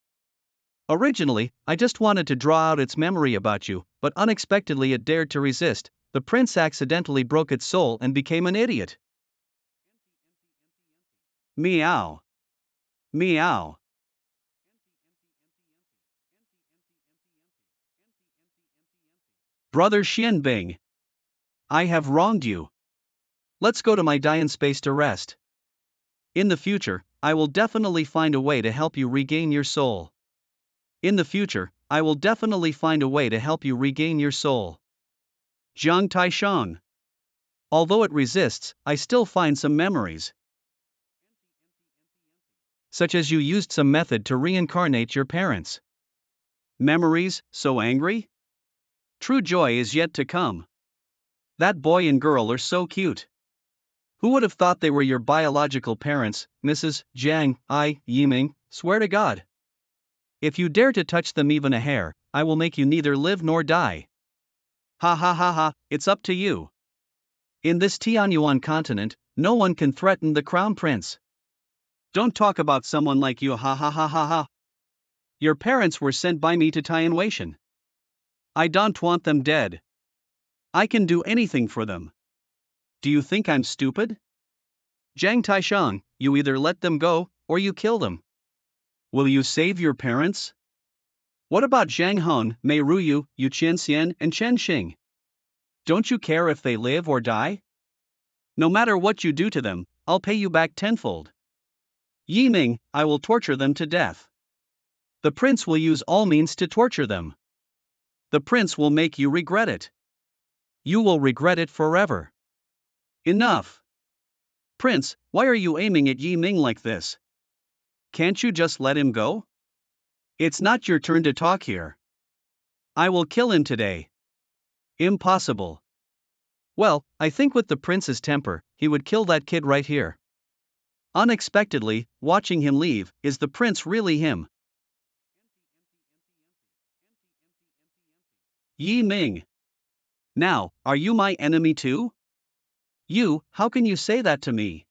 Originally, I just wanted to draw out its memory about you, but unexpectedly it dared to resist. The prince accidentally broke its soul and became an idiot. Meow. Meow. Brother Xianbing. I have wronged you. Let's go to my Dian space to rest. In the future, I will definitely find a way to help you regain your soul. In the future, I will definitely find a way to help you regain your soul. Jiang Taishang. Although it resists, I still find some memories. Such as you used some method to reincarnate your parents. Memories, so angry? True joy is yet to come. That boy and girl are so cute. Who would have thought they were your biological parents, Mrs. Jiang, Ming, swear to God. If you dare to touch them even a hair, I will make you neither live nor die. Ha ha ha ha, it's up to you. In this Tianyuan continent, no one can threaten the crown prince. Don't talk about someone like you, ha ha ha ha ha. Your parents were sent by me to Tianwation. I don't want them dead. I can do anything for them. Do you think I'm stupid? Jiang Taishang, you either let them go, or you kill them. Will you save your parents? What about Zhang Hong, Mei Ruyu, Yu Qianxian, and Chen Xing? Don't you care if they live or die? No matter what you do to them, I'll pay you back tenfold. Yi Ming, I will torture them to death. The prince will use all means to torture them. The prince will make you regret it. You will regret it forever. Enough. Prince, why are you aiming at Yi Ming like this? Can't you just let him go? It's not your turn to talk here. I will kill him today. Impossible. Well, I think with the prince's temper, he would kill that kid right here. Unexpectedly, watching him leave, is the prince really him? Yi Ming. Now, are you my enemy too? You, how can you say that to me?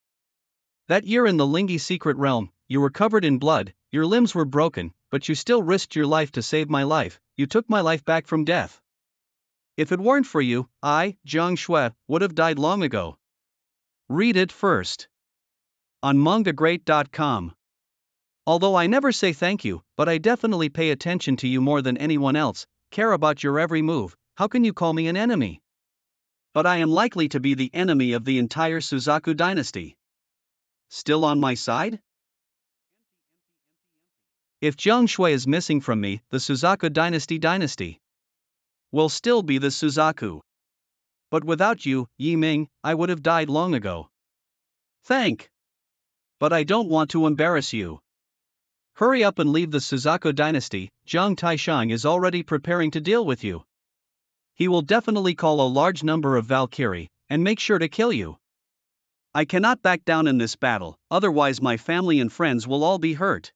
That year in the Lingi secret realm, you were covered in blood, your limbs were broken, but you still risked your life to save my life, you took my life back from death. If it weren't for you, I, Zhang Shui, would have died long ago. Read it first. On mangagreat.com. Although I never say thank you, but I definitely pay attention to you more than anyone else, care about your every move, how can you call me an enemy? But I am likely to be the enemy of the entire Suzaku Dynasty. Still on my side? If Jiang Shui is missing from me, the Suzaku Dynasty will still be the Suzaku. But without you, Yi Ming, I would have died long ago. But I don't want to embarrass you. Hurry up and leave the Suzaku Dynasty, Jiang Taishang is already preparing to deal with you. He will definitely call a large number of Valkyrie, and make sure to kill you. I cannot back down in this battle, otherwise my family and friends will all be hurt.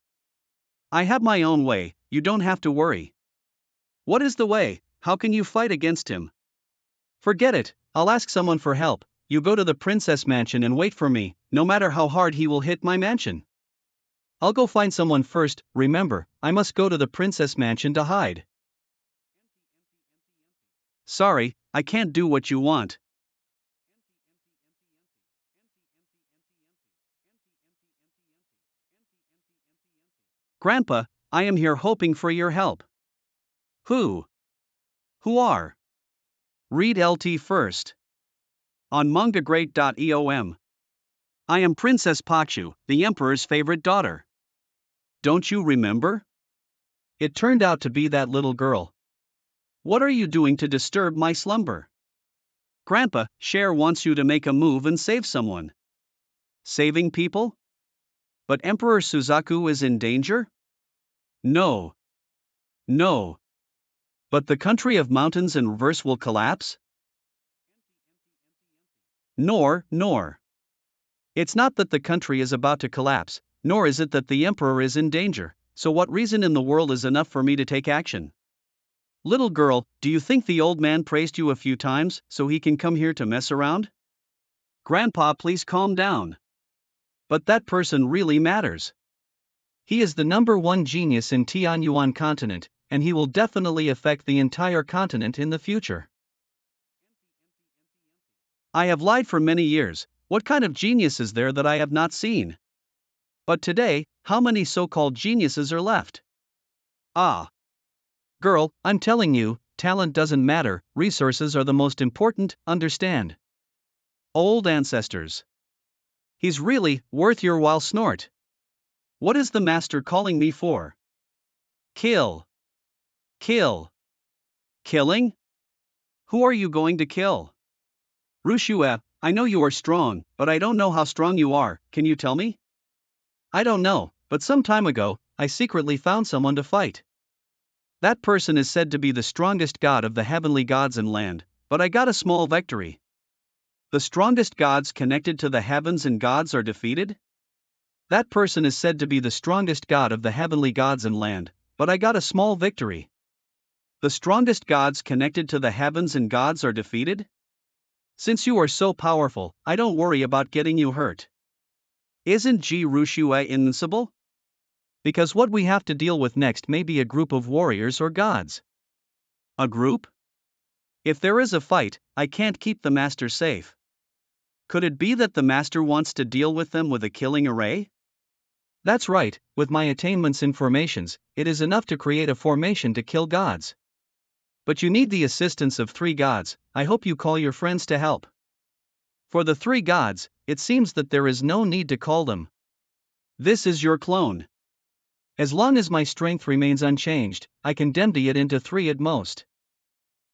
I have my own way, you don't have to worry. What is the way? How can you fight against him? Forget it, I'll ask someone for help, you go to the princess mansion and wait for me, no matter how hard he will hit my mansion. I'll go find someone first, remember, I must go to the princess mansion to hide. Sorry, I can't do what you want. Grandpa, I am here hoping for your help. Who? Who are? Read LT first. On mangagreat.com. I am Princess Pachu, the Emperor's favorite daughter. Don't you remember? It turned out to be that little girl. What are you doing to disturb my slumber? Grandpa, Cher wants you to make a move and save someone. Saving people? But Emperor Suzaku is in danger? No. No. But the country of mountains and rivers will collapse? Nor. It's not that the country is about to collapse, nor is it that the emperor is in danger, so what reason in the world is enough for me to take action? Little girl, do you think the old man praised you a few times, so he can come here to mess around? Grandpa, please calm down. But that person really matters. He is the #1 genius in Tianyuan continent, and he will definitely affect the entire continent in the future. I have lied for many years, what kind of genius is there that I have not seen? But today, how many so-called geniuses are left? Ah. Girl, I'm telling you, talent doesn't matter, resources are the most important, understand? Old ancestors. He's really worth your while snort. What is the master calling me for? Kill. Killing? Who are you going to kill? Rushue, I know you are strong, but I don't know how strong you are, can you tell me? I don't know, but some time ago, I secretly found someone to fight. That person is said to be the strongest god of the heavenly gods and land, but I got a small victory. The strongest gods connected to the heavens and gods are defeated? That person is said to be the strongest god of the heavenly gods and land, but I got a small victory. The strongest gods connected to the heavens and gods are defeated? Since you are so powerful, I don't worry about getting you hurt. Isn't Ji Rushue invincible? Because what we have to deal with next may be a group of warriors or gods. A group? If there is a fight, I can't keep the master safe. Could it be that the master wants to deal with them with a killing array? That's right, with my attainments in formations, it is enough to create a formation to kill gods. But you need the assistance of 3 gods, I hope you call your friends to help. For the 3 gods, it seems that there is no need to call them. This is your clone. As long as my strength remains unchanged, I can empty it into 3 at most.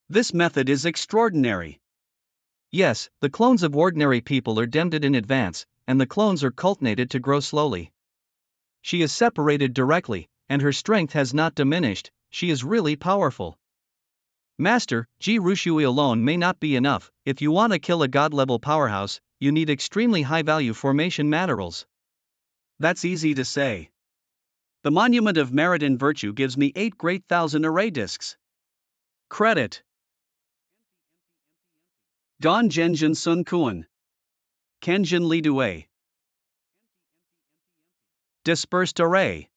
This method is extraordinary. Yes, the clones of ordinary people are demmed in advance, and the clones are cultivated to grow slowly. She is separated directly, and her strength has not diminished, she is really powerful. Master, Ji Rushue alone may not be enough. If you want to kill a god-level powerhouse, you need extremely high-value formation materials. That's easy to say. The Monument of Merit and Virtue gives me 8 great thousand array discs. Credit. Don Genjin Sun Kuan. Kenjin Li Due. Dispersed Array.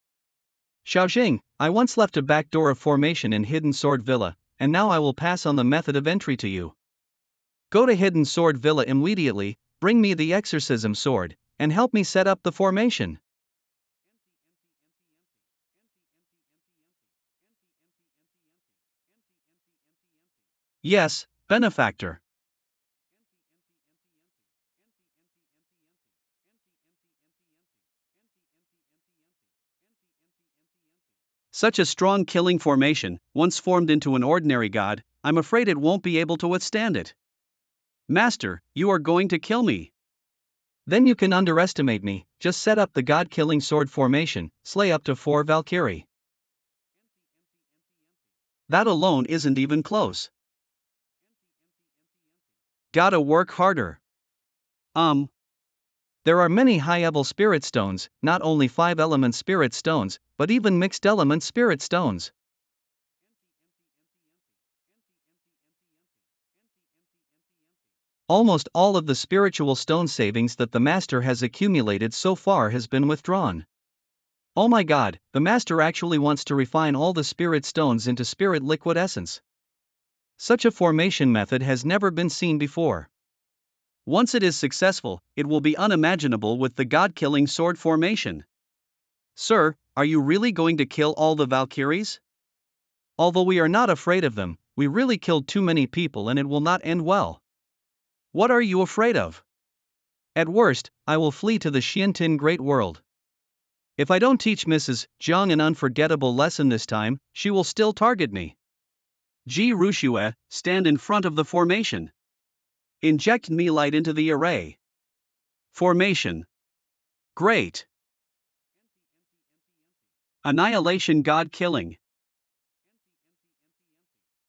Xiaojing, I once left a backdoor of formation in Hidden Sword Villa, and now I will pass on the method of entry to you. Go to Hidden Sword Villa immediately, bring me the exorcism sword, and help me set up the formation. Yes, benefactor. Such a strong killing formation, once formed into an ordinary god, I'm afraid it won't be able to withstand it. Master, you are going to kill me. Then you can underestimate me, just set up the god-killing sword formation, slay up to 4 Valkyrie. That alone isn't even close. Gotta work harder. There are many high-level spirit stones, not only 5-element spirit stones, but even mixed-element spirit stones. Almost all of the spiritual stone savings that the master has accumulated so far has been withdrawn. Oh my god, the master actually wants to refine all the spirit stones into spirit liquid essence. Such a formation method has never been seen before. Once it is successful, it will be unimaginable with the god-killing sword formation. Sir, are you really going to kill all the Valkyries? Although we are not afraid of them, we really killed too many people and it will not end well. What are you afraid of? At worst, I will flee to the Xiantin Great World. If I don't teach Mrs. Zhang an unforgettable lesson this time, she will still target me. Ji Rushue, stand in front of the formation. Inject me light into the array. Formation. Great. Annihilation God killing.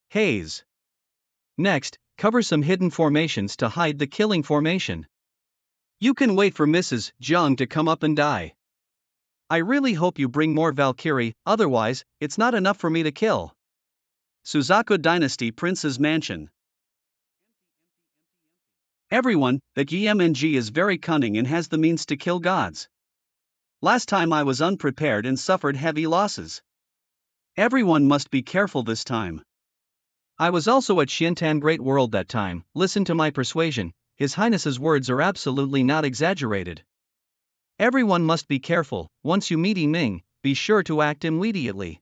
Haze. Next, cover some hidden formations to hide the killing formation. You can wait for Mrs. Zhang to come up and die. I really hope you bring more Valkyrie, otherwise, it's not enough for me to kill. Suzaku Dynasty Prince's Mansion. Everyone, that YMNG is very cunning and has the means to kill gods. Last time I was unprepared and suffered heavy losses. Everyone must be careful this time. I was also at Xiantan Great World that time. Listen to my persuasion, His Highness's words are absolutely not exaggerated. Everyone must be careful. Once you meet Ming, be sure to act immediately.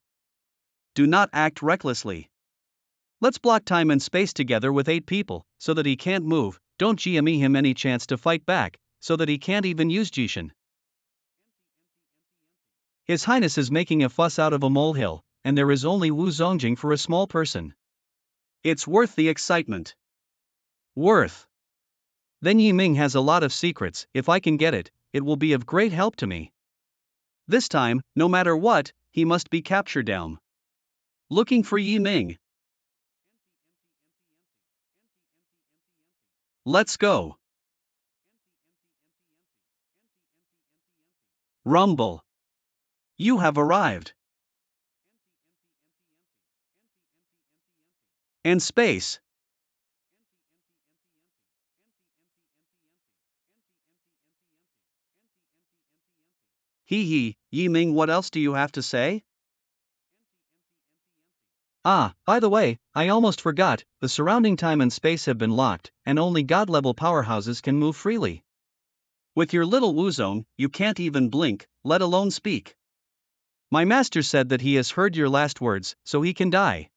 Do not act recklessly. Let's block time and space together with 8 people, so that he can't move. Don't GME him any chance to fight back, so that he can't even use Jishin. His Highness is making a fuss out of a molehill, and there is only Wu Zongjing for a small person. It's worth the excitement. Worth. Then Yi Ming has a lot of secrets. If I can get it, it will be of great help to me. This time, no matter what, he must be captured down. Looking for Yi Ming. Let's go. Rumble. You have arrived. And space. Yi Ming, what else do you have to say? Ah, by the way, I almost forgot, the surrounding time and space have been locked, and only god-level powerhouses can move freely. With your little Wuzong, you can't even blink, let alone speak. My master said that he has heard your last words, so he can die.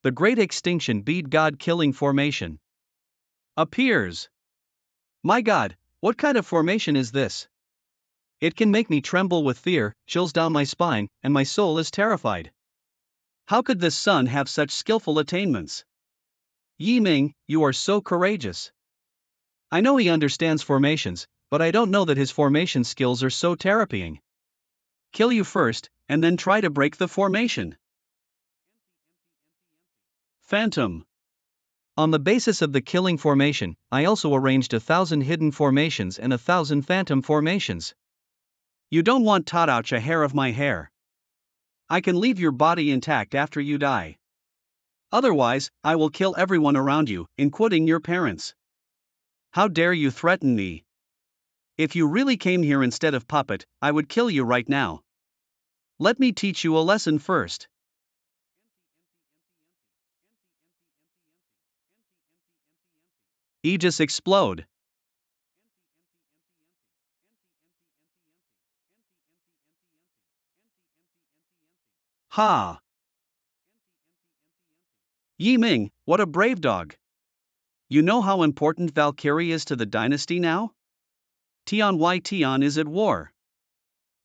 The Great Extinction Bead God Killing Formation appears. My god, what kind of formation is this? It can make me tremble with fear, chills down my spine, and my soul is terrified. How could this son have such skillful attainments? Yi Ming, you are so courageous. I know he understands formations, but I don't know that his formation skills are so terrifying. Kill you first, and then try to break the formation. Phantom. On the basis of the killing formation, I also arranged 1,000 hidden formations and 1,000 phantom formations. You don't want to touch a hair of my hair. I can leave your body intact after you die. Otherwise, I will kill everyone around you, including your parents. How dare you threaten me? If you really came here instead of puppet, I would kill you right now. Let me teach you a lesson first. Aegis explode. Ha! Yi Ming, what a brave dog. You know how important Valkyrie is to the dynasty now? Tian is at war.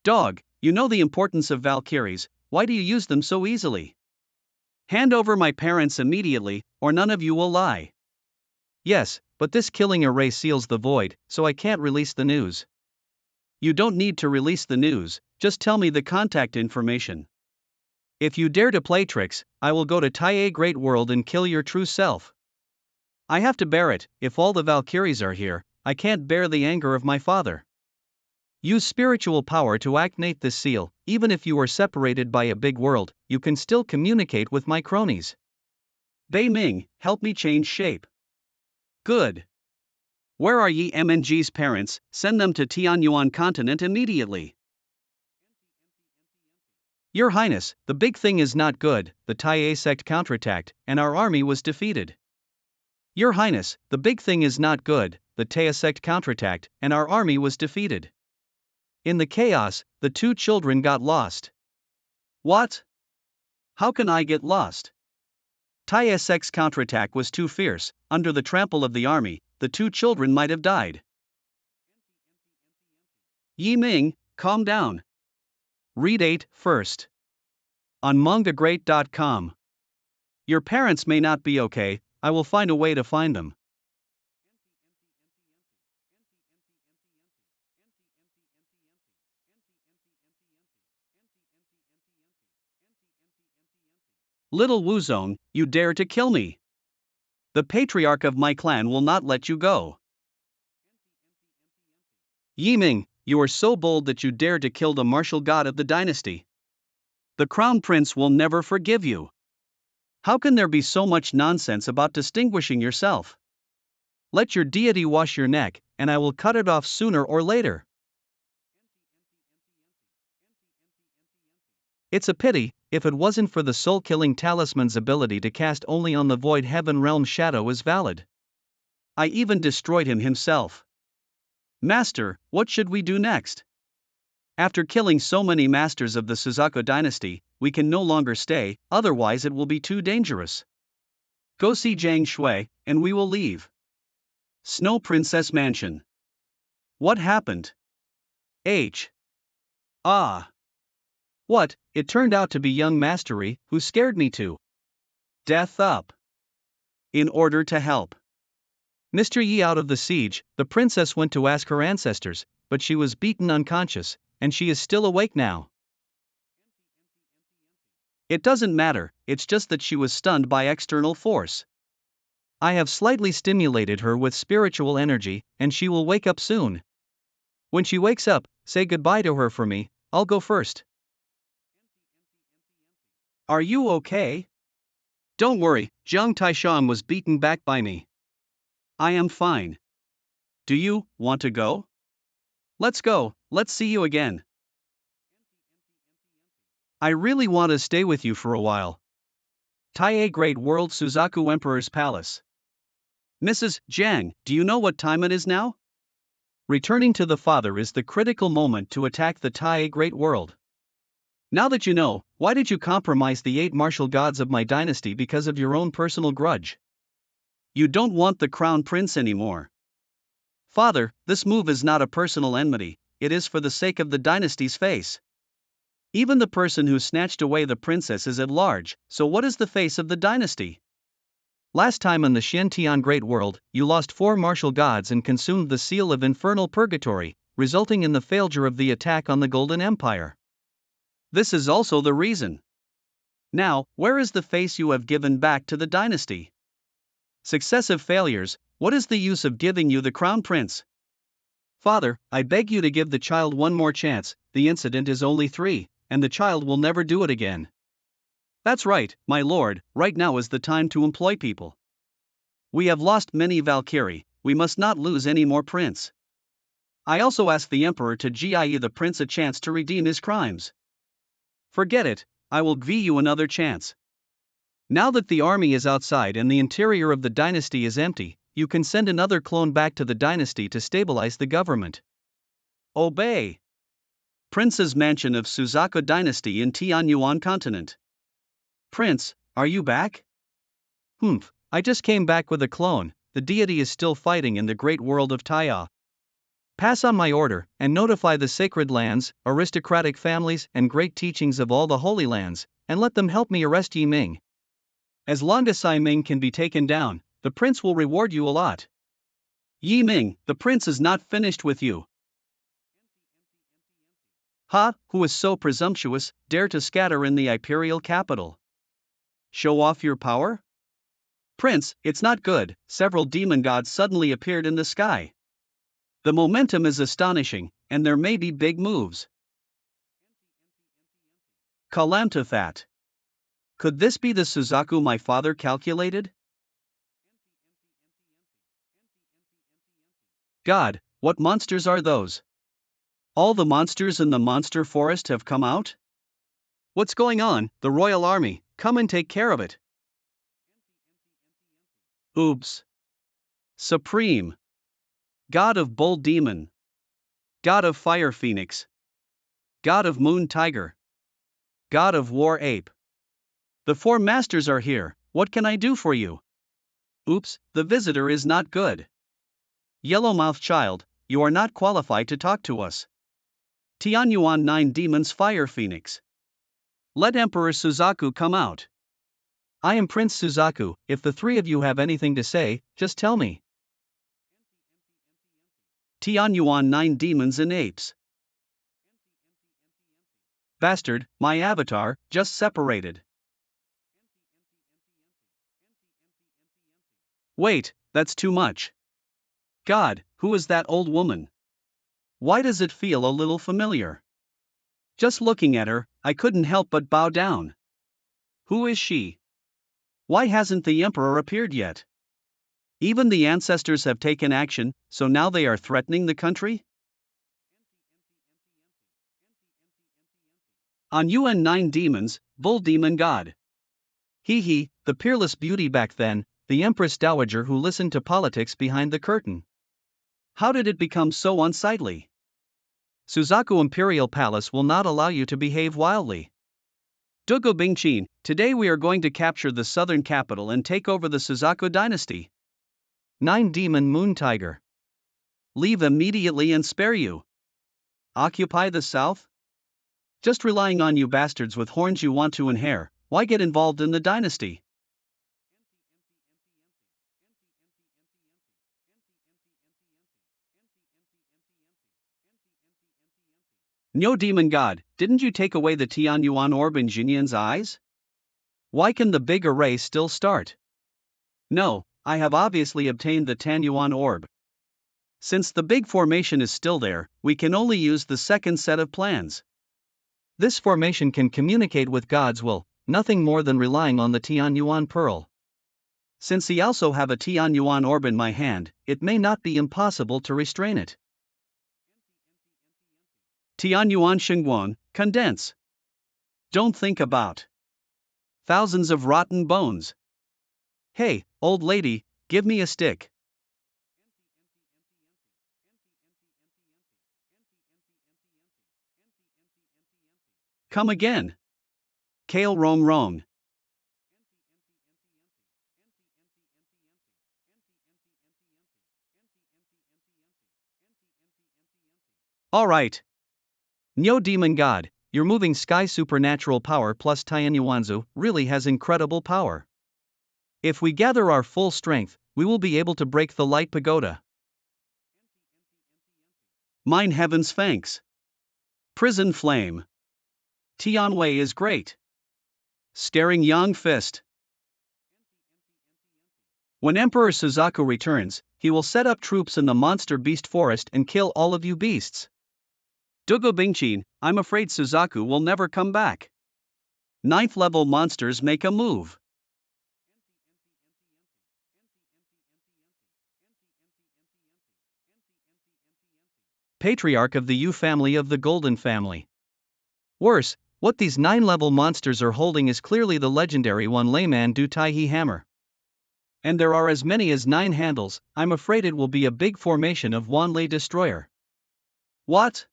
Dog, you know the importance of Valkyries, why do you use them so easily? Hand over my parents immediately, or none of you will lie. Yes, but this killing array seals the void, so I can't release the news. You don't need to release the news, just tell me the contact information. If you dare to play tricks, I will go to Tai Great World and kill your true self. I have to bear it, if all the Valkyries are here, I can't bear the anger of my father. Use spiritual power to activate this seal, even if you are separated by a big world, you can still communicate with my cronies. Bei Ming, help me change shape. Good. Where are Yi Mng's parents? Send them to Tianyuan continent immediately. Your Highness, the big thing is not good, the Tai sect counterattacked, and our army was defeated. Your Highness, the big thing is not good, the Tai sect counterattacked, and our army was defeated. In the chaos, the two children got lost. What? How can I get lost? Tai sect's counterattack was too fierce, under the trample of the army, the two children might have died. Yi Ming, calm down. Read 8 first. On mangagreat.com. Your parents may not be okay, I will find a way to find them. Little Wuzong, you dare to kill me. The patriarch of my clan will not let you go. Yi Ming, you are so bold that you dare to kill the martial god of the dynasty. The crown prince will never forgive you. How can there be so much nonsense about distinguishing yourself? Let your deity wash your neck, and I will cut it off sooner or later. It's a pity, if it wasn't for the soul-killing talisman's ability to cast only on the void heaven realm shadow is valid. I even destroyed him himself. Master, what should we do next? After killing so many masters of the Suzaku Dynasty, we can no longer stay, otherwise it will be too dangerous. Go see Jiang Shui, and we will leave. Snow Princess Mansion. What happened? Ah. What, it turned out to be young Mastery, who scared me to death up. In order to help Mr. Yi out of the siege, the princess went to ask her ancestors, but she was beaten unconscious, and she is still awake now. It doesn't matter, it's just that she was stunned by external force. I have slightly stimulated her with spiritual energy, and she will wake up soon. When she wakes up, say goodbye to her for me, I'll go first. Are you okay? Don't worry, Jiang Taishan was beaten back by me. I am fine. Do you want to go? Let's go, let's see you again. I really want to stay with you for a while. Taie Great World Suzaku Emperor's Palace. Mrs. Jiang, do you know what time it is now? Returning to the father is the critical moment to attack the Taie Great World. Now that you know, why did you compromise the 8 martial gods of my dynasty because of your own personal grudge? You don't want the crown prince anymore. Father, this move is not a personal enmity, it is for the sake of the dynasty's face. Even the person who snatched away the princess is at large, so what is the face of the dynasty? Last time in the Xiantian Great World, you lost 4 martial gods and consumed the seal of infernal purgatory, resulting in the failure of the attack on the Golden Empire. This is also the reason. Now, where is the face you have given back to the dynasty? Successive failures, what is the use of giving you the crown prince? Father, I beg you to give the child one more chance, the incident is only 3, and the child will never do it again. That's right, my lord, right now is the time to employ people. We have lost many Valkyrie, we must not lose any more prince. I also ask the emperor to give the prince a chance to redeem his crimes. Forget it, I will give you another chance. Now that the army is outside and the interior of the dynasty is empty, you can send another clone back to the dynasty to stabilize the government. Obey. Prince's mansion of Suzaku Dynasty in Tianyuan continent. Prince, are you back? I just came back with a clone, the deity is still fighting in the great world of Taya. Pass on my order, and notify the sacred lands, aristocratic families, and great teachings of all the holy lands, and let them help me arrest Yi Ming. As long as Yi Ming can be taken down, the prince will reward you a lot. Yi Ming, the prince is not finished with you. Who is so presumptuous, dare to scatter in the Imperial capital? Show off your power? Prince, it's not good, several demon gods suddenly appeared in the sky. The momentum is astonishing, and there may be big moves. Kalamtathat. Could this be the Suzaku my father calculated? God, what monsters are those? All the monsters in the monster forest have come out? What's going on, the royal army, come and take care of it. Oops. Supreme. God of Bull Demon. God of Fire Phoenix. God of Moon Tiger. God of War Ape. The 4 masters are here, what can I do for you? Oops, the visitor is not good. Yellowmouth child, you are not qualified to talk to us. Tianyuan 9 Demons Fire Phoenix. Let Emperor Suzaku come out. I am Prince Suzaku, if the 3 of you have anything to say, just tell me. Tianyuan 9 Demons and Apes. Bastard, my avatar, just separated. Wait, that's too much. God, who is that old woman? Why does it feel a little familiar? Just looking at her, I couldn't help but bow down. Who is she? Why hasn't the emperor appeared yet? Even the ancestors have taken action, so now they are threatening the country? On UN 9 Demons, Bull Demon God. The peerless beauty back then, the Empress Dowager who listened to politics behind the curtain. How did it become so unsightly? Suzaku Imperial Palace will not allow you to behave wildly. Dugo Bingchin, today we are going to capture the southern capital and take over the Suzaku Dynasty. 9 Demon Moon Tiger. Leave immediately and spare you. Occupy the south? Just relying on you bastards with horns you want to inherit, why get involved in the dynasty? No demon god, didn't you take away the Tianyuan orb in Jinyan's eyes? Why can the big array still start? No, I have obviously obtained the Tanyuan orb. Since the big formation is still there, we can only use the second set of plans. This formation can communicate with God's will, nothing more than relying on the Tianyuan pearl. Since I also have a Tianyuan orb in my hand, it may not be impossible to restrain it. Tianyuan Shengguan, condense. Don't think about thousands of rotten bones. Hey, old lady, give me a stick. Come again. Kale Rong Rong. Alright. Nyo Demon God, your moving sky supernatural power plus Tianyuanzu really has incredible power. If we gather our full strength, we will be able to break the light pagoda. Mine heaven's thanks. Prison flame. Tianwei is great. Staring Yang fist. When Emperor Suzaku returns, he will set up troops in the monster beast forest and kill all of you beasts. Dugo Bingchin, I'm afraid Suzaku will never come back. 9th level monsters make a move. Patriarch of the Yu family of the Golden family. Worse, what these 9-level monsters are holding is clearly the legendary one Layman Du Taihe hammer. And there are as many as 9 handles. I'm afraid it will be a big formation of Wanlei Destroyer. What?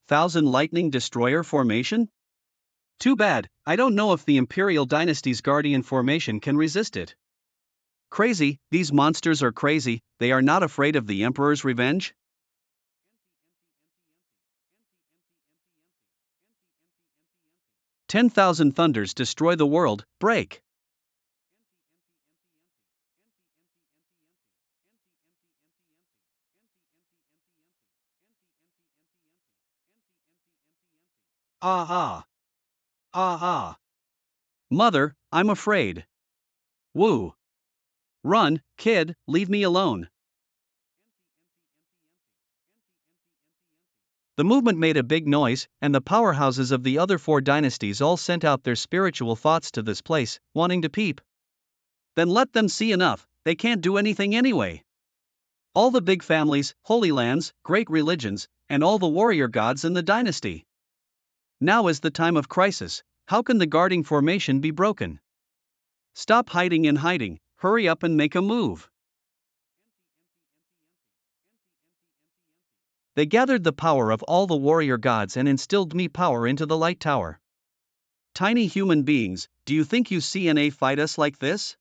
1000 Lightning Destroyer formation? Too bad, I don't know if the Imperial Dynasty's Guardian formation can resist it. Crazy, these monsters are crazy, they are not afraid of the Emperor's revenge? "10,000 thunders destroy the world, break." Ah ah. Ah ah. Mother, I'm afraid. Woo. Run, kid, leave me alone. The movement made a big noise, and the powerhouses of the other 4 dynasties all sent out their spiritual thoughts to this place, wanting to peep. Then let them see enough, they can't do anything anyway. All the big families, holy lands, great religions, and all the warrior gods in the dynasty. Now is the time of crisis. How can the guarding formation be broken? Stop hiding and hiding, hurry up and make a move. They gathered the power of all the warrior gods and instilled me power into the light tower. Tiny human beings, do you think you CNA fight us like this?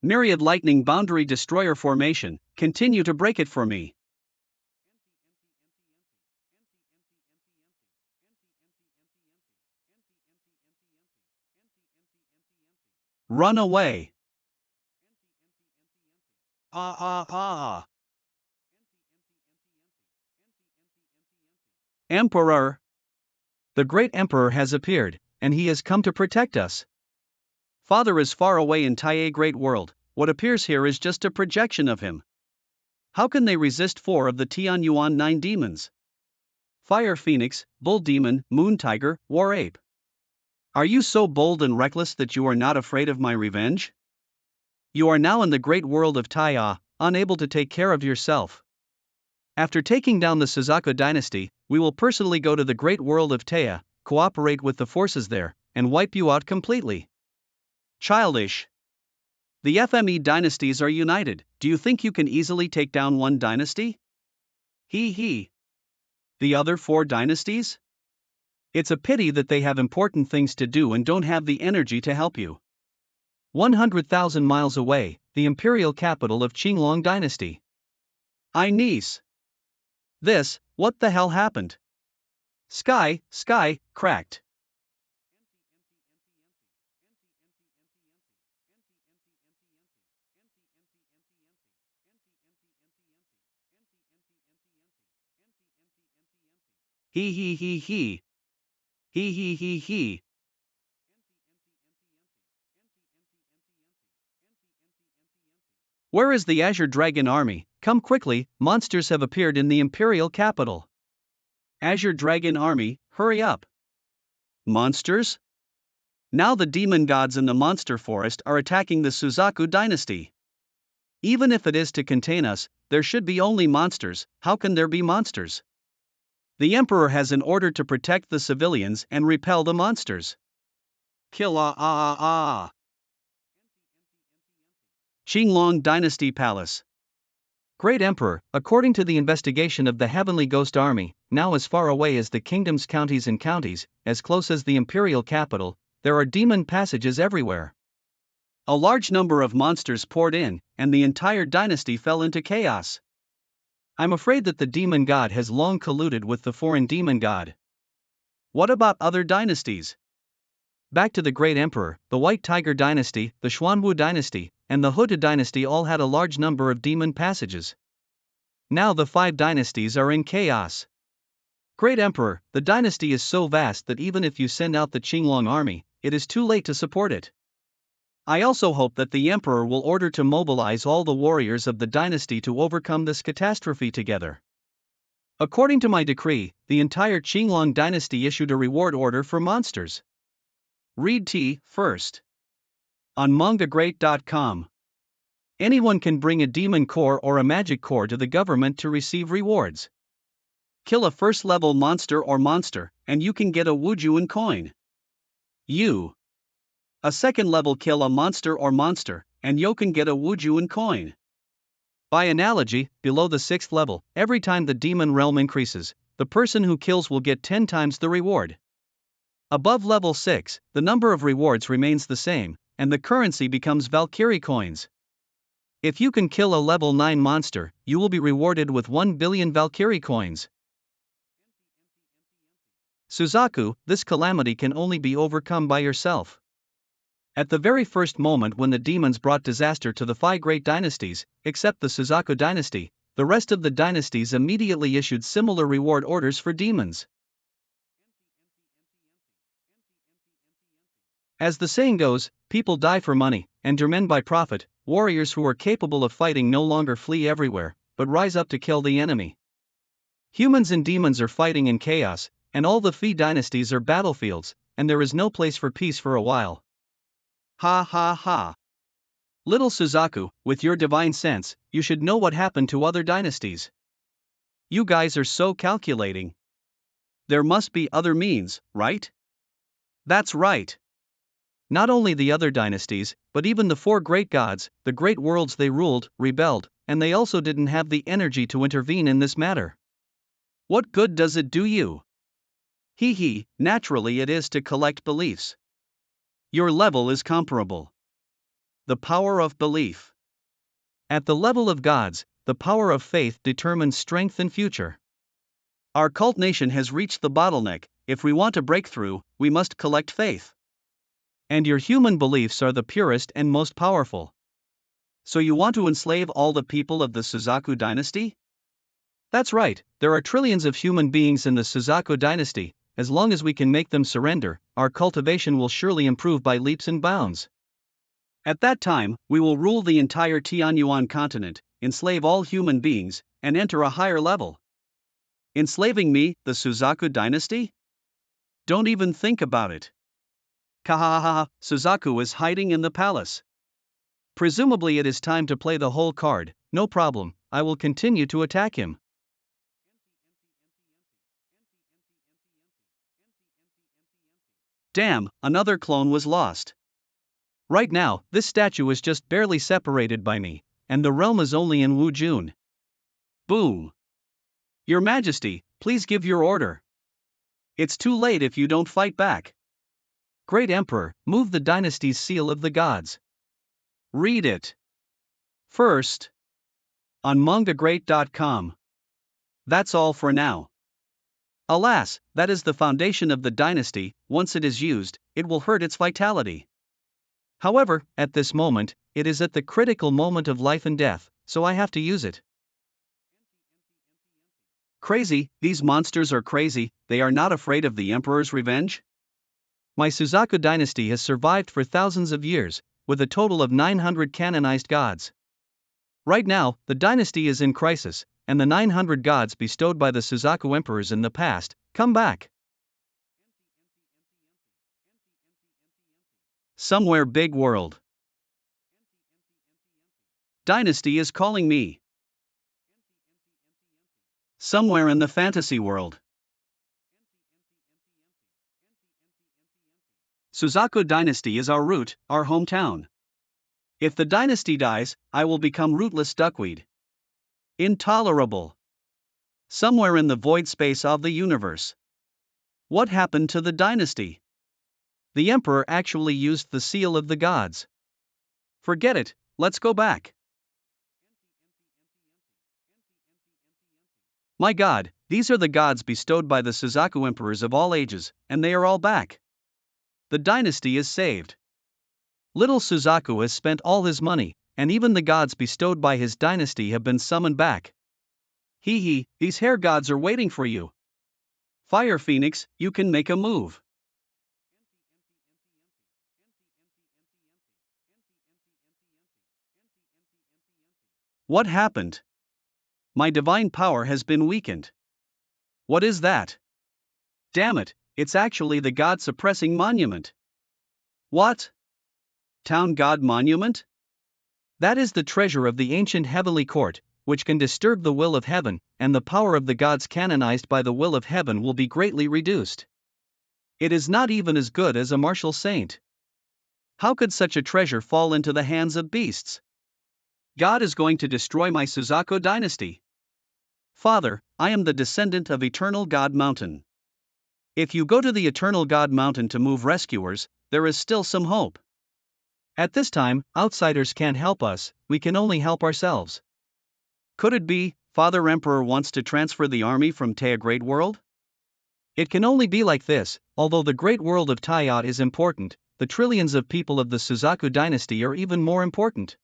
Myriad lightning boundary destroyer formation, continue to break it for me. Run away. Ah ah ah. Emperor. The great emperor has appeared, and he has come to protect us. Father is far away in Taiye Great World, what appears here is just a projection of him. How can they resist 4 of the Tianyuan 9 demons? Fire Phoenix, Bull Demon, Moon Tiger, War Ape. Are you so bold and reckless that you are not afraid of my revenge? You are now in the great world of Taiya, unable to take care of yourself. After taking down the Suzaku Dynasty, we will personally go to the great world of Taiya, cooperate with the forces there, and wipe you out completely. Childish. The FME dynasties are united, do you think you can easily take down one dynasty? Hee hee. The other 4 dynasties? It's a pity that they have important things to do and don't have the energy to help you. 100,000 miles away, the imperial capital of Qinglong Dynasty. I niece. This, what the hell happened? Sky, cracked. Hee hee hee hee. Hee hee hee hee. Where is the Azure Dragon army? Come quickly, monsters have appeared in the Imperial capital. Azure Dragon Army, hurry up. Monsters? Now the demon gods in the monster forest are attacking the Suzaku Dynasty. Even if it is to contain us, there should be only monsters. How can there be monsters? The emperor has an order to protect the civilians and repel the monsters. Kill Qinglong Dynasty Palace. Great Emperor, according to the investigation of the Heavenly Ghost Army, now as far away as the kingdom's counties and counties, as close as the imperial capital, there are demon passages everywhere. A large number of monsters poured in, and the entire dynasty fell into chaos. I'm afraid that the demon god has long colluded with the foreign demon god. What about other dynasties? Back to the Great Emperor, the White Tiger Dynasty, the Xuanwu Dynasty, and the Huta Dynasty all had a large number of demon passages. Now the 5 dynasties are in chaos. Great Emperor, the dynasty is so vast that even if you send out the Qinglong army, it is too late to support it. I also hope that the Emperor will order to mobilize all the warriors of the dynasty to overcome this catastrophe together. According to my decree, the entire Qinglong dynasty issued a reward order for monsters. Read T first. On mangagreat.com. Anyone can bring a demon core or a magic core to the government to receive rewards. Kill a first-level monster or monster, and you can get a Wujuan coin. A second-level kill a monster or monster, and you can get a Wujuan coin. By analogy, below the 6th level, every time the demon realm increases, the person who kills will get 10 times the reward. Above level 6, the number of rewards remains the same, and the currency becomes Valkyrie coins. If you can kill a level 9 monster, you will be rewarded with 1 billion Valkyrie coins. Suzaku, this calamity can only be overcome by yourself. At the very first moment when the demons brought disaster to the 5 great dynasties, except the Suzaku dynasty, the rest of the dynasties immediately issued similar reward orders for demons. As the saying goes, people die for money, and men by profit. Warriors who are capable of fighting no longer flee everywhere, but rise up to kill the enemy. Humans and demons are fighting in chaos, and all the Fey dynasties are battlefields, and there is no place for peace for a while. Ha ha ha. Little Suzaku, with your divine sense, you should know what happened to other dynasties. You guys are so calculating. There must be other means, right? That's right. Not only the other dynasties, but even the 4 great gods, the great worlds they ruled, rebelled, and they also didn't have the energy to intervene in this matter. What good does it do you? Naturally it is to collect beliefs. Your level is comparable. The power of belief. At the level of gods, the power of faith determines strength and future. Our cult nation has reached the bottleneck. If we want to break through, we must collect faith. And your human beliefs are the purest and most powerful. So you want to enslave all the people of the Suzaku dynasty? That's right, there are trillions of human beings in the Suzaku dynasty. As long as we can make them surrender, our cultivation will surely improve by leaps and bounds. At that time, we will rule the entire Tianyuan continent, enslave all human beings, and enter a higher level. Enslaving me, the Suzaku dynasty? Don't even think about it. Kahaha, Suzaku is hiding in the palace. Presumably it is time to play the whole card. No problem, I will continue to attack him. Damn, another clone was lost. Right now, this statue is just barely separated by me, and the realm is only in Wujun. Boom. Your Majesty, please give your order. It's too late if you don't fight back. Great Emperor, move the dynasty's seal of the gods. Read it. First. On mangagreat.com. That's all for now. Alas, that is the foundation of the dynasty. Once it is used, it will hurt its vitality. However, at this moment, it is at the critical moment of life and death, so I have to use it. Crazy, these monsters are crazy, they are not afraid of the Emperor's revenge? My Suzaku dynasty has survived for thousands of years, with a total of 900 canonized gods. Right now, the dynasty is in crisis, and the 900 gods bestowed by the Suzaku emperors in the past come back. Somewhere big world. Dynasty is calling me. Somewhere in the fantasy world. Suzaku Dynasty is our root, our hometown. If the dynasty dies, I will become rootless duckweed. Intolerable. Somewhere in the void space of the universe. What happened to the dynasty? The emperor actually used the seal of the gods. Forget it, let's go back. My god, these are the gods bestowed by the Suzaku emperors of all ages, and they are all back. The dynasty is saved. Little Suzaku has spent all his money, and even the gods bestowed by his dynasty have been summoned back. Hee hee, these hair gods are waiting for you. Fire Phoenix, you can make a move. What happened? My divine power has been weakened. What is that? Damn it, it's actually the god suppressing monument. What? Town god monument? That is the treasure of the ancient heavenly court, which can disturb the will of heaven, and the power of the gods canonized by the will of heaven will be greatly reduced. It is not even as good as a martial saint. How could such a treasure fall into the hands of beasts? God is going to destroy my Suzaku dynasty. Father, I am the descendant of Eternal God Mountain. If you go to the Eternal God Mountain to move rescuers, there is still some hope. At this time, outsiders can't help us, we can only help ourselves. Could it be, Father Emperor wants to transfer the army from Taya Great World? It can only be like this, although the Great World of Taya is important, the trillions of people of the Suzaku dynasty are even more important.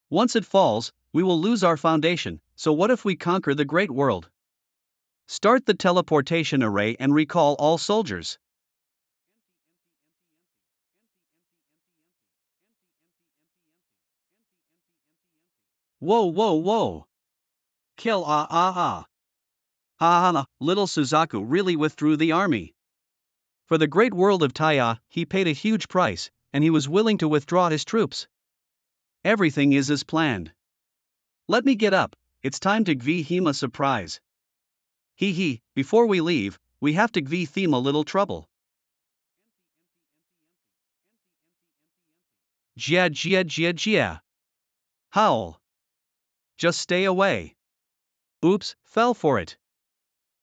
Once it falls, we will lose our foundation, so what if we conquer the Great World? Start the teleportation array and recall all soldiers. Whoa whoa whoa. Kill ah ah ah. Ha ha ha, little Suzaku really withdrew the army. For the Great World of Taya, he paid a huge price, and he was willing to withdraw his troops. Everything is as planned. Let me get up, it's time to give him a surprise. Hee hee, before we leave, we have to give him a little trouble. Jia jia jia jia. Howl. Just stay away. Oops, fell for it.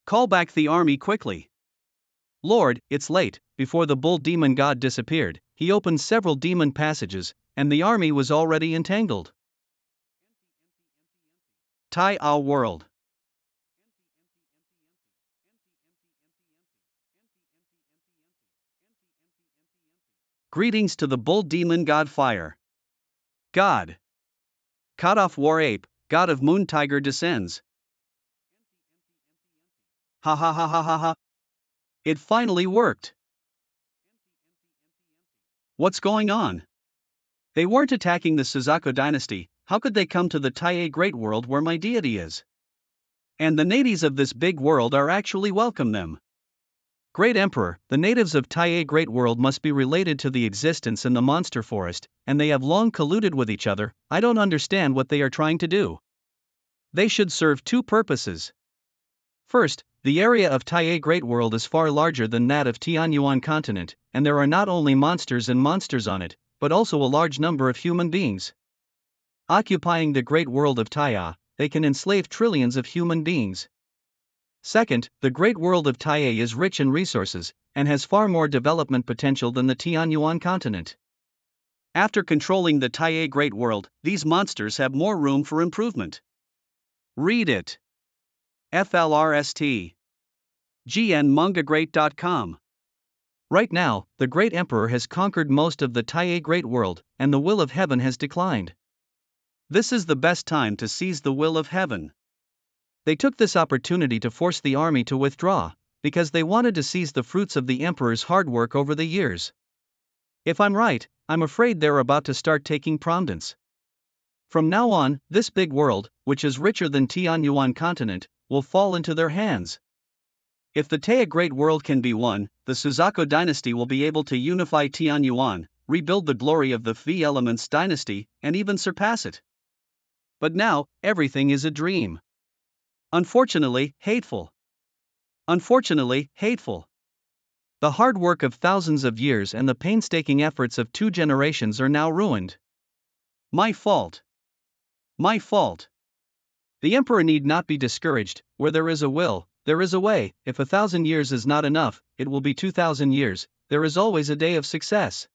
Call back the army quickly. Lord, it's late. Before the bull demon god disappeared, he opened several demon passages, and the army was already entangled. Tai A world. Greetings to the bull demon god fire. God. Cut off war ape, god of moon tiger descends. Ha ha ha ha ha ha. It finally worked. What's going on? They weren't attacking the Suzaku dynasty, how could they come to the Taya Great World where my deity is? And the natives of this big world are actually welcome them. Great Emperor, the natives of Taya Great World must be related to the existence in the monster forest, and they have long colluded with each other. I don't understand what they are trying to do. They should serve two purposes. First, the area of Taya Great World is far larger than that of Tianyuan continent, and there are not only monsters and monsters on it, but also a large number of human beings. Occupying the Great World of Taya, they can enslave trillions of human beings. Second, the Great World of Taya is rich in resources, and has far more development potential than the Tianyuan continent. After controlling the Taya Great World, these monsters have more room for improvement. Read it. FLRST. GNMangaGreat.com. Right now, the Great Emperor has conquered most of the Taya Great World, and the will of heaven has declined. This is the best time to seize the will of heaven. They took this opportunity to force the army to withdraw, because they wanted to seize the fruits of the emperor's hard work over the years. If I'm right, I'm afraid they're about to start taking prominence. From now on, this big world, which is richer than Tianyuan continent, will fall into their hands. If the Taya Great World can be won, the Suzaku Dynasty will be able to unify Tianyuan, rebuild the glory of the Phi Elements Dynasty, and even surpass it. But now, everything is a dream. Unfortunately, hateful. Unfortunately, hateful. The hard work of thousands of years and the painstaking efforts of 2 generations are now ruined. My fault. My fault. The emperor need not be discouraged. Where there is a will, there is a way. If 1,000 years is not enough, it will be 2,000 years. There is always a day of success.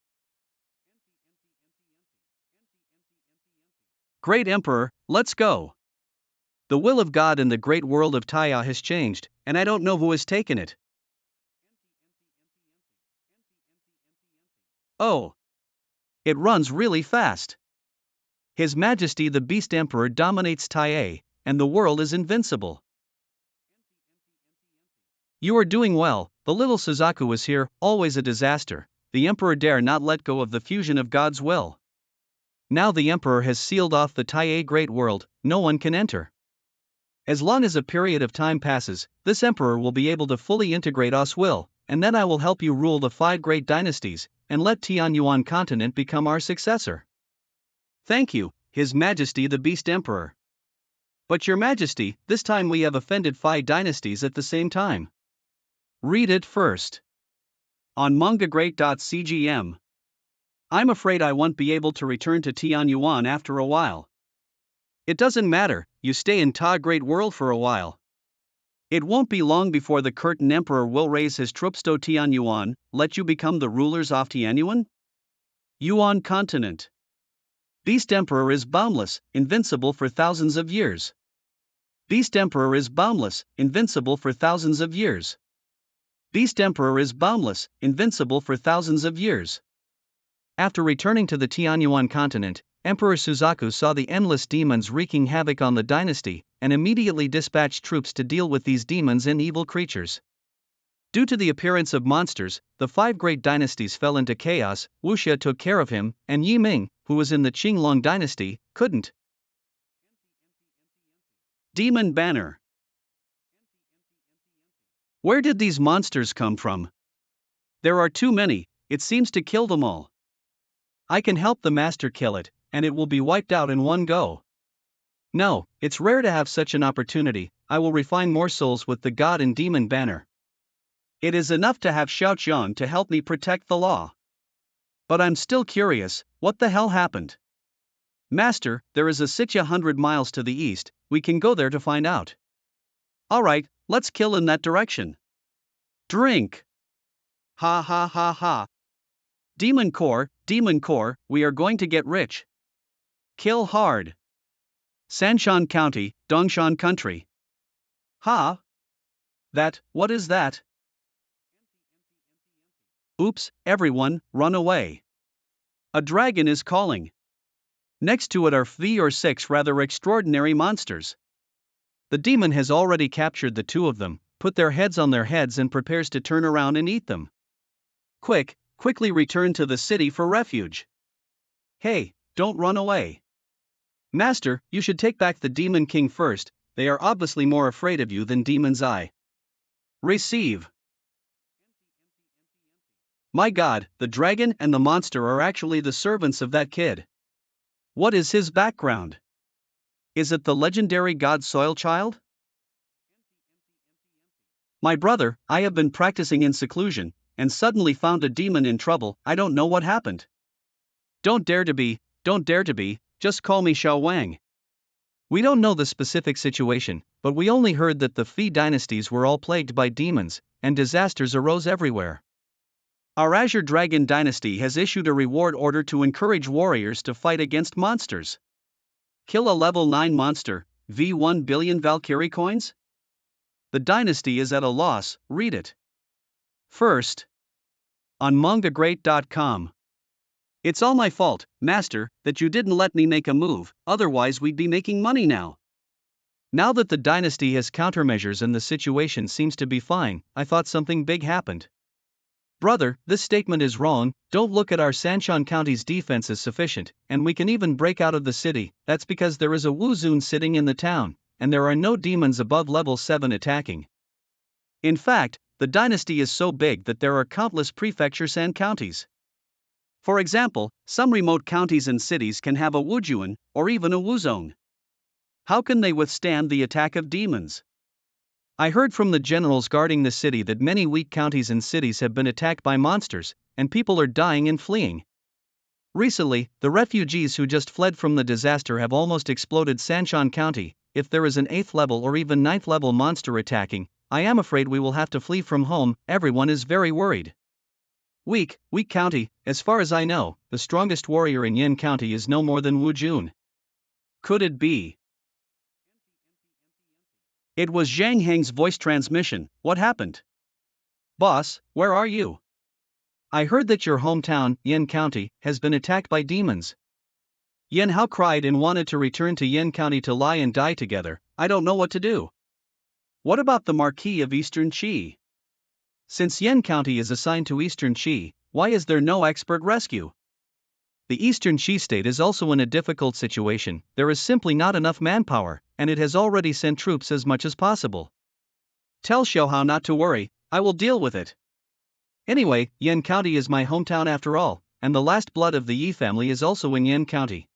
Great Emperor, let's go. The will of God in the great world of Taya has changed, and I don't know who has taken it. Oh. It runs really fast. His Majesty the Beast Emperor dominates Taya, and the world is invincible. You are doing well. The little Suzaku is here, always a disaster. The Emperor dare not let go of the fusion of God's will. Now the Emperor has sealed off the Taya Great World, no one can enter. As long as a period of time passes, this Emperor will be able to fully integrate us will, and then I will help you rule the 5 great dynasties, and let Tianyuan continent become our successor. Thank you, His Majesty the Beast Emperor. But Your Majesty, this time we have offended 5 dynasties at the same time. Read it first. On mangagreat.cgm. I'm afraid I won't be able to return to Tianyuan after a while. It doesn't matter, you stay in Ta Great World for a while. It won't be long before the Curtain Emperor will raise his troops to Tianyuan, let you become the rulers of Tianyuan? Yuan continent. Beast Emperor is boundless, invincible for thousands of years. Beast Emperor is boundless, invincible for thousands of years. Beast Emperor is boundless, invincible for thousands of years. After returning to the Tianyuan continent, Emperor Suzaku saw the endless demons wreaking havoc on the dynasty, and immediately dispatched troops to deal with these demons and evil creatures. Due to the appearance of monsters, the 5 great dynasties fell into chaos. Wuxia took care of him, and Yi Ming, who was in the Qinglong dynasty, couldn't. Demon Banner. Where did these monsters come from? There are too many, it seems to kill them all. I can help the master kill it, and it will be wiped out in one go. No, it's rare to have such an opportunity. I will refine more souls with the God and Demon Banner. It is enough to have Xiaoqiang to help me protect the law. But I'm still curious, what the hell happened? Master, there is a city 100 miles to the east, we can go there to find out. Alright, let's kill in that direction. Drink. Ha ha ha ha. Demon Core, we are going to get rich. Kill hard. Sanshan County, Dongshan Country. Ha? What is that? Oops, everyone, run away. A dragon is calling. Next to it are 5 or 6 rather extraordinary monsters. The demon has already captured the 2 of them, put their heads on their heads and prepares to turn around and eat them. Quickly return to the city for refuge. Hey, don't run away. Master, you should take back the Demon King first, they are obviously more afraid of you than Demon's Eye. Receive. My God, the dragon and the monster are actually the servants of that kid. What is his background? Is it the legendary god Soil Child? My brother, I have been practicing in seclusion, and suddenly found a demon in trouble. I don't know what happened. Don't dare to be, just call me Xiao Wang. We don't know the specific situation, but we only heard that the Phi dynasties were all plagued by demons, and disasters arose everywhere. Our Azure Dragon dynasty has issued a reward order to encourage warriors to fight against monsters. Kill a level 9 monster, V1 billion Valkyrie coins? The dynasty is at a loss, read it. First. On mangagreat.com. It's all my fault, Master, that you didn't let me make a move, otherwise we'd be making money now. Now that the dynasty has countermeasures and the situation seems to be fine, I thought something big happened. Brother, this statement is wrong. Don't look at our Sanshan County's defense as sufficient, and we can even break out of the city. That's because there is a Wuzun sitting in the town, and there are no demons above level 7 attacking. In fact, the dynasty is so big that there are countless prefectures and counties. For example, some remote counties and cities can have a Wujuan, or even a Wuzong. How can they withstand the attack of demons? I heard from the generals guarding the city that many weak counties and cities have been attacked by monsters, and people are dying and fleeing. Recently, the refugees who just fled from the disaster have almost exploded Sanshan County. If there is an 8th level or even 9th level monster attacking, I am afraid we will have to flee from home. Everyone is very worried. Weak county, as far as I know, the strongest warrior in Yin County is no more than Wu Jun. Could it be? It was Zhang Heng's voice transmission. What happened? Boss, where are you? I heard that your hometown, Yin County, has been attacked by demons. Yin Hao cried and wanted to return to Yin County to lie and die together. I don't know what to do. What about the Marquis of Eastern Qi? Since Yin County is assigned to Eastern Qi, why is there no expert rescue? The Eastern Qi state is also in a difficult situation. There is simply not enough manpower, and it has already sent troops as much as possible. Tell Xiaohao not to worry, I will deal with it. Anyway, Yin County is my hometown after all, and the last blood of the Yi family is also in Yin County.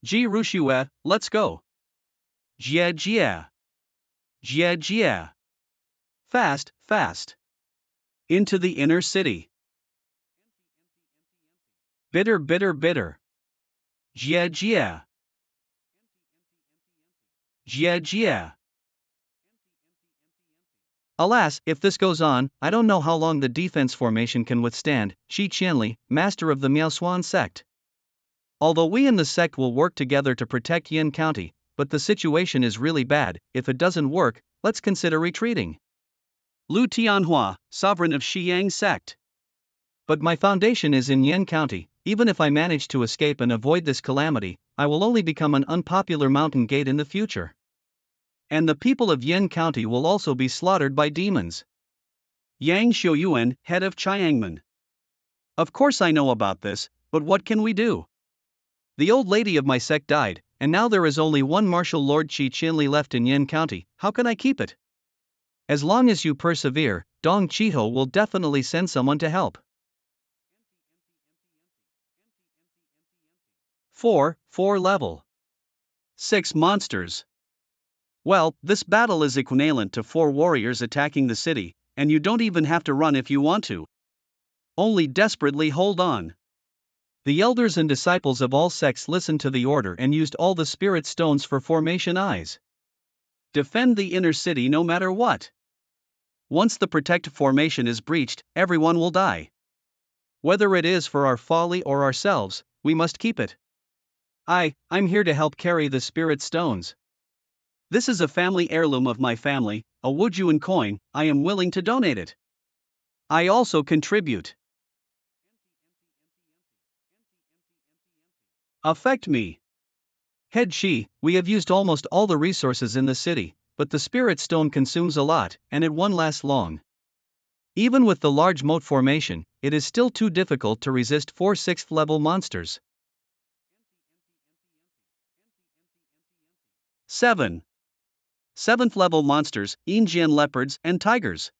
Ji Rushue, let's go. Jia Jia. Jia Jia. Fast, fast. Into the inner city. Bitter, bitter, bitter. Jia Jia. Jia Jia. Alas, if this goes on, I don't know how long the defense formation can withstand. Shi Qianli, master of the Miaoshuan sect. Although we in the sect will work together to protect Yin County, but the situation is really bad. If it doesn't work, let's consider retreating. Lu Tianhua, sovereign of Xiyang sect. But my foundation is in Yin County. Even if I manage to escape and avoid this calamity, I will only become an unpopular mountain gate in the future. And the people of Yin County will also be slaughtered by demons. Yang Xiuyuan, head of Chiangmen. Of course I know about this, but what can we do? The old lady of my sect died, and now there is only one martial lord Qi Qinli left in Yin County. How can I keep it? As long as you persevere, Dong Chiho will definitely send someone to help. 4 level. 6 monsters. Well, this battle is equivalent to 4 warriors attacking the city, and you don't even have to run if you want to. Only desperately hold on. The elders and disciples of all sects listened to the order and used all the spirit stones for formation eyes. Defend the inner city no matter what. Once the protective formation is breached, everyone will die. Whether it is for our folly or ourselves, we must keep it. I'm here to help carry the spirit stones. This is a family heirloom of my family, a Wujuan coin. I am willing to donate it. I also contribute. Affect me. Head Shi, we have used almost all the resources in the city, but the spirit stone consumes a lot, and it won't last long. Even with the large moat formation, it is still too difficult to resist 4 6th level monsters. 7. 7th level monsters, Yinjian leopards and tigers.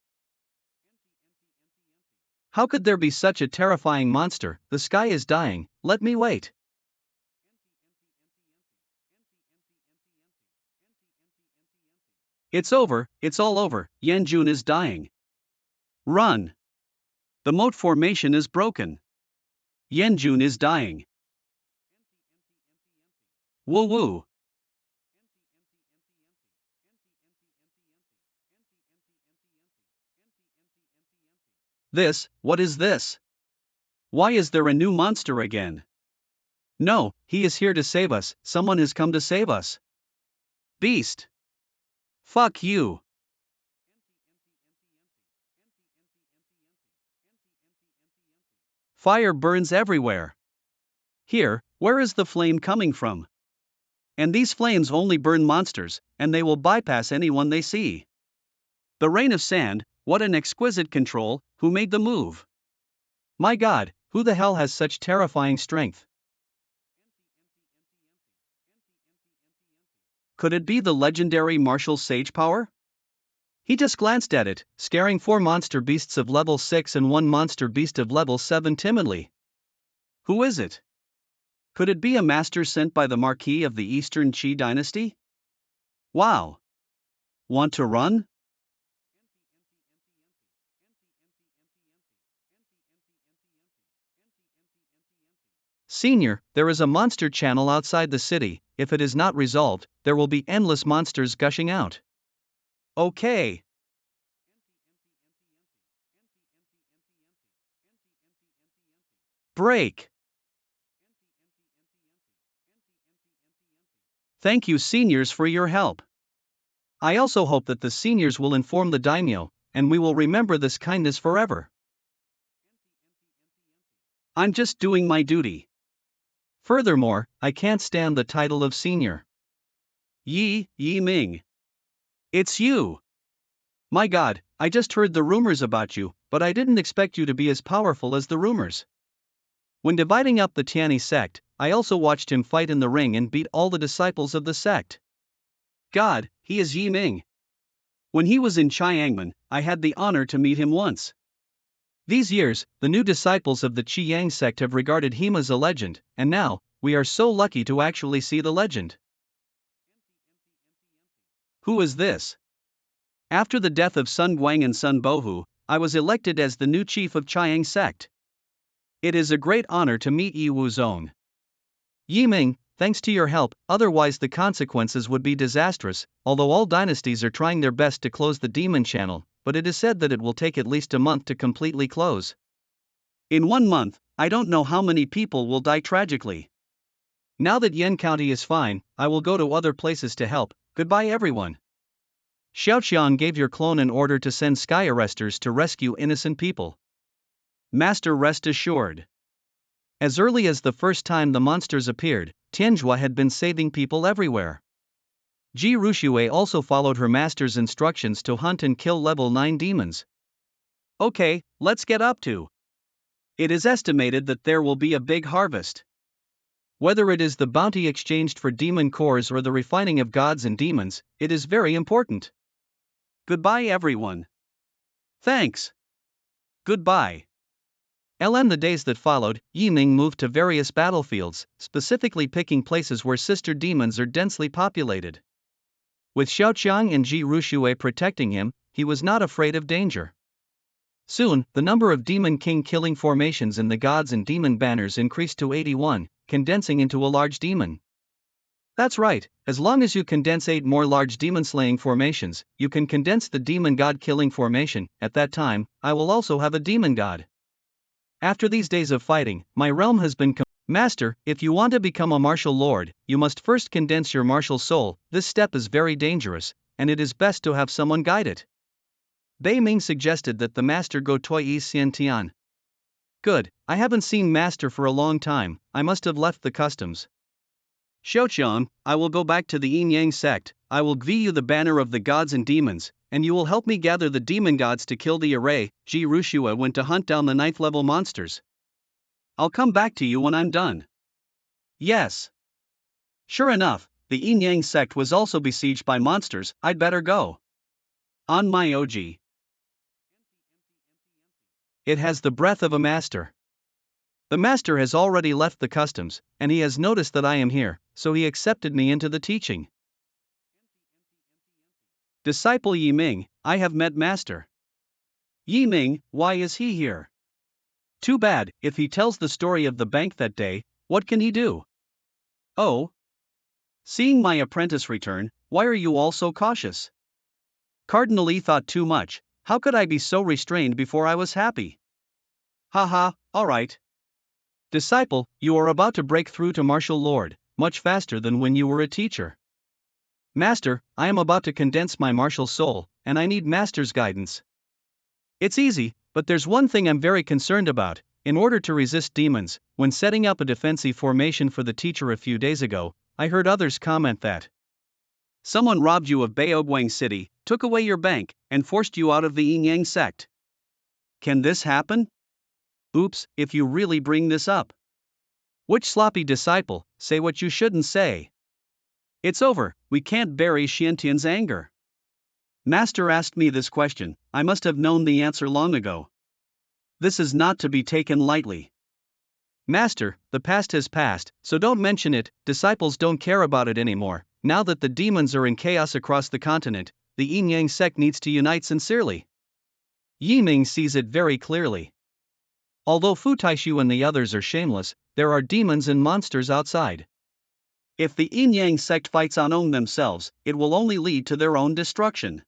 How could there be such a terrifying monster? The sky is dying, let me wait. It's over, it's all over, Yanjun is dying. Run. The moat formation is broken. Yanjun is dying. Woo woo. What is this? Why is there a new monster again? No, he is here to save us, someone has come to save us. Beast. Fuck you. Fire burns everywhere. Here, where is the flame coming from? And these flames only burn monsters, and they will bypass anyone they see. The rain of sand, What an exquisite control, who made the move? My god, who the hell has such terrifying strength? Could it be the legendary martial sage power? He just glanced at it, scaring 4 monster beasts of level 6 and 1 monster beast of level 7 timidly. Who is it? Could it be a master sent by the Marquis of the Eastern Qi Dynasty? Wow! Want to run? Senior, there is a monster channel outside the city. If it is not resolved, there will be endless monsters gushing out. Okay. Break. Thank you, seniors, for your help. I also hope that the seniors will inform the daimyo, and we will remember this kindness forever. I'm just doing my duty. Furthermore, I can't stand the title of senior. Yi Ming. It's you. My god, I just heard the rumors about you, but I didn't expect you to be as powerful as the rumors. When dividing up the Tianyi sect, I also watched him fight in the ring and beat all the disciples of the sect. God, he is Yi Ming. When he was in Chiangmen, I had the honor to meet him once. These years, the new disciples of the Qiyang sect have regarded him as a legend, and now, we are so lucky to actually see the legend. Who is this? After the death of Sun Guang and Sun Bohu, I was elected as the new chief of Chiang sect. It is a great honor to meet Yi Wuzong. Yi Ming, thanks to your help, otherwise the consequences would be disastrous. Although all dynasties are trying their best to close the demon channel, but it is said that it will take at least a month to completely close. In 1 month, I don't know how many people will die tragically. Now that Yen County is fine, I will go to other places to help. Goodbye everyone. Xiaoqiang gave your clone an order to send sky arresters to rescue innocent people. Master, rest assured. As early as the first time the monsters appeared, Tianjua had been saving people everywhere. Ji Ruxue also followed her master's instructions to hunt and kill level 9 demons. Okay, let's get up to. It is estimated that there will be a big harvest. Whether it is the bounty exchanged for demon cores or the refining of gods and demons, it is very important. Goodbye everyone. Thanks. Goodbye. In the days that followed, Yi Ming moved to various battlefields, specifically picking places where sister demons are densely populated. With Xiaoqiang and Ji Ruxue protecting him, he was not afraid of danger. Soon, the number of Demon King killing formations in the gods and demon banners increased to 81, condensing into a large demon. That's right, as long as you condense 8 more large demon slaying formations, you can condense the demon god killing formation. At that time, I will also have a demon god. After these days of fighting, my realm has been Master, if you want to become a martial lord, you must first condense your martial soul. This step is very dangerous, and it is best to have someone guide it. Bei Ming suggested that the master go Toi Xian Tian. Good, I haven't seen master for a long time, I must have left the customs. Xiaoqiang, I will go back to the Yin Yang sect. I will give you the banner of the gods and demons, and you will help me gather the demon gods to kill the array. Ji Ruxue went to hunt down the 9th level monsters. I'll come back to you when I'm done. Yes. Sure enough, the Yin Yang sect was also besieged by monsters. I'd better go. On my OG. It has the breath of a master. The master has already left the customs, and he has noticed that I am here, so he accepted me into the teaching. Disciple Yi Ming, I have met master. Yi Ming, why is he here? Too bad, if he tells the story of the bank that day, what can he do? Oh. Seeing my apprentice return, why are you all so cautious? Cardinal E thought too much. How could I be so restrained before I was happy? Haha, alright. Disciple, you are about to break through to martial lord, much faster than when you were a teacher. Master, I am about to condense my martial soul, and I need master's guidance. It's easy, but there's one thing I'm very concerned about. In order to resist demons, when setting up a defensive formation for the teacher a few days ago, I heard others comment that Someone robbed you of Baoguang City, took away your bank, and forced you out of the Yin-Yang sect. Can this happen? Oops, if you really bring this up. Which sloppy disciple, say what you shouldn't say. It's over, we can't bury Xiantian's anger. Master asked me this question, I must have known the answer long ago. This is not to be taken lightly. Master, the past has passed, so don't mention it, disciples don't care about it anymore. Now that the demons are in chaos across the continent, the Yin-Yang sect needs to unite sincerely. Yi Ming sees it very clearly. Although Fu Taishu and the others are shameless, there are demons and monsters outside. If the Yin-Yang sect fights on themselves, it will only lead to their own destruction.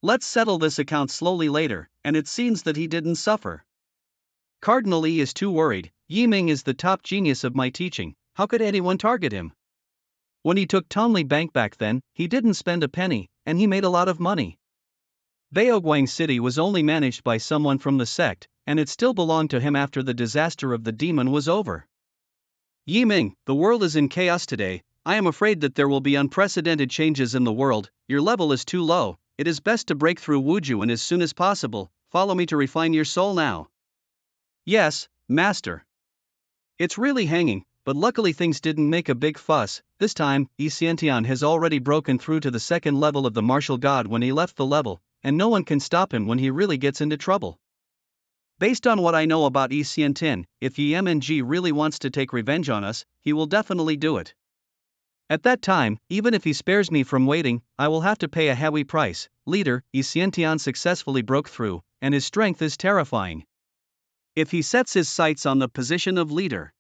Let's settle this account slowly later, and it seems that he didn't suffer. Cardinal Yi is too worried. Yi Ming is the top genius of my teaching, how could anyone target him? When he took Tonley Bank back then, he didn't spend a penny, and he made a lot of money. Baoguang City was only managed by someone from the sect, and it still belonged to him after the disaster of the demon was over. Yi Ming, the world is in chaos today, I am afraid that there will be unprecedented changes in the world, your level is too low, it is best to break through Wuju and as soon as possible, follow me to refine your soul now. Yes, Master. It's really hanging, but luckily things didn't make a big fuss. This time, Yi Xiantian has already broken through to the second level of the martial god when he left the level, and no one can stop him when he really gets into trouble. Based on what I know about Yi Xiantian, if Yi Mng really wants to take revenge on us, he will definitely do it. At that time, even if he spares me from waiting, I will have to pay a heavy price. Leader, Yi Xiantian successfully broke through, and his strength is terrifying. If he sets his sights on the position of leader.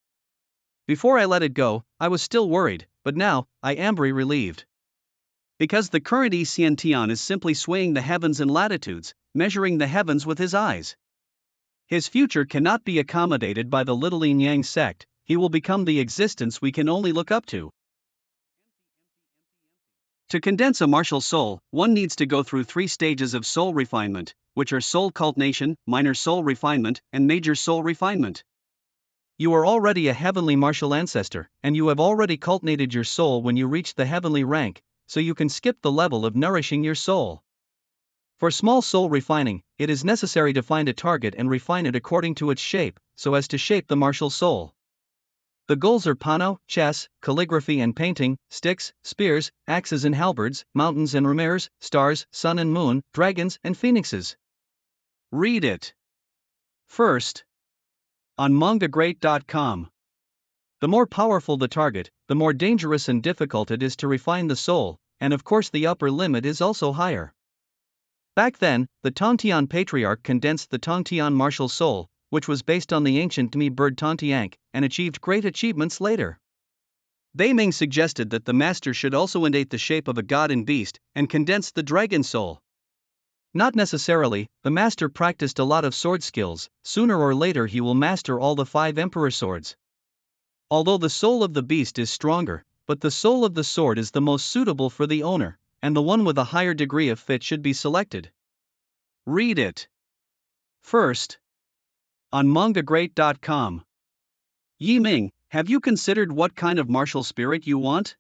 Before I let it go, I was still worried, but now, I am very relieved. Because the current Yi Xiantian is simply swaying the heavens and latitudes, measuring the heavens with his eyes. His future cannot be accommodated by the little Yin-Yang sect, he will become the existence we can only look up to. To condense a martial soul, one needs to go through 3 stages of soul refinement, which are soul cultivation, minor soul refinement, and major soul refinement. You are already a heavenly martial ancestor, and you have already cultivated your soul when you reach the heavenly rank, so you can skip the level of nourishing your soul. For small soul refining, it is necessary to find a target and refine it according to its shape, so as to shape the martial soul. The goals are pano, chess, calligraphy and painting, sticks, spears, axes and halberds, mountains and ramires, stars, sun and moon, dragons and phoenixes. Read it. First. On mangacap.com. The more powerful the target, the more dangerous and difficult it is to refine the soul, and of course the upper limit is also higher. Back then, the Tongtian patriarch condensed the Tongtian martial soul, which was based on the ancient Demi bird Tontiank, and achieved great achievements later. Ming suggested that the master should also indate the shape of a god and beast, and condense the dragon soul. Not necessarily, the master practiced a lot of sword skills, sooner or later he will master all the 5 emperor swords. Although the soul of the beast is stronger, but the soul of the sword is the most suitable for the owner, and the one with a higher degree of fit should be selected. Read it. First. On mangacap.com. Yi Ming, have you considered what kind of martial spirit you want?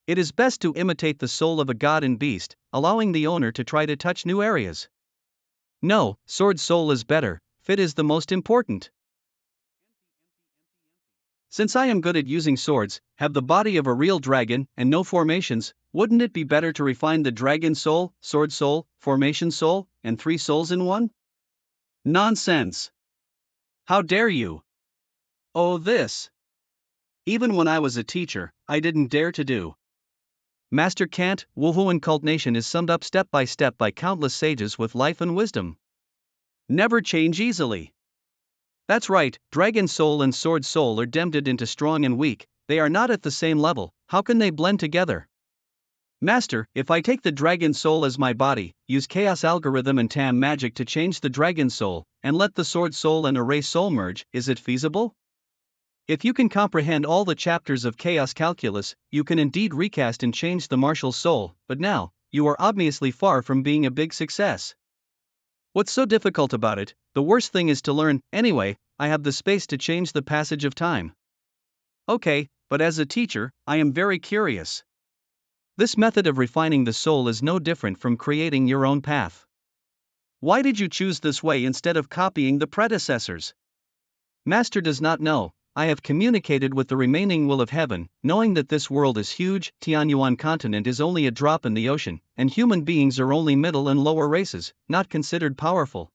It is best to imitate the soul of a god and beast, allowing the owner to try to touch new areas. No, sword soul is better, fit is the most important. Since I am good at using swords, have the body of a real dragon, and no formations, wouldn't it be better to refine the dragon soul, sword soul, formation soul, and 3 souls in one? Nonsense. How dare you? Oh, this. Even when I was a teacher, I didn't dare to do. Master can't. Wuhuan cultivation is summed up step by countless sages with life and wisdom. Never change easily. That's right, dragon soul and sword soul are divided into strong and weak, they are not at the same level, how can they blend together? Master, if I take the dragon soul as my body, use chaos algorithm and tam magic to change the dragon soul, and let the sword soul and array soul merge, is it feasible? If you can comprehend all the chapters of chaos calculus, you can indeed recast and change the martial soul, but now, you are obviously far from being a big success. What's so difficult about it? The worst thing is to learn. Anyway, I have the space to change the passage of time. Okay, but as a teacher, I am very curious. This method of refining the soul is no different from creating your own path. Why did you choose this way instead of copying the predecessors? Master does not know. I have communicated with the remaining will of heaven, knowing that this world is huge, Tianyuan continent is only a drop in the ocean, and human beings are only middle and lower races, not considered powerful.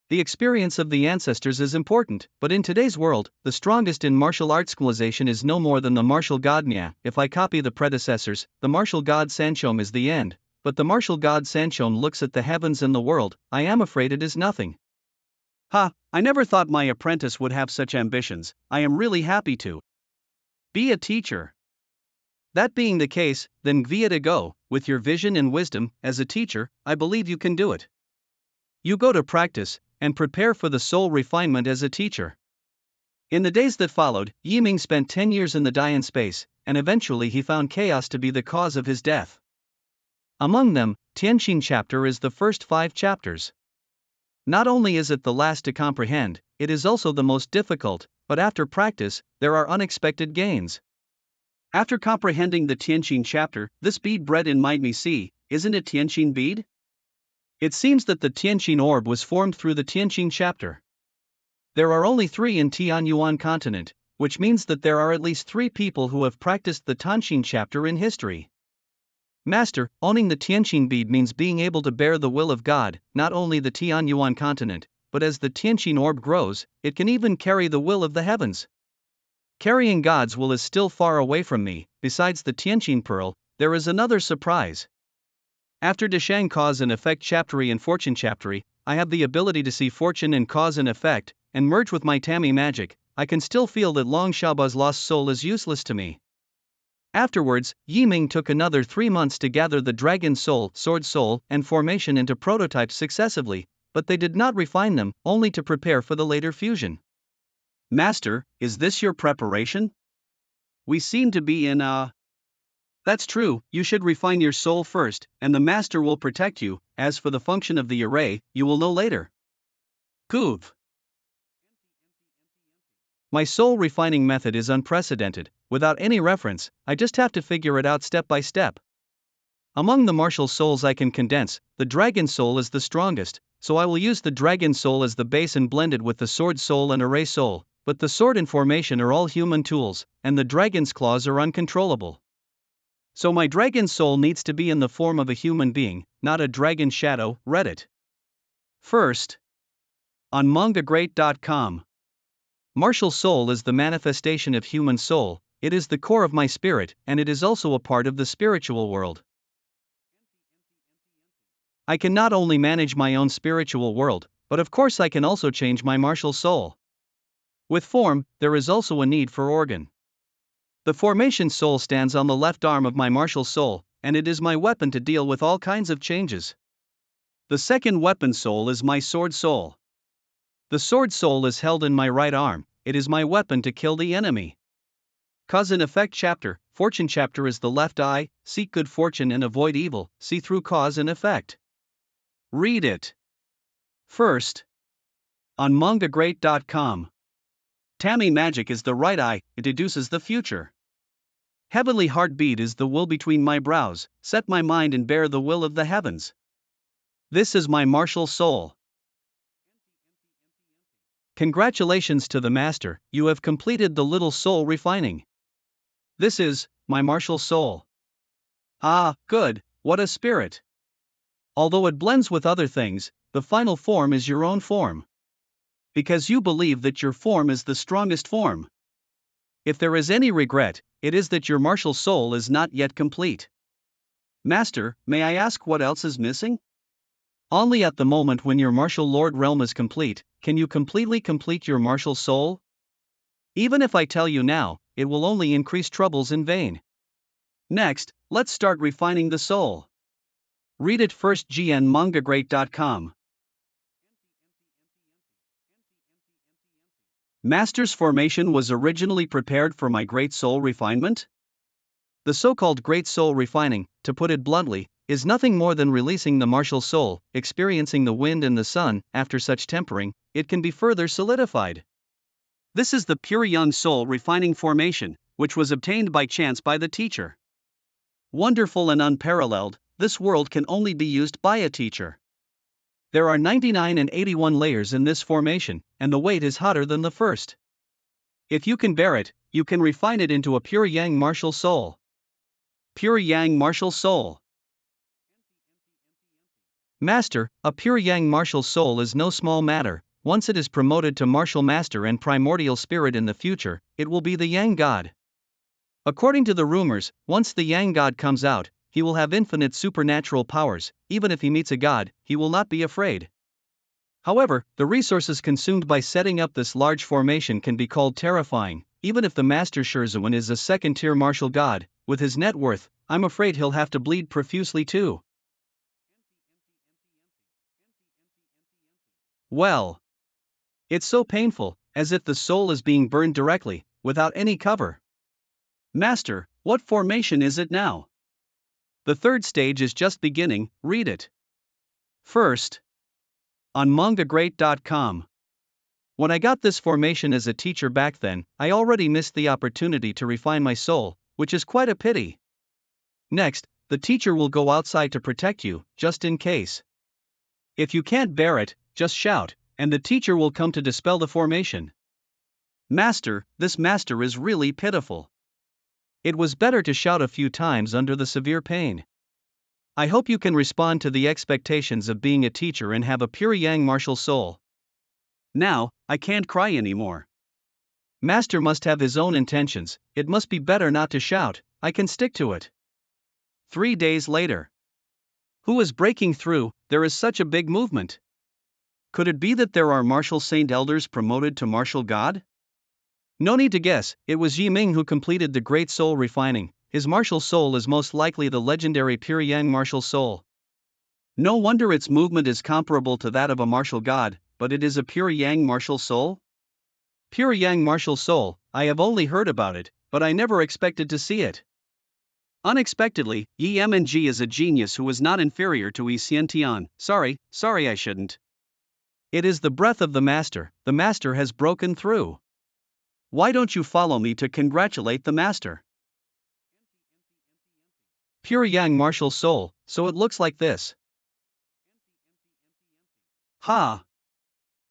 The experience of the ancestors is important, but in today's world, the strongest in martial arts civilization is no more than the martial god Nya. If I copy the predecessors, the martial god Sanchom is the end, but the martial god Sanchom looks at the heavens and the world, I am afraid it is nothing. Ha, I never thought my apprentice would have such ambitions. I am really happy to be a teacher. That being the case, then Gvia to go, with your vision and wisdom, as a teacher, I believe you can do it. You go to practice, and prepare for the soul refinement as a teacher. In the days that followed, Ming spent 10 years in the Dian space, and eventually he found chaos to be the cause of his death. Among them, Tianqin chapter is the first 5 chapters. Not only is it the last to comprehend, it is also the most difficult, but after practice, there are unexpected gains. After comprehending the Tianqin chapter, this bead bred in made me see, isn't it Tianqin bead? It seems that the Tianqin orb was formed through the Tianqin chapter. There are only 3 in Tianyuan continent, which means that there are at least 3 people who have practiced the Tianqin chapter in history. Master, owning the Tianqin bead means being able to bear the will of God, not only the Tianyuan continent, but as the Tianqin orb grows, it can even carry the will of the heavens. Carrying God's will is still far away from me. Besides the Tianqin pearl, there is another surprise. After Deshang cause and effect chaptery and fortune chaptery, I have the ability to see fortune and cause and effect, and merge with my Tammy magic. I can still feel that Long Xiaoba's lost soul is useless to me. Afterwards, Ming took another 3 months to gather the dragon soul, sword soul, and formation into prototypes successively, but they did not refine them, only to prepare for the later fusion. Master, is this your preparation? We seem to be in a... That's true, you should refine your soul first, and the master will protect you. As for the function of the array, you will know later. Kuv. My soul refining method is unprecedented. Without any reference, I just have to figure it out step by step. Among the martial souls I can condense, the dragon soul is the strongest, so I will use the dragon soul as the base and blend it with the sword soul and array soul, but the sword and formation are all human tools, and the dragon's claws are uncontrollable. So my dragon soul needs to be in the form of a human being, not a dragon shadow. Reddit. First. On mangacap.com. Martial soul is the manifestation of human soul, it is the core of my spirit, and it is also a part of the spiritual world. I can not only manage my own spiritual world, but of course I can also change my martial soul. With form, there is also a need for organ. The formation soul stands on the left arm of my martial soul, and it is my weapon to deal with all kinds of changes. The second weapon soul is my sword soul. The sword soul is held in my right arm, it is my weapon to kill the enemy. Cause and effect chapter, fortune chapter is the left eye, seek good fortune and avoid evil, see through cause and effect. Read it. First. On mangacap.com. Tammy magic is the right eye, it deduces the future. Heavenly heartbeat is the will between my brows, set my mind and bear the will of the heavens. This is my martial soul. Congratulations to the master, you have completed the little soul refining. This is my martial soul. Ah, good, what a spirit. Although it blends with other things, the final form is your own form. Because you believe that your form is the strongest form. If there is any regret, it is that your martial soul is not yet complete. Master, may I ask what else is missing? Only at the moment when your martial lord realm is complete, can you completely complete your martial soul? Even if I tell you now, it will only increase troubles in vain. Next, let's start refining the soul. Read it first. GNMangaGreat.com. Master's formation was originally prepared for my great soul refinement? The so-called great soul refining, to put it bluntly, is nothing more than releasing the martial soul, experiencing the wind and the sun. After such tempering, it can be further solidified. This is the pure young soul refining formation, which was obtained by chance by the teacher. Wonderful and unparalleled, this world can only be used by a teacher. There are 99 and 81 layers in this formation, and the weight is hotter than the first. If you can bear it, you can refine it into a pure yang martial soul. Pure yang martial soul. Master, a pure yang martial soul is no small matter. Once it is promoted to martial master and primordial spirit in the future, it will be the yang god. According to the rumors, once the yang god comes out, he will have infinite supernatural powers. Even if he meets a god, he will not be afraid. However, the resources consumed by setting up this large formation can be called terrifying. Even if the master Shirzuen is a second-tier martial god, with his net worth, I'm afraid he'll have to bleed profusely too. Well, it's so painful, as if the soul is being burned directly, without any cover. Master, what formation is it now? The third stage is just beginning, read it. First, on mangacap.com. When I got this formation as a teacher back then, I already missed the opportunity to refine my soul, which is quite a pity. Next, the teacher will go outside to protect you, just in case. If you can't bear it, just shout, and the teacher will come to dispel the formation. Master, this master is really pitiful. It was better to shout a few times under the severe pain. I hope you can respond to the expectations of being a teacher and have a pure yang martial soul. Now, I can't cry anymore. Master must have his own intentions, it must be better not to shout, I can stick to it. 3 days later. Who is breaking through? There is such a big movement. Could it be that there are martial saint elders promoted to martial god? No need to guess, it was Ming who completed the great soul refining. His martial soul is most likely the legendary pure yang martial soul. No wonder its movement is comparable to that of a martial god, but it is a pure yang martial soul? Pure yang martial soul, I have only heard about it, but I never expected to see it. Unexpectedly, Yi Mng is a genius who is not inferior to Yi Xiantian. Sorry I shouldn't. It is the breath of the master has broken through. Why don't you follow me to congratulate the master? Pure yang martial soul, so it looks like this. Ha!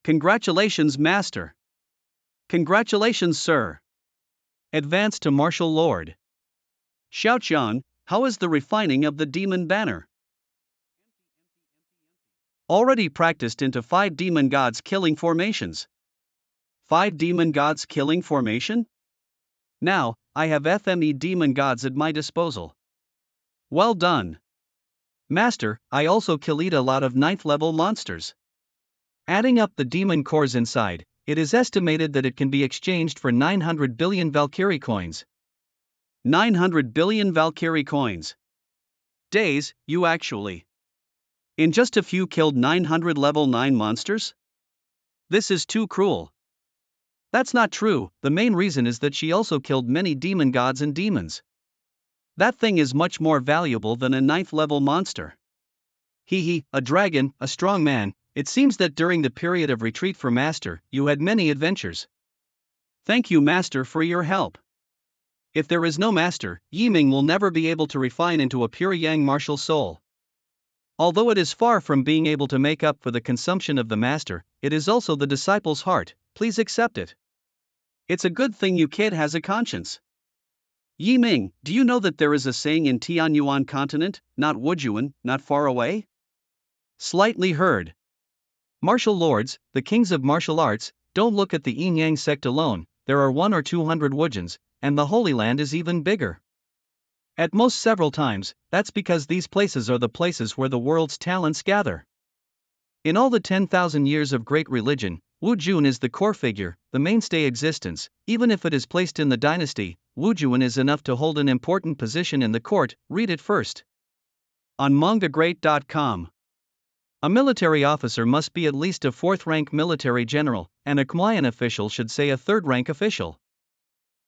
Congratulations, master. Congratulations, sir. Advance to martial lord. Xiaoqian, how is the refining of the demon banner? Already practiced into 5 demon gods killing formations. 5 demon gods killing formation? Now, I have FME demon gods at my disposal. Well done. Master, I also killed a lot of 9th level monsters. Adding up the demon cores inside, it is estimated that it can be exchanged for 900 billion Valkyrie coins. 900 billion Valkyrie coins. Days, you actually. In just a few killed 900 level 9 monsters? This is too cruel. That's not true, the main reason is that she also killed many demon gods and demons. That thing is much more valuable than a 9th level monster. A dragon, a strong man. It seems that during the period of retreat for Master, you had many adventures. Thank you, Master, for your help. If there is no Master, Ming will never be able to refine into a pure yang martial soul. Although it is far from being able to make up for the consumption of the Master, it is also the disciple's heart, please accept it. It's a good thing you kid has a conscience. Ming, do you know that there is a saying in Tianyuan continent, not Wuzhuan, not far away? Slightly heard. Martial lords, the kings of martial arts, don't look at the Yin Yang sect alone, there are 100 or 200 Wuzhuans, and the Holy Land is even bigger. At most several times, that's because these places are the places where the world's talents gather. In all the 10,000 years of great religion, Wuzhuan is the core figure, the mainstay existence. Even if it is placed in the dynasty, Wuzhuan is enough to hold an important position in the court, read it first. On mangagreat.com. A military officer must be at least a 4th-rank military general, and a Khmayan official should say a 3rd-rank official.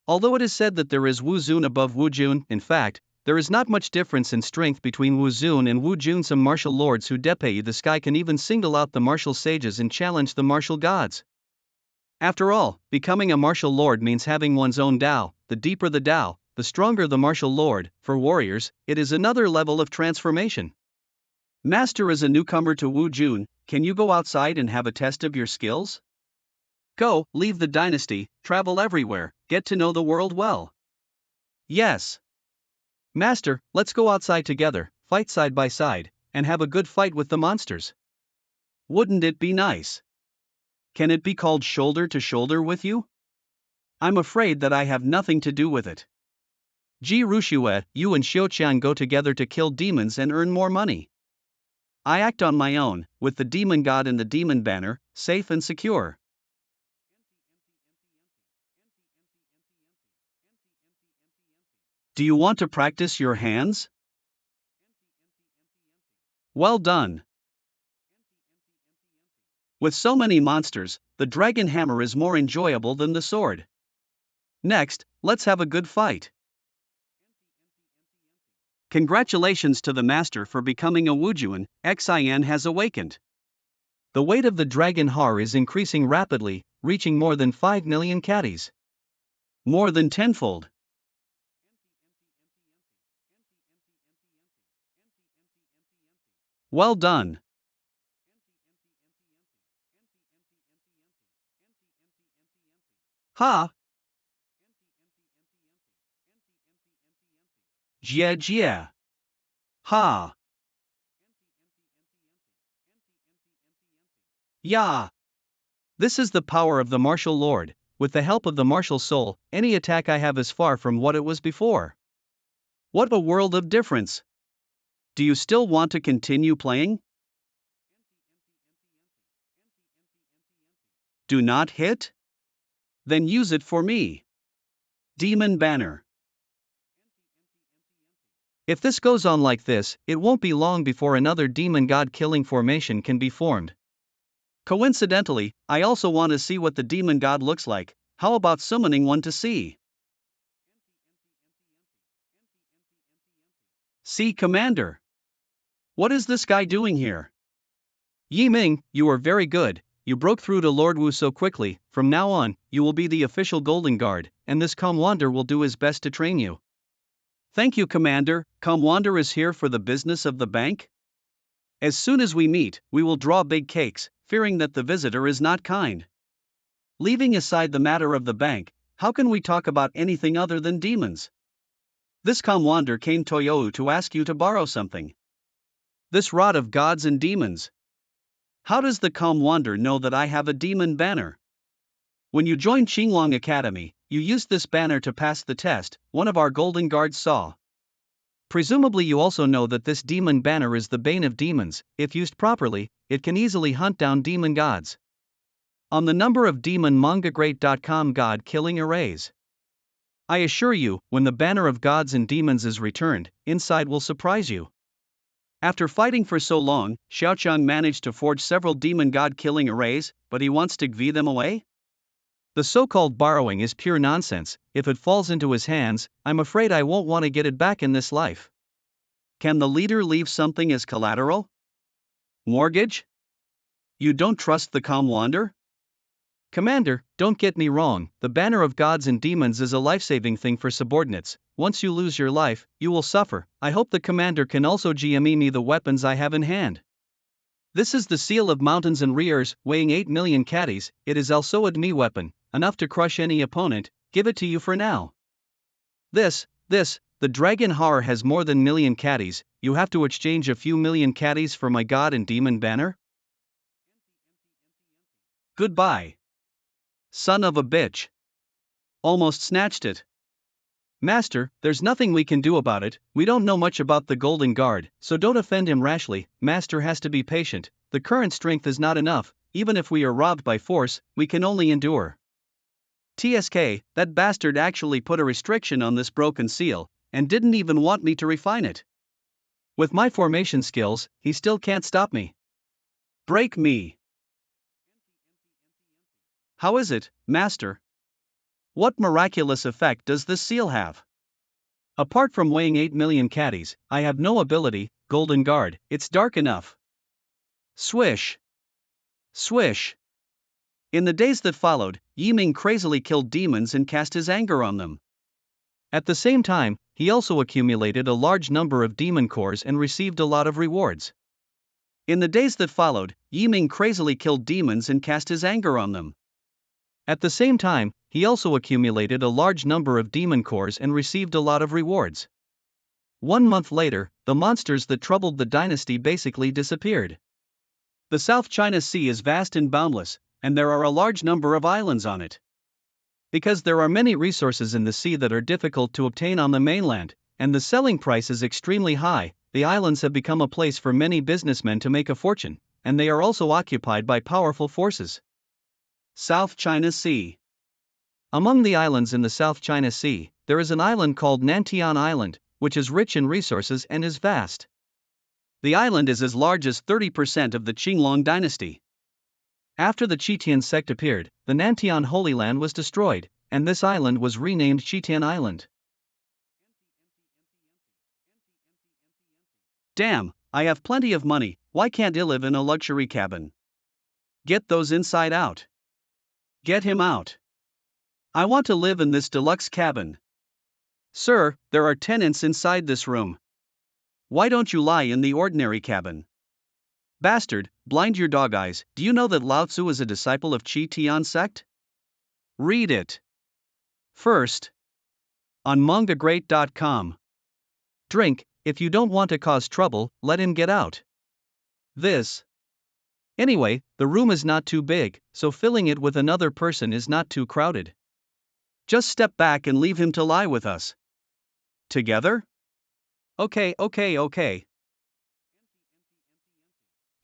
Although it is said that there is Wuzhuan above Wuzhuan, in fact, there is not much difference in strength between Wuzhuan and Wuzhuan. Some martial lords who depay the sky can even single out the martial sages and challenge the martial gods. After all, becoming a martial lord means having one's own Tao. The deeper the Tao, the stronger the martial lord. For warriors, it is another level of transformation. Master is a newcomer to Wu Jun, can you go outside and have a test of your skills? Go, leave the dynasty, travel everywhere, get to know the world well. Yes. Master, let's go outside together, fight side by side, and have a good fight with the monsters. Wouldn't it be nice? Can it be called shoulder to shoulder with you? I'm afraid that I have nothing to do with it. Ji Rushue, you and Xiuqian go together to kill demons and earn more money. I act on my own, with the demon god and the demon banner, safe and secure. Do you want to practice your hands? Well done. With so many monsters, the dragon hammer is more enjoyable than the sword. Next, let's have a good fight. Congratulations to the master for becoming a Wujuan, Xin has awakened. The weight of the dragon har is increasing rapidly, reaching more than 5 million catties. More than tenfold. Well done. Ha! Jia. Ha! Ya! This is the power of the martial lord. With the help of the martial soul, any attack I have is far from what it was before. What a world of difference! Do you still want to continue playing? Do not hit? Then use it for me. Demon Banner. If this goes on like this, it won't be long before another demon god killing formation can be formed. Coincidentally, I also want to see what the demon god looks like. How about summoning one to see? See, Commander. What is this guy doing here? Yi Ming, you are very good. You broke through to Lord Wu so quickly. From now on, you will be the official Golden Guard, and this Commander will do his best to train you. Thank you, Commander. Commander is here for the business of the bank? As soon as we meet, we will draw big cakes, fearing that the visitor is not kind. Leaving aside the matter of the bank, how can we talk about anything other than demons? This Commander came to Toyou to ask you to borrow something. This rod of gods and demons. How does the Commander know that I have a demon banner? When you joined Qinglong Academy, you used this banner to pass the test, one of our golden guards saw. Presumably you also know that this demon banner is the bane of demons. If used properly, it can easily hunt down demon gods. On the number of demon mangagreat.com god killing arrays. I assure you, when the banner of gods and demons is returned, inside will surprise you. After fighting for so long, Xiaoqiang managed to forge several demon god killing arrays, but he wants to give them away? The so-called borrowing is pure nonsense. If it falls into his hands, I'm afraid I won't want to get it back in this life. Can the leader leave something as collateral? Mortgage? You don't trust the Commander? Commander, don't get me wrong, the banner of gods and demons is a life-saving thing for subordinates. Once you lose your life, you will suffer. I hope the Commander can also GME me the weapons I have in hand. This is the seal of mountains and rears, weighing 8 million catties. It is also a demi weapon, enough to crush any opponent. Give it to you for now. The dragon har has more than million catties. You have to exchange a few million catties for my god and demon banner? Goodbye. Son of a bitch. Almost snatched it. Master, there's nothing we can do about it. We don't know much about the Golden Guard, so don't offend him rashly. Master has to be patient. The current strength is not enough. Even if we are robbed by force, we can only endure. TSK, that bastard actually put a restriction on this broken seal, and didn't even want me to refine it. With my formation skills, he still can't stop me. Break me. How is it, Master? What miraculous effect does this seal have? Apart from weighing 8 million catties, I have no ability. Golden Guard, it's dark enough. Swish. Swish. In the days that followed, Yi Ming crazily killed demons and cast his anger on them. At the same time, he also accumulated a large number of demon cores and received a lot of rewards. In the days that followed, Ming crazily killed demons and cast his anger on them. At the same time, he also accumulated a large number of demon cores and received a lot of rewards. 1 month later, the monsters that troubled the dynasty basically disappeared. The South China Sea is vast and boundless, and there are a large number of islands on it. Because there are many resources in the sea that are difficult to obtain on the mainland, and the selling price is extremely high, the islands have become a place for many businessmen to make a fortune, and they are also occupied by powerful forces. South China Sea. Among the islands in the South China Sea, there is an island called Nantian Island, which is rich in resources and is vast. The island is as large as 30% of the Qinglong dynasty. After the Qitian sect appeared, the Nantian Holy Land was destroyed, and this island was renamed Qitian Island. Damn, I have plenty of money, why can't I live in a luxury cabin? Get those inside out. Get him out. I want to live in this deluxe cabin. Sir, there are tenants inside this room. Why don't you lie in the ordinary cabin? Bastard, blind your dog eyes, do you know that Lao Tzu is a disciple of Qitian sect? Read it. First. On mangacap.com. Drink, if you don't want to cause trouble, let him get out. This. Anyway, the room is not too big, so filling it with another person is not too crowded. Just step back and leave him to lie with us. Together? Okay.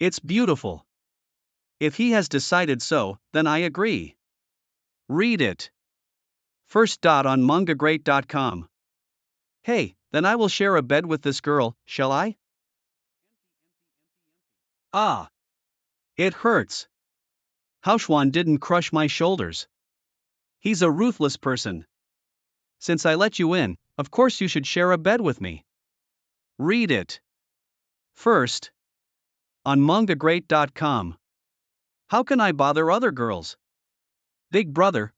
It's beautiful. If he has decided so, then I agree. Read it. First. On mangacap.com. Hey, then I will share a bed with this girl, shall I? Ah. It hurts. Haochuan didn't crush my shoulders. He's a ruthless person. Since I let you in, of course you should share a bed with me. Read it. First. On mangacap.com. How can I bother other girls? Big brother,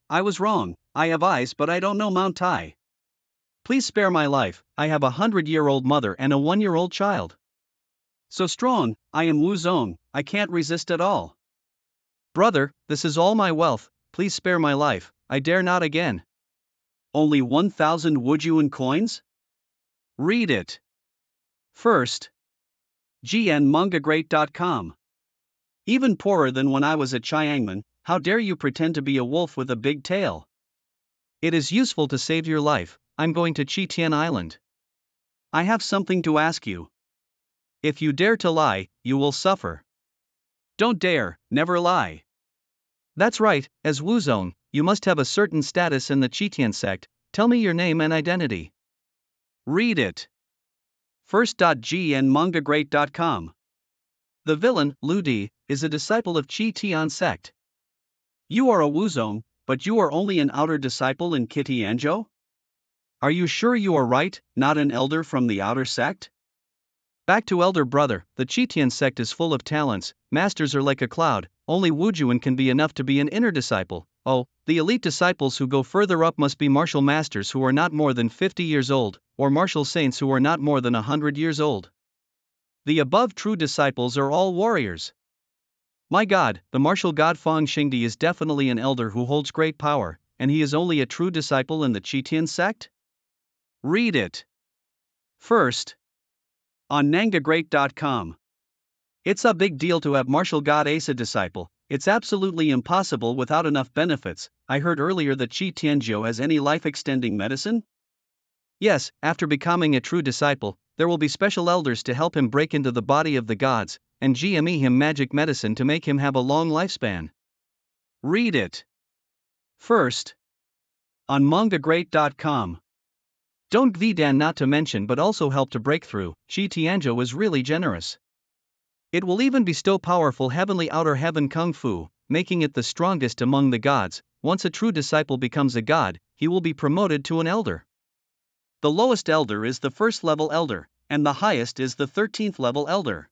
I was wrong, I have eyes but I don't know Mount Tai. Please spare my life, I have a 100-year-old mother and a 1-year-old child. So strong, I am Wu Zong, I can't resist at all. Brother, this is all my wealth, please spare my life, I dare not again. Only 1,000 Wujun coins? Read it. First. mangacap.com. Even poorer than when I was at Chiangmen, how dare you pretend to be a wolf with a big tail? It is useful to save your life, I'm going to Qitian Island. I have something to ask you. If you dare to lie, you will suffer. Don't dare, never lie. That's right, as Wuzong, you must have a certain status in the Qitian sect, tell me your name and identity. Read it. First. mangacap.com. The villain, Lu Di, is a disciple of Qitian sect. You are a Wuzong, but you are only an outer disciple in Qitianzhou? Are you sure you are right, not an elder from the outer sect? Back to elder brother, the Qitian sect is full of talents, masters are like a cloud, only Wuzhuan can be enough to be an inner disciple. Oh, the elite disciples who go further up must be martial masters who are not more than 50 years old, or martial saints who are not more than 100 years old. The above true disciples are all warriors. My god, the martial god Fang Xingdi is definitely an elder who holds great power, and he is only a true disciple in the Qitian sect? Read it. First. On mangacap.com. It's a big deal to have martial god as a disciple, it's absolutely impossible without enough benefits. I heard earlier that Qitianzhou has any life-extending medicine? Yes, after becoming a true disciple, there will be special elders to help him break into the body of the gods, and GME him magic medicine to make him have a long lifespan. Read it. First. On mangacap.com. Don't Vidan not to mention but also help to break through, Qitianzhou is really generous. It will even bestow powerful heavenly outer heaven kung fu, making it the strongest among the gods. Once a true disciple becomes a god, he will be promoted to an elder. The lowest elder is the first level elder, and the highest is the 13th level elder.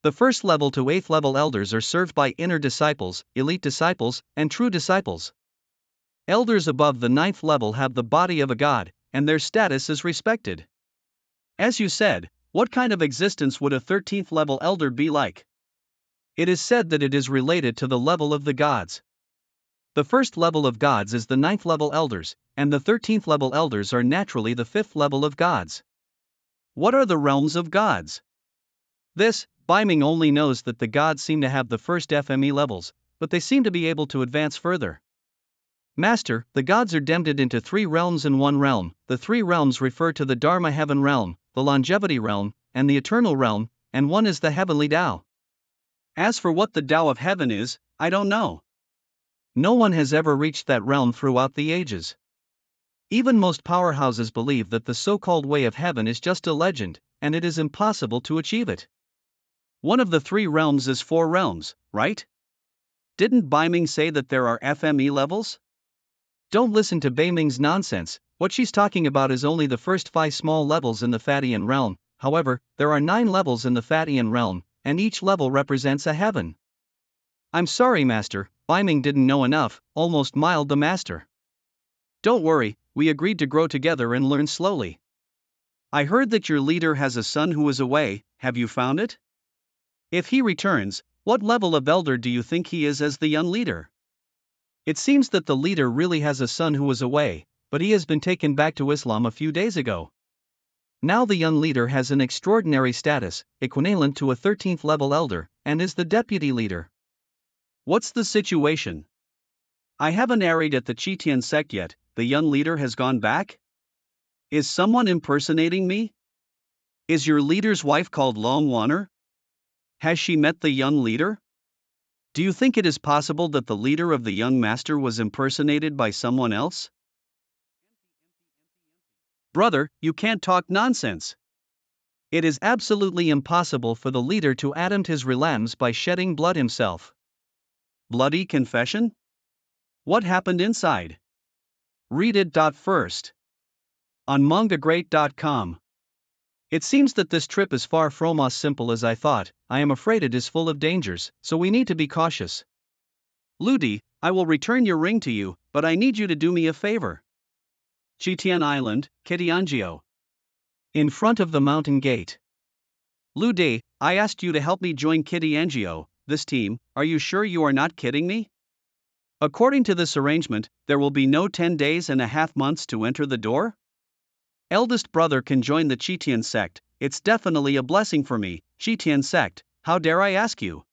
The first level to 8th level elders are served by inner disciples, elite disciples, and true disciples. Elders above the 9th level have the body of a god, and their status is respected. As you said, what kind of existence would a 13th level elder be like? It is said that it is related to the level of the gods. The first level of gods is the 9th level elders, and the 13th level elders are naturally the 5th level of gods. What are the realms of gods? This, Ming only knows that the gods seem to have the first FME levels, but they seem to be able to advance further. Master, the gods are divided into 3 realms and 1 realm. The 3 realms refer to the Dharma Heaven realm, the Longevity realm, and the Eternal realm, and one is the Heavenly Tao. As for what the Tao of Heaven is, I don't know. No one has ever reached that realm throughout the ages. Even most powerhouses believe that the so-called way of heaven is just a legend, and it is impossible to achieve it. One of the 3 realms is 4 realms, right? Didn't Ming say that there are FME levels? Don't listen to Ming's nonsense. What she's talking about is only the first 5 small levels in the Fatian realm. However, there are 9 levels in the Fatian realm, and each level represents a heaven. I'm sorry, Master, Ming didn't know enough, almost miled the Master. Don't worry, we agreed to grow together and learn slowly. I heard that your leader has a son who is away. Have you found it? If he returns, what level of elder do you think he is as the young leader? It seems that the leader really has a son who was away, but he has been taken back to Islam a few days ago. Now the young leader has an extraordinary status, equivalent to a 13th level elder, and is the deputy leader. What's the situation? I haven't arrived at the Chitian sect yet. The young leader has gone back? Is someone impersonating me? Is your leader's wife called Longwaner? Has she met the young leader? Do you think it is possible that the leader of the young master was impersonated by someone else? Brother, you can't talk nonsense. It is absolutely impossible for the leader to attempt his relapse by shedding blood himself. Bloody confession? What happened inside? Read it. First. On mangacap.com. It seems that this trip is far from as simple as I thought. I am afraid it is full of dangers, so we need to be cautious. Ludi, I will return your ring to you, but I need you to do me a favor. Chitian Island, Kitiangio. In front of the mountain gate. Ludi, I asked you to help me join Kitiangio, this team. Are you sure you are not kidding me? According to this arrangement, there will be no 10 days and a half months to enter the door? Eldest brother can join the Chitian sect. It's definitely a blessing for me. Chitian sect, how dare I ask you?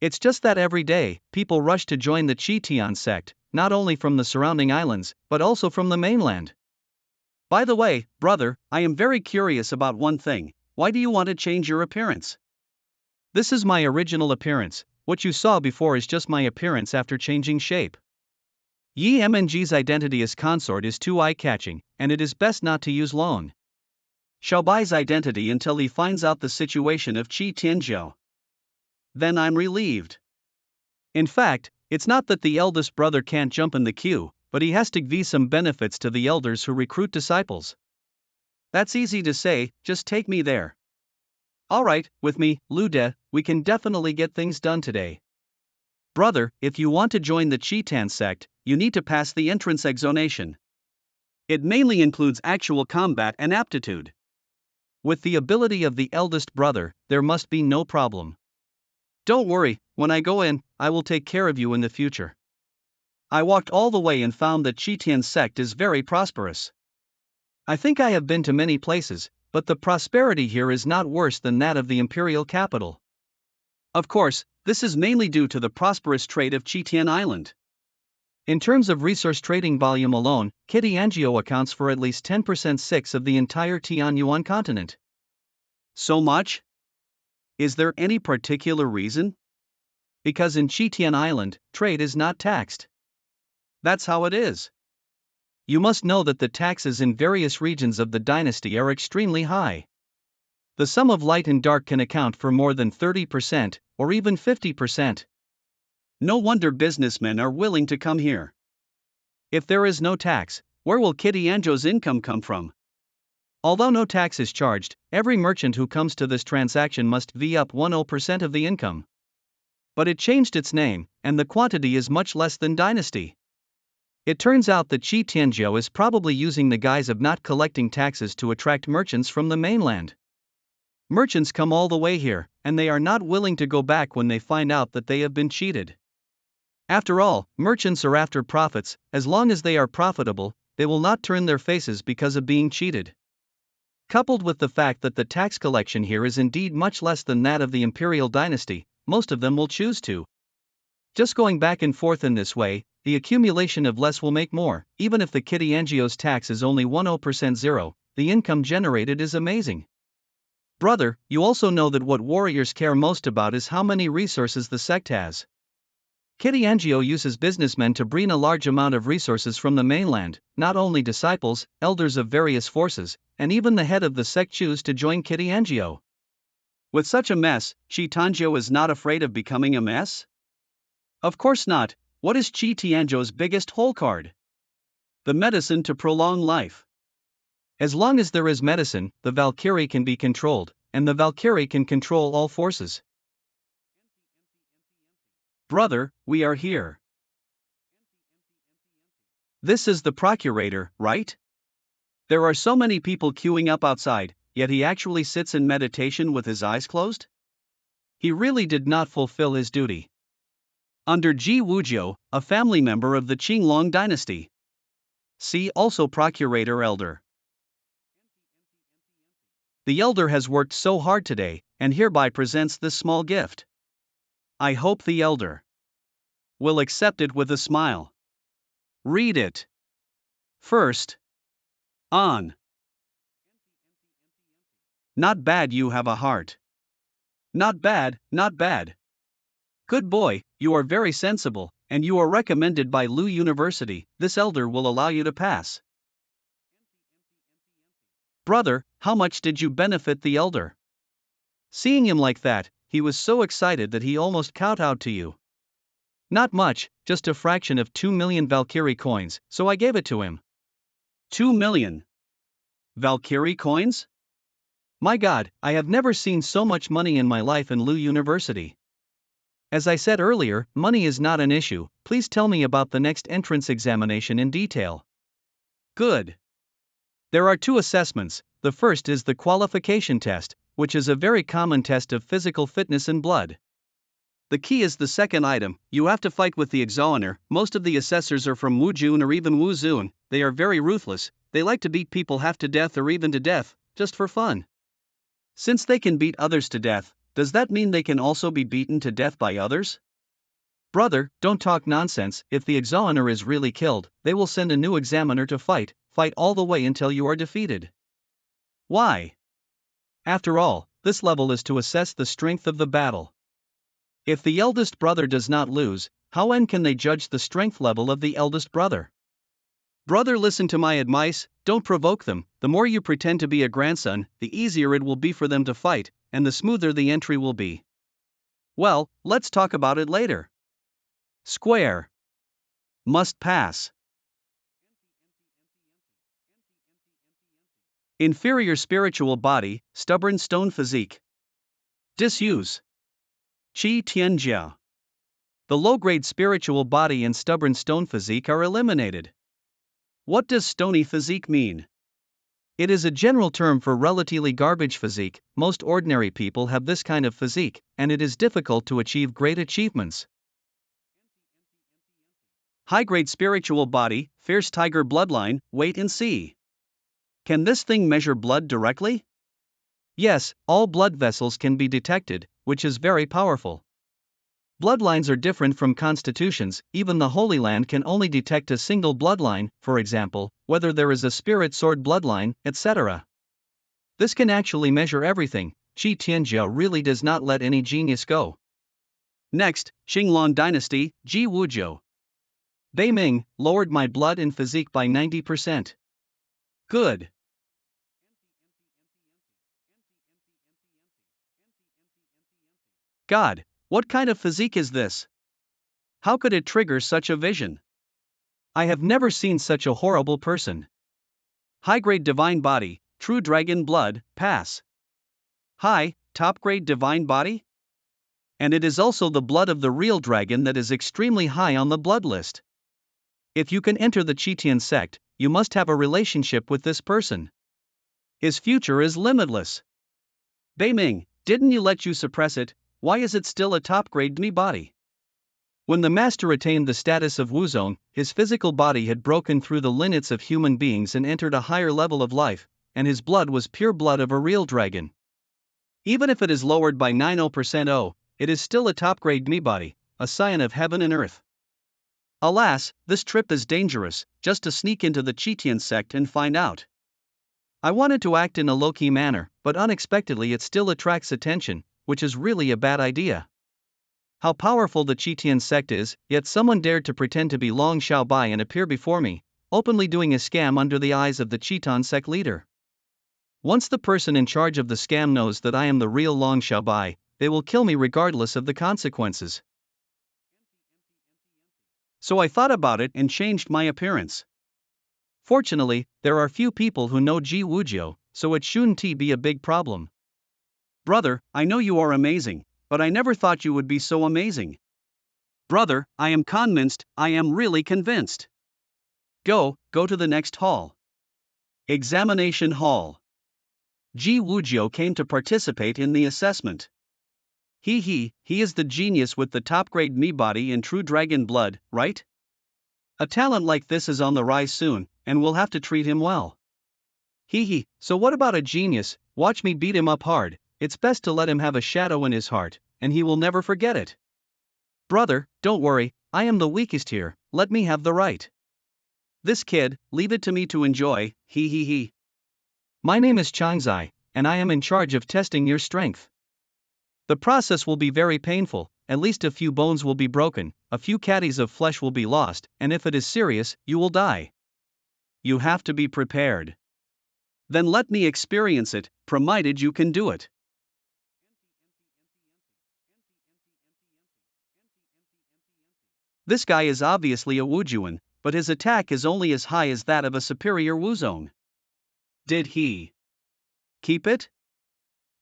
It's just that every day, people rush to join the Chitian sect, not only from the surrounding islands, but also from the mainland. By the way, brother, I am very curious about one thing. Why do you want to change your appearance? This is my original appearance. What you saw before is just my appearance after changing shape. Yi Mng's identity as consort is too eye-catching, and it is best not to use long Xiaobai's identity until he finds out the situation of Qi Tianzhou. Then I'm relieved. In fact, it's not that the eldest brother can't jump in the queue, but he has to give some benefits to the elders who recruit disciples. That's easy to say, just take me there. Alright, with me, Lude, we can definitely get things done today. Brother, if you want to join the Chitan sect, you need to pass the entrance examination. It mainly includes actual combat and aptitude. With the ability of the eldest brother, there must be no problem. Don't worry, when I go in, I will take care of you in the future. I walked all the way and found that Chitian sect is very prosperous. I think I have been to many places, but the prosperity here is not worse than that of the Imperial capital. Of course, this is mainly due to the prosperous trade of Chitian Island. In terms of resource trading volume alone, Kitiangio accounts for at least 10% of the entire Tianyuan continent. So much? Is there any particular reason? Because in Chitian Island, trade is not taxed. That's how it is. You must know that the taxes in various regions of the dynasty are extremely high. The sum of light and dark can account for more than 30%, or even 50%. No wonder businessmen are willing to come here. If there is no tax, where will Kitiangio's income come from? Although no tax is charged, every merchant who comes to this transaction must V up 10% of the income. But it changed its name, and the quantity is much less than dynasty. It turns out that Qi Tianzhou is probably using the guise of not collecting taxes to attract merchants from the mainland. Merchants come all the way here, and they are not willing to go back when they find out that they have been cheated. After all, merchants are after profits. As long as they are profitable, they will not turn their faces because of being cheated. Coupled with the fact that the tax collection here is indeed much less than that of the Imperial Dynasty, most of them will choose to. Just going back and forth in this way, the accumulation of less will make more. Even if the Tianzhou's tax is only 10% zero, the income generated is amazing. Brother, you also know that what warriors care most about is how many resources the sect has. Tianzhou uses businessmen to bring a large amount of resources from the mainland. Not only disciples, elders of various forces, and even the head of the sect choose to join Tianzhou. With such a mess, Qi Tianzhou is not afraid of becoming a mess? Of course not. What is Qi Tianzhou's biggest hole card? The medicine to prolong life. As long as there is medicine, the Valkyrie can be controlled, and the Valkyrie can control all forces. Brother, we are here. This is the procurator, right? There are so many people queuing up outside, yet he actually sits in meditation with his eyes closed? He really did not fulfill his duty. Under Ji Wujiu, a family member of the Qinglong dynasty. See also Procurator Elder. The elder has worked so hard today, and hereby presents this small gift. I hope the elder will accept it with a smile. Read it. First. On. Not bad, you have a heart. Not bad, not bad. Good boy, you are very sensible, and you are recommended by Lu University. This elder will allow you to pass. Brother, how much did you benefit the elder? Seeing him like that, he was so excited that he almost kowtowed to you. Not much, just a fraction of 2 million Valkyrie coins, so I gave it to him. 2 million Valkyrie coins? My God, I have never seen so much money in my life in Lu University. As I said earlier, money is not an issue. Please tell me about the next entrance examination in detail. Good. There are 2 assessments. The first is the qualification test, which is a very common test of physical fitness and blood. The key is the second item. You have to fight with the examiner. Most of the assessors are from Wujun or even Wuzun. They are very ruthless. They like to beat people half to death or even to death, just for fun. Since they can beat others to death, does that mean they can also be beaten to death by others? Brother, don't talk nonsense. If the examiner is really killed, they will send a new examiner to fight all the way until you are defeated. Why? After all, this level is to assess the strength of the battle. If the eldest brother does not lose, how can they judge the strength level of the eldest brother? Brother, listen to my advice, don't provoke them. The more you pretend to be a grandson, the easier it will be for them to fight, and the smoother the entry will be. Well, let's talk about it later. Square. Must pass. Inferior spiritual body, stubborn stone physique. Disuse. Qi Tianjia. The low-grade spiritual body and stubborn stone physique are eliminated. What does stony physique mean? It is a general term for relatively garbage physique. Most ordinary people have this kind of physique, and it is difficult to achieve great achievements. High-grade spiritual body, fierce tiger bloodline, wait and see. Can this thing measure blood directly? Yes, all blood vessels can be detected, which is very powerful. Bloodlines are different from constitutions. Even the Holy Land can only detect a single bloodline, for example, whether there is a spirit sword bloodline, etc. This can actually measure everything. Qi Tianzhou really does not let any genius go. Next, Qinglong Dynasty, Ji Wujiu. Ming lowered my blood and physique by 90%. Good. God, what kind of physique is this? How could it trigger such a vision? I have never seen such a horrible person. High-grade divine body, true dragon blood, pass. High, top-grade divine body? And it is also the blood of the real dragon that is extremely high on the blood list. If you can enter the Chitian sect, you must have a relationship with this person. His future is limitless. Ming, didn't you let you suppress it? Why is it still a top-grade me body? When the master attained the status of Wuzong, his physical body had broken through the limits of human beings and entered a higher level of life, and his blood was pure blood of a real dragon. Even if it is lowered by 90%, it is still a top-grade me body, a scion of heaven and earth. Alas, this trip is dangerous, just to sneak into the Chitian sect and find out. I wanted to act in a low-key manner, but unexpectedly it still attracts attention, which is really a bad idea. How powerful the Chitian sect is, yet someone dared to pretend to be Long Xiaobai and appear before me, openly doing a scam under the eyes of the Chiton sect leader. Once the person in charge of the scam knows that I am the real Long Xiaobai, they will kill me regardless of the consequences. So I thought about it and changed my appearance. Fortunately, there are few people who know Ji Wujio, so it shouldn't be a big problem. Brother, I know you are amazing, but I never thought you would be so amazing. Brother, I am convinced, I am really convinced. Go to the next hall. Examination hall. Ji Wujio came to participate in the assessment. He is the genius with the top-grade me body and true dragon blood, right? A talent like this is on the rise soon, and we'll have to treat him well. So what about a genius? Watch me beat him up hard. It's best to let him have a shadow in his heart, and he will never forget it. Brother, don't worry, I am the weakest here, let me have the right. This kid, leave it to me to enjoy, My name is Changzai, and I am in charge of testing your strength. The process will be very painful, at least a few bones will be broken, a few caddies of flesh will be lost, and if it is serious, you will die. You have to be prepared. Then let me experience it, provided you can do it. This guy is obviously a Wujuan, but his attack is only as high as that of a superior Wuzong. Did he keep it?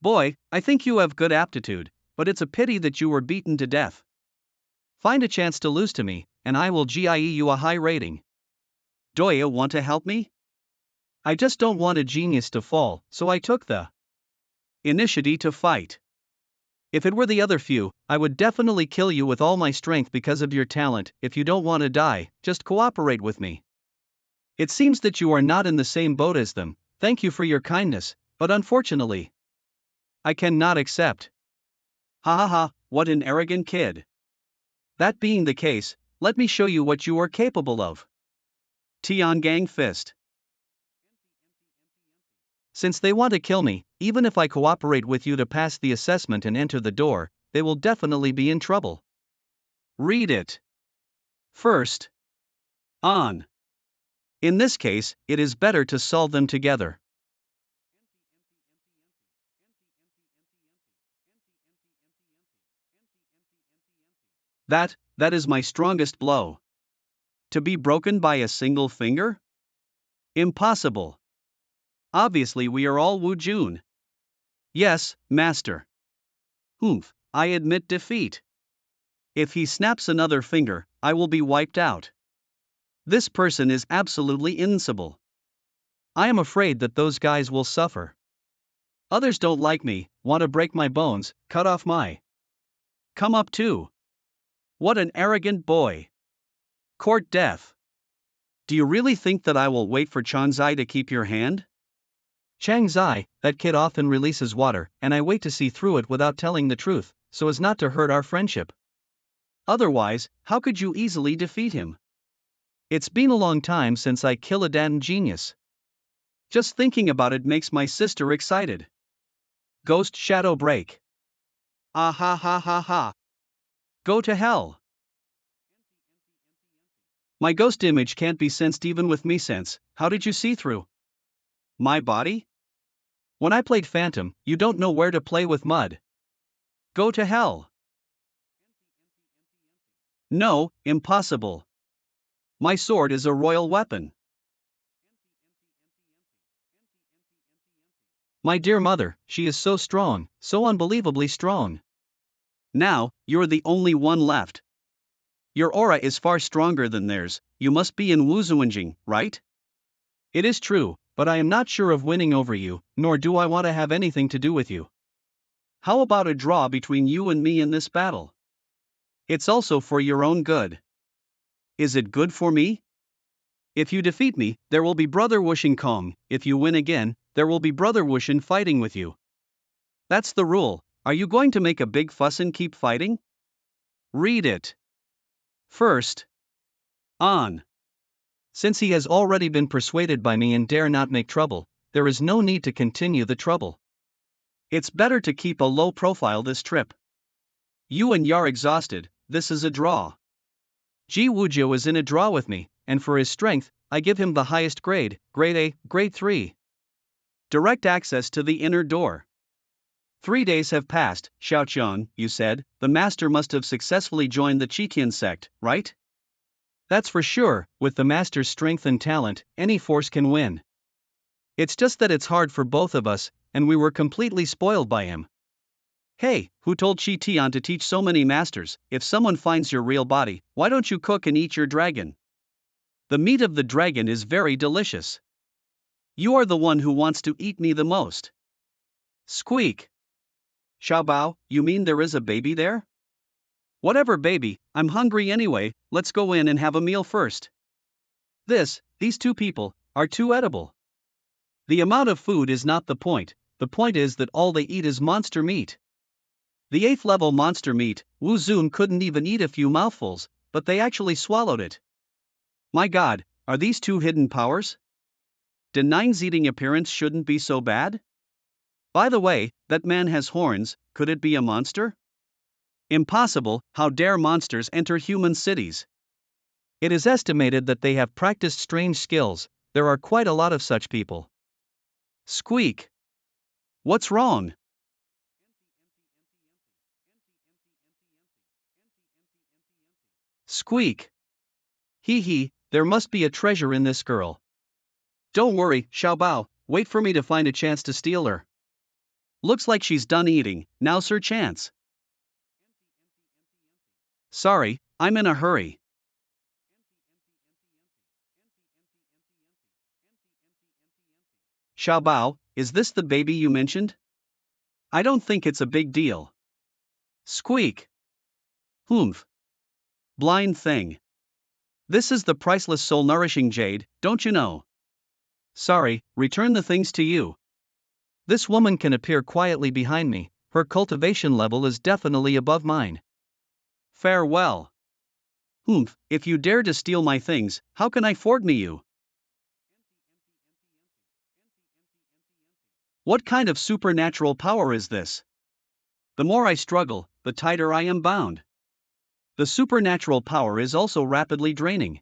Boy, I think you have good aptitude, but it's a pity that you were beaten to death. Find a chance to lose to me, and I will give you a high rating. Do you want to help me? I just don't want a genius to fall, so I took the initiative to fight. If it were the other few, I would definitely kill you with all my strength because of your talent. If you don't want to die, just cooperate with me. It seems that you are not in the same boat as them. Thank you for your kindness, but unfortunately, I cannot accept. What an arrogant kid. That being the case, let me show you what you are capable of. Tiangang fist. Since they want to kill me, even if I cooperate with you to pass the assessment and enter the door, they will definitely be in trouble. Read it. First. On. In this case, it is better to solve them together. That is my strongest blow. To be broken by a single finger? Impossible. Obviously we are all Wu Jun. Yes, master. I admit defeat. If he snaps another finger, I will be wiped out. This person is absolutely invincible. I am afraid that those guys will suffer. Others don't like me, want to break my bones, cut off my come up too. What an arrogant boy. Court death. Do you really think that I will wait for Changzai to keep your hand? Changzai, that kid often releases water, and I wait to see through it without telling the truth, so as not to hurt our friendship. Otherwise, how could you easily defeat him? It's been a long time since I killed a damn genius. Just thinking about it makes my sister excited. Ghost Shadow Break. Go to hell. My ghost image can't be sensed even with me sense. How did you see through my body? When I played Phantom, you don't know where to play with mud. Go to hell. No, impossible. My sword is a royal weapon. My dear mother, she is so strong, so unbelievably strong. Now, you're the only one left. Your aura is far stronger than theirs, you must be in Wuzuanjing, right? It is true, but I am not sure of winning over you, nor do I want to have anything to do with you. How about a draw between you and me in this battle? It's also for your own good. Is it good for me? If you defeat me, there will be Brother Wushin Kong. If you win again, there will be Brother Wushin fighting with you. That's the rule. Are you going to make a big fuss and keep fighting? Read it. First. On. Since he has already been persuaded by me and dare not make trouble, there is no need to continue the trouble. It's better to keep a low profile this trip. You and Yar exhausted, this is a draw. Ji Wuzhou is in a draw with me, and for his strength, I give him the highest grade, grade A, grade 3. Direct access to the inner door. 3 days have passed, Xiaoqiang, you said, the master must have successfully joined the Qitian sect, right? That's for sure, with the master's strength and talent, any force can win. It's just that it's hard for both of us, and we were completely spoiled by him. Hey, who told Qi Tian to teach so many masters? If someone finds your real body, why don't you cook and eat your dragon? The meat of the dragon is very delicious. You are the one who wants to eat me the most. Squeak. Xiaobao, you mean there is a baby there? Whatever baby, I'm hungry anyway, let's go in and have a meal first. These two people, are too edible. The amount of food is not the point is that all they eat is monster meat. The 8th level monster meat, Wu Zun couldn't even eat a few mouthfuls, but they actually swallowed it. My god, are these two hidden powers? Dening's eating appearance shouldn't be so bad? By the way, that man has horns, could it be a monster? Impossible, how dare monsters enter human cities? It is estimated that they have practiced strange skills, there are quite a lot of such people. Squeak. What's wrong? Squeak. Hee, there must be a treasure in this girl. Don't worry, Xiaobao, wait for me to find a chance to steal her. Looks like she's done eating, now's her chance. Sorry, I'm in a hurry. Xiaobao, is this the baby you mentioned? I don't think it's a big deal. Squeak. Humph. Blind thing. This is the priceless soul-nourishing jade, don't you know? Sorry, return the things to you. This woman can appear quietly behind me, her cultivation level is definitely above mine. Farewell. Humph, if you dare to steal my things, how can I afford me you? What kind of supernatural power is this? The more I struggle, the tighter I am bound. The supernatural power is also rapidly draining.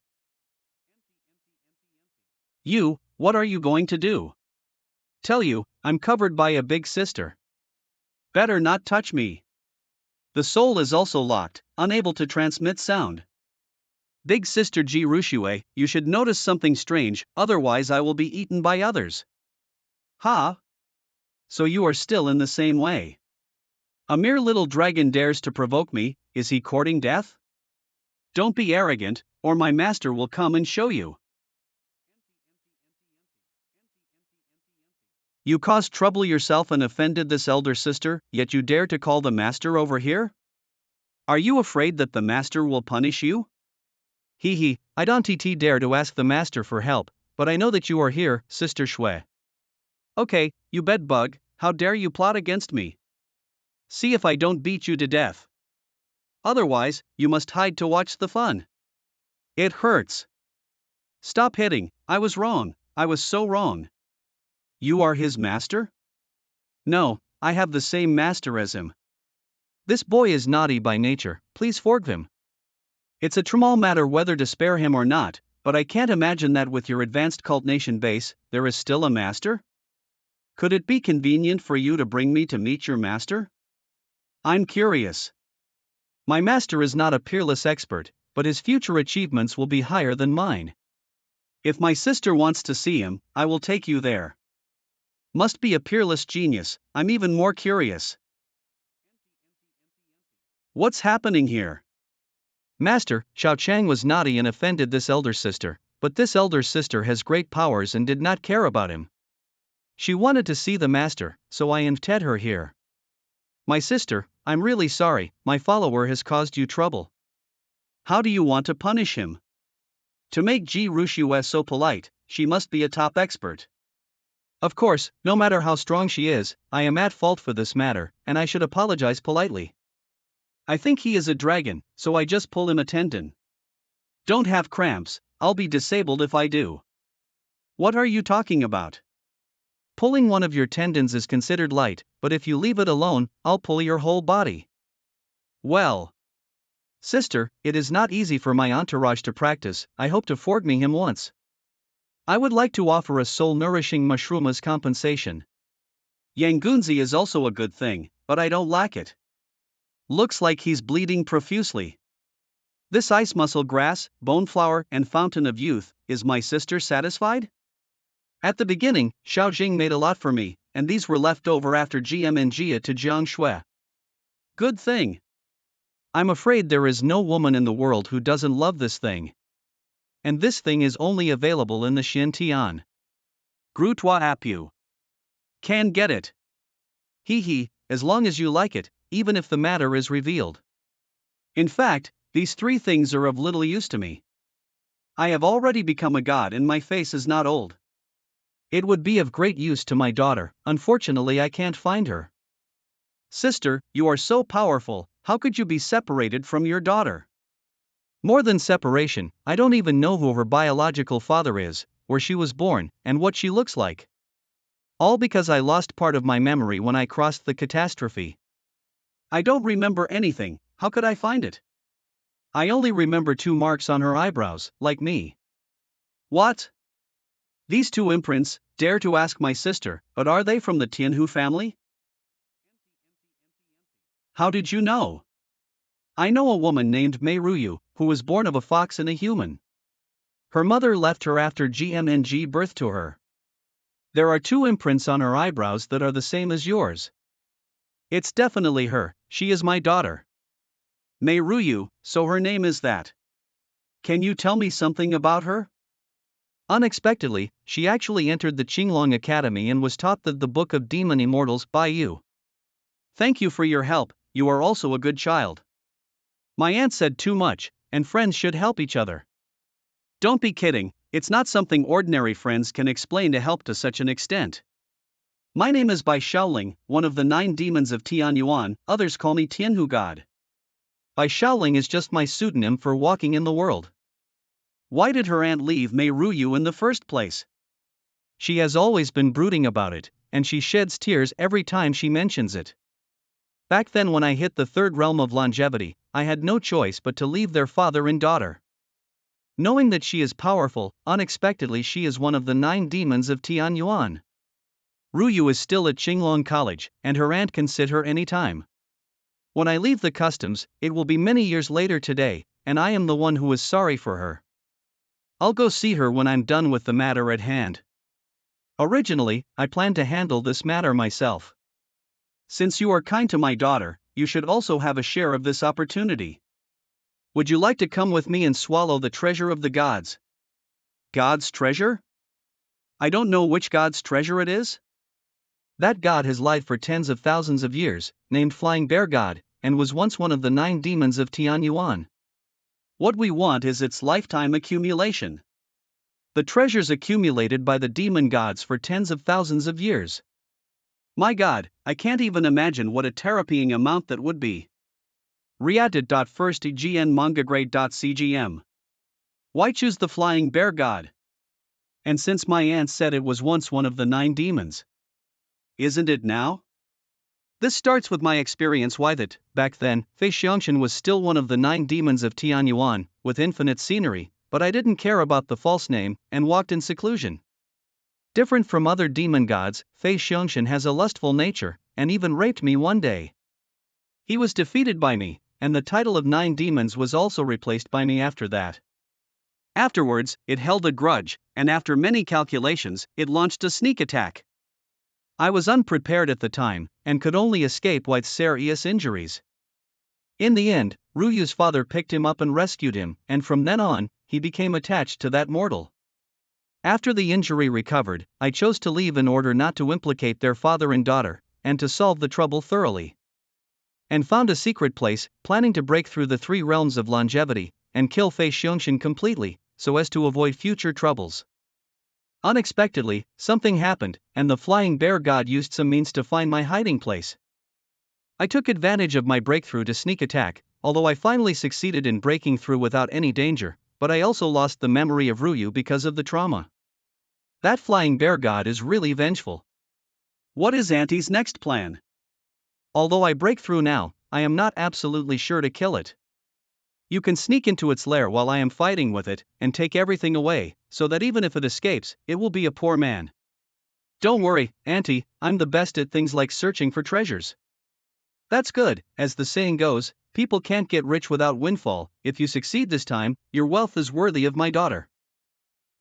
You, what are you going to do? Tell you, I'm covered by a big sister. Better not touch me. The soul is also locked, unable to transmit sound. Big sister Ji Rushue, you should notice something strange, otherwise I will be eaten by others. Ha! So you are still in the same way. A mere little dragon dares to provoke me, is he courting death? Don't be arrogant, or my master will come and show you. You caused trouble yourself and offended this elder sister, yet you dare to call the master over here? Are you afraid that the master will punish you? I don't dare to ask the master for help, but I know that you are here, Sister Shui. Okay, you bedbug, how dare you plot against me? See if I don't beat you to death. Otherwise, you must hide to watch the fun. It hurts. Stop hitting, I was wrong, I was so wrong. You are his master? No, I have the same master as him. This boy is naughty by nature, please forgive him. It's a small matter whether to spare him or not, but I can't imagine that with your advanced cult nation base, there is still a master? Could it be convenient for you to bring me to meet your master? I'm curious. My master is not a peerless expert, but his future achievements will be higher than mine. If my sister wants to see him, I will take you there. Must be a peerless genius, I'm even more curious. What's happening here? Master, Xiao Chang was naughty and offended this elder sister, but this elder sister has great powers and did not care about him. She wanted to see the master, so I invited her here. My sister, I'm really sorry, my follower has caused you trouble. How do you want to punish him? To make Ji Rushue so polite, she must be a top expert. Of course, no matter how strong she is, I am at fault for this matter, and I should apologize politely. I think he is a dragon, so I just pull him a tendon. Don't have cramps, I'll be disabled if I do. What are you talking about? Pulling one of your tendons is considered light, but if you leave it alone, I'll pull your whole body. Well, sister, it is not easy for my entourage to practice, I hope to afford me him once. I would like to offer a soul-nourishing mushroom as compensation. Yangunzi is also a good thing, but I don't like it. Looks like he's bleeding profusely. This ice muscle grass, bone flower, and fountain of youth, is my sister satisfied? At the beginning, Xiao Jing made a lot for me, and these were left over after GM and Jia to Jiang Shui. Good thing. I'm afraid there is no woman in the world who doesn't love this thing. And this thing is only available in the Xintian. Grutois Apu. Can get it. Hee, as long as you like it, even if the matter is revealed. In fact, these three things are of little use to me. I have already become a god and my face is not old. It would be of great use to my daughter, unfortunately I can't find her. Sister, you are so powerful, how could you be separated from your daughter? More than separation, I don't even know who her biological father is, where she was born, and what she looks like. All because I lost part of my memory when I crossed the catastrophe. I don't remember anything, how could I find it? I only remember 2 marks on her eyebrows, like me. What? These 2 imprints, dare to ask my sister, but are they from the Tianhu family? How did you know? I know a woman named Mei Ruyu, who was born of a fox and a human. Her mother left her after GMNG birth to her. There are 2 imprints on her eyebrows that are the same as yours. It's definitely her, she is my daughter. Mei Ruyu, so her name is that. Can you tell me something about her? Unexpectedly, she actually entered the Qinglong Academy and was taught the Book of Demon Immortals by you. Thank you for your help, you are also a good child. My aunt said too much, and friends should help each other. Don't be kidding, it's not something ordinary friends can explain to help to such an extent. My name is Bai Shaoling, one of the 9 demons of Tianyuan, others call me Tianhu God. Bai Shaoling is just my pseudonym for walking in the world. Why did her aunt leave Mei Ruyu in the first place? She has always been brooding about it, and she sheds tears every time she mentions it. Back then when I hit the 3rd realm of longevity, I had no choice but to leave their father and daughter. Knowing that she is powerful, unexpectedly she is one of the 9 demons of Tianyuan. Ruyu is still at Qinglong College, and her aunt can sit her anytime. When I leave the customs, it will be many years later today, and I am the one who is sorry for her. I'll go see her when I'm done with the matter at hand. Originally, I planned to handle this matter myself. Since you are kind to my daughter, you should also have a share of this opportunity. Would you like to come with me and swallow the treasure of the gods? God's treasure? I don't know which god's treasure it is. That god has lied for tens of thousands of years, named Flying Bear God, and was once one of the 9 demons of Tianyuan. What we want is its lifetime accumulation. The treasures accumulated by the demon gods for tens of thousands of years. My god, I can't even imagine what a terrifying amount that would be. Reddit.firstgn.mangagrade.cgm. Why choose the Flying Bear God? And since my aunt said it was once one of the 9 demons. Isn't it now? This starts with my experience why that, back then, Fei Xiangshan was still one of the 9 demons of Tianyuan, with infinite scenery, but I didn't care about the false name, and walked in seclusion. Different from other demon gods, Fei Xiangshan has a lustful nature, and even raped me one day. He was defeated by me, and the title of 9 demons was also replaced by me after that. Afterwards, it held a grudge, and after many calculations, it launched a sneak attack. I was unprepared at the time, and could only escape with serious injuries. In the end, Ryu's father picked him up and rescued him, and from then on, he became attached to that mortal. After the injury recovered, I chose to leave in order not to implicate their father and daughter, and to solve the trouble thoroughly. And found a secret place, planning to break through the 3 realms of longevity, and kill Fei Xiongxian completely, so as to avoid future troubles. Unexpectedly, something happened, and the flying bear god used some means to find my hiding place. I took advantage of my breakthrough to sneak attack, although I finally succeeded in breaking through without any danger, but I also lost the memory of Ryu because of the trauma. That flying bear god is really vengeful. What is Auntie's next plan? Although I break through now, I am not absolutely sure to kill it. You can sneak into its lair while I am fighting with it, and take everything away, so that even if it escapes, it will be a poor man. Don't worry, Auntie, I'm the best at things like searching for treasures. That's good, as the saying goes, people can't get rich without windfall. If you succeed this time, your wealth is worthy of my daughter.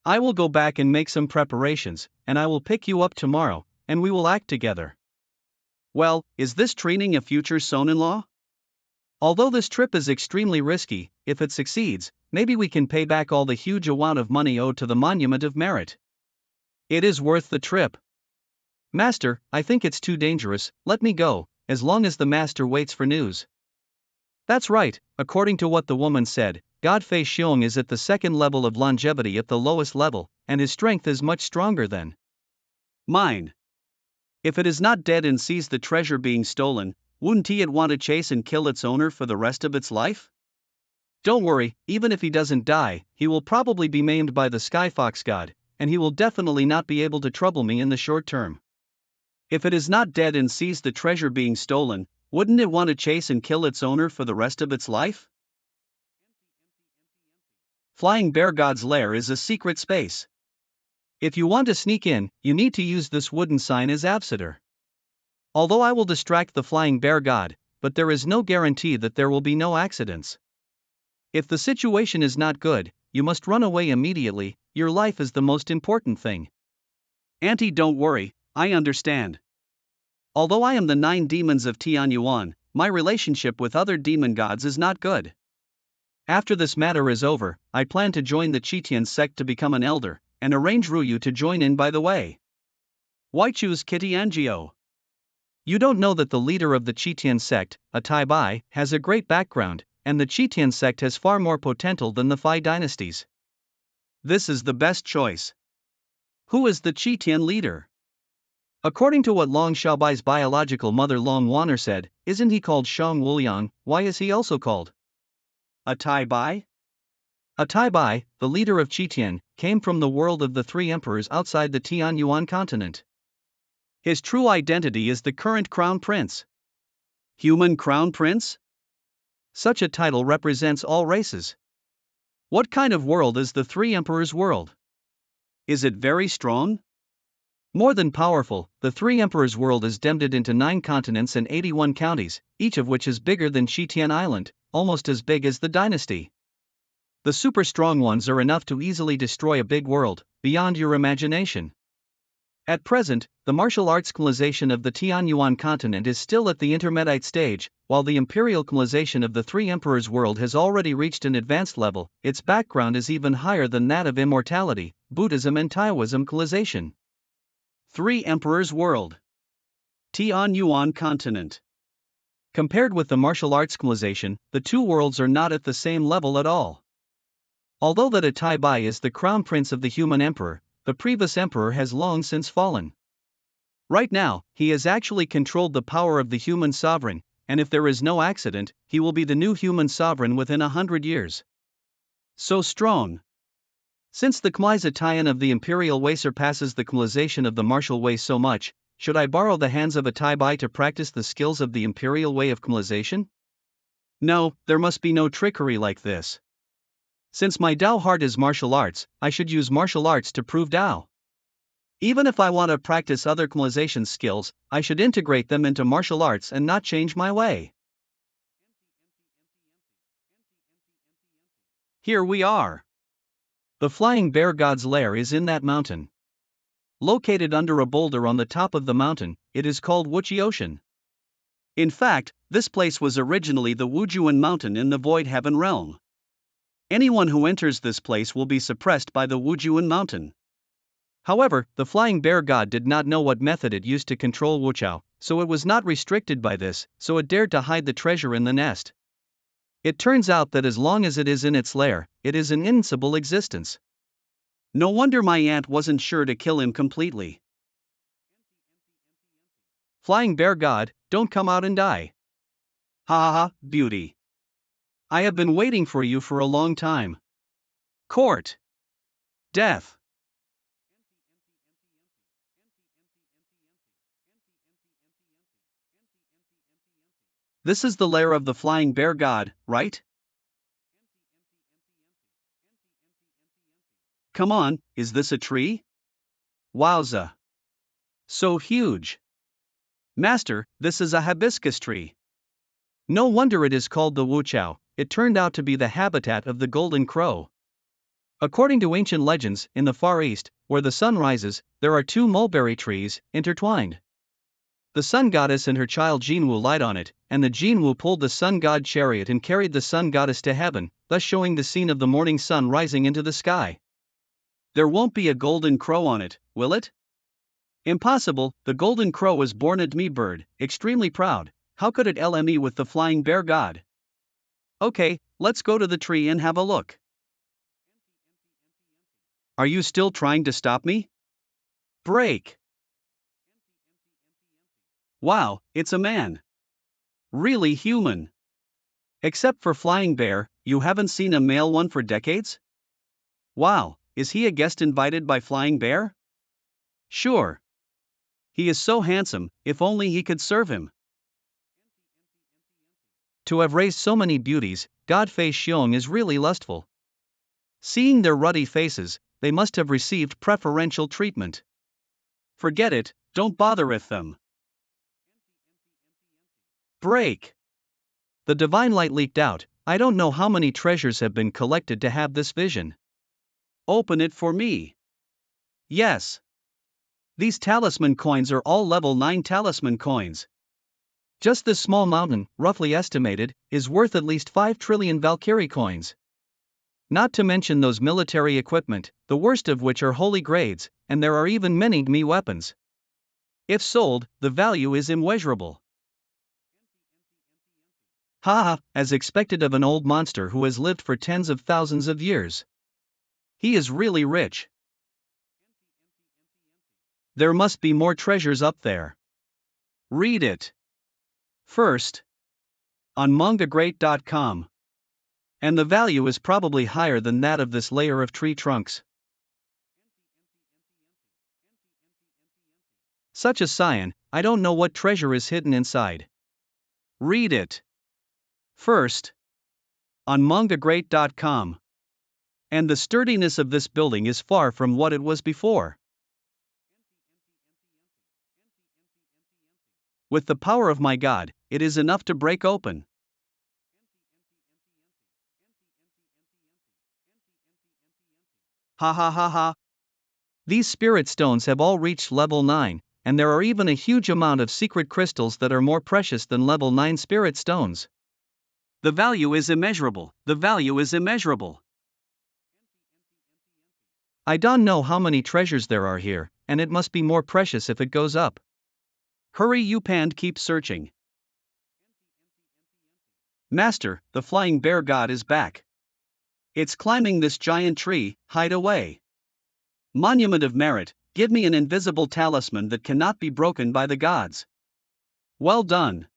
I will go back and make some preparations, and I will pick you up tomorrow, and we will act together. Well, is this training a future son-in-law? Although this trip is extremely risky, if it succeeds, maybe we can pay back all the huge amount of money owed to the Monument of Merit. It is worth the trip. Master, I think it's too dangerous, let me go, as long as the master waits for news. That's right, according to what the woman said, God Fei Xiong is at the 2nd level of longevity at the lowest level, and his strength is much stronger than mine. If it is not dead and sees the treasure being stolen, wouldn't he want to chase and kill its owner for the rest of its life? Don't worry, even if he doesn't die, he will probably be maimed by the Sky Fox God, and he will definitely not be able to trouble me in the short term. If it is not dead and sees the treasure being stolen, wouldn't it want to chase and kill its owner for the rest of its life? Flying Bear God's lair is a secret space. If you want to sneak in, you need to use this wooden sign as Avsitter. Although I will distract the Flying Bear God, but there is no guarantee that there will be no accidents. If the situation is not good, you must run away immediately, your life is the most important thing. Auntie, don't worry, I understand. Although I am the 9 demons of Tianyuan, my relationship with other demon gods is not good. After this matter is over, I plan to join the Chitian sect to become an elder, and arrange Ryu to join in by the way. Why choose Kitty Angio? You don't know that the leader of the Chitian sect, a Tai Bai, has a great background, and the Chitian sect has far more potential than the Phi dynasties. This is the best choice. Who is the Chitian leader? According to what Long Xiaobai's biological mother Long Wanner said, isn't he called Shang Wuliang? Why is he also called a Tai Bai? A Tai Bai, the leader of Chitian, came from the world of the 3 emperors outside the Tianyuan continent. His true identity is the current crown prince. Human crown prince? Such a title represents all races. What kind of world is the 3 emperors' world? Is it very strong? More than powerful, the 3 emperors' world is divided into 9 continents and 81 counties, each of which is bigger than Chitian Island, almost as big as the dynasty. The super strong ones are enough to easily destroy a big world, beyond your imagination. At present, the martial arts civilization of the Tianyuan continent is still at the intermediate stage, while the imperial civilization of the 3 emperors' world has already reached an advanced level. Its background is even higher than that of immortality, Buddhism and Taoism civilization. 3 emperors' world. Tianyuan continent. Compared with the martial arts civilization, the 2 worlds are not at the same level at all. Although that a Tai Bai is the crown prince of the human emperor, the previous emperor has long since fallen. Right now, he has actually controlled the power of the human sovereign, and if there is no accident, he will be the new human sovereign within 100 years. So strong. Since the Kmizatian of the imperial way surpasses the civilization of the martial way so much, should I borrow the hands of a Tai Bai to practice the skills of the imperial way of civilization? No, there must be no trickery like this. Since my Dao heart is martial arts, I should use martial arts to prove Dao. Even if I want to practice other civilization skills, I should integrate them into martial arts and not change my way. Here we are. The Flying Bear God's lair is in that mountain. Located under a boulder on the top of the mountain, it is called Wuchi Ocean. In fact, This place was originally the Wujuan mountain in the Void Heaven realm. Anyone who enters this place will be suppressed by the Wujuan mountain. However, the flying bear god did not know what method it used to control Wuchao, so it was not restricted by this, so it dared to hide the treasure in the nest. It turns out that as long as it is in its lair, it is an invincible existence. No wonder my aunt wasn't sure to kill him completely. Flying bear god, don't come out and die. Ha ha ha, beauty. I have been waiting for you for a long time. Court. Death. This is the lair of the flying bear god, right? Come on, is this a tree? Wowza. So huge. Master, this is a hibiscus tree. No wonder it is called the Wuchao, it turned out to be the habitat of the golden crow. According to ancient legends, in the Far East, where the sun rises, there are two mulberry trees, intertwined. The sun goddess and her child Jinwu light on it, and the Jinwu pulled the sun god chariot and carried the sun goddess to heaven, thus showing the scene of the morning sun rising into the sky. There won't be a golden crow on it, will it? Impossible, the golden crow was born a demi bird, extremely proud. How could it LME with the flying bear god? Okay, let's go to the tree and have a look. Are you still trying to stop me? Break. Wow, it's a man. Really human. Except for flying bear, you haven't seen a male one for decades? Wow, is he a guest invited by flying bear? Sure. He is so handsome, if only he could serve him. To have raised so many beauties, God Fei Xiong is really lustful. Seeing their ruddy faces, they must have received preferential treatment. Forget it, don't bother with them. Break. The divine light leaked out. I don't know how many treasures have been collected to have this vision. Open it for me. Yes. These talisman coins are all level 9 talisman coins. Just this small mountain, roughly estimated, is worth at least 5 trillion Valkyrie coins. Not to mention those military equipment, the worst of which are holy grades, and there are even many Mi weapons. If sold, the value is immeasurable. Haha, as expected of an old monster who has lived for tens of thousands of years. He is really rich. There must be more treasures up there. Read it. First. On mangacap.com. And the value is probably higher than that of this layer of tree trunks. Such a scion, I don't know what treasure is hidden inside. Read it. First. On mangacap.com. And the sturdiness of this building is far from what it was before. With the power of my God, it is enough to break open. Ha ha ha ha. These spirit stones have all reached level 9, and there are even a huge amount of secret crystals that are more precious than level 9 spirit stones. The value is immeasurable, the value is immeasurable. I don't know how many treasures there are here, and it must be more precious if it goes up. Hurry you pand, keep searching. Master, the flying bear god is back. It's climbing this giant tree, hide away. Monument of merit, give me an invisible talisman that cannot be broken by the gods. Well done.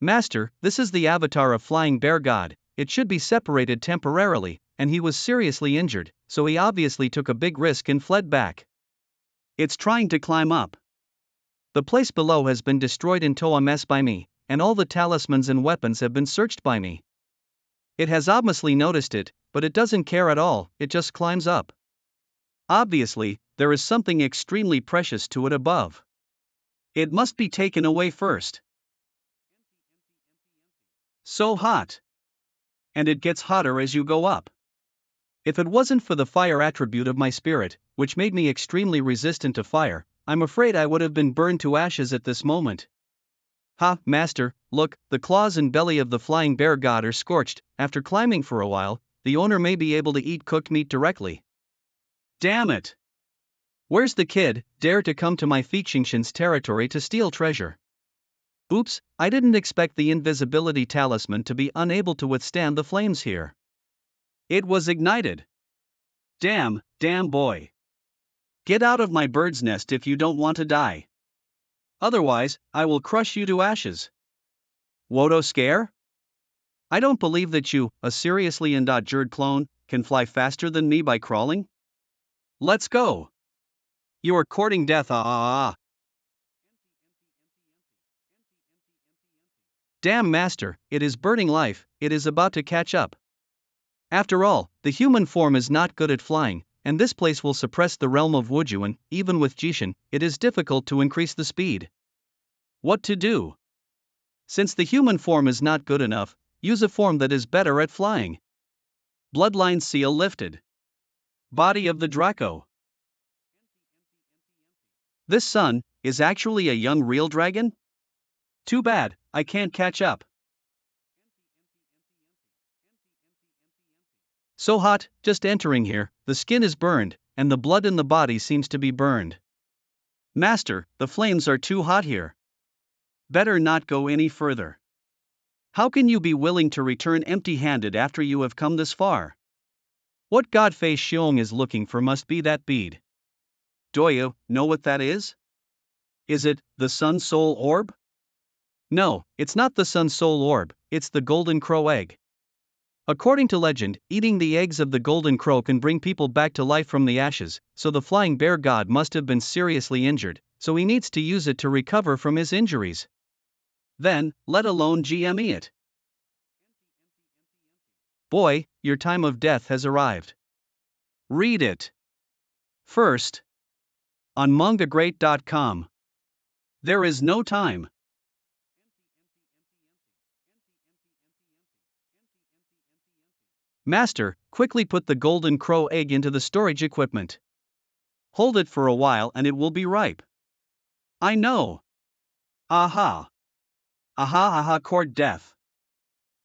Master, this is the avatar of flying bear god. It should be separated temporarily, and he was seriously injured, so he obviously took a big risk and fled back. It's trying to climb up. The place below has been destroyed into a mess by me, and all the talismans and weapons have been searched by me. It has obviously noticed it, but it doesn't care at all, it just climbs up. Obviously, there is something extremely precious to it above. It must be taken away first. So hot. And it gets hotter as you go up. If it wasn't for the fire attribute of my spirit, which made me extremely resistant to fire, I'm afraid I would have been burned to ashes at this moment. Ha, master, look, the claws and belly of the flying bear god are scorched. After climbing for a while, the owner may be able to eat cooked meat directly. Damn it! Where's the kid, dare to come to my Feakshingshin's territory to steal treasure? Oops, I didn't expect the invisibility talisman to be unable to withstand the flames here. It was ignited. Damn boy. Get out of my bird's nest if you don't want to die. Otherwise, I will crush you to ashes. Wodo scare? I don't believe that you, a seriously endangered clone, can fly faster than me by crawling. Let's go. You are courting death. Damn master, it is burning life, it is about to catch up. After all, the human form is not good at flying, and this place will suppress the realm of Wujuan. Even with Jishin, it is difficult to increase the speed. What to do? Since the human form is not good enough, use a form that is better at flying. Bloodline seal lifted. Body of the Draco. This son is actually a young real dragon? Too bad, I can't catch up. So hot, just entering here, the skin is burned, and the blood in the body seems to be burned. Master, the flames are too hot here. Better not go any further. How can you be willing to return empty-handed after you have come this far? What god Fei Xiong is looking for must be that bead. Do you know what that is? Is it the Sun Soul Orb? No, it's not the Sun Soul Orb, it's the Golden Crow Egg. According to legend, eating the eggs of the Golden Crow can bring people back to life from the ashes, so the flying bear god must have been seriously injured, so he needs to use it to recover from his injuries. Then, let alone GME it. Boy, your time of death has arrived. Read it. First. On mangagreat.com. There is no time. Master, quickly put the Golden Crow egg into the storage equipment. Hold it for a while and it will be ripe. I know. Aha. Aha, court death.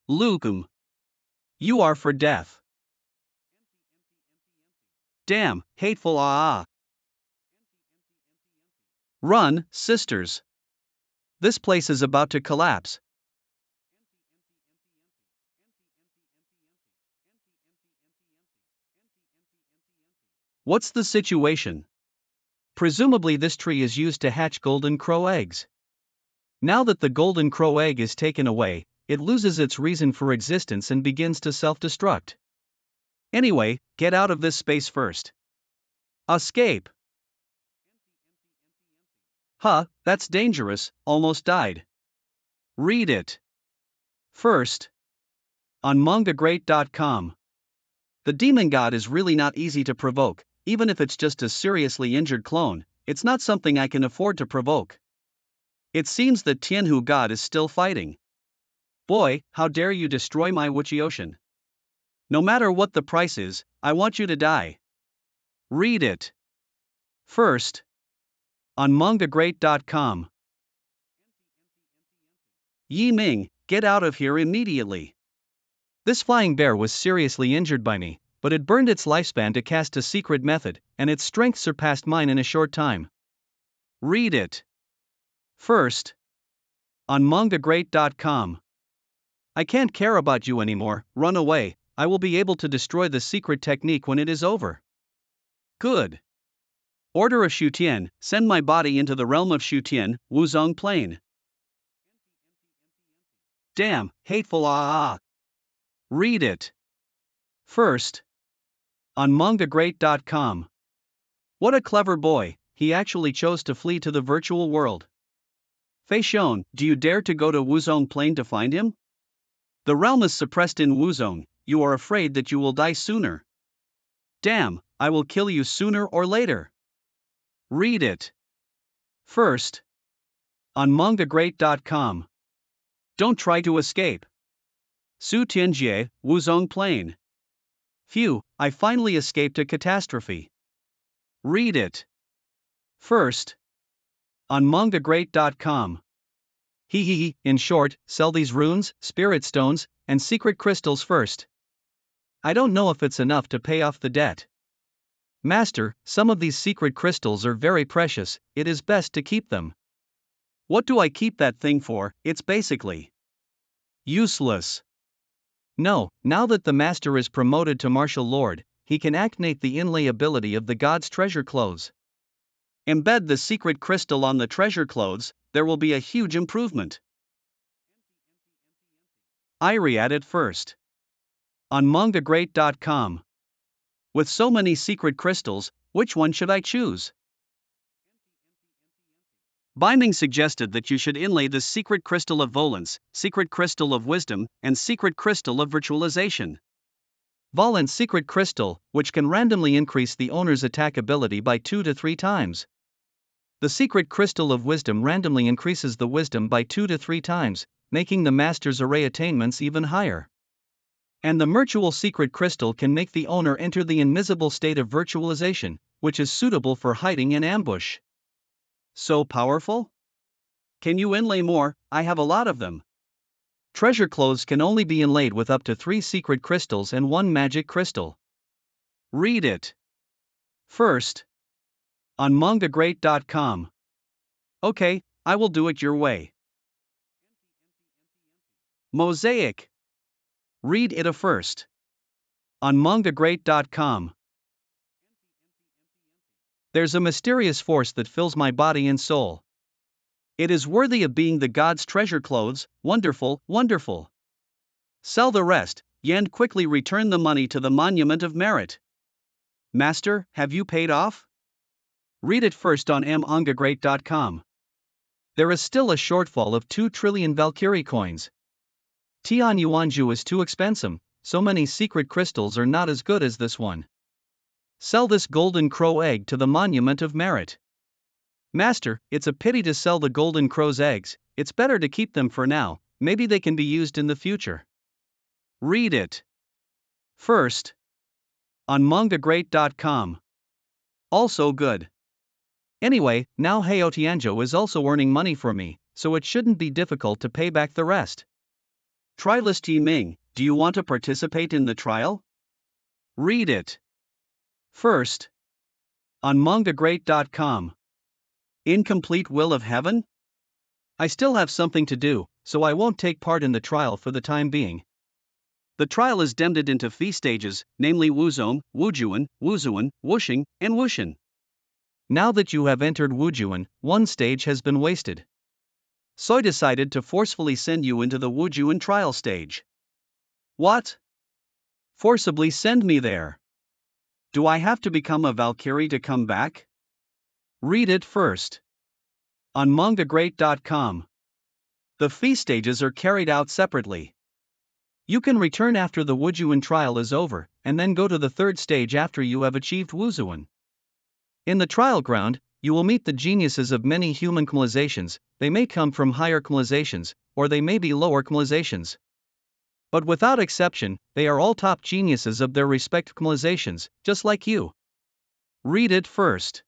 Lukum. You are for death. Damn, hateful Run, sisters. This place is about to collapse. What's the situation? Presumably this tree is used to hatch Golden Crow eggs. Now that the Golden Crow egg is taken away, it loses its reason for existence and begins to self-destruct. Anyway, get out of this space first. Escape. Huh, that's dangerous, almost died. Read it. First. On mangagreat.com. The demon god is really not easy to provoke, even if it's just a seriously injured clone, it's not something I can afford to provoke. It seems that Tianhu god is still fighting. Boy, how dare you destroy my Wuchioshin. No matter what the price is, I want you to die. Read it. First. On mangagreat.com. Yi Ming, get out of here immediately. This flying bear was seriously injured by me, but it burned its lifespan to cast a secret method, and its strength surpassed mine in a short time. Read it. First. On mangagreat.com. I can't care about you anymore, run away, I will be able to destroy the secret technique when it is over. Good. Order of Shutian, send my body into the realm of Shutian, Wuzong Plain. Damn, hateful Read it. First. On mangagreat.com. What a clever boy, he actually chose to flee to the virtual world. Fei Xiong, do you dare to go to Wuzong Plain to find him? The realm is suppressed in Wuzong, you are afraid that you will die sooner. Damn, I will kill you sooner or later. Read it. First. On mangagreat.com. Don't try to escape. Su Tianjie, Wuzong Plain. Phew, I finally escaped a catastrophe. Read it. First. On mangacap.com. In short, sell these runes, spirit stones, and secret crystals first. I don't know if it's enough to pay off the debt. Master, some of these secret crystals are very precious, it is best to keep them. What do I keep that thing for? It's basically useless. No, now that the master is promoted to martial lord, he can activate the inlay ability of the god's treasure clothes. Embed the secret crystal on the treasure clothes, there will be a huge improvement. I read it first. On mangacap.com. With so many secret crystals, which one should I choose? Binding suggested that you should inlay the secret crystal of Volence, secret crystal of wisdom, and secret crystal of virtualization. Volence secret crystal, which can randomly increase the owner's attack ability by 2 to 3 times. The secret crystal of wisdom randomly increases the wisdom by 2 to 3 times, making the master's array attainments even higher. And the virtual secret crystal can make the owner enter the invisible state of virtualization, which is suitable for hiding in ambush. So powerful? Can you inlay more? I have a lot of them. Treasure clothes can only be inlaid with up to 3 secret crystals and 1 magic crystal. Read it first. On mangacap.com. Okay, I will do it your way. Mosaic. Read it first. On mangacap.com. There's a mysterious force that fills my body and soul. It is worthy of being the god's treasure clothes, wonderful, wonderful. Sell the rest, and quickly return the money to the monument of merit. Master, have you paid off? Read it first on mangacap.com. There is still a shortfall of 2 trillion Valkyrie coins. Tian Yuanju is too expensive, so many secret crystals are not as good as this one. Sell this golden crow egg to the monument of merit. Master, it's a pity to sell the golden crow's eggs, it's better to keep them for now, maybe they can be used in the future. Read it first. On mangacap.com. Also good. Anyway, now Heo Tianzhou is also earning money for me, so it shouldn't be difficult to pay back the rest. Trialist Ming, do you want to participate in the trial? Read it first. On mangacap.com. Incomplete will of heaven? I still have something to do, so I won't take part in the trial for the time being. The trial is divided into 3 stages, namely Wuzong, Wujuan, Wuzuan, Wuxing, and Wushin. Now that you have entered Wujuan, 1 stage has been wasted. So I decided to forcefully send you into the Wujuan trial stage. What? Forcibly send me there? Do I have to become a Valkyrie to come back? Read it first. On mangacap.com. The fee stages are carried out separately. You can return after the Wujuan trial is over, and then go to the 3rd stage after you have achieved Wuzuan. In the trial ground, you will meet the geniuses of many human civilizations. They may come from higher civilizations, or they may be lower civilizations. But without exception, they are all top geniuses of their respective civilizations, just like you. Read it first.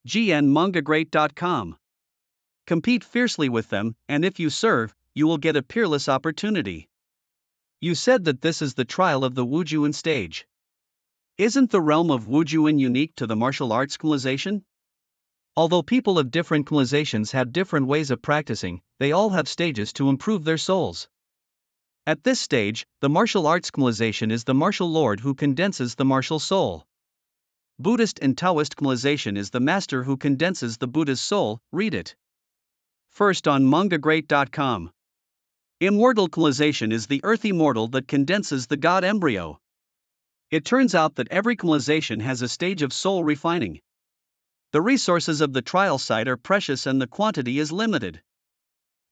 mangacap.com. Compete fiercely with them, and if you serve, you will get a peerless opportunity. You said that this is the trial of the Wujuan stage. Isn't the realm of Wujuan unique to the martial arts civilization? Although people of different civilizations have different ways of practicing, they all have stages to improve their souls. At this stage, the martial arts civilization is the martial lord who condenses the martial soul. Buddhist and Taoist civilization is the master who condenses the Buddha's soul. Read it first on mangacap.com. Immortal civilization is the earthy mortal that condenses the god embryo. It turns out that every civilization has a stage of soul refining. The resources of the trial site are precious and the quantity is limited.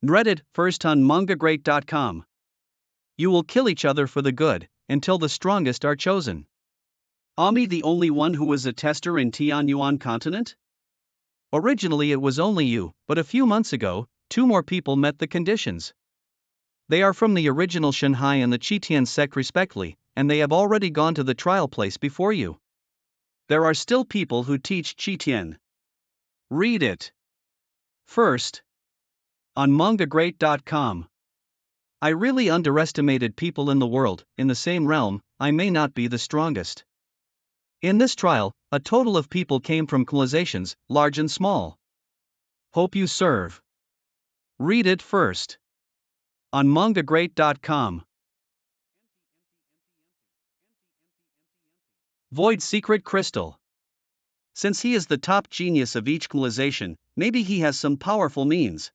Read it first on mangacap.com. You will kill each other for the good, until the strongest are chosen. Ami the only one who was a tester in Tianyuan continent? Originally it was only you, but a few months ago, 2 more people met the conditions. They are from the original Shanhai and the Qitian sect respectively, and they have already gone to the trial place before you. There are still people who teach Qitian. Read it First, on mangagreat.com. I really underestimated people in the world. In the same realm, I may not be the strongest. In this trial, a total of people came from civilizations, large and small. Hope you serve. Read it first. On mangagreat.com. Void Secret Crystal. Since he is the top genius of each civilization, maybe he has some powerful means.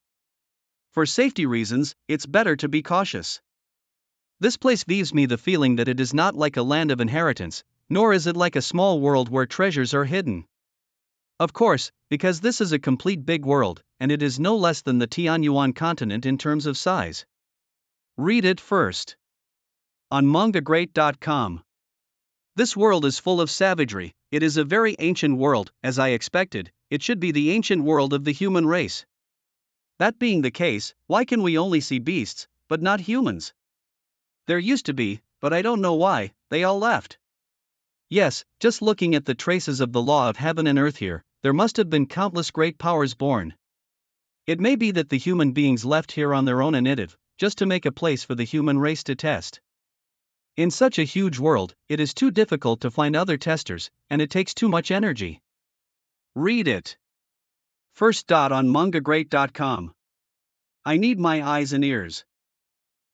For safety reasons, it's better to be cautious. This place gives me the feeling that it is not like a land of inheritance, nor is it like a small world where treasures are hidden. Of course, because this is a complete big world, and it is no less than the Tianyuan continent in terms of size. Read it first. On mangagreat.com. This world is full of savagery. It is a very ancient world, as I expected. It should be the ancient world of the human race. That being the case, why can we only see beasts, but not humans? There used to be, but I don't know why, they all left. Yes, just looking at the traces of the law of heaven and earth here, there must have been countless great powers born. It may be that the human beings left here on their own initiative, just to make a place for the human race to test. In such a huge world, it is too difficult to find other testers, and it takes too much energy. Read it. First. On mangagreat.com. I need my eyes and ears.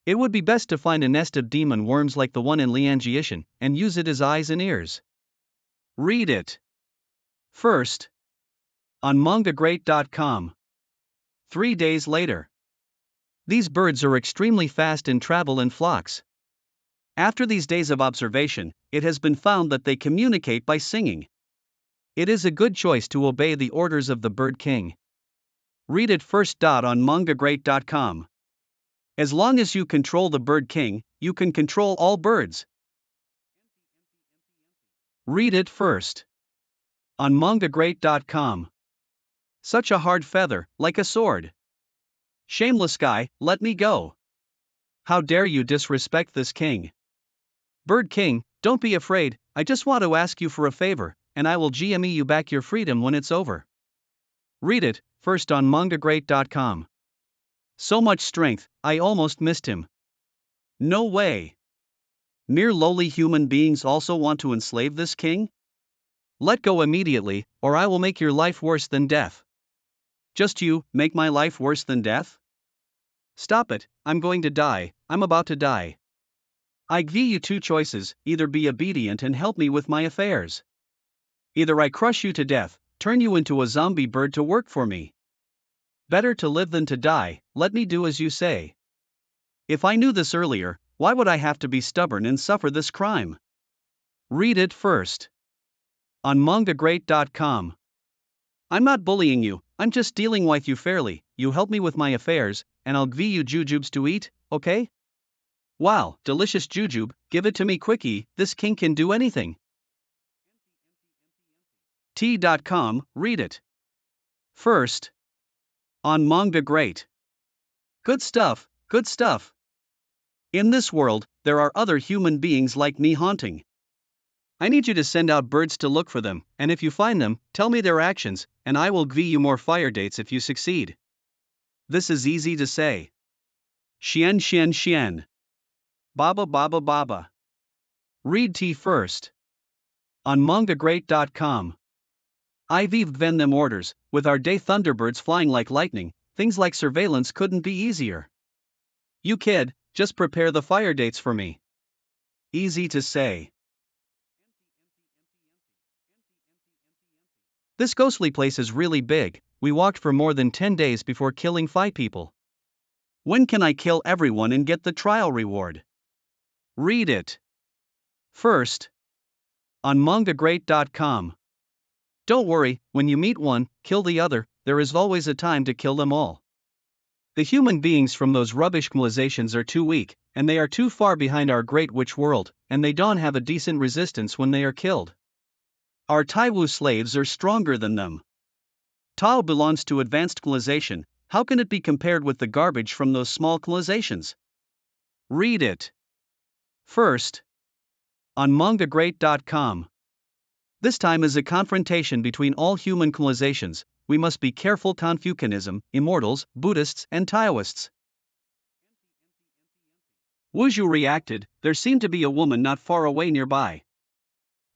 It would be best to find a nest of demon worms like the one in Lianjiishan, and use it as eyes and ears. Read it. First. On mangagreat.com. 3 days later. These birds are extremely fast and travel in flocks. After these days of observation, it has been found that they communicate by singing. It is a good choice to obey the orders of the bird king. Read it first. On mangagreat.com. As long as you control the bird king, you can control all birds. Read it first. On mangagreat.com. Such a hard feather, like a sword. Shameless guy, let me go. How dare you disrespect this king? Bird king, don't be afraid, I just want to ask you for a favor, and I will GME you back your freedom when it's over. Read it first. On mangagreat.com. So much strength, I almost missed him. No way. Mere lowly human beings also want to enslave this king? Let go immediately, or I will make your life worse than death. Just you, make my life worse than death? Stop it, I'm going to die, I'm about to die. I give you two choices, either be obedient and help me with my affairs. Either I crush you to death, turn you into a zombie bird to work for me. Better to live than to die, let me do as you say. If I knew this earlier, why would I have to be stubborn and suffer this crime? Read it first. On mangagreat.com. I'm not bullying you, I'm just dealing with you fairly. You help me with my affairs, and I'll give you jujubes to eat, okay? Wow, delicious jujube, give it to me quickie, this king can do anything. T.com, read it. First. On mangagreat. Good stuff, good stuff. In this world, there are other human beings like me haunting. I need you to send out birds to look for them, and if you find them, tell me their actions, and I will give you more fire dates if you succeed. This is easy to say. Xian xian xian. Baba baba baba. Read T first. On mangagreat.com. I've given them orders, with our day thunderbirds flying like lightning, things like surveillance couldn't be easier. You kid, just prepare the fire dates for me. Easy to say. This ghostly place is really big, we walked for more than 10 days before killing 5 people. When can I kill everyone and get the trial reward? Read it. First. On mangagreat.com. Don't worry, when you meet one, kill the other, there is always a time to kill them all. The human beings from those rubbish civilizations are too weak, and they are too far behind our great witch world, and they don't have a decent resistance when they are killed. Our Taiwu slaves are stronger than them. Tao belongs to advanced civilization, how can it be compared with the garbage from those small civilizations? Read it. First. On mangagreat.com. This time is a confrontation between all human civilizations, we must be careful. Confucianism, Immortals, Buddhists, and Taoists. Wuzhu reacted, there seemed to be a woman not far away nearby.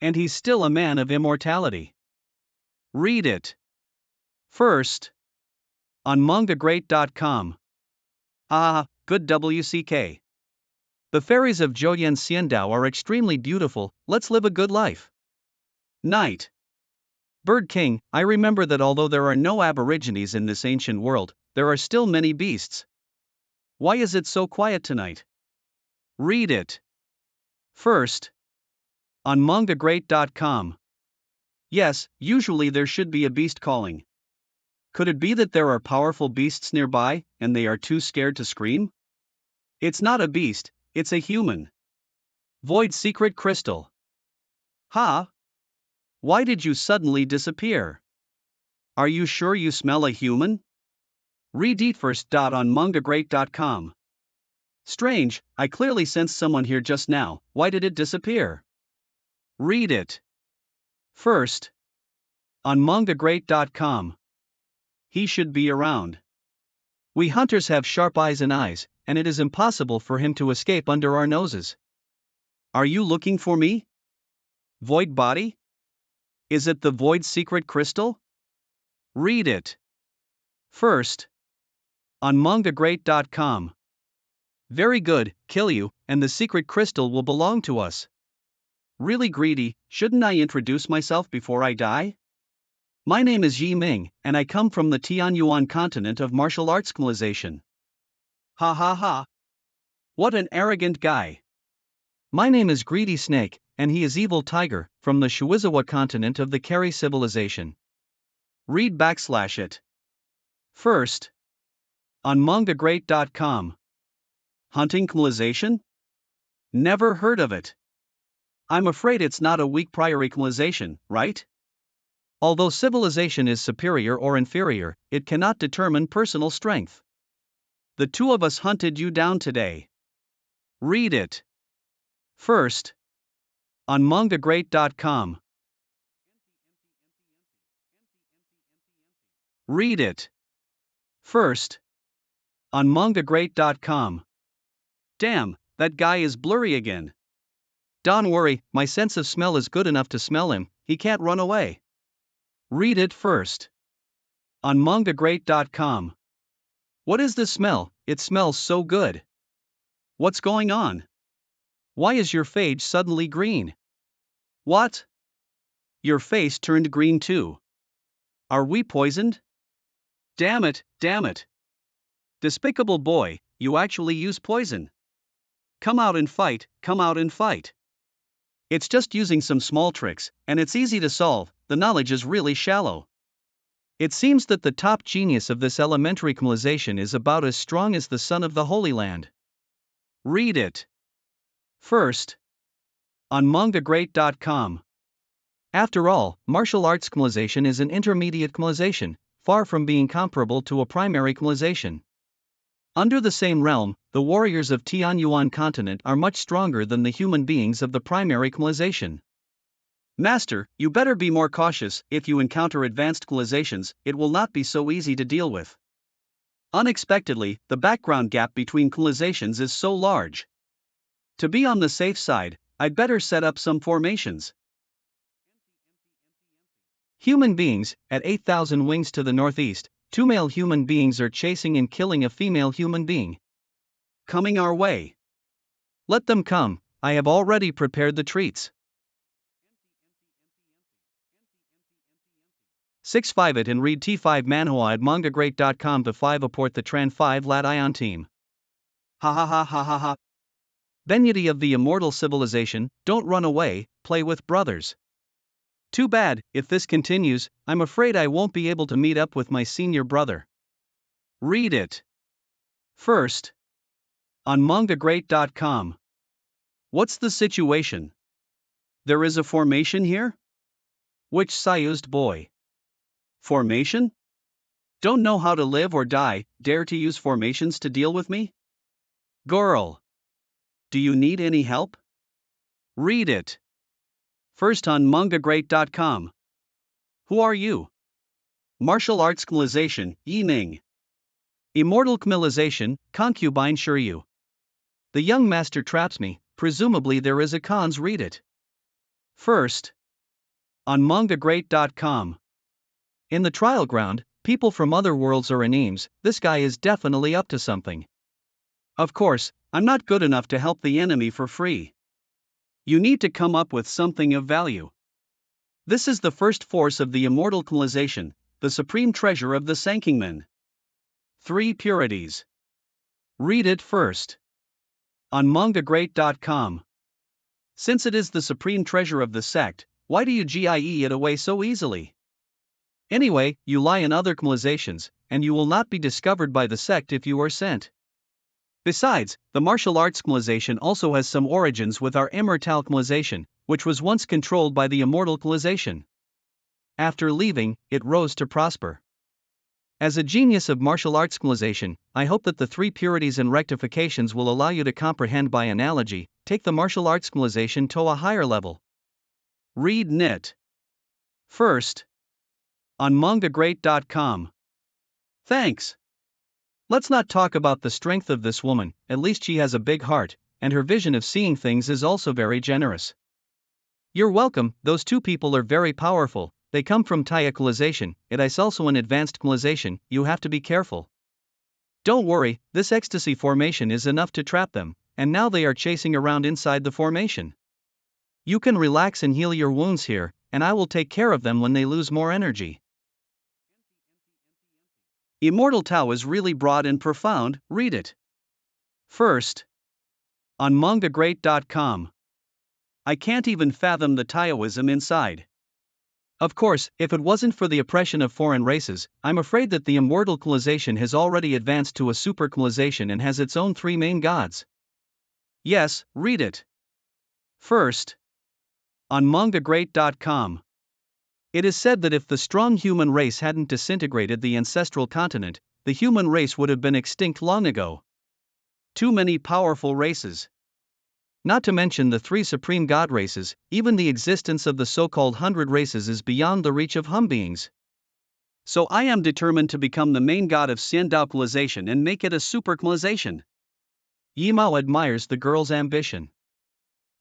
And he's still a man of immortality. Read it. First. On mangagreat.com. Ah, good WCK. The fairies of Zhouyan Xiandao are extremely beautiful, let's live a good life. Night. Bird King, I remember that although there are no aborigines in this ancient world, there are still many beasts. Why is it so quiet tonight? Read it. First. On mangagreat.com. Yes, usually there should be a beast calling. Could it be that there are powerful beasts nearby, and they are too scared to scream? It's not a beast, it's a human. Void Secret Crystal. Ha? Why did you suddenly disappear? Are you sure you smell a human? Read it first. On mangagreat.com. Strange, I clearly sensed someone here just now, why did it disappear? Read it. First. On mangagreat.com. He should be around. We hunters have sharp eyes, and it is impossible for him to escape under our noses. Are you looking for me? Void body? Is it the Void Secret Crystal? Read it. First. On mangagreat.com. Very good, kill you, and the secret crystal will belong to us. Really greedy, shouldn't I introduce myself before I die? My name is Yi Ming, and I come from the Tianyuan continent of martial arts civilization. Ha ha ha. What an arrogant guy. My name is Greedy Snake, and he is Evil Tiger, from the Shuizawa continent of the Kari civilization. Read /it. First. On mangagreat.com. Hunting civilization? Never heard of it. I'm afraid it's not a weak priori civilization, right? Although civilization is superior or inferior, it cannot determine personal strength. The two of us hunted you down today. Read it. First. On mangagreat.com. Read it. First. On mangagreat.com. Damn, that guy is blurry again. Don't worry, my sense of smell is good enough to smell him, he can't run away. Read it first. On mangagreat.com. What is this smell? It smells so good. What's going on? Why is your face suddenly green? What? Your face turned green too. Are we poisoned? Damn it, damn it. Despicable boy, you actually use poison. Come out and fight, come out and fight. It's just using some small tricks, and it's easy to solve, the knowledge is really shallow. It seems that the top genius of this elementary civilization is about as strong as the son of the Holy Land. Read it. First. On mangagreat.com. After all, martial arts civilization is an intermediate civilization, far from being comparable to a primary civilization. Under the same realm, the warriors of Tianyuan continent are much stronger than the human beings of the primary civilization. Master, you better be more cautious. If you encounter advanced civilizations, it will not be so easy to deal with. Unexpectedly, the background gap between civilizations is so large. To be on the safe side, I'd better set up some formations. Human beings, at 8,000 wings to the northeast, 2 male human beings are chasing and killing a female human being. Coming our way. Let them come, I have already prepared the treats. 6-5 it and read T5 Manhwa at mangagreat.com to 5 apport the Tran 5 Lat Ion team. Ha ha ha ha ha ha. Benyati of the immortal civilization, don't run away, play with brothers. Too bad, if this continues, I'm afraid I won't be able to meet up with my senior brother. Read it. First. On mangagreat.com. What's the situation? There is a formation here? Which Sayused boy? Formation? Don't know how to live or die, dare to use formations to deal with me? Girl. Do you need any help? Read it. First on mangagreat.com. Who are you? Martial arts Kmilization, Ming. Immortal Kmilization, concubine Shiryu. The young master traps me, presumably there is a cons. Read it. First. On mangagreat.com. In the trial ground, people from other worlds or animes, this guy is definitely up to something. Of course, I'm not good enough to help the enemy for free. You need to come up with something of value. This is the first force of the immortal Kmilization, the supreme treasure of the Sankingmen. 3 purities. Read it first. On mangagreat.com. Since it is the supreme treasure of the sect, why do you GIE it away so easily? Anyway, you lie in other Kmilizations, and you will not be discovered by the sect if you are sent. Besides, the martial arts Kmilization also has some origins with our immortal Kmilization, which was once controlled by the immortal Kmilization. After leaving, it rose to prosper. As a genius of martial arts Kmilization, I hope that the 3 purities and rectifications will allow you to comprehend by analogy, take the martial arts Kmilization to a higher level. Read Nit. First. On mangagreat.com. Thanks. Let's not talk about the strength of this woman, at least she has a big heart, and her vision of seeing things is also very generous. You're welcome, those 2 people are very powerful, they come from Taya Kmilization, it is also an advanced Kmilization, you have to be careful. Don't worry, this ecstasy formation is enough to trap them, and now they are chasing around inside the formation. You can relax and heal your wounds here, and I will take care of them when they lose more energy. Immortal Tao is really broad and profound, read it. First. On mangagreat.com. I can't even fathom the Taoism inside. Of course, if it wasn't for the oppression of foreign races, I'm afraid that the immortal Kmilization has already advanced to a super Kmilization and has its own 3 main gods. Yes, read it. First. On mangagreat.com. It is said that if the strong human race hadn't disintegrated the ancestral continent, the human race would have been extinct long ago. Too many powerful races. Not to mention the 3 supreme god races, even the existence of the so-called 100 races is beyond the reach of hum beings. So I am determined to become the main god of Xiandao Kmilization and make it a super Kmilization. Yimao admires the girl's ambition.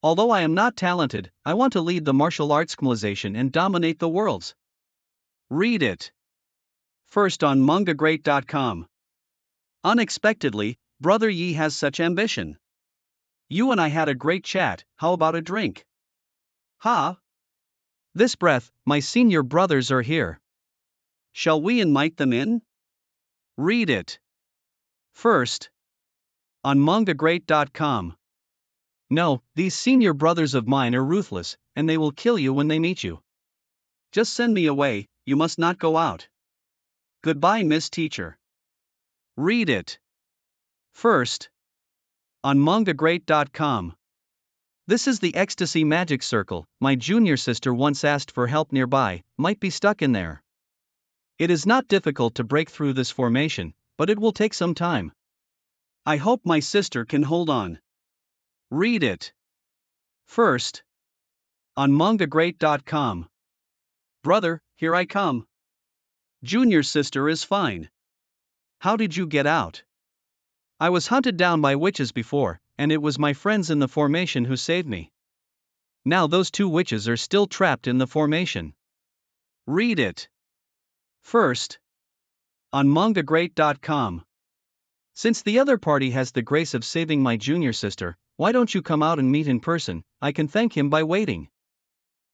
Although I am not talented, I want to lead the martial arts Kmilization and dominate the worlds. Read it. First on mangagreat.com. Unexpectedly, Brother Yi has such ambition. You and I had a great chat, how about a drink? Ha! This breath, my senior brothers are here. Shall we invite them in? Read it. First. On mangagreat.com. No, these senior brothers of mine are ruthless, and they will kill you when they meet you. Just send me away, you must not go out. Goodbye, Miss Teacher. Read it. First. On mangagreat.com. This is the ecstasy magic circle, my junior sister once asked for help nearby, might be stuck in there. It is not difficult to break through this formation, but it will take some time. I hope my sister can hold on. Read it. First. On mangagreat.com. Brother, here I come. Junior sister is fine. How did you get out? I was hunted down by witches before, and it was my friends in the formation who saved me. Now those 2 witches are still trapped in the formation. Read it. First. On mangagreat.com. Since the other party has the grace of saving my junior sister, why don't you come out and meet in person? I can thank him by waiting.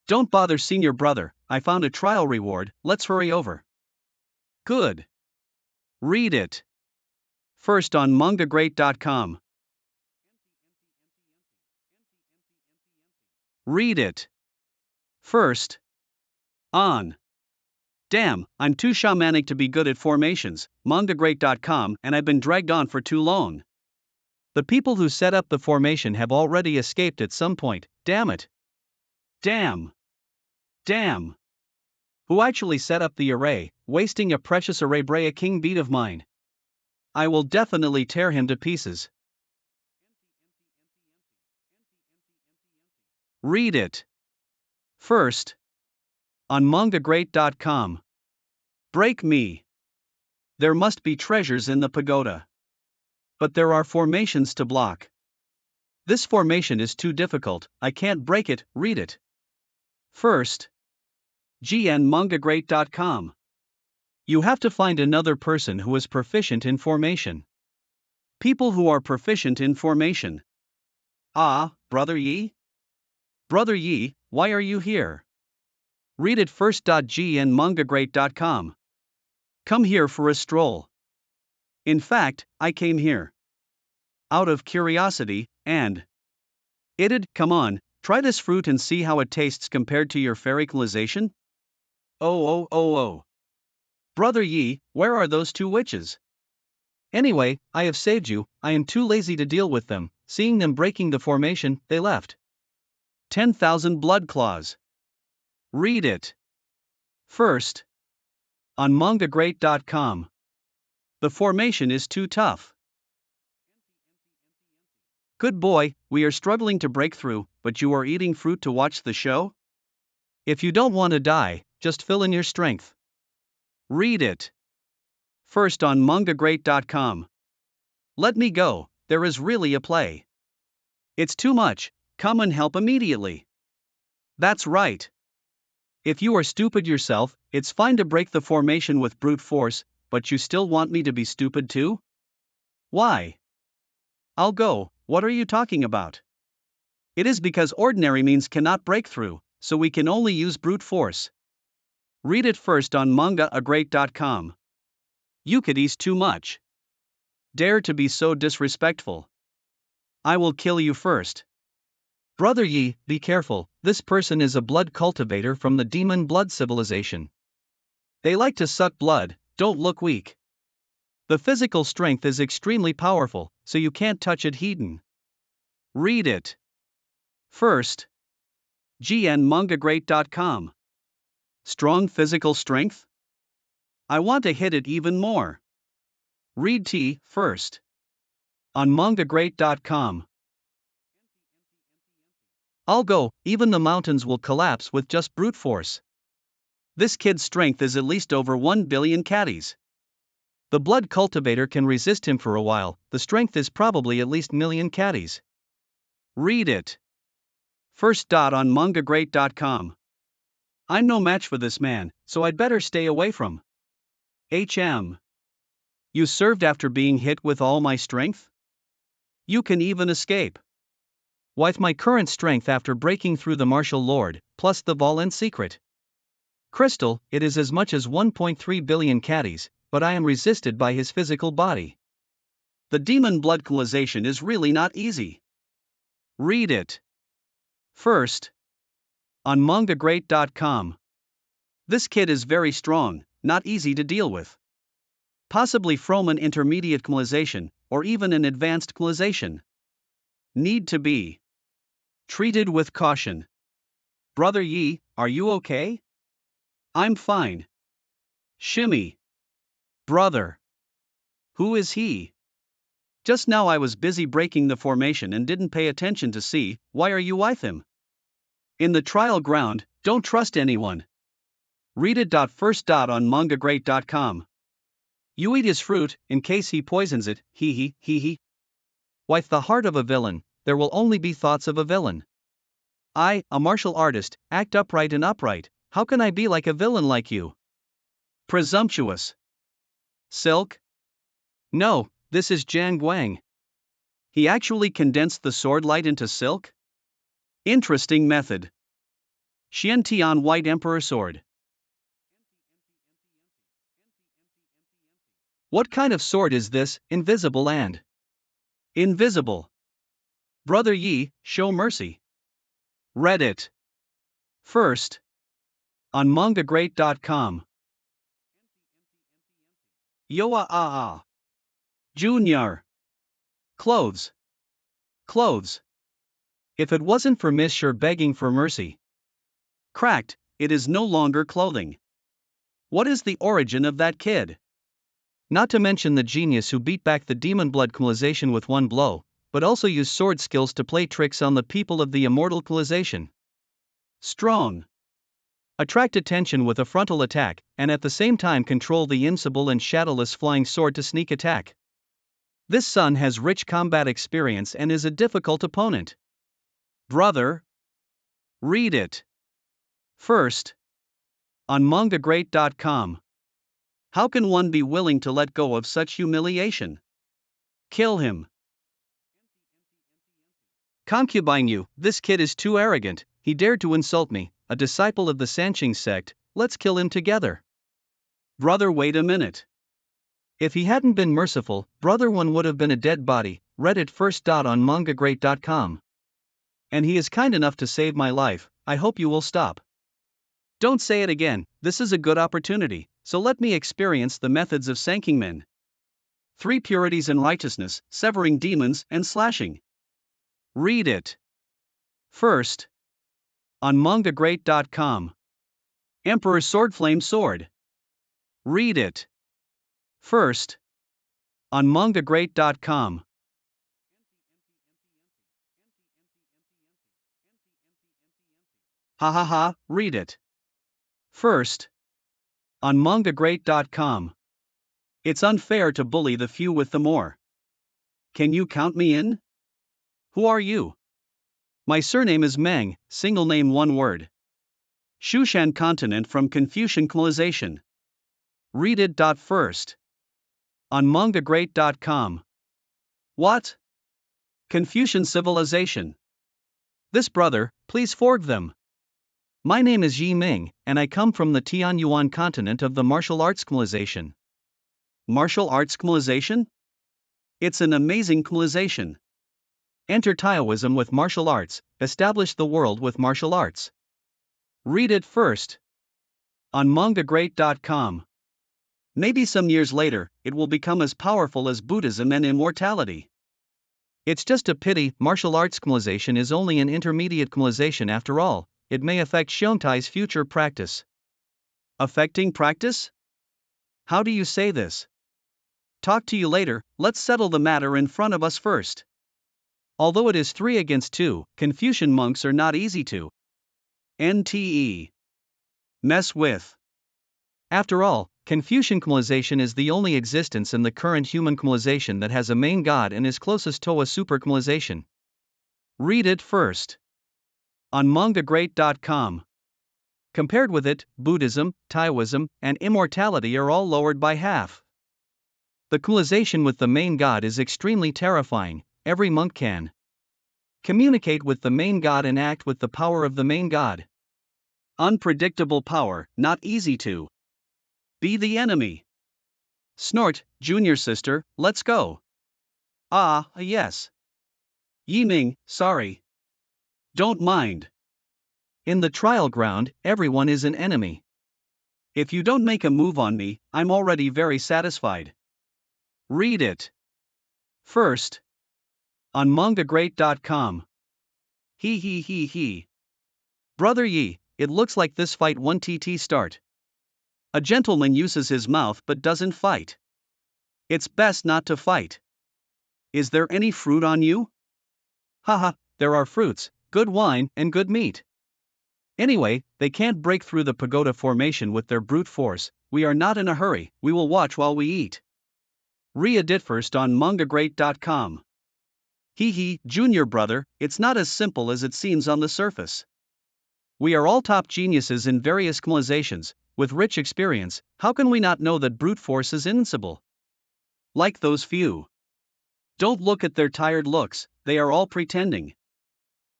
Don't bother senior brother, I found a trial reward, let's hurry over. Good. Read it. First on mangagreat.com. Read it. First. On. Damn, I'm too shamanic to be good at formations, mangagreat.com, and I've been dragged on for too long. The people who set up the formation have already escaped at some point, damn it. Damn. Damn. Who actually set up the array, wasting a precious array Brea king bead of mine? I will definitely tear him to pieces. Read it. First. On mangagreat.com. Break me. There must be treasures in the pagoda. But there are formations to block. This formation is too difficult, I can't break it, read it. First, gnmangagreat.com. You have to find another person who is proficient in formation. People who are proficient in formation. Ah, Brother Yi? Brother Yi, why are you here? Read it first. gnmangagreat.com. Come here for a stroll. In fact, I came here out of curiosity, and it'd, come on, try this fruit and see how it tastes compared to your fericalization? Oh. Brother Yi, where are those two witches? Anyway, I have saved you, I am too lazy to deal with them, seeing them breaking the formation, they left. 10,000 blood claws. Read it. First. On mangagreat.com. The formation is too tough. Good boy, we are struggling to break through, but you are eating fruit to watch the show? If you don't want to die, just fill in your strength. Read it. First on mangagreat.com. Let me go, there is really a play. It's too much, come and help immediately. That's right. If you are stupid yourself, it's fine to break the formation with brute force, but you still want me to be stupid too? Why? I'll go, what are you talking about? It is because ordinary means cannot break through, so we can only use brute force. Read it first on mangacap.com. You could ease too much. Dare to be so disrespectful. I will kill you first. Brother Yi, be careful, this person is a blood cultivator from the demon blood civilization. They like to suck blood, don't look weak. The physical strength is extremely powerful, so you can't touch it hidden. Read it. First. gnmangagreat.com. Strong physical strength? I want to hit it even more. Read T first. On mangagreat.com. I'll go, even the mountains will collapse with just brute force. This kid's strength is at least over 1 billion caddies. The blood cultivator can resist him for a while, the strength is probably at least million caddies. Read it. First. On mangagreat.com. I'm no match for this man, so I'd better stay away from. HM. You served after being hit with all my strength? You can even escape. With my current strength after breaking through the martial lord, plus the Volent secret crystal, it is as much as 1.3 billion caddies, but I am resisted by his physical body. The demon blood colization is really not easy. Read it. First. On mangagreat.com. This kid is very strong, not easy to deal with. Possibly from an intermediate colization, or even an advanced colization. Need to be treated with caution. Brother Yi, are you okay? I'm fine. Shimmy. Brother. Who is he? Just now I was busy breaking the formation and didn't pay attention to see, why are you with him? In the trial ground, don't trust anyone. Read it. First. On mangagreat.com. You eat his fruit, in case he poisons it, hee. With the heart of a villain, there will only be thoughts of a villain. I, a martial artist, act upright and upright, how can I be like a villain like you? Presumptuous. Silk? No, this is Jiang Guang. He actually condensed the sword light into silk? Interesting method. Xiantian White Emperor Sword. What kind of sword is this, invisible and invisible? Brother Yi, show mercy. Read it. First. On mangagreat.com. Yoa Junior. Clothes. If it wasn't for Monsieur begging for mercy. Cracked, it is no longer clothing. What is the origin of that kid? Not to mention the genius who beat back the demon blood colization with one blow, but also used sword skills to play tricks on the people of the immortal colization. Strong. Attract attention with a frontal attack, and at the same time control the invincible and shadowless flying sword to sneak attack. This son has rich combat experience and is a difficult opponent. Brother, read it. First. On mangacap.com. How can one be willing to let go of such humiliation? Kill him. Concubine you, this kid is too arrogant, he dared to insult me, a disciple of the Sanqing sect, let's kill him together. Brother, wait a minute. If he hadn't been merciful, brother one would have been a dead body, read it first. On mangacap.com. And he is kind enough to save my life, I hope you will stop. Don't say it again, this is a good opportunity, so let me experience the methods of Sanqing men. 3 purities and righteousness, severing demons and slashing. Read it. First. On mangacap.com. Emperor's Sword Flame Sword. Read it. First. On mangacap.com. Ha ha ha, read it. First. On mangacap.com. It's unfair to bully the few with the more. Can you count me in? Who are you? My surname is Meng, single name one word. Shushan continent from Confucian civilization. Read it. First. On mangacap.com. What? Confucian civilization. This brother, please forgive them. My name is Yi Ming, and I come from the Tianyuan continent of the martial arts civilization. Martial arts civilization? It's an amazing civilization. Enter Taoism with martial arts, establish the world with martial arts. Read it first. On mangacap.com. Maybe some years later, it will become as powerful as Buddhism and immortality. It's just a pity martial arts civilization is only an intermediate civilization after all, it may affect Xiongtai's future practice. Affecting practice? How do you say this? Talk to you later, let's settle the matter in front of us first. Although it is 3 against 2, Confucian monks are not easy to mess with. After all, Confucian civilization is the only existence in the current human civilization that has a main god and is closest to a super civilization. Read it first. On mangacap.com. Compared with it, Buddhism, Taoism, and immortality are all lowered by half. The civilization with the main god is extremely terrifying, every monk can communicate with the main god and act with the power of the main god. Unpredictable power, not easy to be the enemy. Snort, junior sister, let's go. Ah, yes. Yi Ming, sorry. Don't mind. In the trial ground, everyone is an enemy. If you don't make a move on me, I'm already very satisfied. Read it. First. On mangacap.com. He. Brother Yi, it looks like this fight 1tt start. A gentleman uses his mouth but doesn't fight. It's best not to fight. Is there any fruit on you? Haha, there are fruits, good wine, and good meat. Anyway, they can't break through the pagoda formation with their brute force, we are not in a hurry, we will watch while we eat. Read it first on mangacap.com. Junior brother, it's not as simple as it seems on the surface. We are all top geniuses in various civilizations, with rich experience, how can we not know that brute force is invincible? Like those few. Don't look at their tired looks, they are all pretending.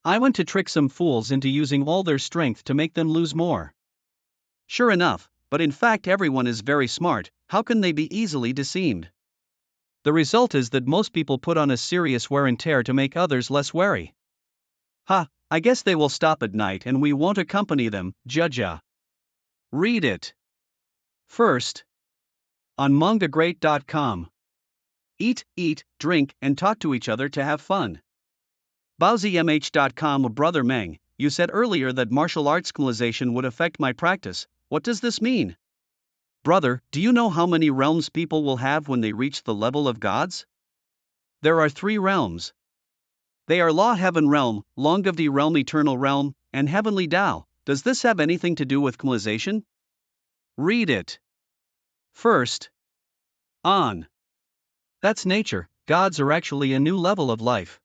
I want to trick some fools into using all their strength to make them lose more. Sure enough, but in fact everyone is very smart, how can they be easily deceived? The result is that most people put on a serious wear and tear to make others less wary. I guess they will stop at night and we won't accompany them, Judja. Read it. First. On mangacap.com. Eat, drink, and talk to each other to have fun. BowsieMH.com. Brother Meng, you said earlier that martial arts civilization would affect my practice, what does this mean? Brother, do you know how many realms people will have when they reach the level of gods? There are 3 realms. They are Law Heaven Realm, Longevity Realm, Eternal Realm, and Heavenly Tao, Does this have anything to do with civilization? Read it. First. On. That's nature. Gods are actually a new level of life.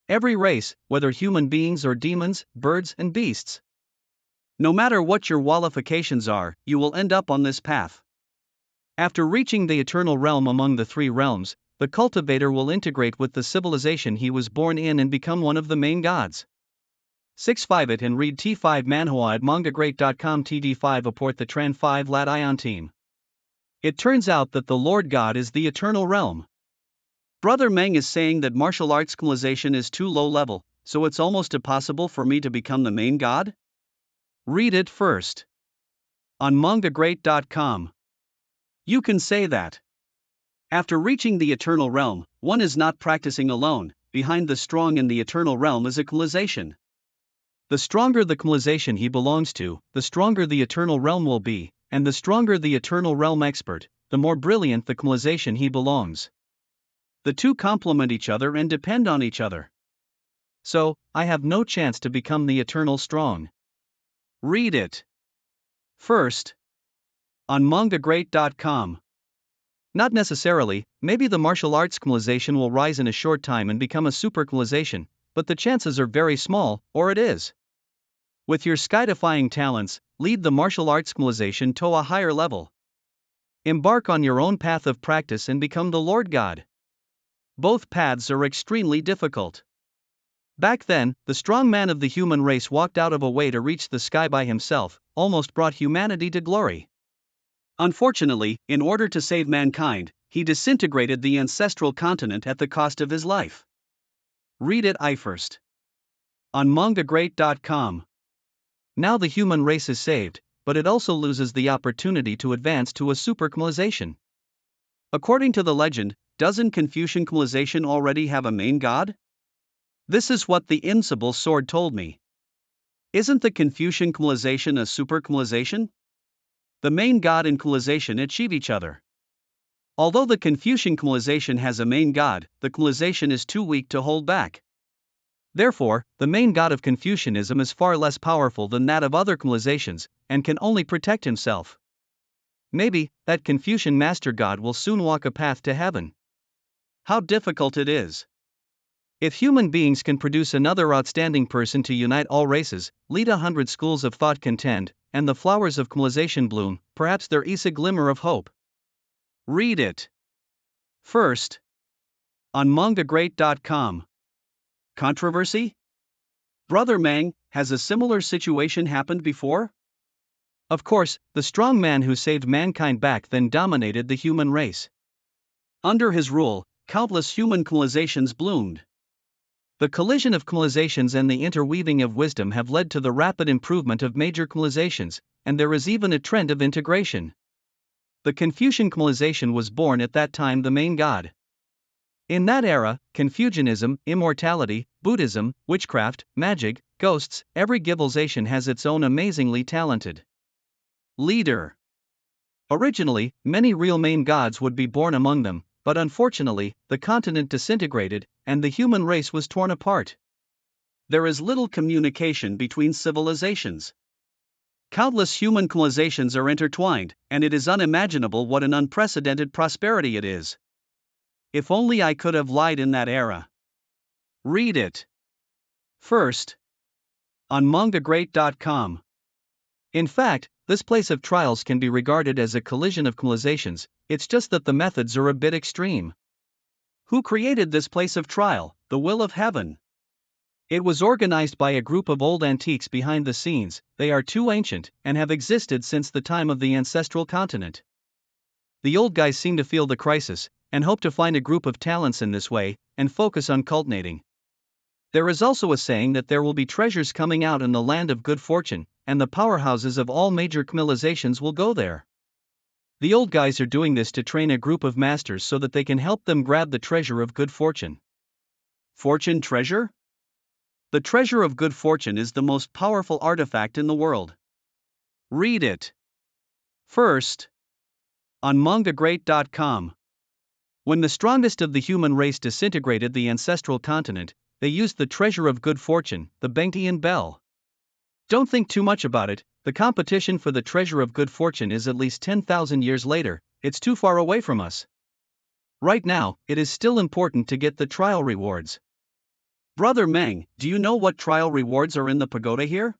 Every race, whether human beings or demons, birds and beasts. No matter what your qualifications are, you will end up on this path. After reaching the eternal realm among the three realms, the cultivator will integrate with the civilization he was born in and become one of the main gods. 6-5 it and read T5 Manhwa at mangacap.com TD5 apport the Tran 5 Lat Ion team. It turns out that the Lord God is the eternal realm. Brother Ming is saying that martial arts civilization is too low level, so it's almost impossible for me to become the main god? Read it first. On mangagreat.com. You can say that. After reaching the eternal realm, one is not practicing alone. Behind the strong in the eternal realm is a civilization. The stronger the civilization he belongs to, the stronger the eternal realm will be, and the stronger the eternal realm expert, the more brilliant the civilization he belongs. The two complement each other and depend on each other. So, I have no chance to become the eternal strong. Read it. First. On mangagreat.com. Not necessarily, maybe the martial arts civilization will rise in a short time and become a super civilization, but the chances are very small, or it is. With your skydifying talents, lead the martial arts civilization to a higher level. Embark on your own path of practice and become the Lord God. Both paths are extremely difficult. Back then, the strong man of the human race walked out of a way to reach the sky by himself, almost brought humanity to glory. Unfortunately, in order to save mankind, he disintegrated the ancestral continent at the cost of his life. Read it first. On mangagreat.com. Now the human race is saved, but it also loses the opportunity to advance to a super civilization. According to the legend, doesn't Confucian civilization already have a main god? This is what the Invincible Sword told me. Isn't the Confucian civilization a super civilization? The main god and civilization achieve each other. Although the Confucian civilization has a main god, the civilization is too weak to hold back. Therefore, the main god of Confucianism is far less powerful than that of other civilizations, and can only protect himself. Maybe, that Confucian master god will soon walk a path to heaven. How difficult it is. If human beings can produce another outstanding person to unite all races, lead 100 schools of thought contend, and the flowers of civilization bloom, perhaps there is a glimmer of hope. Read it. First. On mangagreat.com. Controversy? Brother Mang, has a similar situation happened before? Of course, the strong man who saved mankind back then dominated the human race. Under his rule, countless human civilizations bloomed. The collision of civilizations and the interweaving of wisdom have led to the rapid improvement of major civilizations, and there is even a trend of integration. The Confucian civilization was born at that time the main god. In that era, Confucianism, immortality, Buddhism, witchcraft, magic, ghosts, every civilization has its own amazingly talented leader. Originally, many real main gods would be born among them, but unfortunately, the continent disintegrated, and the human race was torn apart. There is little communication between civilizations. Countless human civilizations are intertwined, and it is unimaginable what an unprecedented prosperity it is. If only I could have lied in that era. Read it. First. On mangagreat.com. In fact, this place of trials can be regarded as a collision of civilizations, it's just that the methods are a bit extreme. Who created this place of trial? The will of heaven. It was organized by a group of old antiques behind the scenes. They are too ancient, and have existed since the time of the ancestral continent. The old guys seem to feel the crisis, and hope to find a group of talents in this way, and focus on cultivating. There is also a saying that there will be treasures coming out in the land of good fortune, and the powerhouses of all major civilizations will go there. The old guys are doing this to train a group of masters so that they can help them grab the treasure of good fortune. Fortune treasure? The treasure of good fortune is the most powerful artifact in the world. Read it. First. On mangagreat.com. When the strongest of the human race disintegrated the ancestral continent, they used the treasure of good fortune, the Bengtian bell. Don't think too much about it, the competition for the treasure of good fortune is at least 10,000 years later, it's too far away from us. Right now, it is still important to get the trial rewards. Brother Meng, do you know what trial rewards are in the pagoda here?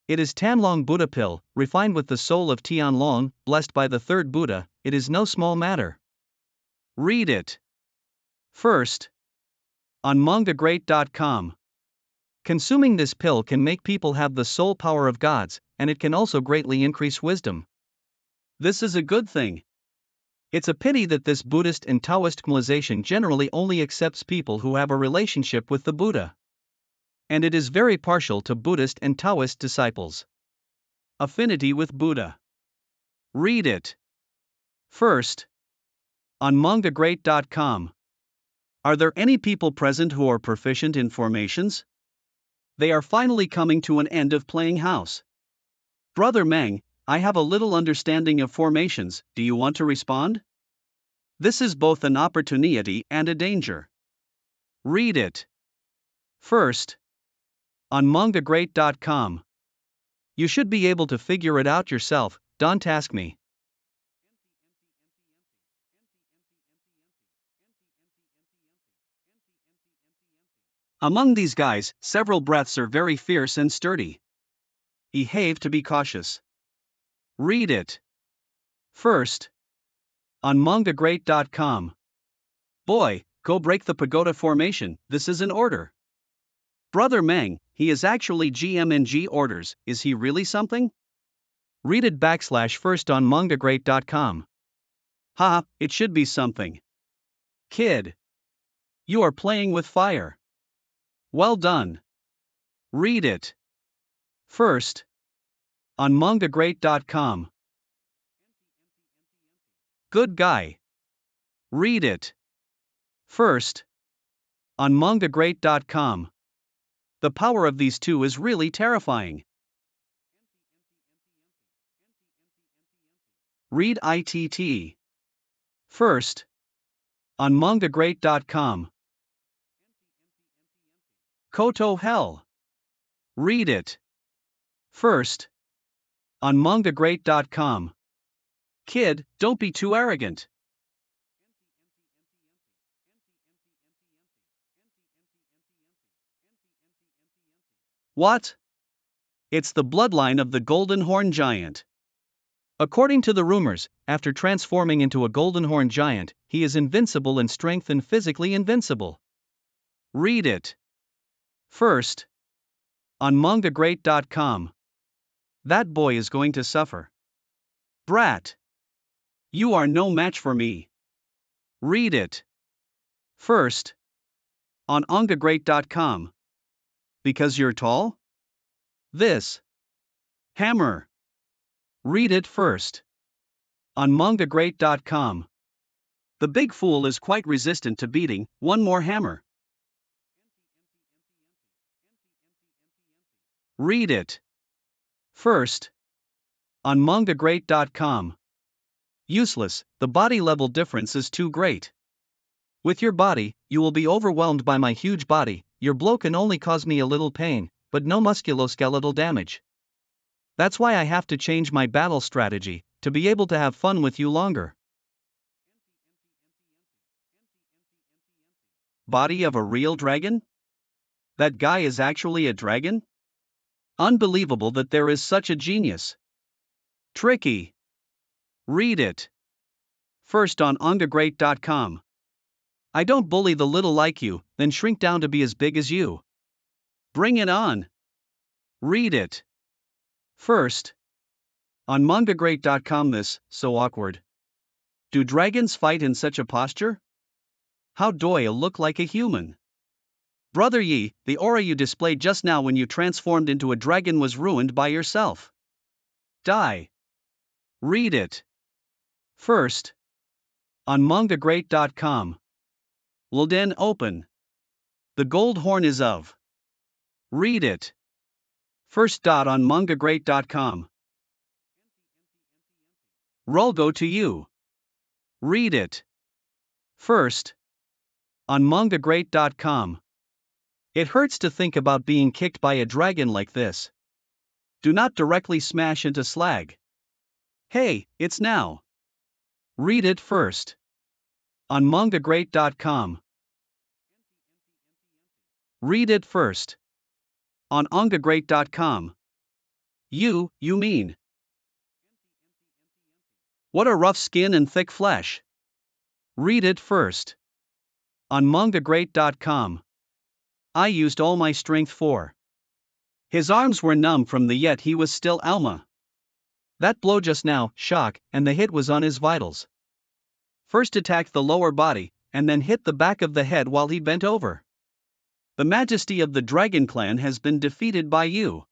It is Tanlong Buddha pill, refined with the soul of Tianlong, blessed by the third Buddha. It is no small matter. Read it. First. On mangacap.com. Consuming this pill can make people have the soul power of gods, and it can also greatly increase wisdom. This is a good thing. It's a pity that this Buddhist and Taoist civilization generally only accepts people who have a relationship with the Buddha. And it is very partial to Buddhist and Taoist disciples. Affinity with Buddha. Read it. First. On mangacap.com. Are there any people present who are proficient in formations? They are finally coming to an end of playing house. Brother Meng, I have a little understanding of formations, do you want to respond? This is both an opportunity and a danger. Read it. First. On mangacap.com. You should be able to figure it out yourself, don't ask me. Among these guys, several breaths are very fierce and sturdy. Behave to be cautious. Read it. First. On mangacap.com. Boy, go break the pagoda formation, this is an order. Brother Meng, he is actually GMNG orders, is he really something? Read it /first on mangacap.com. Ha, it should be something. Kid. You are playing with fire. Well done. Read it. First. On mangacap.com. Good guy. Read it. First. On mangacap.com. The power of these two is really terrifying. Read it. First. On mangacap.com. Koto hell. Read it. First. On mangacap.com. Kid, don't be too arrogant. What? It's the bloodline of the Golden Horn Giant. According to the rumors, after transforming into a Golden Horn Giant, he is invincible in strength and physically invincible. Read it. First. On mangacap.com. That boy is going to suffer. Brat. You are no match for me. Read it. First. On mangacap.com. Because you're tall? This. Hammer. Read it first. On mangacap.com. The big fool is quite resistant to beating, one more hammer. Read it. First. On mangacap.com. Useless, the body level difference is too great. With your body, you will be overwhelmed by my huge body, your blow can only cause me a little pain, but no musculoskeletal damage. That's why I have to change my battle strategy, to be able to have fun with you longer. Body of a real dragon? That guy is actually a dragon? Unbelievable that there is such a genius. Tricky. Read it. First on mangacap.com. I don't bully the little like you, then shrink down to be as big as you. Bring it on. Read it. First. On mangacap.com. This, so awkward. Do dragons fight in such a posture? How do I look like a human? Brother Yi, the aura you displayed just now when you transformed into a dragon was ruined by yourself. Die. Read it. First. On mangacap.com. Lden open. The gold horn is of. Read it. First. On mangacap.com. Roll go to you. Read it. First. On mangacap.com. It hurts to think about being kicked by a dragon like this. Do not directly smash into slag. Hey, it's now. Read it first. On mangagreat.com. Read it first. On mangagreat.com. You mean. What a rough skin and thick flesh. Read it first. On mangagreat.com. I used all my strength for. His arms were numb from the yet he was still Alma. That blow just now, shock, and the hit was on his vitals. First attacked the lower body, and then hit the back of the head while he bent over. The majesty of the Dragon Clan has been defeated by you.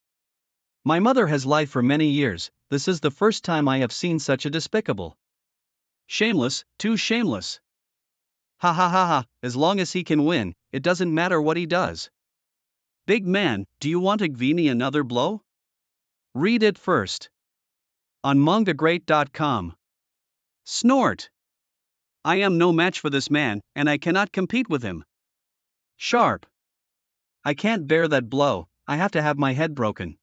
My mother has lied for many years, this is the first time I have seen such a despicable. Shameless, too shameless. Ha ha ha ha, as long as he can win, it doesn't matter what he does. Big man, do you want to give me another blow? Read it first. On mangagreat.com. Snort. I am no match for this man, and I cannot compete with him. Sharp. I can't bear that blow, I have to have my head broken.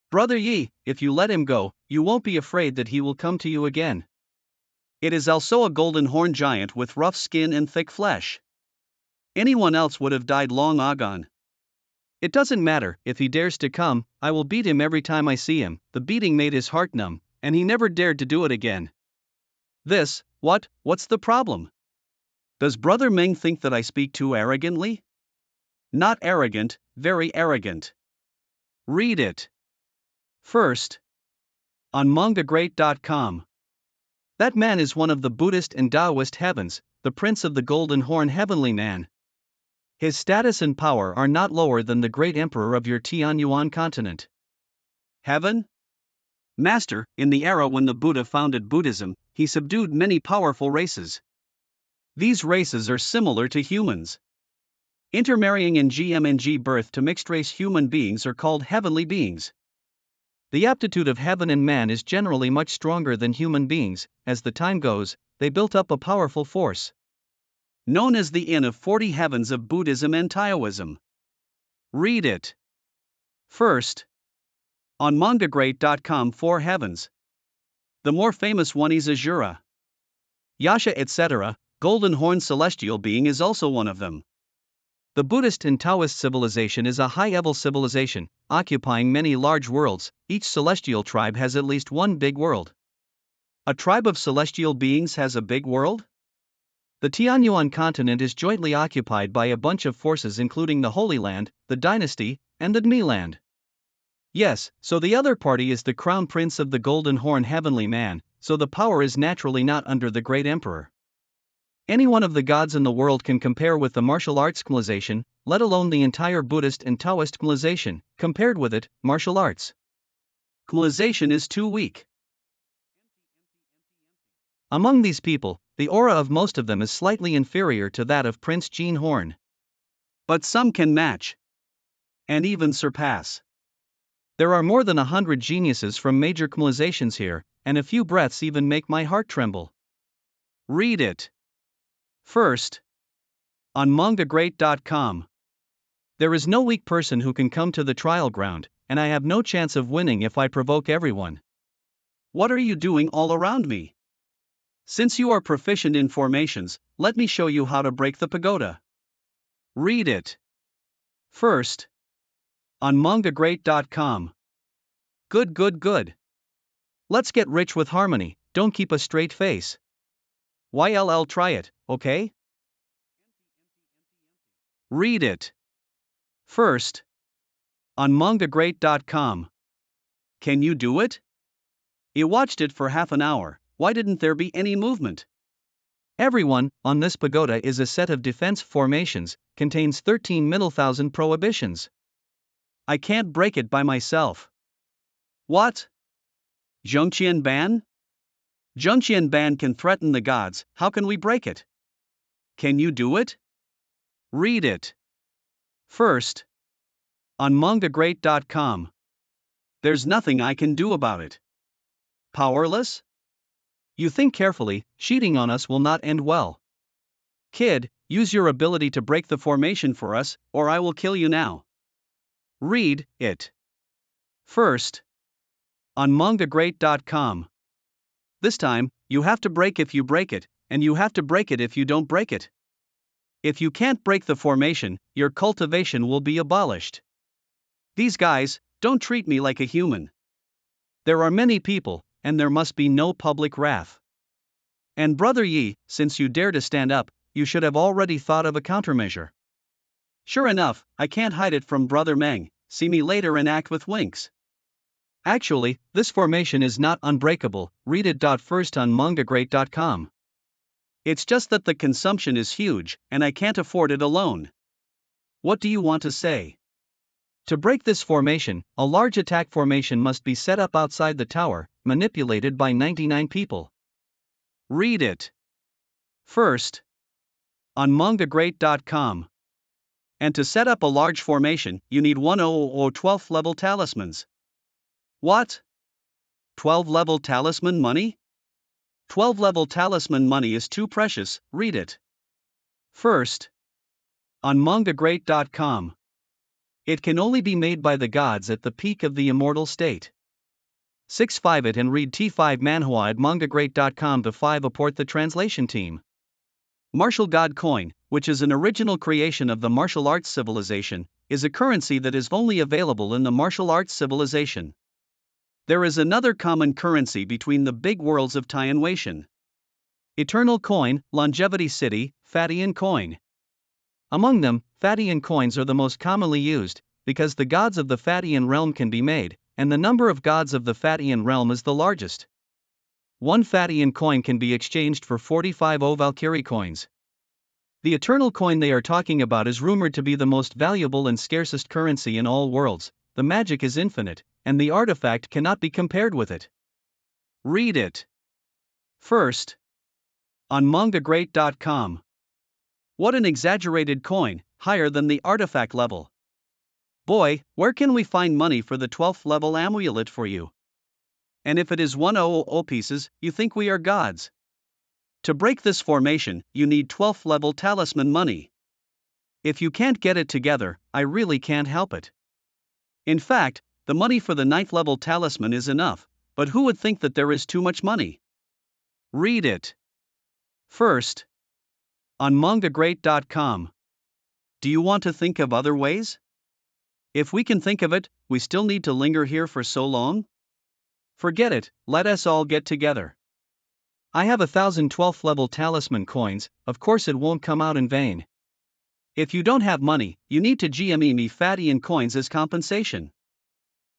Brother Yi, if you let him go, you won't be afraid that he will come to you again. It is also a golden horn giant with rough skin and thick flesh. Anyone else would have died long agone. It doesn't matter, if he dares to come, I will beat him every time I see him. The beating made his heart numb, and he never dared to do it again. What's the problem? Does Brother Ming think that I speak too arrogantly? Not arrogant, very arrogant. Read it. First. On mangagreat.com. That man is one of the Buddhist and Taoist heavens, the Prince of the Golden Horn Heavenly Man. His status and power are not lower than the great emperor of your Tianyuan continent. Heaven? Master, in the era when the Buddha founded Buddhism, he subdued many powerful races. These races are similar to humans. Intermarrying in GM&G birth to mixed-race human beings are called heavenly beings. The aptitude of heaven and man is generally much stronger than human beings. As the time goes, they built up a powerful force known as the Inn of 40 Heavens of Buddhism and Taoism. Read it. First. On mangagreat.com. 4 heavens. The more famous one is Azura. Yasha etc., Golden Horn celestial being is also one of them. The Buddhist and Taoist civilization is a high-level civilization, occupying many large worlds. Each celestial tribe has at least one big world. A tribe of celestial beings has a big world? The Tianyuan continent is jointly occupied by a bunch of forces including the Holy Land, the Dynasty, and the Dmi Land. Yes, so the other party is the Crown Prince of the Golden Horn Heavenly Man, so the power is naturally not under the Great Emperor. Any one of the gods in the world can compare with the martial arts civilization, let alone the entire Buddhist and Taoist civilization. Compared with it, martial arts civilization is too weak. Among these people, the aura of most of them is slightly inferior to that of Prince Jean Horn. But some can match. And even surpass. There are more than 100 geniuses from major civilizations here, and a few breaths even make my heart tremble. Read it. First. On mangagreat.com. There is no weak person who can come to the trial ground, and I have no chance of winning if I provoke everyone. What are you doing all around me? Since you are proficient in formations, let me show you how to break the pagoda. Read it. First. On mangagreat.com. Good. Let's get rich with harmony, don't keep a straight face. YLL try it, okay? Read it. First. On mangagreat.com. Can you do it? You watched it for half an hour, why didn't there be any movement? Everyone, on this pagoda is a set of defense formations, contains 13 middle thousand prohibitions. I can't break it by myself. What? Zhongqian ban? Zhongqian ban can threaten the gods, how can we break it? Can you do it? Read it. First. On mangagreat.com. There's nothing I can do about it. Powerless? You think carefully, cheating on us will not end well. Kid, use your ability to break the formation for us, or I will kill you now. Read it. First, on mangagreat.com. This time, you have to break if you break it, and you have to break it if you don't break it. If you can't break the formation, your cultivation will be abolished. These guys don't treat me like a human. There are many people, and there must be no public wrath. And Brother Yi, since you dare to stand up, you should have already thought of a countermeasure. Sure enough, I can't hide it from Brother Meng, see me later and act with winks. Actually, this formation is not unbreakable, read it. First on mangagreat.com. It's just that the consumption is huge, and I can't afford it alone. What do you want to say? To break this formation, a large attack formation must be set up outside the tower, manipulated by 99 people. Read it. First, on mangagreat.com. And to set up a large formation, you need 12th level talismans. What? 12 level talisman money? 12 level talisman money is too precious, read it. First, on mangagreat.com. It can only be made by the gods at the peak of the immortal state. 6.5 it and read T5 Manhwa at mangagreat.com to 5 apport the translation team. Martial God coin, which is an original creation of the martial arts civilization, is a currency that is only available in the martial arts civilization. There is another common currency between the big worlds of Tai and Weixin. Eternal coin, longevity city, Fatian coin. Among them, Fatian coins are the most commonly used, because the gods of the Fatian realm can be made, and the number of gods of the Fatian realm is the largest. One Fatian coin can be exchanged for 45 Valkyrie coins. The eternal coin they are talking about is rumored to be the most valuable and scarcest currency in all worlds. The magic is infinite, and the artifact cannot be compared with it. Read it. First, on mangagreat.com. What an exaggerated coin, higher than the artifact level. Boy, where can we find money for the 12th level amulet for you? And if it is 100 pieces, you think we are gods. To break this formation, you need 12th level talisman money. If you can't get it together, I really can't help it. In fact, the money for the 9th level talisman is enough, but who would think that there is too much money? Read it. First, on mangagreat.com. Do you want to think of other ways? If we can think of it, we still need to linger here for so long? Forget it, let us all get together. I have 1,000 12th level talisman coins, of course it won't come out in vain. If you don't have money, you need to GME me Fatian coins as compensation.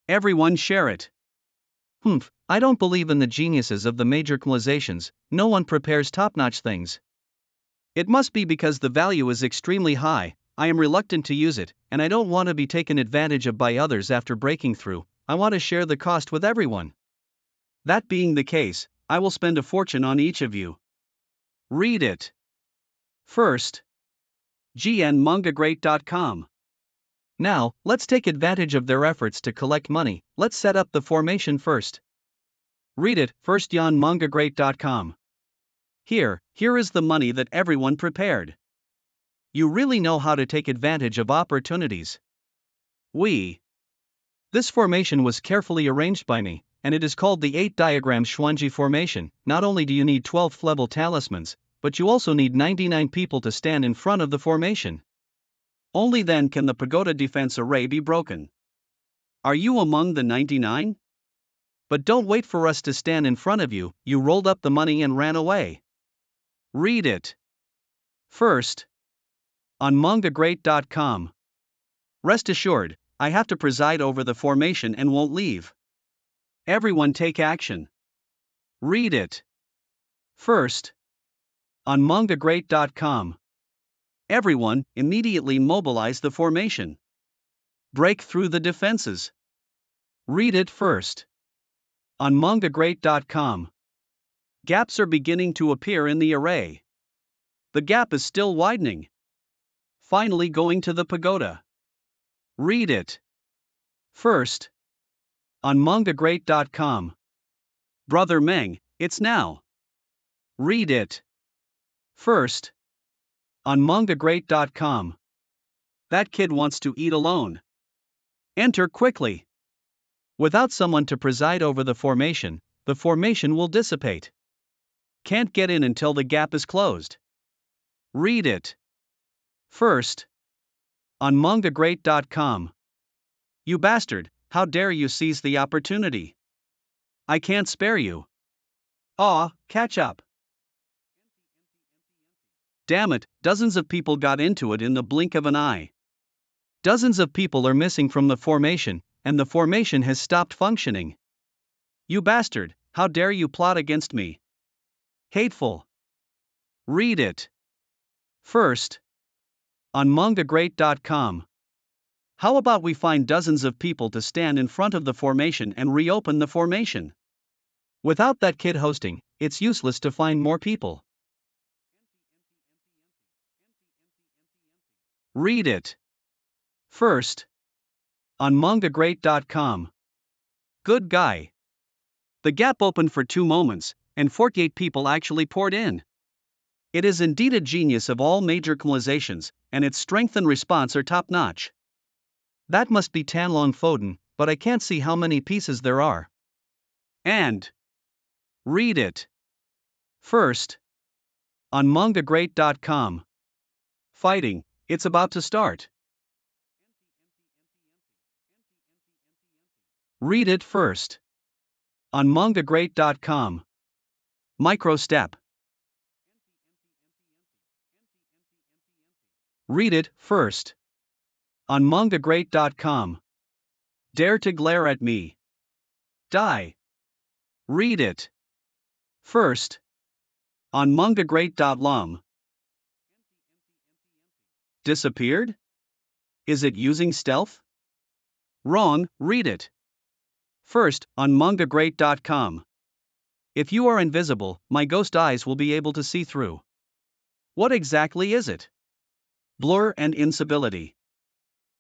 Everyone share it. I don't believe in the geniuses of the major civilizations, no one prepares top-notch things. It must be because the value is extremely high, I am reluctant to use it, and I don't want to be taken advantage of by others after breaking through, I want to share the cost with everyone. That being the case, I will spend a fortune on each of you. Read it. First, gnmangagreat.com. Now, let's take advantage of their efforts to collect money, let's set up the formation first. Read it, first gnmangagreat.com. Here is the money that everyone prepared. You really know how to take advantage of opportunities. This formation was carefully arranged by me, and it is called the 8-diagram Xuanji formation. Not only do you need 12th level talismans, but you also need 99 people to stand in front of the formation. Only then can the Pagoda defense array be broken. Are you among the 99? But don't wait for us to stand in front of you, you rolled up the money and ran away. Read it. First, on mangagreat.com. Rest assured, I have to preside over the formation and won't leave. Everyone take action. Read it. First, on mangagreat.com. Everyone, immediately mobilize the formation. Break through the defenses. Read it first. On mangagreat.com. Gaps are beginning to appear in the array. The gap is still widening. Finally going to the pagoda. Read it. First, on mangagreat.com. Brother Meng, it's now. Read it. First, on mangagreat.com. That kid wants to eat alone. Enter quickly. Without someone to preside over the formation will dissipate. Can't get in until the gap is closed. Read it. First. On mangagreat.com. You bastard, how dare you seize the opportunity? I can't spare you. Aw, catch up. Damn it, dozens of people got into it in the blink of an eye. Dozens of people are missing from the formation, and the formation has stopped functioning. You bastard, how dare you plot against me? Hateful. Read it. First. On mangagreat.com. How about we find dozens of people to stand in front of the formation and reopen the formation? Without that kid hosting, it's useless to find more people. Read it. First. On mangagreat.com. Good guy. The gap opened for 2 moments, and 48 people actually poured in. It is indeed a genius of all major civilizations, and its strength and response are top-notch. That must be Tanlong Foden, but I can't see how many pieces there are. And. Read it. First. On mangagreat.com. Fighting, it's about to start. Read it first. On mangagreat.com. Micro step. Read it first. On mangagreat.com. Dare to glare at me. Die. Read it. First. On mangagreat.lum. Disappeared? Is it using stealth? Wrong, read it. First, on mangagreat.com. If you are invisible, my ghost eyes will be able to see through. What exactly is it? Blur and instability.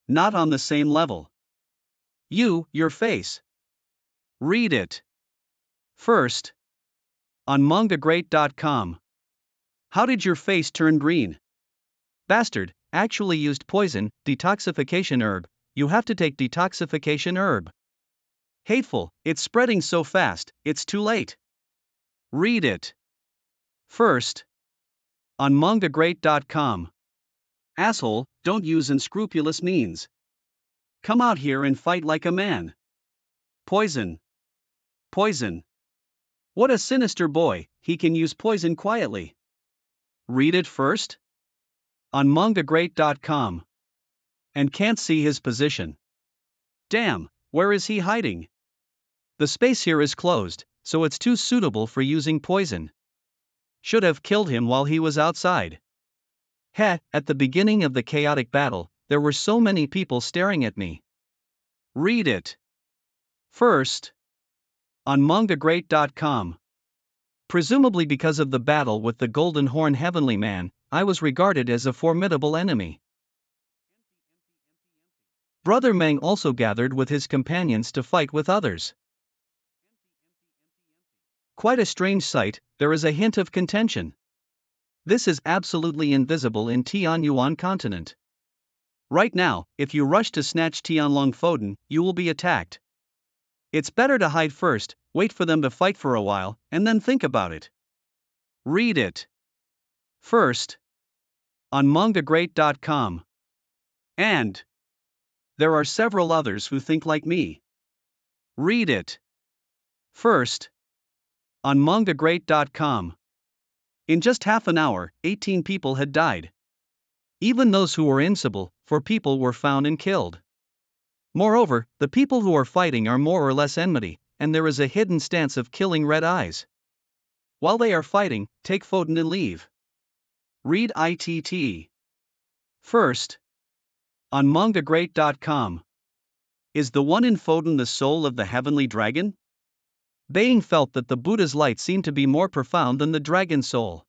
Not on the same level. Your face. Read it. First. On mangagreat.com. How did your face turn green? Bastard, actually used poison, detoxification herb, you have to take detoxification herb. Hateful, it's spreading so fast, it's too late. Read it. First. On mangagreat.com. Asshole, don't use unscrupulous means. Come out here and fight like a man. Poison. Poison. What a sinister boy, he can use poison quietly. Read it first. On mangagreat.com. And can't see his position. Damn, where is he hiding? The space here is closed, so it's too suitable for using poison. Should have killed him while he was outside. Heh, at the beginning of the chaotic battle, there were so many people staring at me. Read it. First. On mangagreat.com. Presumably because of the battle with the Golden Horn Heavenly Man, I was regarded as a formidable enemy. Brother Meng also gathered with his companions to fight with others. Quite a strange sight, there is a hint of contention. This is absolutely invisible in Tianyuan continent. Right now, if you rush to snatch Tianlong Foden, you will be attacked. It's better to hide first, wait for them to fight for a while, and then think about it. Read it. First. On mangagreat.com. And. There are several others who think like me. Read it. First. On mangagreat.com. In just half an hour, 18 people had died. Even those who were invisible, 4 people were found and killed. Moreover, the people who are fighting are more or less enmity, and there is a hidden stance of killing red eyes. While they are fighting, take Foden and leave. Read it. First. On mangagreat.com. Is the one in Foden the soul of the heavenly dragon? Being felt that the Buddha's light seemed to be more profound than the dragon's soul.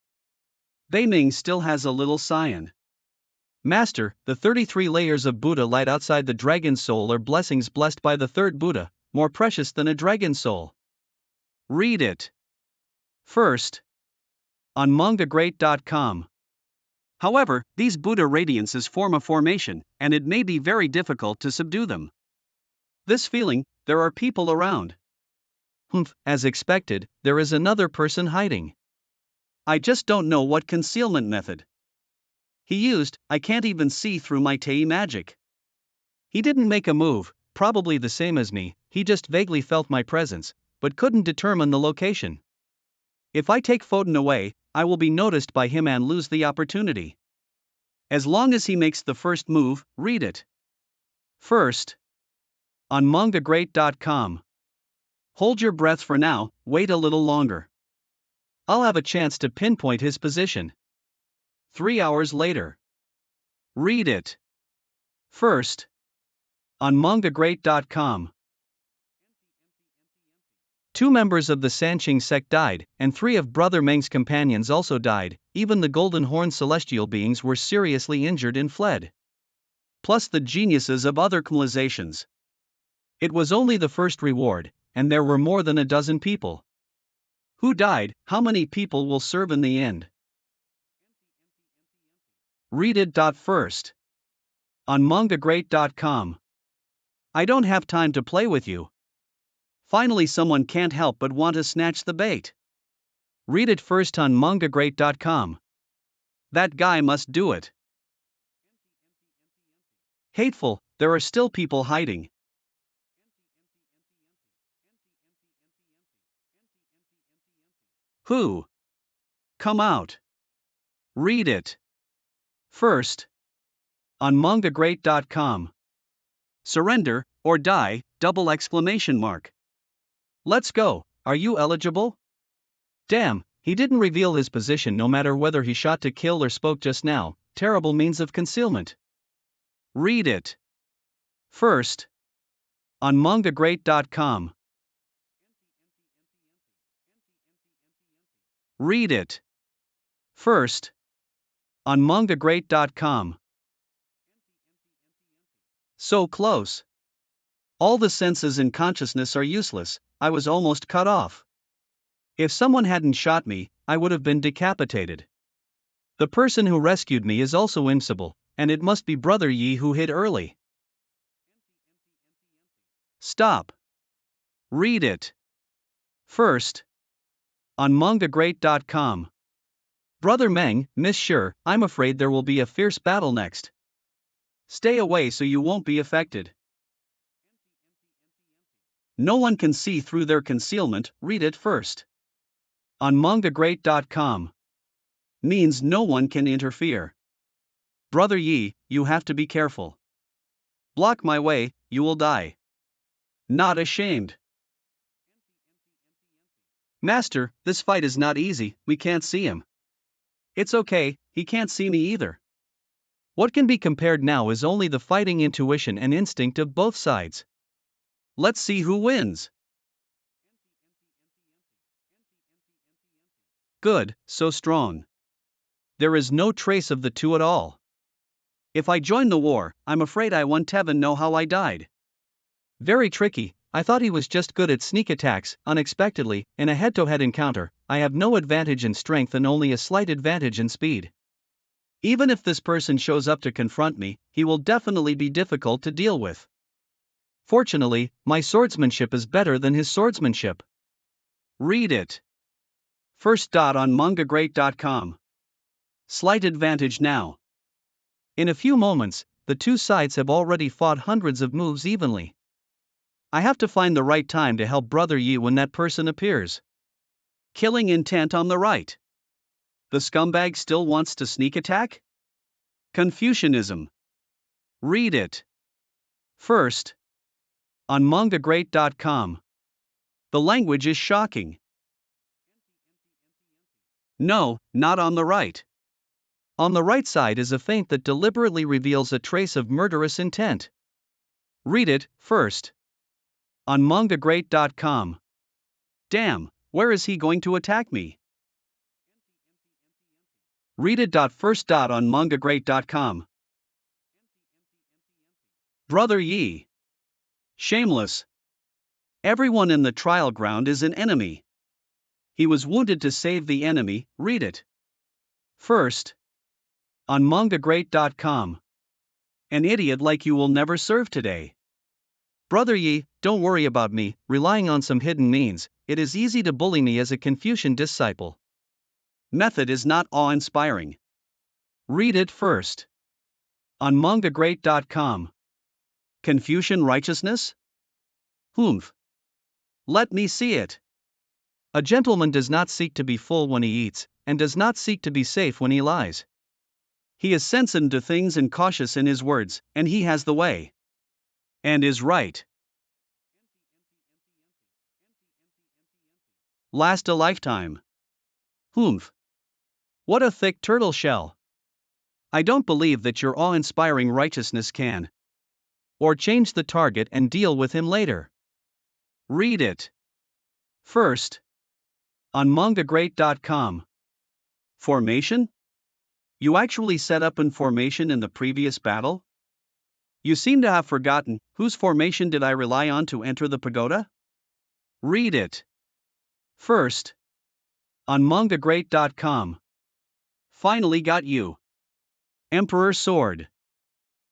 Ming still has a little cyan. Master, the 33 layers of Buddha light outside the dragon's soul are blessings blessed by the third Buddha, more precious than a dragon's soul. Read it. First. On mangagreat.com. However, these Buddha radiances form a formation, and it may be very difficult to subdue them. This feeling, there are people around. Humph, as expected, there is another person hiding. I just don't know what concealment method he used. I can't even see through my Tei magic. He didn't make a move, probably the same as me, he just vaguely felt my presence, but couldn't determine the location. If I take Foden away, I will be noticed by him and lose the opportunity. As long as he makes the first move, read it first. On mangacap.com. Hold your breath for now, wait a little longer. I'll have a chance to pinpoint his position. 3 hours later. Read it first. On mangacap.com. 2 members of the Sanqing sect died, and 3 of Brother Meng's companions also died. Even the golden horned celestial beings were seriously injured and fled. Plus the geniuses of other civilizations. It was only the first reward, and there were more than a dozen people. Who died? How many people will serve in the end? Read it. First. On mangacap.com. I don't have time to play with you. Finally, someone can't help but want to snatch the bait. Read it first on mangacap.com. That guy must do it. Hateful, there are still people hiding. Who? Come out. Read it first. On mangacap.com. Surrender, or die, ! Let's go, are you eligible? Damn, he didn't reveal his position no matter whether he shot to kill or spoke just now. Terrible means of concealment. Read it first. On mangacap.com. Read it first. On mangacap.com. So close. All the senses and consciousness are useless, I was almost cut off. If someone hadn't shot me, I would have been decapitated. The person who rescued me is also invincible, and it must be Brother Yi who hid early. Stop. Read it first. On mangacap.com. Brother Meng, Miss Sure, I'm afraid there will be a fierce battle next. Stay away so you won't be affected. No one can see through their concealment, read it first. On mangacap.com. Means no one can interfere. Brother Yi, you have to be careful. Block my way, you will die. Not ashamed. Master, this fight is not easy, we can't see him. It's okay, he can't see me either. What can be compared now is only the fighting intuition and instinct of both sides. Let's see who wins. Good, so strong. There is no trace of the two at all. If I join the war, I'm afraid I won't even know how I died. Very tricky, I thought he was just good at sneak attacks. Unexpectedly, in a head-to-head encounter, I have no advantage in strength and only a slight advantage in speed. Even if this person shows up to confront me, he will definitely be difficult to deal with. Fortunately, my swordsmanship is better than his swordsmanship. Read it first. On mangacap.com. Slight advantage now. In a few moments, the two sides have already fought hundreds of moves evenly. I have to find the right time to help Brother Yi when that person appears. Killing intent on the right. The scumbag still wants to sneak attack? Confucianism. Read it first. On mangacap.com. The language is shocking. No, not on the right. On the right side is a feint that deliberately reveals a trace of murderous intent. Read it first. On mangacap.com. Damn, where is he going to attack me? Read it first. On mangacap.com. Brother Yi. Shameless. Everyone in the trial ground is an enemy. He was wounded to save the enemy, read it first. On mangacap.com. An idiot like you will never serve today. Brother Yi, don't worry about me, relying on some hidden means, it is easy to bully me as a Confucian disciple. Method is not awe-inspiring. Read it first. On mangagreat.com. Confucian righteousness? Humph. Let me see it. A gentleman does not seek to be full when he eats, and does not seek to be safe when he lies. He is sensitive to things and cautious in his words, and he has the way. And is right. Last a lifetime. Humph. What a thick turtle shell. I don't believe that your awe-inspiring righteousness can. Or change the target and deal with him later. Read it. First. On mangagreat.com. Formation? You actually set up in formation in the previous battle? You seem to have forgotten, whose formation did I rely on to enter the pagoda? Read it. First. On mangagreat.com. Finally got you. Emperor Sword.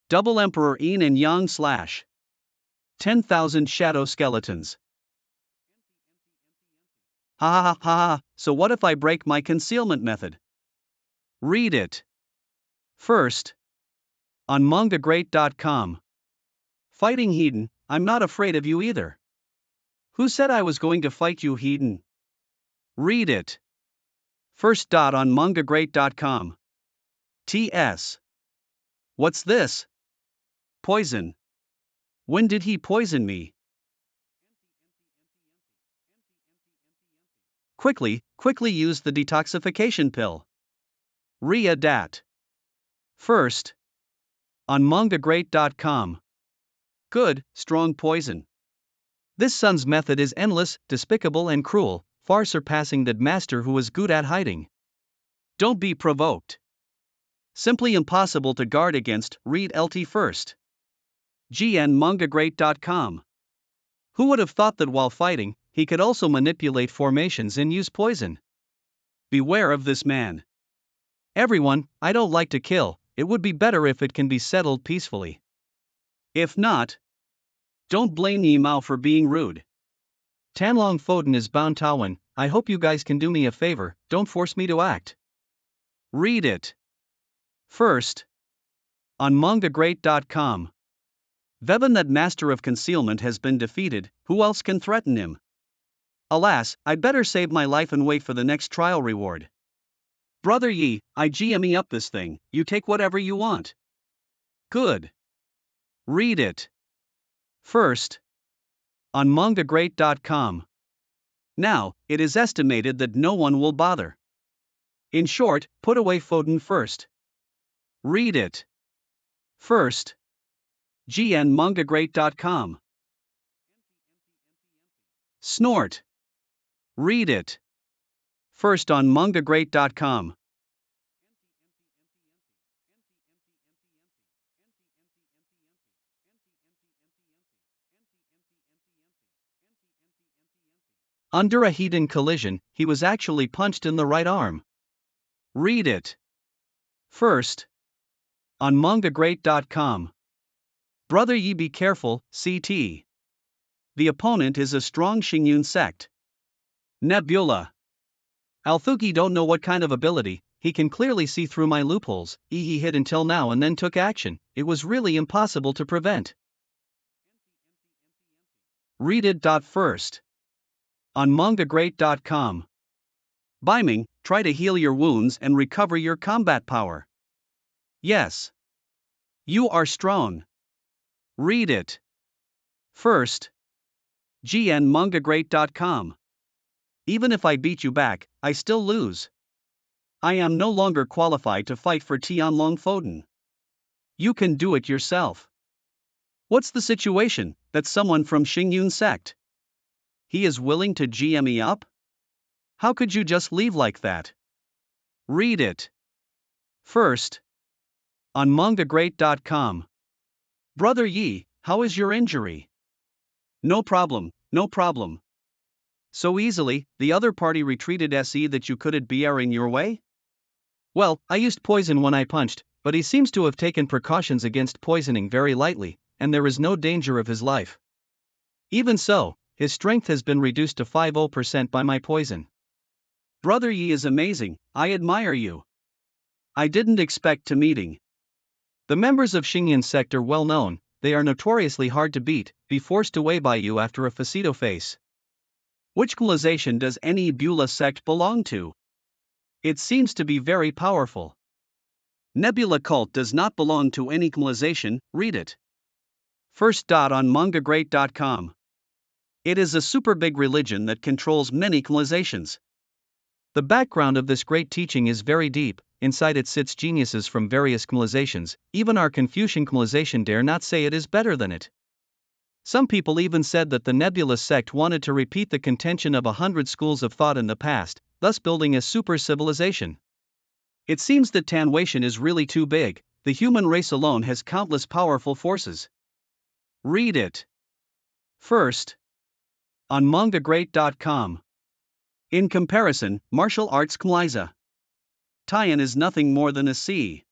Double Emperor Yin and Yang slash. 10,000 shadow skeletons. Ha ha ha ha, so what if I break my concealment method? Read it. First. On mangagreat.com. Fighting Hedon, I'm not afraid of you either. Who said I was going to fight you, Hedon? Read it. First. On mangagreat.com. TS. What's this? Poison. When did he poison me? Quickly use the detoxification pill. Read dat. First. On mangagreat.com. Good, strong poison. This son's method is endless, despicable and cruel, far surpassing that master who is good at hiding. Don't be provoked. Simply impossible to guard against. Read LT first. mangagreat.com. Who would have thought that while fighting, he could also manipulate formations and use poison? Beware of this man. Everyone, I don't like to kill, it would be better if it can be settled peacefully. If not, don't blame Yimao for being rude. Tanlong Foden is Bao Taowen, I hope you guys can do me a favor, don't force me to act. Read it. First. On mangagreat.com. Vebin, that master of concealment, has been defeated, who else can threaten him? Alas, I'd better save my life and wait for the next trial reward. Brother Yi, I GME up this thing, you take whatever you want. Good. Read it. First. On mangagreat.com. Now, it is estimated that no one will bother. In short, put away Foden first. Read it. First. mangagreat.com. Snort. Read it. First on mangagreat.com. Under a Hedon collision, he was actually punched in the right arm. Read it. First. On mangagreat.com. Brother Yi, be careful, CT. The opponent is a strong Xingyun sect. Nebula. Althuki don't know what kind of ability, he can clearly see through my loopholes. He hid until now and then took action, it was really impossible to prevent. Read it. First. On mangagreat.com. Ming, try to heal your wounds and recover your combat power. Yes. You are strong. Read it. First. mangagreat.com. Even if I beat you back, I still lose. I am no longer qualified to fight for Tianlong Foden. You can do it yourself. What's the situation? That's someone from Xingyun sect. He is willing to GME up? How could you just leave like that? Read it. First. On mangagreat.com. Brother Yi, how is your injury? No problem, no problem. So easily, the other party retreated. SE that you couldn't be airing your way? Well, I used poison when I punched, but he seems to have taken precautions against poisoning very lightly, and there is no danger of his life. Even so, his strength has been reduced to 50% by my poison. Brother Yi is amazing, I admire you. I didn't expect to meeting. The members of Xingyan sect are well known, they are notoriously hard to beat, be forced away by you after a facito face. Which civilization does any Beulah sect belong to? It seems to be very powerful. Nebula cult does not belong to any civilization, read it. First. On mangagreat.com. It is a super big religion that controls many civilizations. The background of this great teaching is very deep, inside it sits geniuses from various civilizations, even our Confucian civilization dare not say it is better than it. Some people even said that the Nebula sect wanted to repeat the contention of 100 schools of thought in the past, thus building a super civilization. It seems that Tanwation is really too big, the human race alone has countless powerful forces. Read it. First. On mangagreat.com. In comparison, martial arts Kmliza. Tian is nothing more than a C.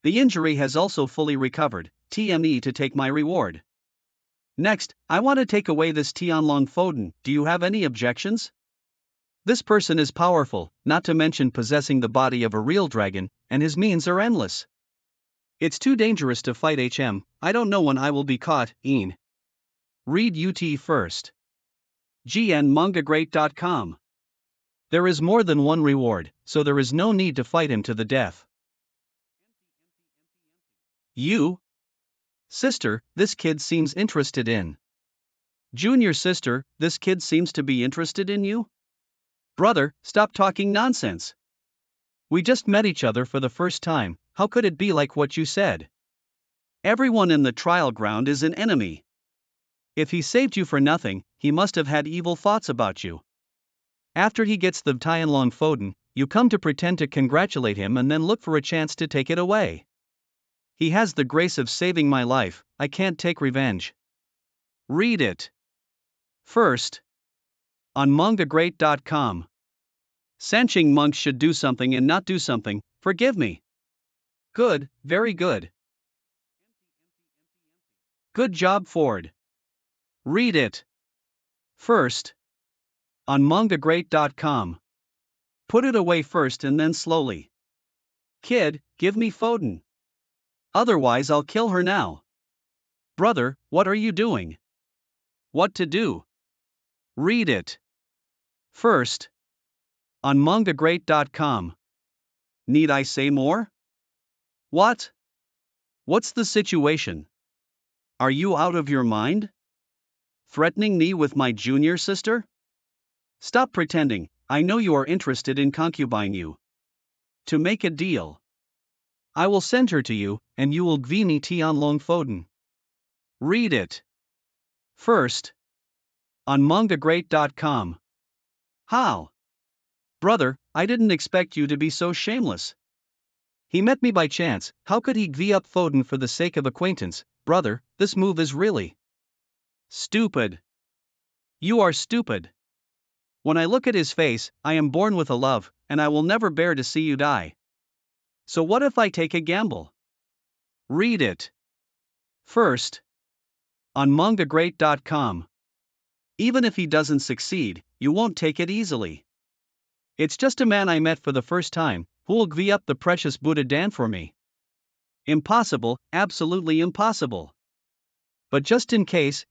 The injury has also fully recovered, TME to take my reward. Next, I want to take away this Tianlong Foden, do you have any objections? This person is powerful, not to mention possessing the body of a real dragon, and his means are endless. It's too dangerous to fight HM, I don't know when I will be caught, Een. Read UT first. GNMangaGreat.com. There is more than one reward, so there is no need to fight him to the death. You? Sister, this kid seems interested in. Junior sister, this kid seems to be interested in you? Brother, stop talking nonsense. We just met each other for the first time, how could it be like what you said? Everyone in the trial ground is an enemy. If he saved you for nothing, he must have had evil thoughts about you. After he gets the Tianlong Foden, you come to pretend to congratulate him and then look for a chance to take it away. He has the grace of saving my life, I can't take revenge. Read it. First. On mangagreat.com. Sanqing monks should do something and not do something, forgive me. Good, very good. Good job, Ford. Read it. First. On mangagreat.com. Put it away first and then slowly. Kid, give me Foden. Otherwise I'll kill her now. Brother, what are you doing? What to do? Read it. First. On mangagreat.com. Need I say more? What? What's the situation? Are you out of your mind? Threatening me with my junior sister? Stop pretending, I know you are interested in concubine you. To make a deal. I will send her to you, and you will give me Tianlong Foden. Read it. First. On mangagreat.com. How? Brother, I didn't expect you to be so shameless. He met me by chance, how could he give up Foden for the sake of acquaintance? Brother, this move is really stupid. You are stupid. When I look at his face, I am born with a love, and I will never bear to see you die. So what if I take a gamble? Read it. First. On mangagreat.com. Even if he doesn't succeed, you won't take it easily. It's just a man I met for the first time, who will give up the precious Buddha Dan for me. Impossible, absolutely impossible. But just in case.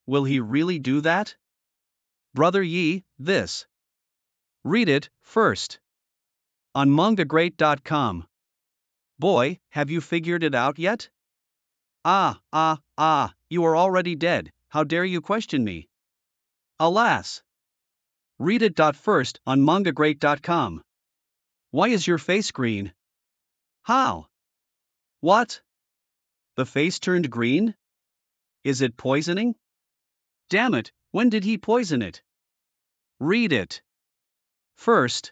Will he really do that? Brother Yi, this. Read it, first. On mangagreat.com. Boy, have you figured it out yet? You are already dead, how dare you question me? Alas. Read it. First on mangagreat.com. Why is your face green? How? What? The face turned green? Is it poisoning? Damn it, when did he poison it? Read it. First.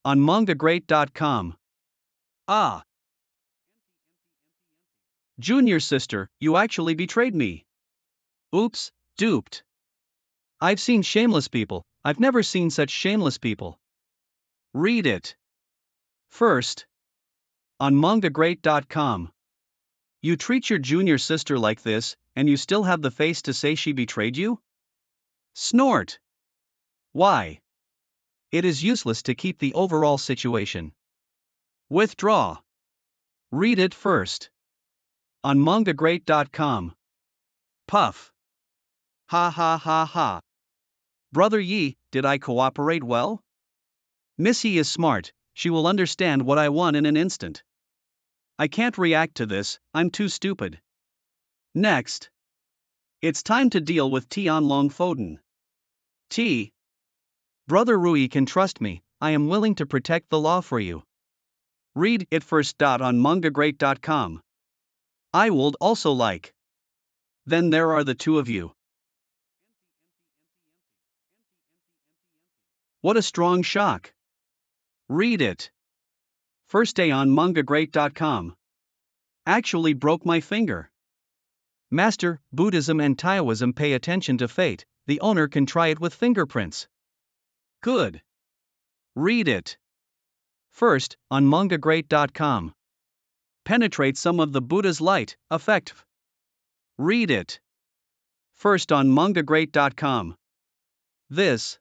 On mangagreat.com. Junior sister, you actually betrayed me. Oops, duped. I've seen shameless people, I've never seen such shameless people. Read it. First. On mangagreat.com. You treat your junior sister like this, and you still have the face to say she betrayed you? Snort. Why? It is useless to keep the overall situation. Withdraw. Read it first. On mangagreat.com. Puff. Ha ha ha ha. Brother Yi, did I cooperate well? Miss Yi is smart, she will understand what I want in an instant. I can't react to this, I'm too stupid. Next. It's time to deal with Tianlong Foden. T. Brother Rui can trust me, I am willing to protect the law for you. Read it first. On mangagreat.com. I would also like. Then there are the two of you. What a strong shock. Read it. First day on mangagreat.com. Actually broke my finger. Master, Buddhism and Taoism pay attention to fate, the owner can try it with fingerprints. Good. Read it. First, on mangagreat.com. Penetrate some of the Buddha's light, effect. Read it. First on mangagreat.com. This.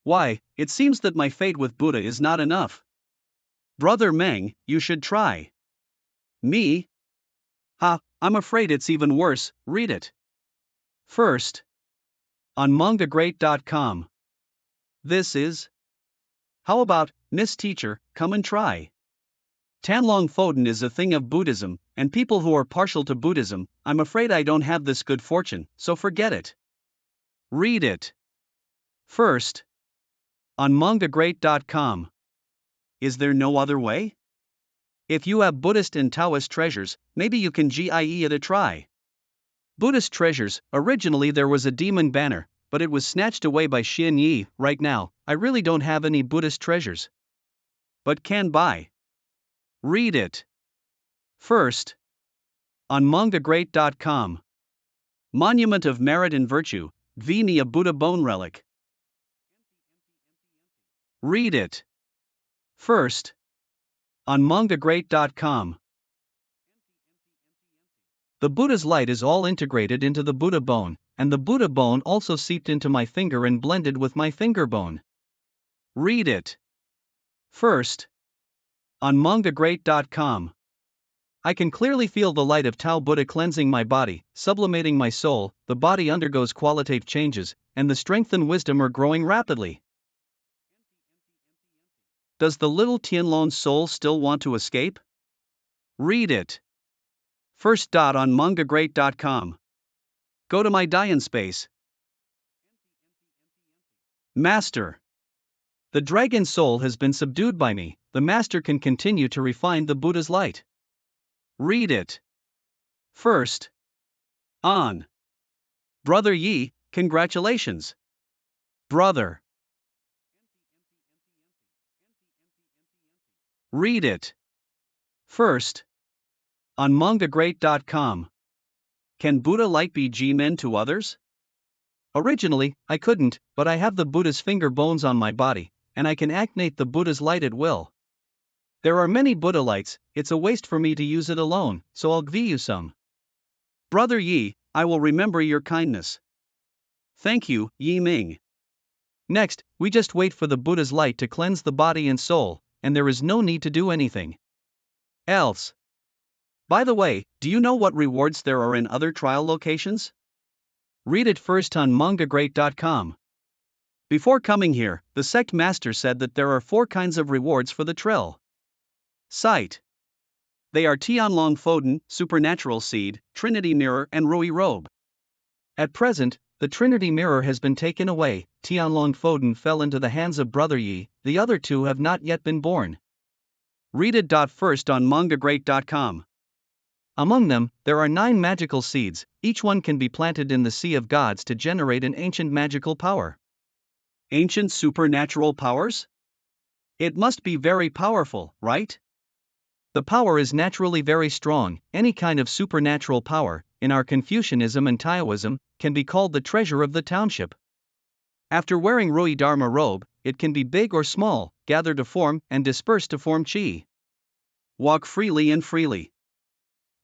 Why, it seems that my fate with Buddha is not enough. Brother Meng, you should try. Me? Ha, I'm afraid it's even worse, read it. First. On mangagreat.com. This is. How about, Miss Teacher, come and try. Tianlong Foden is a thing of Buddhism, and people who are partial to Buddhism, I'm afraid I don't have this good fortune, so forget it. Read it. First. On mangagreat.com. Is there no other way? If you have Buddhist and Taoist treasures, maybe you can give it a try. Buddhist treasures, originally there was a demon banner, but it was snatched away by Xin Yi. Right now, I really don't have any Buddhist treasures. But can buy. Read it. First. On mangagreat.com. Monument of Merit and Virtue, Vini Buddha Bone Relic. Read it. First. On mangagreat.com. The Buddha's light is all integrated into the Buddha bone, and the Buddha bone also seeped into my finger and blended with my finger bone. Read it. First. On mangagreat.com. I can clearly feel the light of Tao Buddha cleansing my body, sublimating my soul, the body undergoes qualitative changes, and the strength and wisdom are growing rapidly. Does the little Tianlong soul still want to escape? Read it. First. On mangagreat.com. Go to my Dian space. Master. The dragon soul has been subdued by me, the master can continue to refine the Buddha's light. Read it. First. On. Brother Yi, congratulations. Brother. Read it. First. On mangagreat.com. Can Buddha light be G-men to others? Originally, I couldn't, but I have the Buddha's finger bones on my body, and I can activate the Buddha's light at will. There are many Buddha lights, it's a waste for me to use it alone, so I'll give you some. Brother Yi, I will remember your kindness. Thank you, Yi Ming. Next, we just wait for the Buddha's light to cleanse the body and soul, and there is no need to do anything else. By the way, do you know what rewards there are in other trial locations? Read it first on mangagreat.com. Before coming here, the sect master said that there are 4 kinds of rewards for the trial site. They are Tianlong Foden, Supernatural Seed, Trinity Mirror, and Rui Robe. At present, the Trinity Mirror has been taken away, Tianlong Foden fell into the hands of Brother Yi, the other 2 have not yet been born. Read it. First on mangagreat.com. Among them, there are 9 magical seeds, each one can be planted in the Sea of Gods to generate an ancient magical power. Ancient supernatural powers? It must be very powerful, right? The power is naturally very strong, any kind of supernatural power, in our Confucianism and Taoism, can be called the treasure of the township. After wearing Rui Dharma robe, it can be big or small, gather to form and disperse to form chi. Walk freely and freely.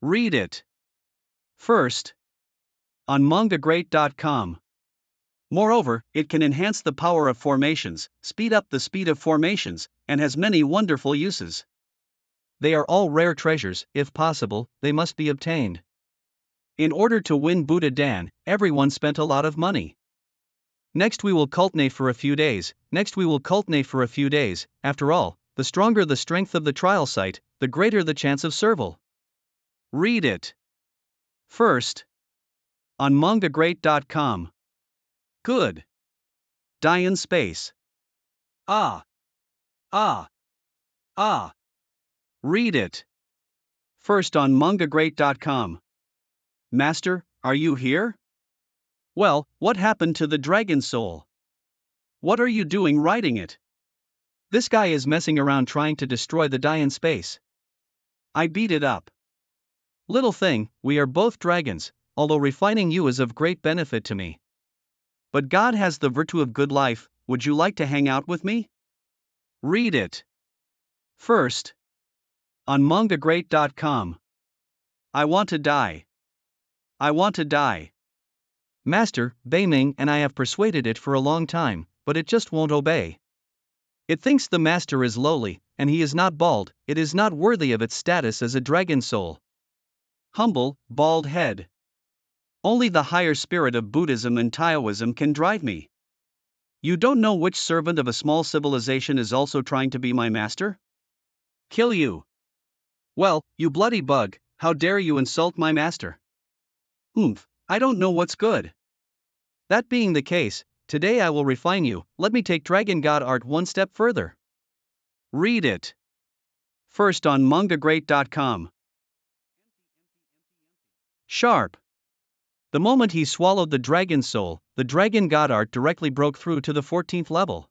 Read it. First. on mangagreat.com. Moreover, it can enhance the power of formations, speed up the speed of formations, and has many wonderful uses. They are all rare treasures. If possible, they must be obtained. In order to win Buddha Dan, everyone spent a lot of money. Next we will cultivate for a few days. After all, the stronger the strength of the trial site, the greater the chance of survival. Read it first on mangagreat.com. Good. Die in space. Ah. Read it first on mangagreat.com. Master, are you here? Well, what happened to the dragon soul? What are you doing writing it? This guy is messing around trying to destroy the die in space. I beat it up. Little thing, we are both dragons, although refining you is of great benefit to me. But God has the virtue of good life. Would you like to hang out with me? Read it first on mangagreat.com. I want to die. Master, Ming and I have persuaded it for a long time, but it just won't obey. It thinks the master is lowly, and he is not bald. It is not worthy of its status as a dragon soul. Humble, bald head. Only the higher spirit of Buddhism and Taoism can drive me. You don't know which servant of a small civilization is also trying to be my master? Kill you. Well, you bloody bug, how dare you insult my master? I don't know what's good. That being the case, today I will refine you. Let me take Dragon God art one step further. Read it first on mangagreat.com. Sharp. The moment he swallowed the dragon soul, the dragon god art directly broke through to the 14th level.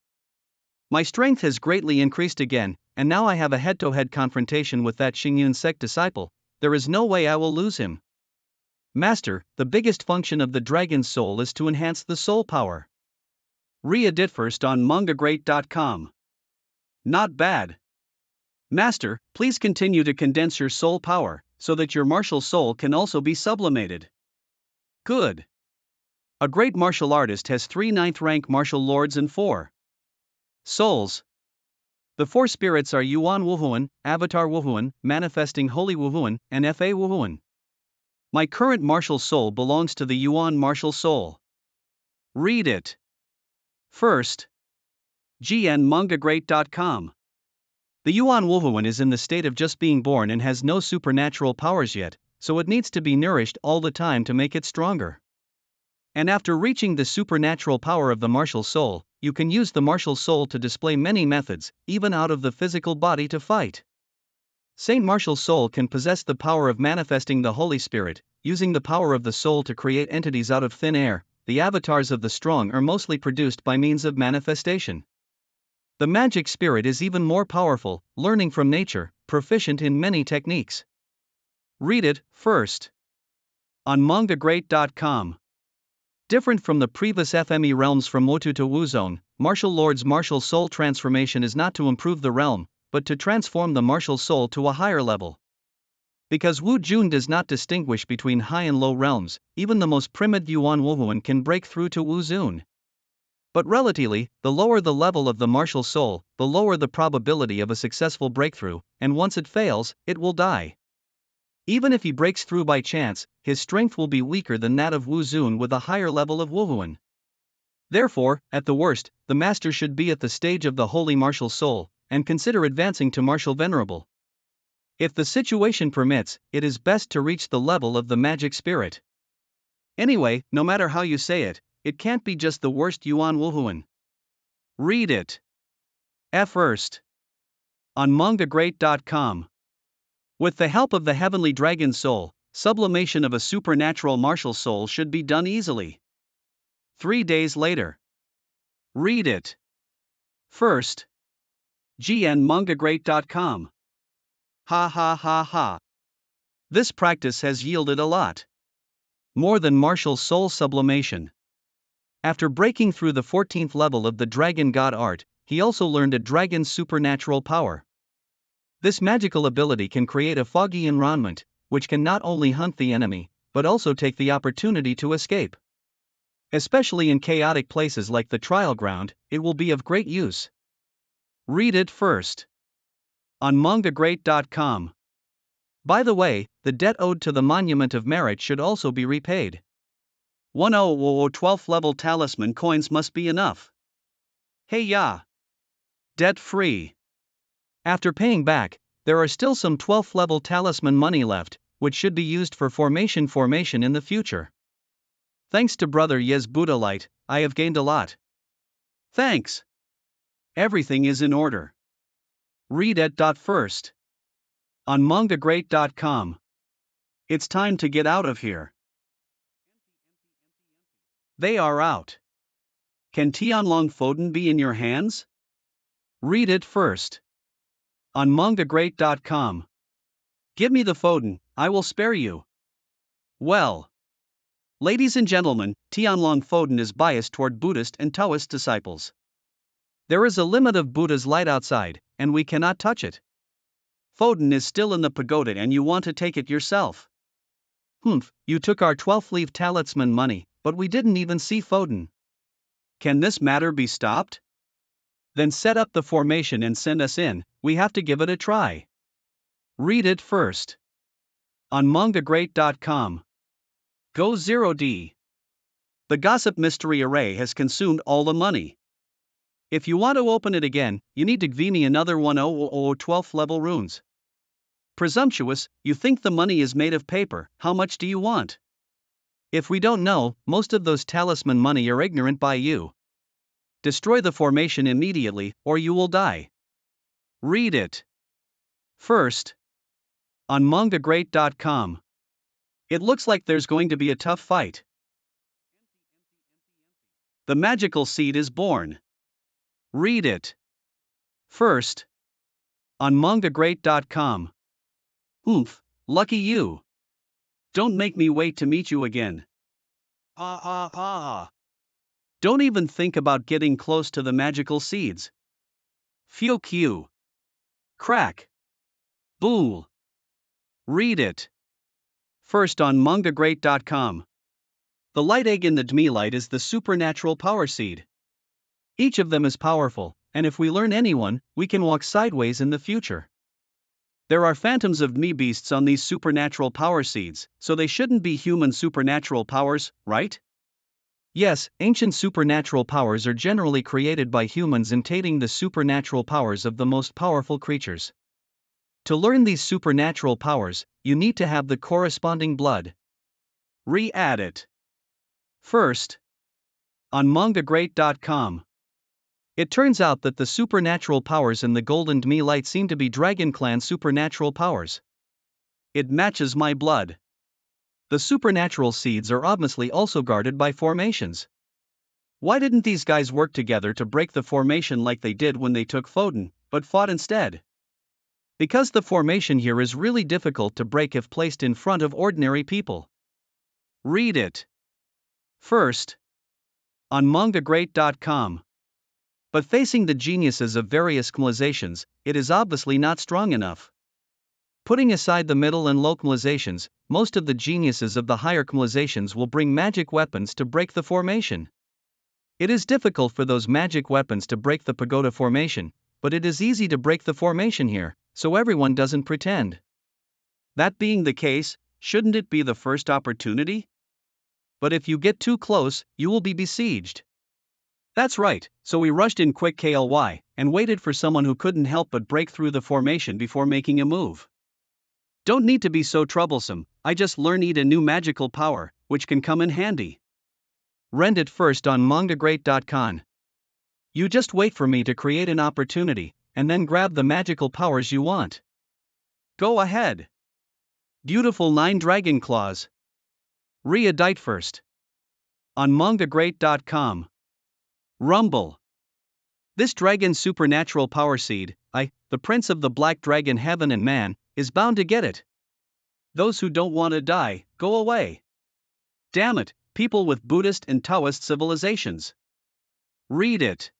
My strength has greatly increased again, and now I have a head-to-head confrontation with that Xingyun sect disciple. There is no way I will lose him. Master, the biggest function of the dragon's soul is to enhance the soul power. Read it first on mangagreat.com. Not bad. Master, please continue to condense your soul power, so that your martial soul can also be sublimated. Good. A great martial artist has 3 9th-rank martial lords and 4 souls. The 4 spirits are Yuan Wuhuan, Avatar Wuhuan, Manifesting Holy Wuhuan, and Fa Wuhuan. My current martial soul belongs to the Yuan martial soul. Read it first. mangagreat.com. The Yuan Wuhuan is in the state of just being born and has no supernatural powers yet, so it needs to be nourished all the time to make it stronger. And after reaching the supernatural power of the martial soul, you can use the martial soul to display many methods, even out of the physical body to fight. Saint Martial Soul can possess the power of manifesting the Holy Spirit, using the power of the soul to create entities out of thin air. The avatars of the strong are mostly produced by means of manifestation. The magic spirit is even more powerful, learning from nature, proficient in many techniques. Read it first on mangagreat.com. Different from the previous FME realms from Wotu to Wu Zone, Martial Lord's martial soul transformation is not to improve the realm, but to transform the martial soul to a higher level. Because Wu Jun does not distinguish between high and low realms, even the most primitive Yuan Wuhuan can break through to Wu Zun. But relatively, the lower the level of the martial soul, the lower the probability of a successful breakthrough, and once it fails, it will die. Even if he breaks through by chance, his strength will be weaker than that of Wu Zun with a higher level of Wuhuan. Therefore, at the worst, the master should be at the stage of the holy martial soul, and consider advancing to martial venerable. If the situation permits, it is best to reach the level of the magic spirit. Anyway, no matter how you say it, it can't be just the worst Yuan Wuhuan. Read it first on mangagreat.com. With the help of the heavenly dragon soul, sublimation of a supernatural martial soul should be done easily. 3 days later. Read it first. mangagreat.com. Ha. This practice has yielded a lot. More than martial soul sublimation. After breaking through the 14th level of the dragon god art, he also learned a dragon's supernatural power. This magical ability can create a foggy enrollment, which can not only hunt the enemy, but also take the opportunity to escape. Especially in chaotic places like the trial ground, it will be of great use. Read it first. On mangagreat.com. By the way, the debt owed to the Monument of Merit should also be repaid. 12th level talisman coins must be enough. Hey ya! Debt free. After paying back, there are still some 12th level talisman money left, which should be used for formation in the future. Thanks to brother Yes Buddhalite, I have gained a lot. Thanks. Everything is in order. Read it. First. On mangagreat.com. It's time to get out of here. They are out. Can Tianlong Foden be in your hands? Read it first. On mangagreat.com. Give me the Foden, I will spare you. Well. Ladies and gentlemen, Tianlong Foden is biased toward Buddhist and Taoist disciples. There is a limit of Buddha's light outside, and we cannot touch it. Foden is still in the pagoda and you want to take it yourself. You took our 12th leaf talisman money, but we didn't even see Foden. Can this matter be stopped? Then set up the formation and send us in, we have to give it a try. Read it first. On mangagreat.com. Go 0D. The gossip mystery array has consumed all the money. If you want to open it again, you need to give me another 12th level runes. Presumptuous, you think the money is made of paper, how much do you want? If we don't know, most of those talisman money are ignorant by you. Destroy the formation immediately, or you will die. Read it. First. On mangagreat.com. It looks like there's going to be a tough fight. The magical seed is born. Read it. First. On mangagreat.com. Lucky you. Don't make me wait to meet you again. Don't even think about getting close to the magical seeds. Phew you. Crack. Boo. Read it. First on mangagreat.com. The light egg in the Dmi light is the supernatural power seed. Each of them is powerful, and if we learn anyone, we can walk sideways in the future. There are phantoms of Dmi beasts on these supernatural power seeds, so they shouldn't be human supernatural powers, right? Yes, ancient supernatural powers are generally created by humans imitating the supernatural powers of the most powerful creatures. To learn these supernatural powers, you need to have the corresponding blood. Re-add it. First. On mangagreat.com. It turns out that the supernatural powers in the Golden Dmi light seem to be Dragon Clan supernatural powers. It matches my blood. The supernatural seeds are obviously also guarded by formations. Why didn't these guys work together to break the formation like they did when they took Foden, but fought instead? Because the formation here is really difficult to break if placed in front of ordinary people. Read it. First. On mangagreat.com. But facing the geniuses of various civilizations, it is obviously not strong enough. Putting aside the middle and low civilizations, most of the geniuses of the higher civilizations will bring magic weapons to break the formation. It is difficult for those magic weapons to break the pagoda formation, but it is easy to break the formation here, so everyone doesn't pretend. That being the case, shouldn't it be the first opportunity? But if you get too close, you will be besieged. That's right, so we rushed in quick KLY, and waited for someone who couldn't help but break through the formation before making a move. Don't need to be so troublesome, I just need a new magical power, which can come in handy. Rent it first on mangagreat.com. You just wait for me to create an opportunity, and then grab the magical powers you want. Go ahead. Beautiful 9 dragon claws. Re-edite first. On mangagreat.com. Rumble. This dragon supernatural power seed, the prince of the black dragon heaven and man, is bound to get it. Those who don't want to die, go away. Damn it, people with Buddhist and Taoist civilizations. Read it.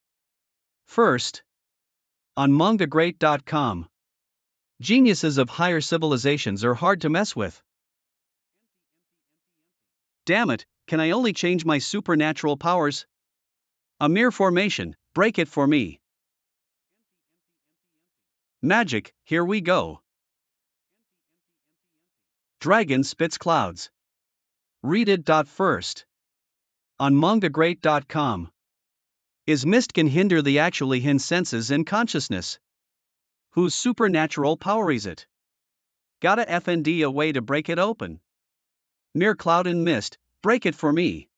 First. On mangagreat.com. Geniuses of higher civilizations are hard to mess with. Damn it, can I only change my supernatural powers? A mere formation, break it for me. Magic, here we go. Dragon spits clouds. Read it. First. On mangagreat.com. Is mist can hinder the actually hin senses and consciousness. Whose supernatural power is it? Gotta FND a way to break it open. Mere cloud and mist, break it for me.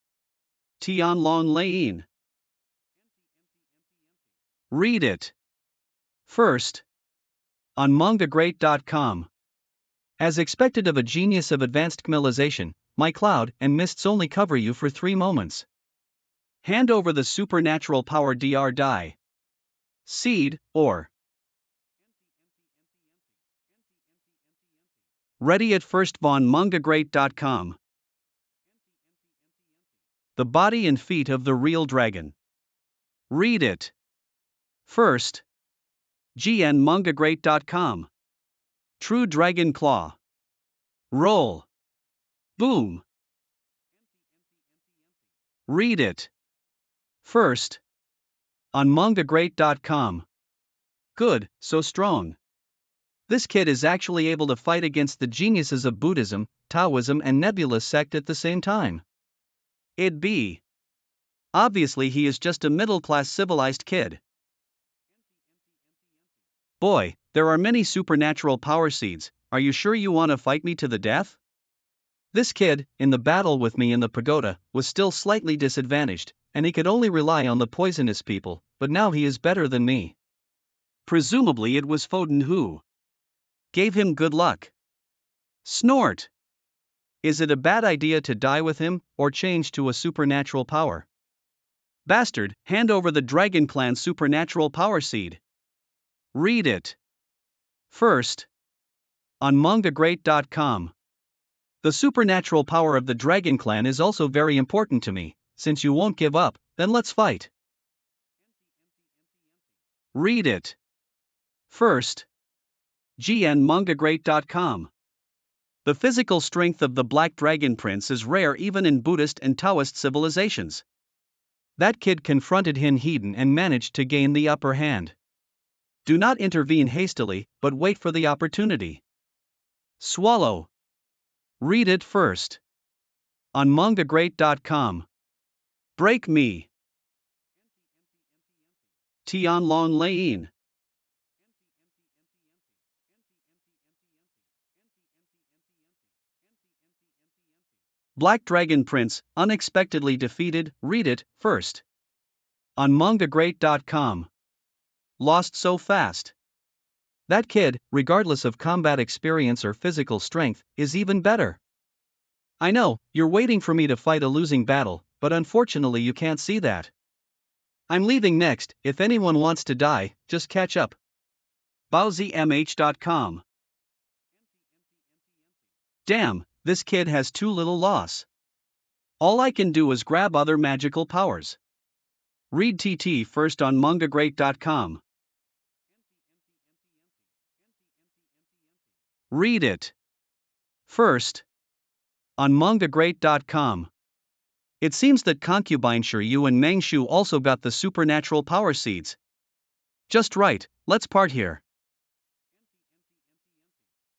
Tian Long Lain. Read it. First. On mangagreat.com. As expected of a genius of advanced chmelization, my cloud and mists only cover you for 3 moments. Hand over the supernatural power Dr. Die. Seed, or. Ready at first von mangagreat.com. The body and feet of the real dragon. Read it. First. gnmangagreat.com. True Dragon Claw. Roll. Boom. Read it. First. On mangagreat.com. Good, so strong. This kid is actually able to fight against the geniuses of Buddhism, Taoism, and nebulous sect at the same time. It'd be. Obviously, he is just a middle-class civilized kid. Boy, there are many supernatural power seeds. Are you sure you want to fight me to the death? This kid, in the battle with me in the pagoda, was still slightly disadvantaged, and he could only rely on the poisonous people, but now he is better than me. Presumably it was Foden who gave him good luck. Snort. Is it a bad idea to die with him, or change to a supernatural power? Bastard, hand over the Dragon Clan supernatural power seed. Read it. First. On mangagreat.com. The supernatural power of the Dragon Clan is also very important to me. Since you won't give up, then let's fight. Read it. First. gnmangagreat.com. The physical strength of the Black Dragon Prince is rare even in Buddhist and Taoist civilizations. That kid confronted Hin Hedon and managed to gain the upper hand. Do not intervene hastily, but wait for the opportunity. Swallow. Read it first. On mangagreat.com. Break me. Tian Long Lain. Black Dragon Prince, unexpectedly defeated. Read it first. On mangagreat.com. Lost so fast. That kid, regardless of combat experience or physical strength, is even better. I know, you're waiting for me to fight a losing battle, but unfortunately you can't see that. I'm leaving next. If anyone wants to die, just catch up. BowzyMH.com. Damn, this kid has too little loss. All I can do is grab other magical powers. Read TT first on mangagreat.com. Read it. First. On mangagreat.com. It seems that concubine Shiryu and Mangshu also got the supernatural power seeds. Just right, let's part here.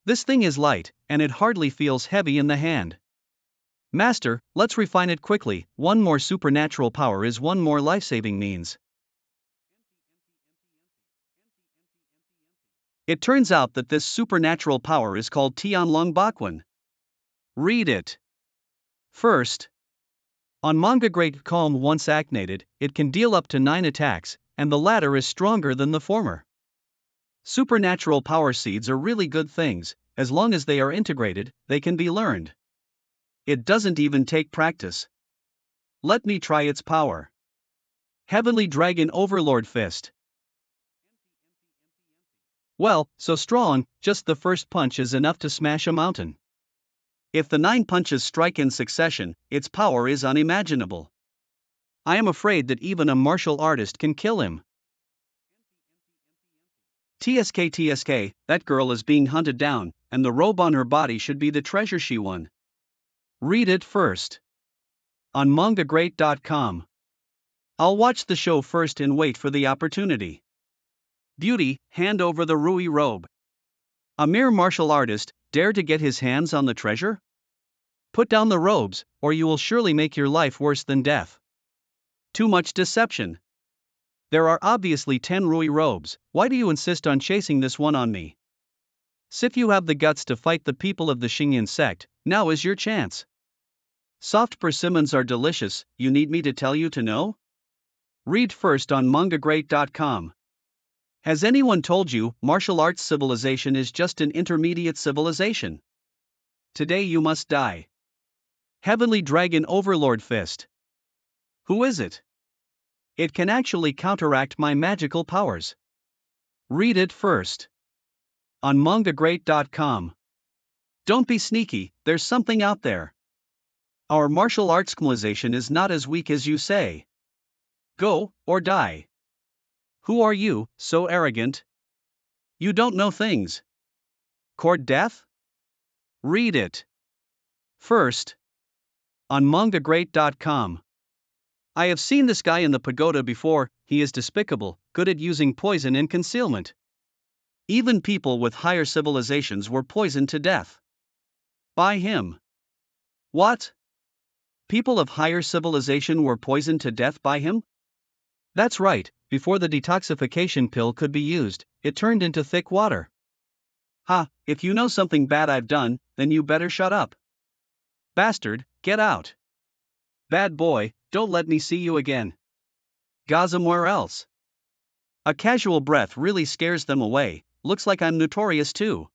This thing is light, and it hardly feels heavy in the hand. Master, let's refine it quickly. One more supernatural power is one more life-saving means. It turns out that this supernatural power is called Tianlong Bakwan. Read it. First. On mangagreat.com, once activated, it can deal up to 9 attacks, and the latter is stronger than the former. Supernatural power seeds are really good things. As long as they are integrated, they can be learned. It doesn't even take practice. Let me try its power. Heavenly Dragon Overlord Fist. Well, so strong, just the first punch is enough to smash a mountain. If the 9 punches strike in succession, its power is unimaginable. I am afraid that even a martial artist can kill him. TSK, that girl is being hunted down, and the robe on her body should be the treasure she won. Read it first. On mangagreat.com. I'll watch the show first and wait for the opportunity. Beauty, hand over the Rui robe. A mere martial artist, dare to get his hands on the treasure? Put down the robes, or you will surely make your life worse than death. Too much deception. There are obviously 10 Rui robes, why do you insist on chasing this one on me? If you have the guts to fight the people of the Xingyan sect, now is your chance. Soft persimmons are delicious, you need me to tell you to know? Read first on mangagreat.com. Has anyone told you martial arts civilization is just an intermediate civilization? Today you must die. Heavenly Dragon Overlord Fist. Who is it? It can actually counteract my magical powers. Read it first. On mangagreat.com. Don't be sneaky, there's something out there. Our martial arts civilization is not as weak as you say. Go, or die. Who are you, so arrogant? You don't know things. Court death? Read it. First. On mangagreat.com. I have seen this guy in the pagoda before, he is despicable, good at using poison and concealment. Even people with higher civilizations were poisoned to death. By him. What? People of higher civilization were poisoned to death by him? That's right, before the detoxification pill could be used, it turned into thick water. Ha, if you know something bad I've done, then you better shut up. Bastard, get out. Bad boy, don't let me see you again. Go somewhere else. A casual breath really scares them away, looks like I'm notorious too.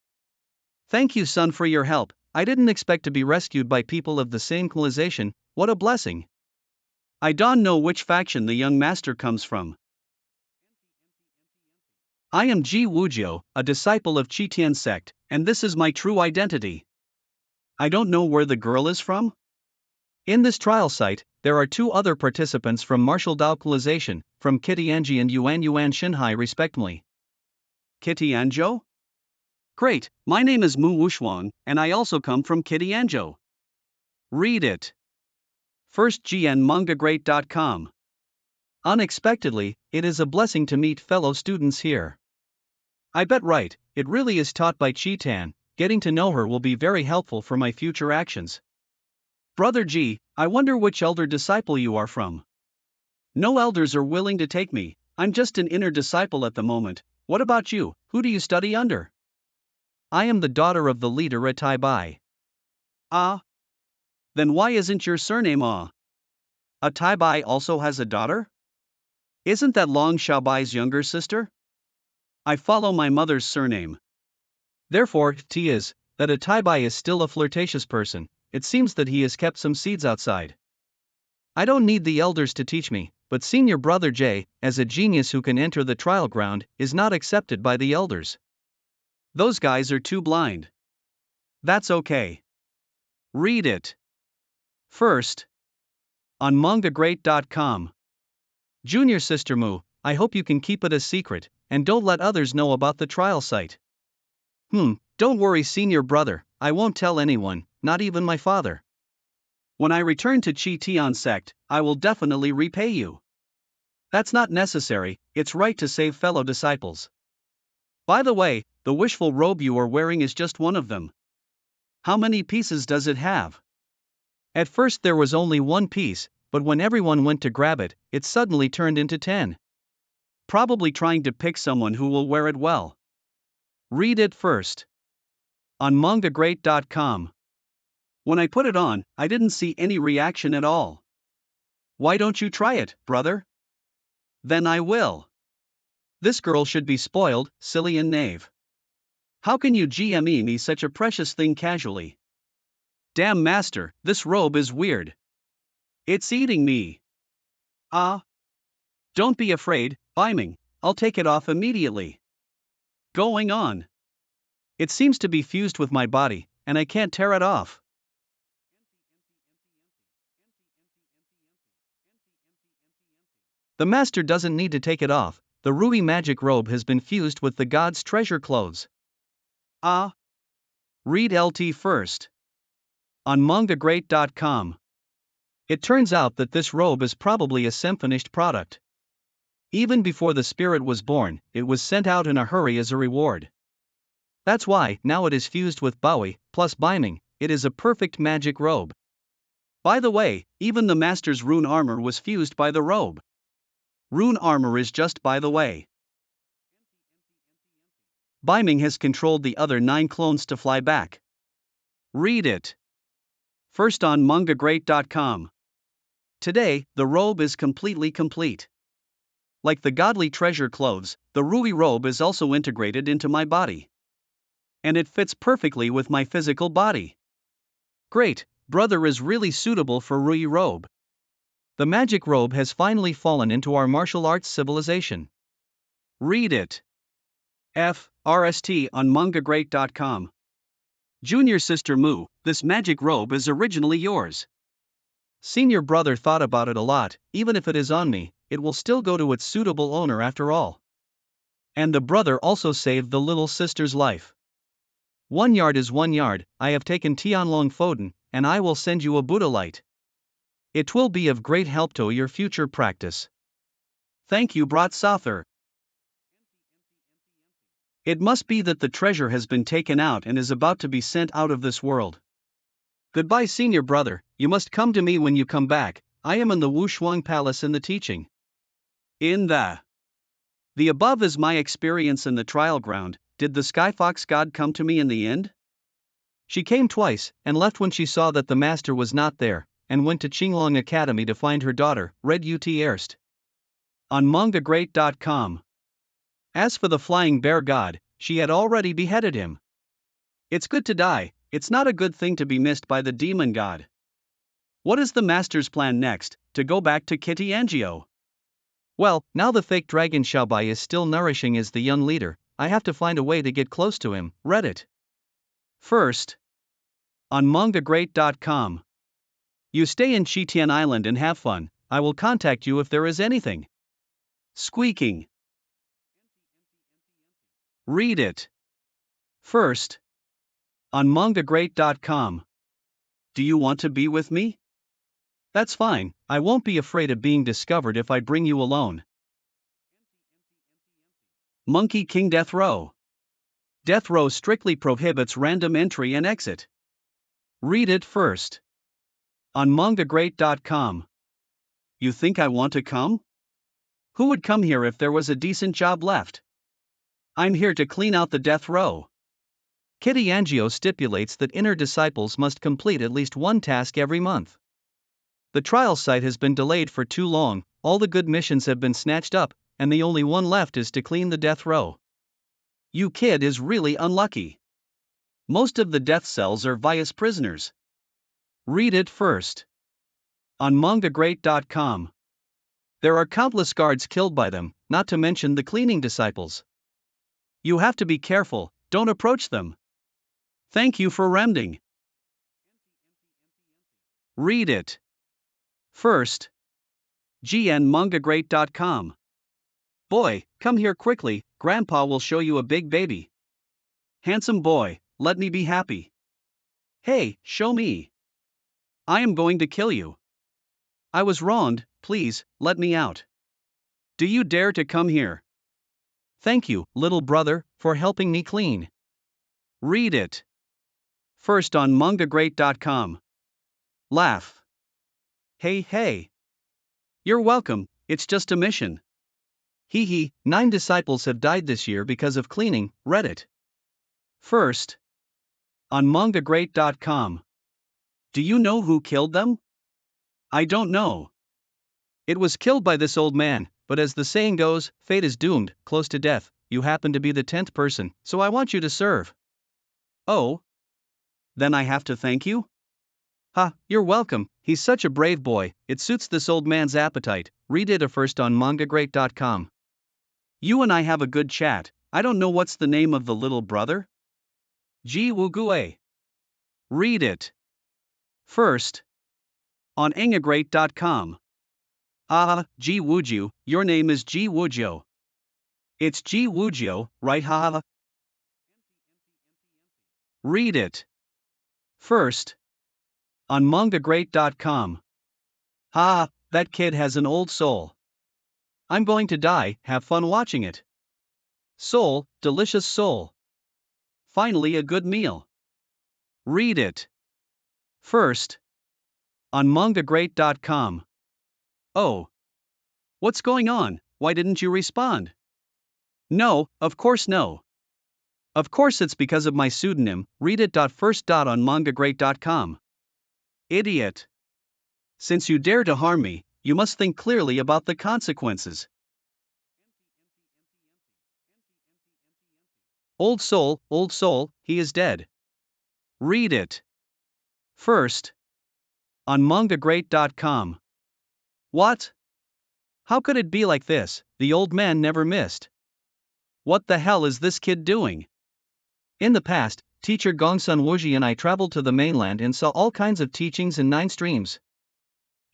Thank you son for your help, I didn't expect to be rescued by people of the same civilization, what a blessing. I don't know which faction the young master comes from. I am Ji Wujio, a disciple of Qitian sect, and this is my true identity. I don't know where the girl is from? In this trial site, there are 2 other participants from martial civilization, from Kitianji and Yuan Shinhai respectively. Kitianjo? Great, my name is Mu Wushuang, and I also come from Kitianjo. Read it. First mangagreat.com. Unexpectedly, it is a blessing to meet fellow students here. I bet right, it really is taught by Chitan, getting to know her will be very helpful for my future actions. Brother G, I wonder which elder disciple you are from. No elders are willing to take me, I'm just an inner disciple at the moment, what about you, who do you study under? I am the daughter of the leader at Taibai. Ah? Then why isn't your surname Ah? A Taibai also has a daughter? Isn't that Long Xiaobai's younger sister? I follow my mother's surname. Therefore, it is that a Taibai is still a flirtatious person, it seems that he has kept some seeds outside. I don't need the elders to teach me, but senior brother J, as a genius who can enter the trial ground, is not accepted by the elders. Those guys are too blind. That's okay. Read it. First. On mangagreat.com. Junior Sister Mu, I hope you can keep it a secret, and don't let others know about the trial site. Don't worry senior brother, I won't tell anyone, not even my father. When I return to Qitian sect, I will definitely repay you. That's not necessary, it's right to save fellow disciples. By the way, the wishful robe you are wearing is just one of them. How many pieces does it have? At first there was only 1 piece, but when everyone went to grab it, it suddenly turned into 10. Probably trying to pick someone who will wear it well. Read it first. On mangagreat.com. When I put it on, I didn't see any reaction at all. Why don't you try it, brother? Then I will. This girl should be spoiled, silly and knave. How can you GME me such a precious thing casually? Damn master, this robe is weird. It's eating me. Ah. Don't be afraid, Ming, I'll take it off immediately. Going on. It seems to be fused with my body, and I can't tear it off. The master doesn't need to take it off, the Rui magic robe has been fused with the god's treasure clothes. Ah. Read LT first. On mangagreat.com. It turns out that this robe is probably a semi-finished product. Even before the spirit was born, it was sent out in a hurry as a reward. That's why, now it is fused with Bowie, plus binding, it is a perfect magic robe. By the way, even the master's rune armor was fused by the robe. Rune armor is just by the way. Ming has controlled the other 9 clones to fly back. Read it. First on mangagreat.com. Today, the robe is completely complete. Like the godly treasure clothes, the Rui robe is also integrated into my body. And it fits perfectly with my physical body. Great, brother is really suitable for Rui robe. The magic robe has finally fallen into our martial arts civilization. Read it. RST on mangagreat.com. Junior sister Mu, this magic robe is originally yours. Senior brother thought about it a lot, even if it is on me, it will still go to its suitable owner after all. And the brother also saved the little sister's life. 1 yard is 1 yard, I have taken Tianlong Foden, and I will send you a Buddha light. It will be of great help to your future practice. Thank you, Brat Sother. It must be that the treasure has been taken out and is about to be sent out of this world. Goodbye, senior brother, you must come to me when you come back. I am in the Wushuang Palace in the teaching. The above is my experience in the trial ground. Did the Skyfox god come to me in the end? She came twice, and left when she saw that the master was not there, and went to Qinglong Academy to find her daughter, Red Ut Erst. On mangagreat.com. As for the flying bear god, she had already beheaded him. It's good to die, it's not a good thing to be missed by the demon god. What is the master's plan next? To go back to Kitty Angio? Well, now the fake dragon Xiaobai is still nourishing as the young leader, I have to find a way to get close to him. Reddit. First. On mangagreat.com. You stay in Chitian Island and have fun, I will contact you if there is anything. Squeaking. Read it. First. On mangagreat.com. Do you want to be with me? That's fine, I won't be afraid of being discovered if I bring you alone. Monkey King Death Row. Death Row strictly prohibits random entry and exit. Read it first. On mangagreat.com. You think I want to come? Who would come here if there was a decent job left? I'm here to clean out the death row. Kitty Angio stipulates that inner disciples must complete at least 1 task every month. The trial site has been delayed for too long, all the good missions have been snatched up, and the only one left is to clean the death row. You kid is really unlucky. Most of the death cells are Vias prisoners. Read it first. On mangagreat.com. There are countless guards killed by them, not to mention the cleaning disciples. You have to be careful, don't approach them. Thank you for remding. Read it. First. mangagreat.com. Boy, come here quickly, Grandpa will show you a big baby. Handsome boy, let me be happy. Hey, show me. I am going to kill you. I was wronged, please, let me out. Do you dare to come here? Thank you, little brother, for helping me clean. Read it. First on mangagreat.com. Laugh. Hey. You're welcome, it's just a mission. Hee hee, 9 disciples have died this year because of cleaning. Reddit. First. On mangagreat.com. Do you know who killed them? I don't know. It was killed by this old man, but as the saying goes, fate is doomed, close to death. You happen to be the 10th person, so I want you to serve. Oh? Then I have to thank you? Ha, you're welcome, he's such a brave boy, it suits this old man's appetite. Read it first on mangagreat.com. You and I have a good chat, I don't know what's the name of the little brother? Ji Wugue. Read it. First. On engagrate.com. Ji Wuju, your name is Ji Wujo. It's Ji Wujo, right haha? Read it. First. On mangagreat.com. Ha, that kid has an old soul. I'm going to die, have fun watching it. Soul, delicious soul. Finally a good meal. Read it. First. On mangagreat.com. Oh. What's going on? Why didn't you respond? No, of course no. Of course it's because of my pseudonym, read it. First. On mangagreat.com. Idiot. Since you dare to harm me, you must think clearly about the consequences. Old soul, he is dead. Read it. First. On mangagreat.com. What? How could it be like this? The old man never missed. What the hell is this kid doing? In the past, teacher Gongsun Wuji and I traveled to the mainland and saw all kinds of teachings in 9 streams.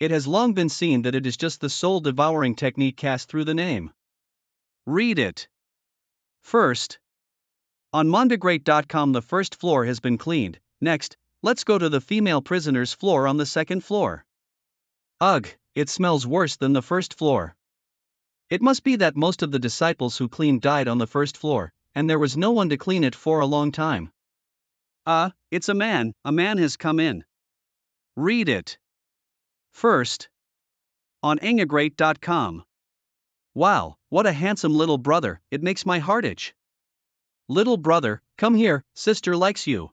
It has long been seen that it is just the soul-devouring technique cast through the name. Read it. First. On mangagreat.com the first floor has been cleaned. Next, let's go to the female prisoners' floor on the second floor. Ugh, it smells worse than the first floor. It must be that most of the disciples who cleaned died on the first floor, and there was no one to clean it for a long time. It's a man has come in. Read it. First. On engagrate.com. Wow, what a handsome little brother, it makes my heart itch. Little brother, come here, sister likes you.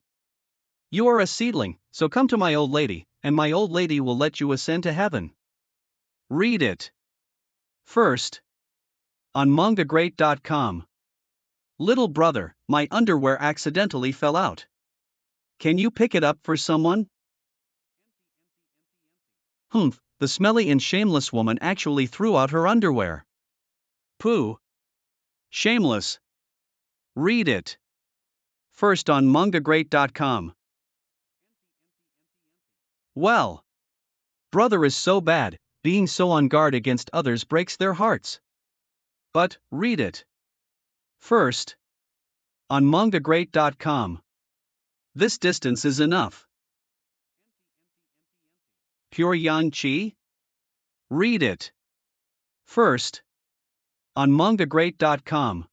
You are a seedling, so come to my old lady, and my old lady will let you ascend to heaven. Read it. First. On mangagreat.com. Little brother, my underwear accidentally fell out. Can you pick it up for someone? Humph, the smelly and shameless woman actually threw out her underwear. Pooh. Shameless. Read it. First on mangagreat.com. Well. Brother is so bad, being so on guard against others breaks their hearts. But, read it. First. On mangagreat.com. This distance is enough. Pure Jianchi? Read it. First. On mangagreat.com.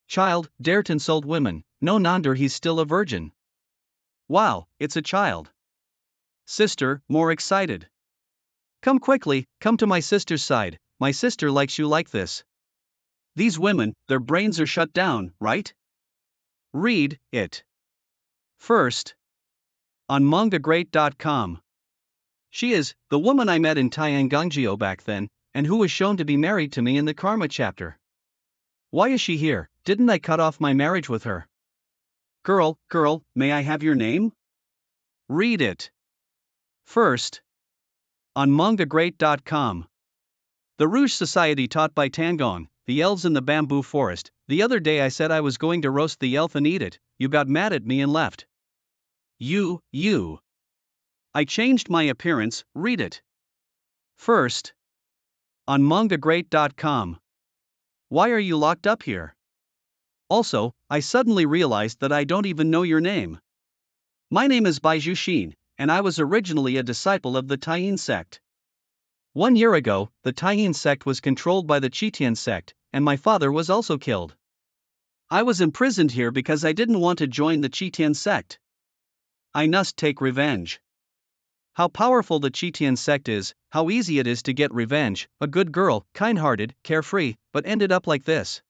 Child, dared insult women, no wonder he's still a virgin. Wow, it's a child. Sister, more excited. Come quickly, come to my sister's side, my sister likes you like this. These women, their brains are shut down, right? Read it. First. On mangagreat.com. She is the woman I met in Tiangongjiao back then, and who was shown to be married to me in the Karma chapter. Why is she here? Didn't I cut off my marriage with her? Girl, may I have your name? Read it. First. On mangagreat.com. The Rouge Society taught by Tangong, the elves in the bamboo forest. The other day I said I was going to roast the elf and eat it, you got mad at me and left. You. I changed my appearance, read it. First. On mangagreat.com. Why are you locked up here? Also, I suddenly realized that I don't even know your name. My name is Baiju Xin, and I was originally a disciple of the Taiyin sect. 1 year ago, the Taiyin sect was controlled by the Chitian sect, and my father was also killed. I was imprisoned here because I didn't want to join the Chitian sect. I must take revenge. How powerful the Chitian sect is, how easy it is to get revenge, a good girl, kind-hearted, carefree, but ended up like this.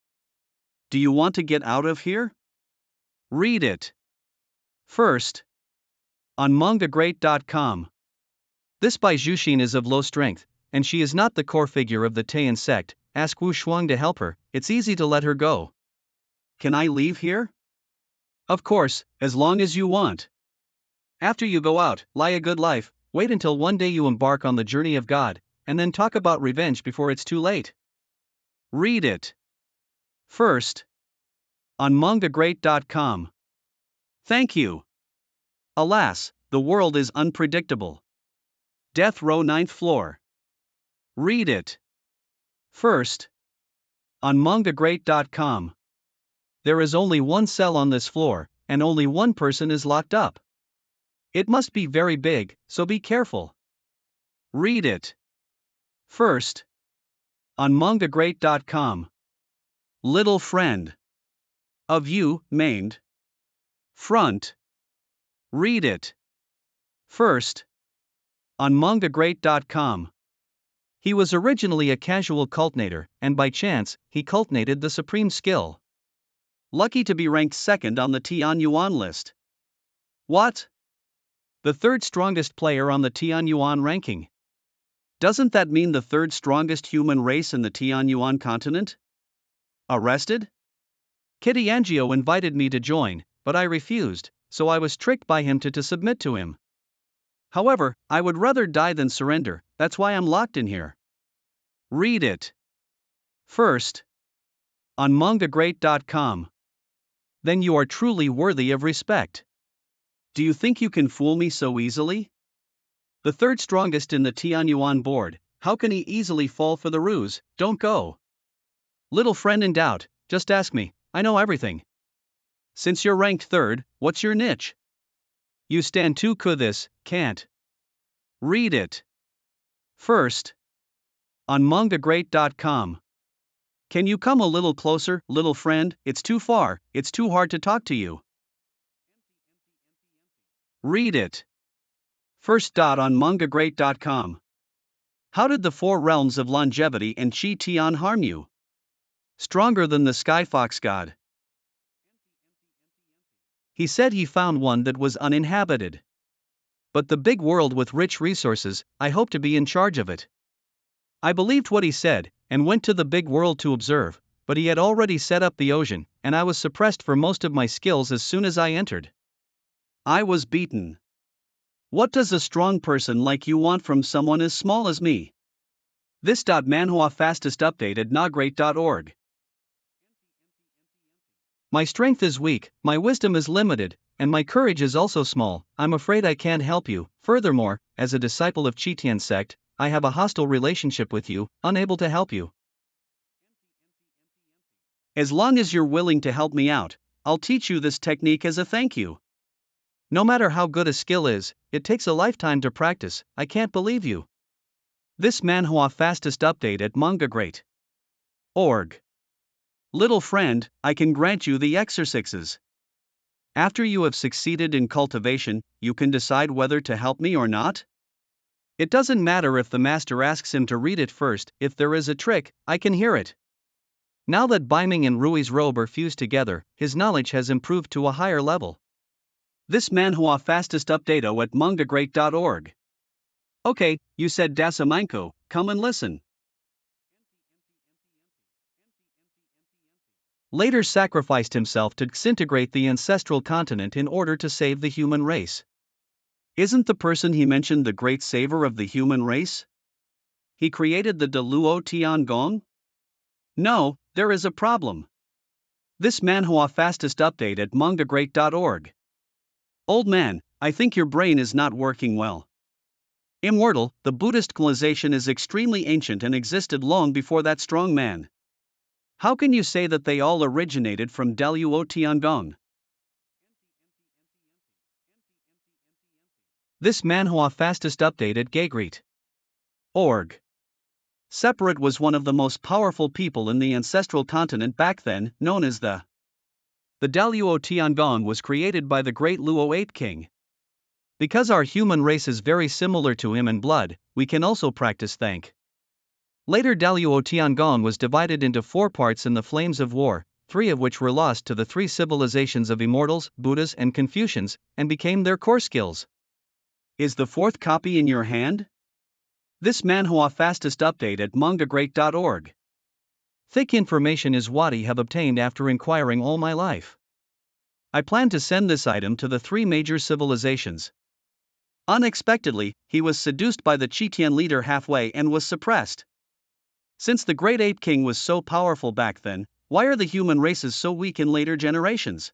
Do you want to get out of here? Read it. First. On mangagreat.com. This Baijushin is of low strength, and she is not the core figure of the Taiyan sect. Ask Wu Shuang to help her, it's easy to let her go. Can I leave here? Of course, as long as you want. After you go out, lie a good life, wait until one day you embark on the journey of God, and then talk about revenge before it's too late. Read it. First. On mangagreat.com. Thank you. Alas, the world is unpredictable. Death row 9th floor. Read it. First. On mangagreat.com. There is only one cell on this floor, and only one person is locked up. It must be very big, so be careful. Read it. First. On mangagreat.com. Little friend. Of you, maimed. Front. Read it. First. On mangagreat.com. He was originally a casual cultinator, and by chance, he cultinated the supreme skill. Lucky to be ranked second on the Tianyuan list. What? The third strongest player on the Tianyuan ranking. Doesn't that mean the third strongest human race in the Tianyuan continent? Arrested? Kitty Angio invited me to join, but I refused, so I was tricked by him to submit to him. However, I would rather die than surrender, that's why I'm locked in here. Read it. First. On mangagreat.com. Then you are truly worthy of respect. Do you think you can fool me so easily? The third strongest in the Tianyuan board, how can he easily fall for the ruse? Don't go. Little friend in doubt, just ask me, I know everything. Since you're ranked third, what's your niche? You stand too this, can't. Read it. First. On mangagreat.com. Can you come a little closer, little friend? It's too far, it's too hard to talk to you. Read it. First. On mangagreat.com. How did the 4 realms of longevity and Chi Tian harm you? Stronger than the Sky Fox God. He said he found one that was uninhabited. But the big world with rich resources, I hope to be in charge of it. I believed what he said, and went to the big world to observe, but he had already set up the ocean, and I was suppressed for most of my skills as soon as I entered. I was beaten. What does a strong person like you want from someone as small as me? This. Manhwa fastest update at nagrate.org. My strength is weak, my wisdom is limited, and my courage is also small. I'm afraid I can't help you. Furthermore, as a disciple of Chitian sect, I have a hostile relationship with you, unable to help you. As long as you're willing to help me out, I'll teach you this technique as a thank you. No matter how good a skill is, it takes a lifetime to practice. I can't believe you. This Manhwa fastest update at mangagreat.org. Little friend, I can grant you the exercises. After you have succeeded in cultivation, you can decide whether to help me or not. It doesn't matter if the master asks him to read it first, if there is a trick, I can hear it. Now that Ming and Rui's robe are fused together, his knowledge has improved to a higher level. This Manhwa fastest update at mangagreat.org. Okay, you said Dasamanko, come and listen. Later sacrificed himself to disintegrate the ancestral continent in order to save the human race. Isn't the person he mentioned the great saver of the human race? He created the Deluo Tiangong? No, there is a problem. This Manhwa fastest update at mangagreat.org. Old man, I think your brain is not working well. Immortal, the Buddhist civilization is extremely ancient and existed long before that strong man. How can you say that they all originated from Deluo Tiangong? This Manhwa fastest update at gagreat.org. Separate was one of the most powerful people in the ancestral continent back then, known as the Deluo Tiangong was created by the great Luo Ape King. Because our human race is very similar to him in blood, we can also practice thank. Later Deluo Tiangong was divided into 4 parts in the flames of war, 3 of which were lost to the 3 civilizations of Immortals, Buddhas and Confucians, and became their core skills. Is the 4th copy in your hand? This Manhwa fastest update at mangagreat.org. Thick information is what I have obtained after inquiring all my life. I plan to send this item to the 3 major civilizations. Unexpectedly, he was seduced by the Chitian leader halfway and was suppressed. Since the great ape king was so powerful back then, why are the human races so weak in later generations?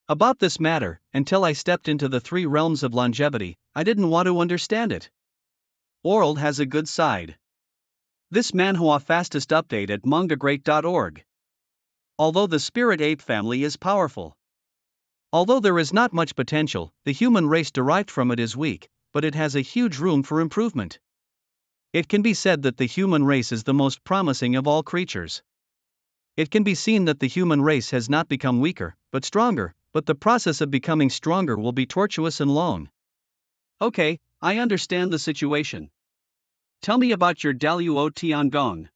About this matter, until I stepped into the 3 realms of longevity, I didn't want to understand it. World has a good side. This Manhwa fastest update at mangagreat.org. Although the spirit ape family is powerful. Although there is not much potential, the human race derived from it is weak, but it has a huge room for improvement. It can be said that the human race is the most promising of all creatures. It can be seen that the human race has not become weaker, but stronger, but the process of becoming stronger will be tortuous and long. Okay, I understand the situation. Tell me about your Daluo Tiangong.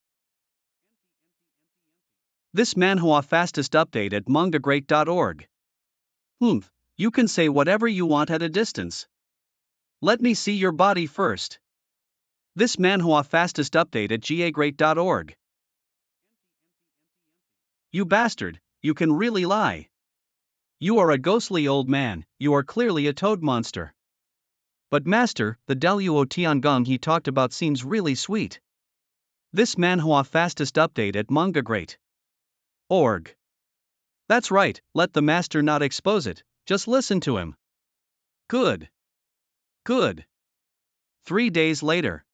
This Manhwa fastest update at mangagreat.org. You can say whatever you want at a distance. Let me see your body first. This Manhwa fastest update at gagreat.org. You bastard, you can really lie. You are a ghostly old man, you are clearly a toad monster. But master, the Daluo Tiangong he talked about seems really sweet. This Manhwa fastest update at mangagreat.org. That's right, let the master not expose it, just listen to him. Good. Good. 3 days later.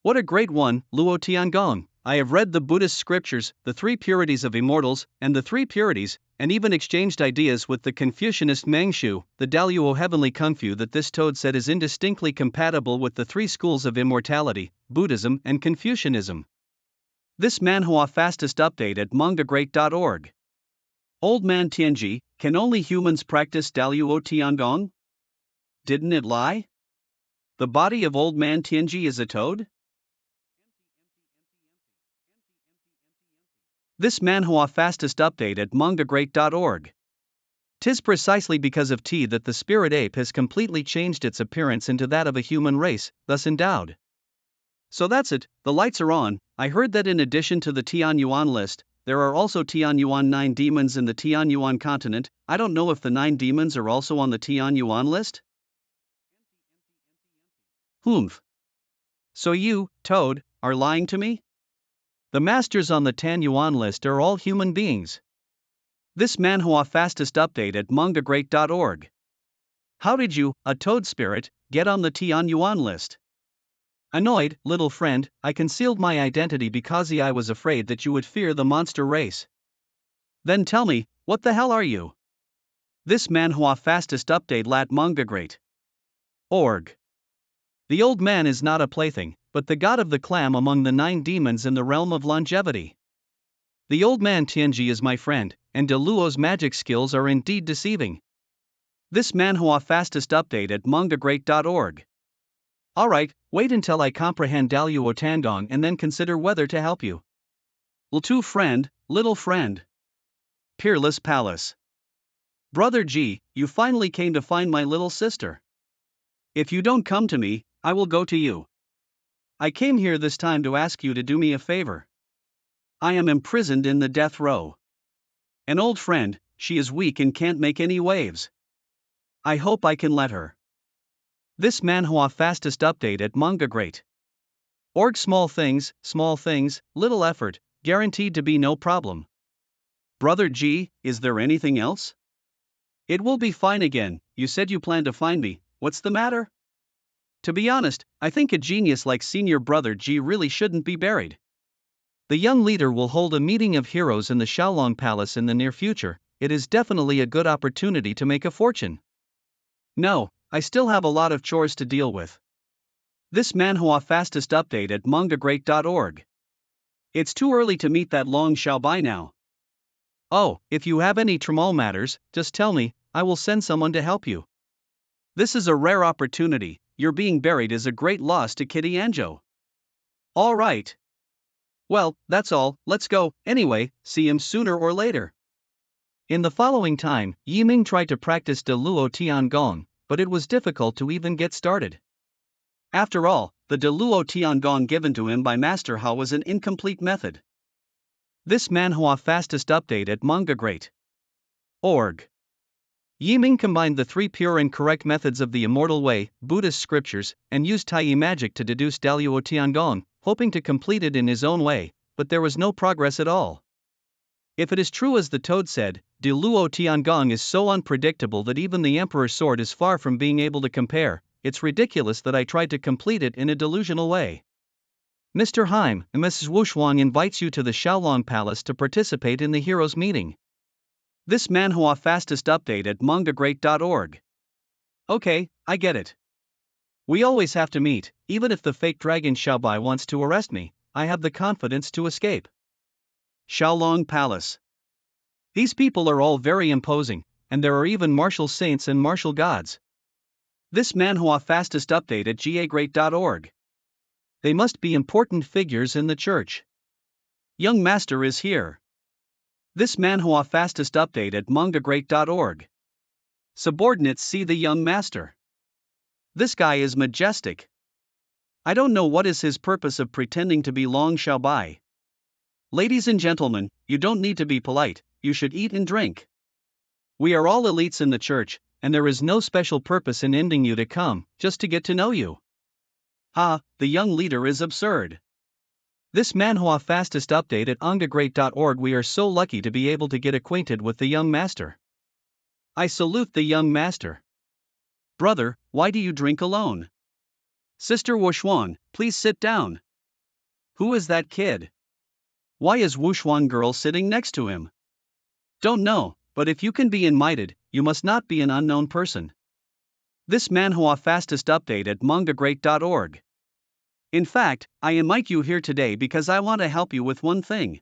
What a great one, Luo Tiangong. I have read the Buddhist scriptures, the 3 purities of immortals, and the 3 purities, and even exchanged ideas with the Confucianist Mengshu, the Daluo Heavenly Kung Fu that this toad said is indistinctly compatible with the 3 schools of immortality, Buddhism and Confucianism. This Manhwa fastest update at mangagreat.org. Old man Tianji, can only humans practice Daluo Tiangong? Didn't it lie? The body of old man Tianji is a toad? This Manhwa fastest update at mangagreat.org. 'Tis precisely because of tea that the spirit ape has completely changed its appearance into that of a human race, thus endowed. So that's it, the lights are on. I heard that in addition to the Tianyuan list, there are also Tianyuan 9 demons in the Tianyuan continent. I don't know if the 9 demons are also on the Tianyuan list? So you, Toad, are lying to me? The masters on the Tanyuan list are all human beings. This Manhwa fastest update at mangagreat.org. How did you, a toad spirit, get on the Tianyuan list? Annoyed, little friend, I concealed my identity because I was afraid that you would fear the monster race. Then tell me, what the hell are you? This Manhwa fastest update lat mangagreat.org. The old man is not a plaything, but the god of the clam among the 9 demons in the realm of longevity. The old man Tianji is my friend, and Daluo's magic skills are indeed deceiving. This Manhwa fastest update at mangagreat.org. Alright, wait until I comprehend Daluo Tangong and then consider whether to help you. Little friend. Peerless Palace. Brother G, you finally came to find my little sister. If you don't come to me, I will go to you. I came here this time to ask you to do me a favor. I am imprisoned in the death row. An old friend, she is weak and can't make any waves. I hope I can let her. This Manhwa fastest update at mangagreat.org. Small things, little effort, guaranteed to be no problem. Brother G, is there anything else? It will be fine again, you said you plan to find me, what's the matter? To be honest, I think a genius like Senior Brother G really shouldn't be buried. The young leader will hold a meeting of heroes in the Xiaolong Palace in the near future. It is definitely a good opportunity to make a fortune. No, I still have a lot of chores to deal with. This Manhwa fastest update at mangagreat.org. It's too early to meet that Long Xiaobai now. Oh, if you have any Tramal matters, just tell me, I will send someone to help you. This is a rare opportunity, your being buried is a great loss to Kitty Anjo. Alright. Well, that's all, let's go, anyway, see him sooner or later. In the following time, Ming tried to practice Daluo Tiangong, but it was difficult to even get started. After all, the Daluo Tiangong given to him by Master Hao was an incomplete method. This Manhwa fastest update at mangagreat.org. Ming combined the 3 pure and correct methods of the immortal way, Buddhist scriptures, and used Tai magic to deduce Daluo Tiangong, hoping to complete it in his own way, but there was no progress at all. If it is true as the toad said, Daluo Tiangong is so unpredictable that even the Emperor's sword is far from being able to compare. It's ridiculous that I tried to complete it in a delusional way. Mr. Heim, Mrs. Wushuang invites you to the Xiaolong Palace to participate in the heroes meeting. This Manhwa fastest update at mangagreat.org. Okay, I get it. We always have to meet, even if the fake dragon Xiaobai wants to arrest me, I have the confidence to escape. Xiaolong Palace. These people are all very imposing, and there are even martial saints and martial gods. This Manhwa fastest update at gagreat.org. They must be important figures in the church. Young Master is here. This Manhwa fastest update at mangagreat.org. Subordinates see the young master. This guy is majestic. I don't know what is his purpose of pretending to be Long Xiaobai. Ladies and gentlemen, you don't need to be polite, you should eat and drink. We are all elites in the church, and there is no special purpose in ending you to come, just to get to know you. The young leader is absurd. This Manhwa fastest update at mangagreat.org. We are so lucky to be able to get acquainted with the young master. I salute the young master. Brother, why do you drink alone? Sister Wushuan, please sit down. Who is that kid? Why is Wushuan girl sitting next to him? Don't know, but if you can be invited, you must not be an unknown person. This Manhwa fastest update at mangagreat.org. In fact, I invite you here today because I want to help you with one thing.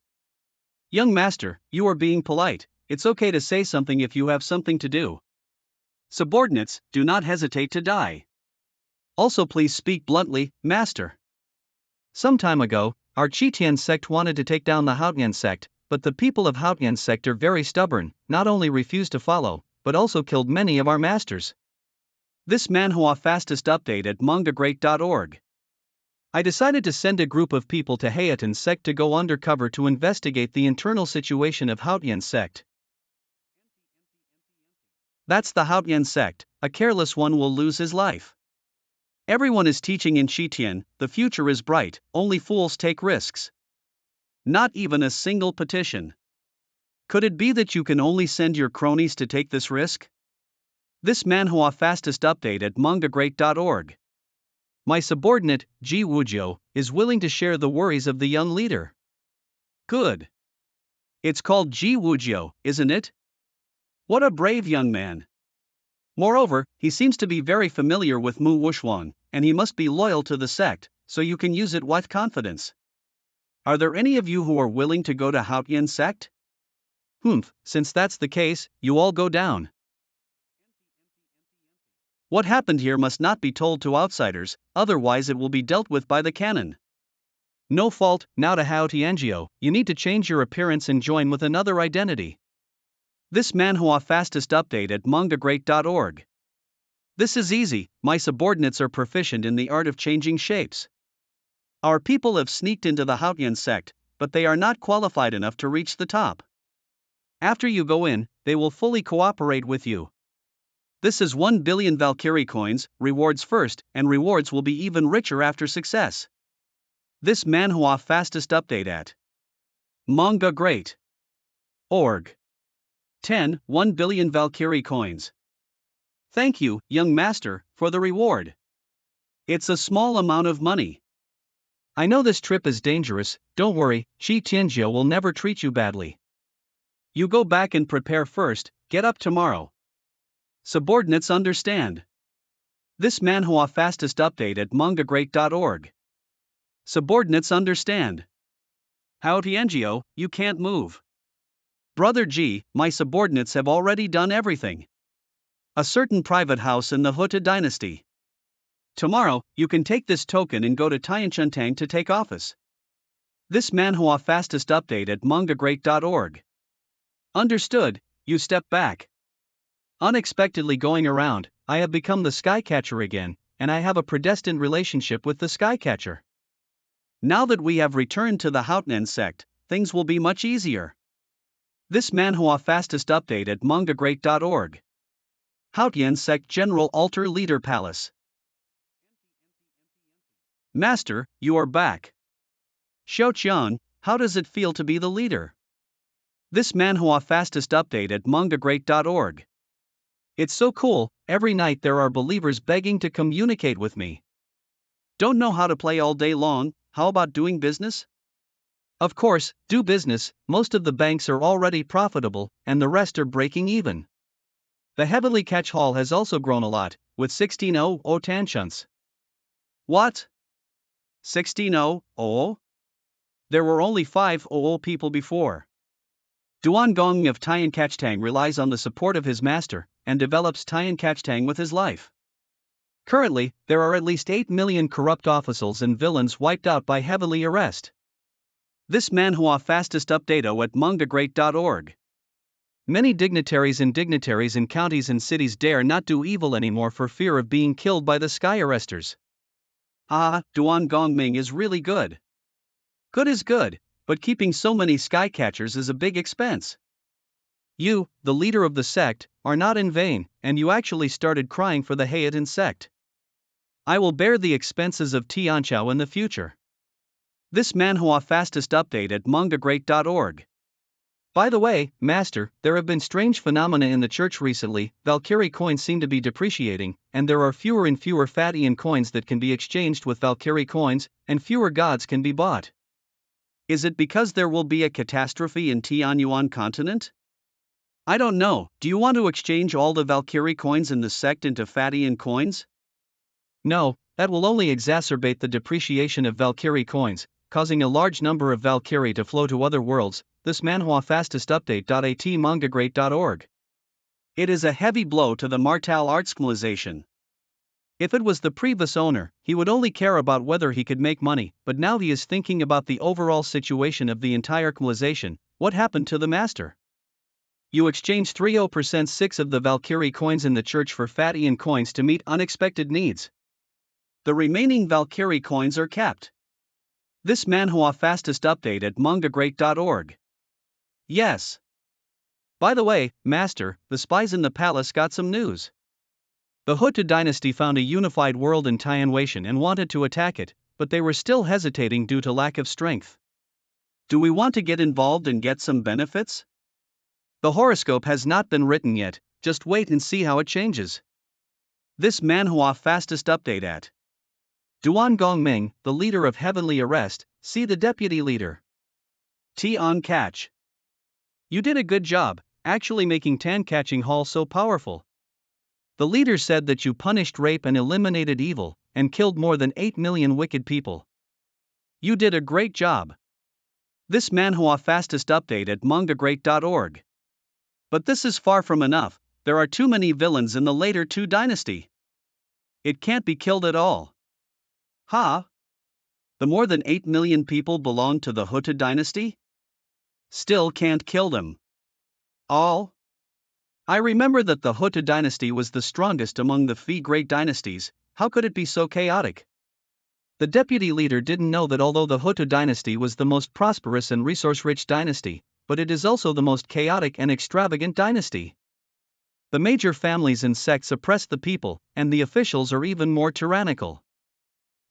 Young master, you are being polite, it's okay to say something if you have something to do. Subordinates, do not hesitate to die. Also please speak bluntly, master. Some time ago, our Chitian sect wanted to take down the Haotian sect, but the people of Haotian sect are very stubborn, not only refused to follow, but also killed many of our masters. This Manhwa fastest update at mangagreat.org. I decided to send a group of people to Haotian sect to go undercover to investigate the internal situation of Haotian sect. That's the Haotian sect, a careless one will lose his life. Everyone is teaching in Chitian, the future is bright, only fools take risks. Not even a single petition. Could it be that you can only send your cronies to take this risk? This Manhwa fastest update at mangagreat.org. My subordinate, Ji Wujio, is willing to share the worries of the young leader. Good. It's called Ji Wujio, isn't it? What a brave young man. Moreover, he seems to be very familiar with Mu Wushuan, and he must be loyal to the sect, so you can use it with confidence. Are there any of you who are willing to go to Haotian sect? Since that's the case, you all go down. What happened here must not be told to outsiders, otherwise it will be dealt with by the canon. No fault. Now to Haotiangio, you need to change your appearance and join with another identity. This Manhwa fastest update at mangagreat.org. This is easy, my subordinates are proficient in the art of changing shapes. Our people have sneaked into the Haotian sect, but they are not qualified enough to reach the top. After you go in, they will fully cooperate with you. This is 1 billion Valkyrie coins, rewards first, and rewards will be even richer after success. This Manhwa fastest update at mangagreat.org. 1 billion Valkyrie coins. Thank you, young master, for the reward. It's a small amount of money. I know this trip is dangerous, don't worry, Shi Tianjiu will never treat you badly. You go back and prepare first, get up tomorrow. Subordinates understand. This Manhwa fastest update at mangagreat.org. Subordinates understand. Haotiangio, you can't move. Brother G, my subordinates have already done everything. A certain private house in the Suzaku Dynasty. Tomorrow, you can take this token and go to Tianchentang to take office. This Manhwa fastest update at mangagreat.org. Understood, you step back. Unexpectedly going around, I have become the Skycatcher again, and I have a predestined relationship with the Skycatcher. Now that we have returned to the Haotian sect, things will be much easier. This Manhwa fastest update at mangagreat.org. Haotian sect General Altar Leader Palace. Master, you are back. Xiaoqian, how does it feel to be the leader? This Manhwa fastest update at mangagreat.org. It's so cool, every night there are believers begging to communicate with me. Don't know how to play all day long, how about doing business? Of course, do business, most of the banks are already profitable, and the rest are breaking even. The heavenly catch hall has also grown a lot, with 16,000 tanchunts. What? 1600? There were only 500 people before. Duan Gong of Tian Kachtang relies on the support of his master, and develops Tian Kachtang with his life. Currently, there are at least 8 million corrupt officials and villains wiped out by heavily arrest. This Manhwa fastest update at mangagreat.org. Many dignitaries in counties and cities dare not do evil anymore for fear of being killed by the sky arresters. Duan Gong Ming is really good. Good is good, but keeping so many skycatchers is a big expense. You, the leader of the sect, are not in vain, and you actually started crying for the Hayatin sect. I will bear the expenses of Tianchao in the future. This Manhwa fastest update at mangagreat.org. By the way, Master, there have been strange phenomena in the church recently. Valkyrie coins seem to be depreciating, and there are fewer and fewer Fatian coins that can be exchanged with Valkyrie coins, and fewer gods can be bought. Is it because there will be a catastrophe in Tianyuan continent? I don't know. Do you want to exchange all the Valkyrie coins in the sect into Fatian coins? No, that will only exacerbate the depreciation of Valkyrie coins, causing a large number of Valkyrie to flow to other worlds. This Manhwa fastest update at mangagreat.org. It is a heavy blow to the martial arts civilization. If it was the previous owner, he would only care about whether he could make money, but now he is thinking about the overall situation of the entire civilization. What happened to the master? You exchange 30% 6 of the Valkyrie coins in the church for Fatian coins to meet unexpected needs. The remaining Valkyrie coins are capped. This Manhwa fastest update at mangagreat.org. Yes. By the way, Master, the spies in the palace got some news. The Hutu dynasty found a unified world in Tianwation and wanted to attack it, but they were still hesitating due to lack of strength. Do we want to get involved and get some benefits? The horoscope has not been written yet, just wait and see how it changes. This Manhwa fastest update at Duan Gong Ming, the leader of Heavenly Arrest, see the deputy leader. Tian Catch. You did a good job, actually making Tan Catching Hall so powerful. The leader said that you punished rape and eliminated evil, and killed more than 8 million wicked people. You did a great job. This Manhwa fastest update at mangagreat.org. But this is far from enough. There are too many villains in the later two dynasty. It can't be killed at all. The more than 8 million people belong to the Hutu dynasty? Still can't kill them. All? I remember that the Hutu dynasty was the strongest among the three great dynasties. How could it be so chaotic? The deputy leader didn't know that although the Hutu dynasty was the most prosperous and resource-rich dynasty, but it is also the most chaotic and extravagant dynasty. The major families and sects oppress the people, and the officials are even more tyrannical.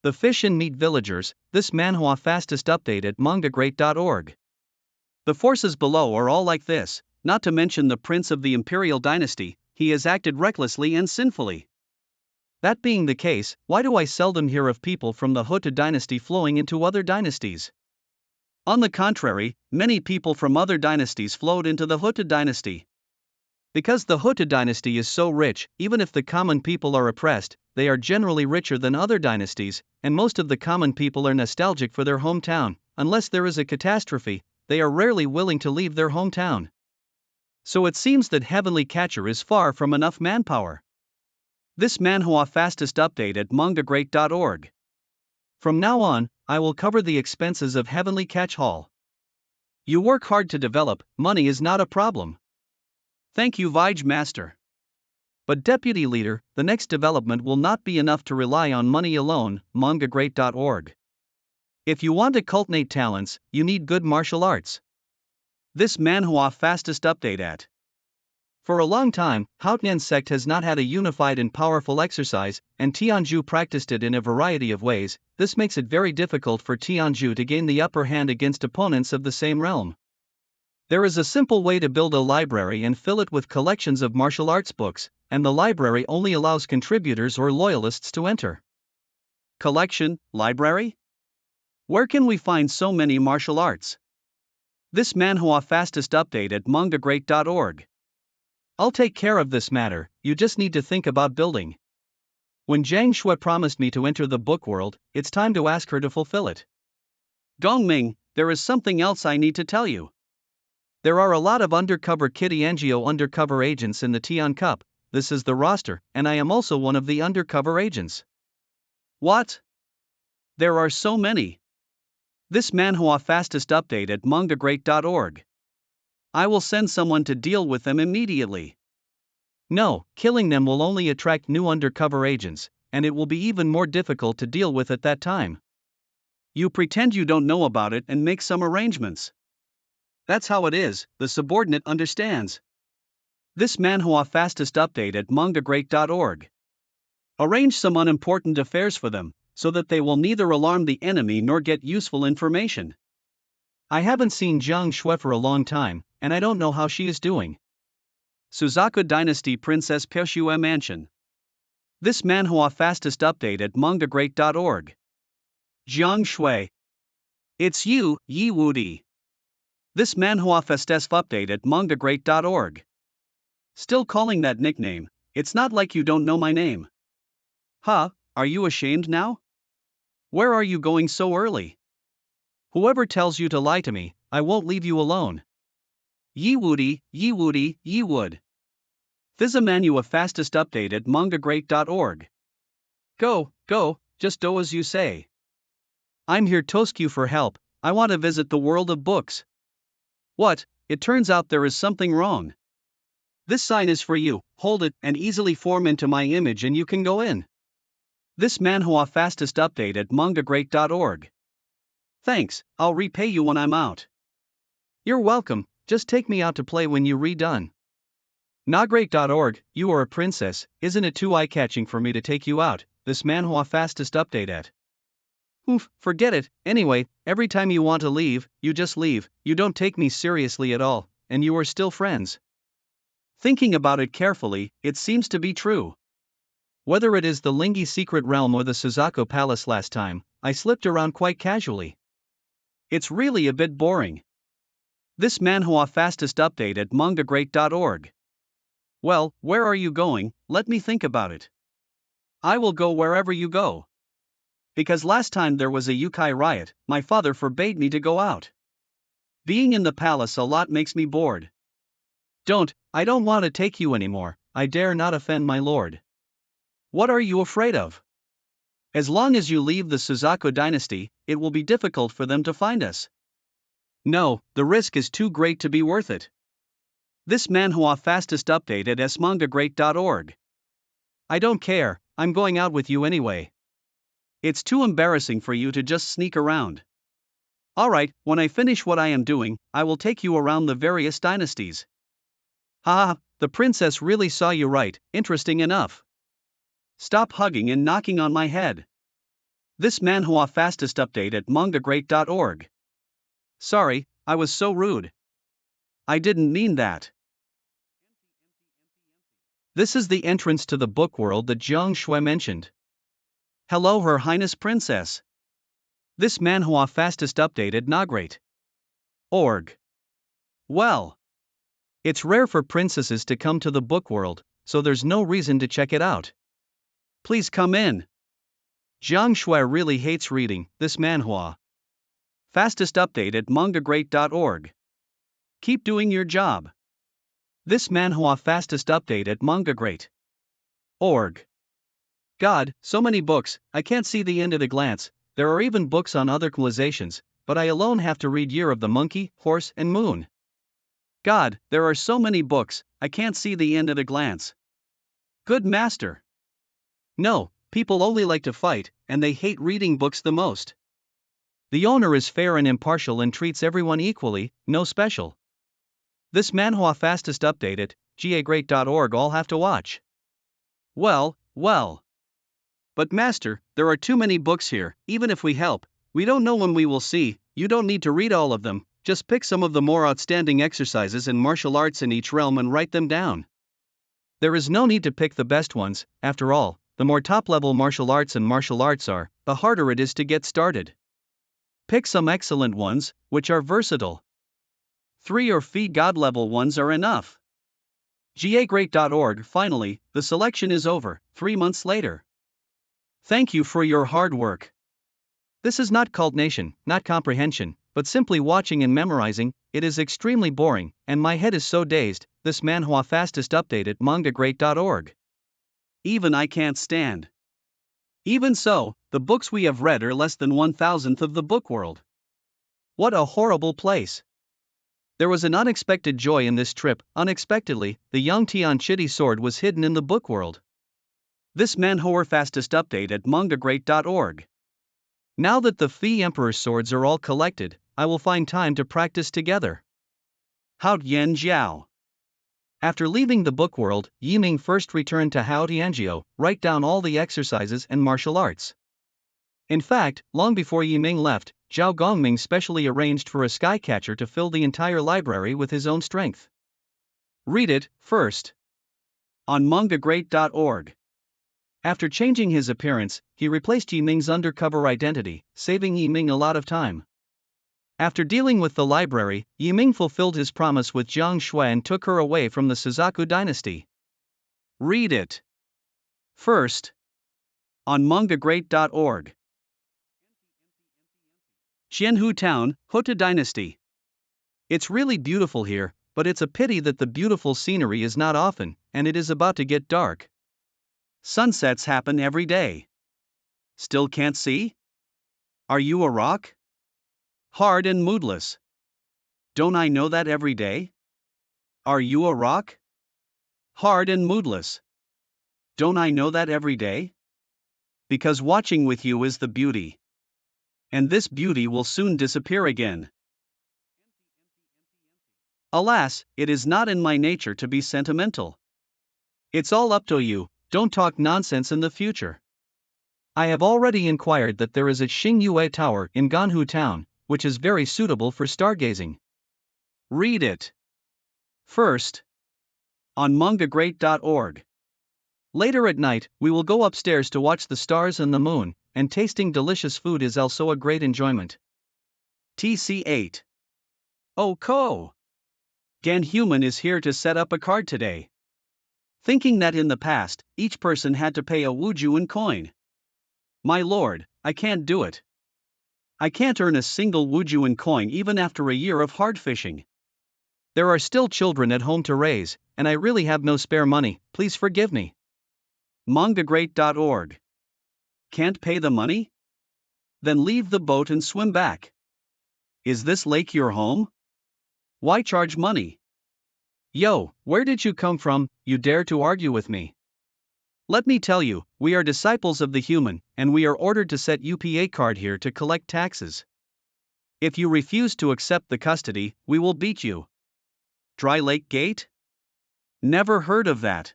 The fish and meat villagers, this Manhwa fastest update at mangagreat.org. The forces below are all like this, not to mention the prince of the Imperial dynasty. He has acted recklessly and sinfully. That being the case, why do I seldom hear of people from the Hutu dynasty flowing into other dynasties? On the contrary, many people from other dynasties flowed into the Hutu dynasty. Because the Hutu dynasty is so rich, even if the common people are oppressed, they are generally richer than other dynasties, and most of the common people are nostalgic for their hometown. Unless there is a catastrophe, they are rarely willing to leave their hometown. So it seems that Heavenly Catcher is far from enough manpower. This Manhwa fastest update at mangagreat.org. From now on, I will cover the expenses of Heavenly Catch Hall. You work hard to develop, money is not a problem. Thank you, Vij Master. But Deputy Leader, the next development will not be enough to rely on money alone. Mangagreat.org. If you want to cultivate talents, you need good martial arts. This Manhwa fastest update at. For a long time, Haotian sect has not had a unified and powerful exercise, and Tianju practiced it in a variety of ways. This makes it very difficult for Tianju to gain the upper hand against opponents of the same realm. There is a simple way to build a library and fill it with collections of martial arts books, and the library only allows contributors or loyalists to enter. Collection, library? Where can we find so many martial arts? This Manhwa fastest update at mangagreat.org. I'll take care of this matter, you just need to think about building. When Jiang Shui promised me to enter the book world, it's time to ask her to fulfill it. Ming, there is something else I need to tell you. There are a lot of undercover Kitty NGO undercover agents in the Tian Cup. This is the roster, and I am also one of the undercover agents. What? There are so many. This Manhwa fastest update at mangagreat.org. I will send someone to deal with them immediately. No, killing them will only attract new undercover agents, and it will be even more difficult to deal with at that time. You pretend you don't know about it and make some arrangements. That's how it is, the subordinate understands. This Manhwa fastest update at mangagreat.org. Arrange some unimportant affairs for them, so that they will neither alarm the enemy nor get useful information. I haven't seen Jiang Shui for a long time, and I don't know how she is doing. Suzaku Dynasty Princess Pershua Mansion. This Manhwa fastest update at mangagreat.org. Jiang Shui. It's you, Yi Wudi. This Manhwa fastest update at mangagreat.org. Still calling that nickname, it's not like you don't know my name. Huh, are you ashamed now? Where are you going so early? Whoever tells you to lie to me, I won't leave you alone. Yi Wudi, Yi Wudi, Yi Wood. This is Manhwa fastest update at mangagreat.org. Go, just do as you say. I'm here to ask you for help, I want to visit the world of books. What, it turns out there is something wrong. This sign is for you, hold it and easily form into my image and you can go in. This Manhwa fastest update at mangagreat.org. Thanks, I'll repay you when I'm out. You're welcome, just take me out to play when you're redone. Nagreat.org, you are a princess, isn't it too eye-catching for me to take you out? This Manhwa fastest update at. Oof, forget it, anyway, every time you want to leave, you just leave, you don't take me seriously at all, and you are still friends. Thinking about it carefully, it seems to be true. Whether it is the Lingi secret realm or the Suzaku palace last time, I slipped around quite casually. It's really a bit boring. This Manhwa fastest update at mangagreat.org. Well, where are you going? Let me think about it. I will go wherever you go. Because last time there was a Yukai riot, my father forbade me to go out. Being in the palace a lot makes me bored. I don't want to take you anymore, I dare not offend my lord. What are you afraid of? As long as you leave the Suzaku Dynasty, it will be difficult for them to find us. No, the risk is too great to be worth it. This Manhwa fastest update at smangagreat.org. I don't care, I'm going out with you anyway. It's too embarrassing for you to just sneak around. Alright, when I finish what I am doing, I will take you around the various dynasties. Haha, the princess really saw you right, interesting enough. Stop hugging and knocking on my head. This Manhwa fastest update at mangagreat.org. Sorry, I was so rude. I didn't mean that. This is the entrance to the book world that Jiang Shui mentioned. Hello, Her Highness Princess. This Manhwa fastest update at mangagreat.org. Well, it's rare for princesses to come to the book world, so there's no reason to check it out. Please come in. Jiang Shui really hates reading. This Manhwa fastest update at mangagreat.org. Keep doing your job. This Manhwa fastest update at mangagreat.org. God, so many books, I can't see the end at a glance. There are even books on other civilizations, but I alone have to read Year of the Monkey, Horse and Moon. God, there are so many books, I can't see the end at a glance. Good master. No, people only like to fight, and they hate reading books the most. The owner is fair and impartial and treats everyone equally, no special. This Manhwa fastest update at gagreat.org all have to watch. Well. But master, there are too many books here, even if we help, we don't know when we will see, you don't need to read all of them, just pick some of the more outstanding exercises in martial arts in each realm and write them down. There is no need to pick the best ones, after all, the more top-level martial arts are, the harder it is to get started. Pick some excellent ones, which are versatile. 3 or 4 god-level ones are enough. gagreat.org. Finally, the selection is over, 3 months later. Thank you for your hard work. This is not cultivation, not comprehension, but simply watching and memorizing. It is extremely boring, and my head is so dazed. This manhwa fastest update at mangagreat.org. Even I can't stand. Even so, the books we have read are less than 1,000th of the book world. What a horrible place. There was an unexpected joy in this trip. Unexpectedly, the young Tianchi sword was hidden in the book world. This manhwa fastest update at mangagreat.org. Now that the Fei Emperor swords are all collected, I will find time to practice together. Hao Tian Jiao. After leaving the book world, Ming first returned to Hao Tianjiao, write down all the exercises and martial arts. In fact, long before Ming left, Zhao Gongming specially arranged for a skycatcher to fill the entire library with his own strength. Read it, first. On mangagreat.org. After changing his appearance, he replaced Ming's undercover identity, saving Ming a lot of time. After dealing with the library, Ming fulfilled his promise with Jiang Shui and took her away from the Suzaku Dynasty. Read it. First. On mangagreat.org. Xianhu Town, Hota Dynasty. It's really beautiful here, but it's a pity that the beautiful scenery is not often, and it is about to get dark. Sunsets happen every day. Still can't see? Are you a rock? Hard and moodless. Don't I know that every day? Are you a rock? Hard and moodless. Don't I know that every day? Because watching with you is the beauty. And this beauty will soon disappear again. Alas, it is not in my nature to be sentimental. It's all up to you, don't talk nonsense in the future. I have already inquired that there is a Xingyue Tower in Ganhu Town, which is very suitable for stargazing. Read it. First. On mangagreat.org. Later at night, we will go upstairs to watch the stars and the moon, and tasting delicious food is also a great enjoyment. TC8. Oh, Ko! Gan Human is here to set up a card today. Thinking that in the past, each person had to pay a Wujuan coin. My lord, I can't do it. I can't earn a single Wujuan coin even after a year of hard fishing. There are still children at home to raise, and I really have no spare money, please forgive me. Mangagreat.org. Can't pay the money? Then leave the boat and swim back. Is this lake your home? Why charge money? Yo, where did you come from, you dare to argue with me? Let me tell you, we are disciples of the human, and we are ordered to set UPA card here to collect taxes. If you refuse to accept the custody, we will beat you. Dry Lake Gate? Never heard of that.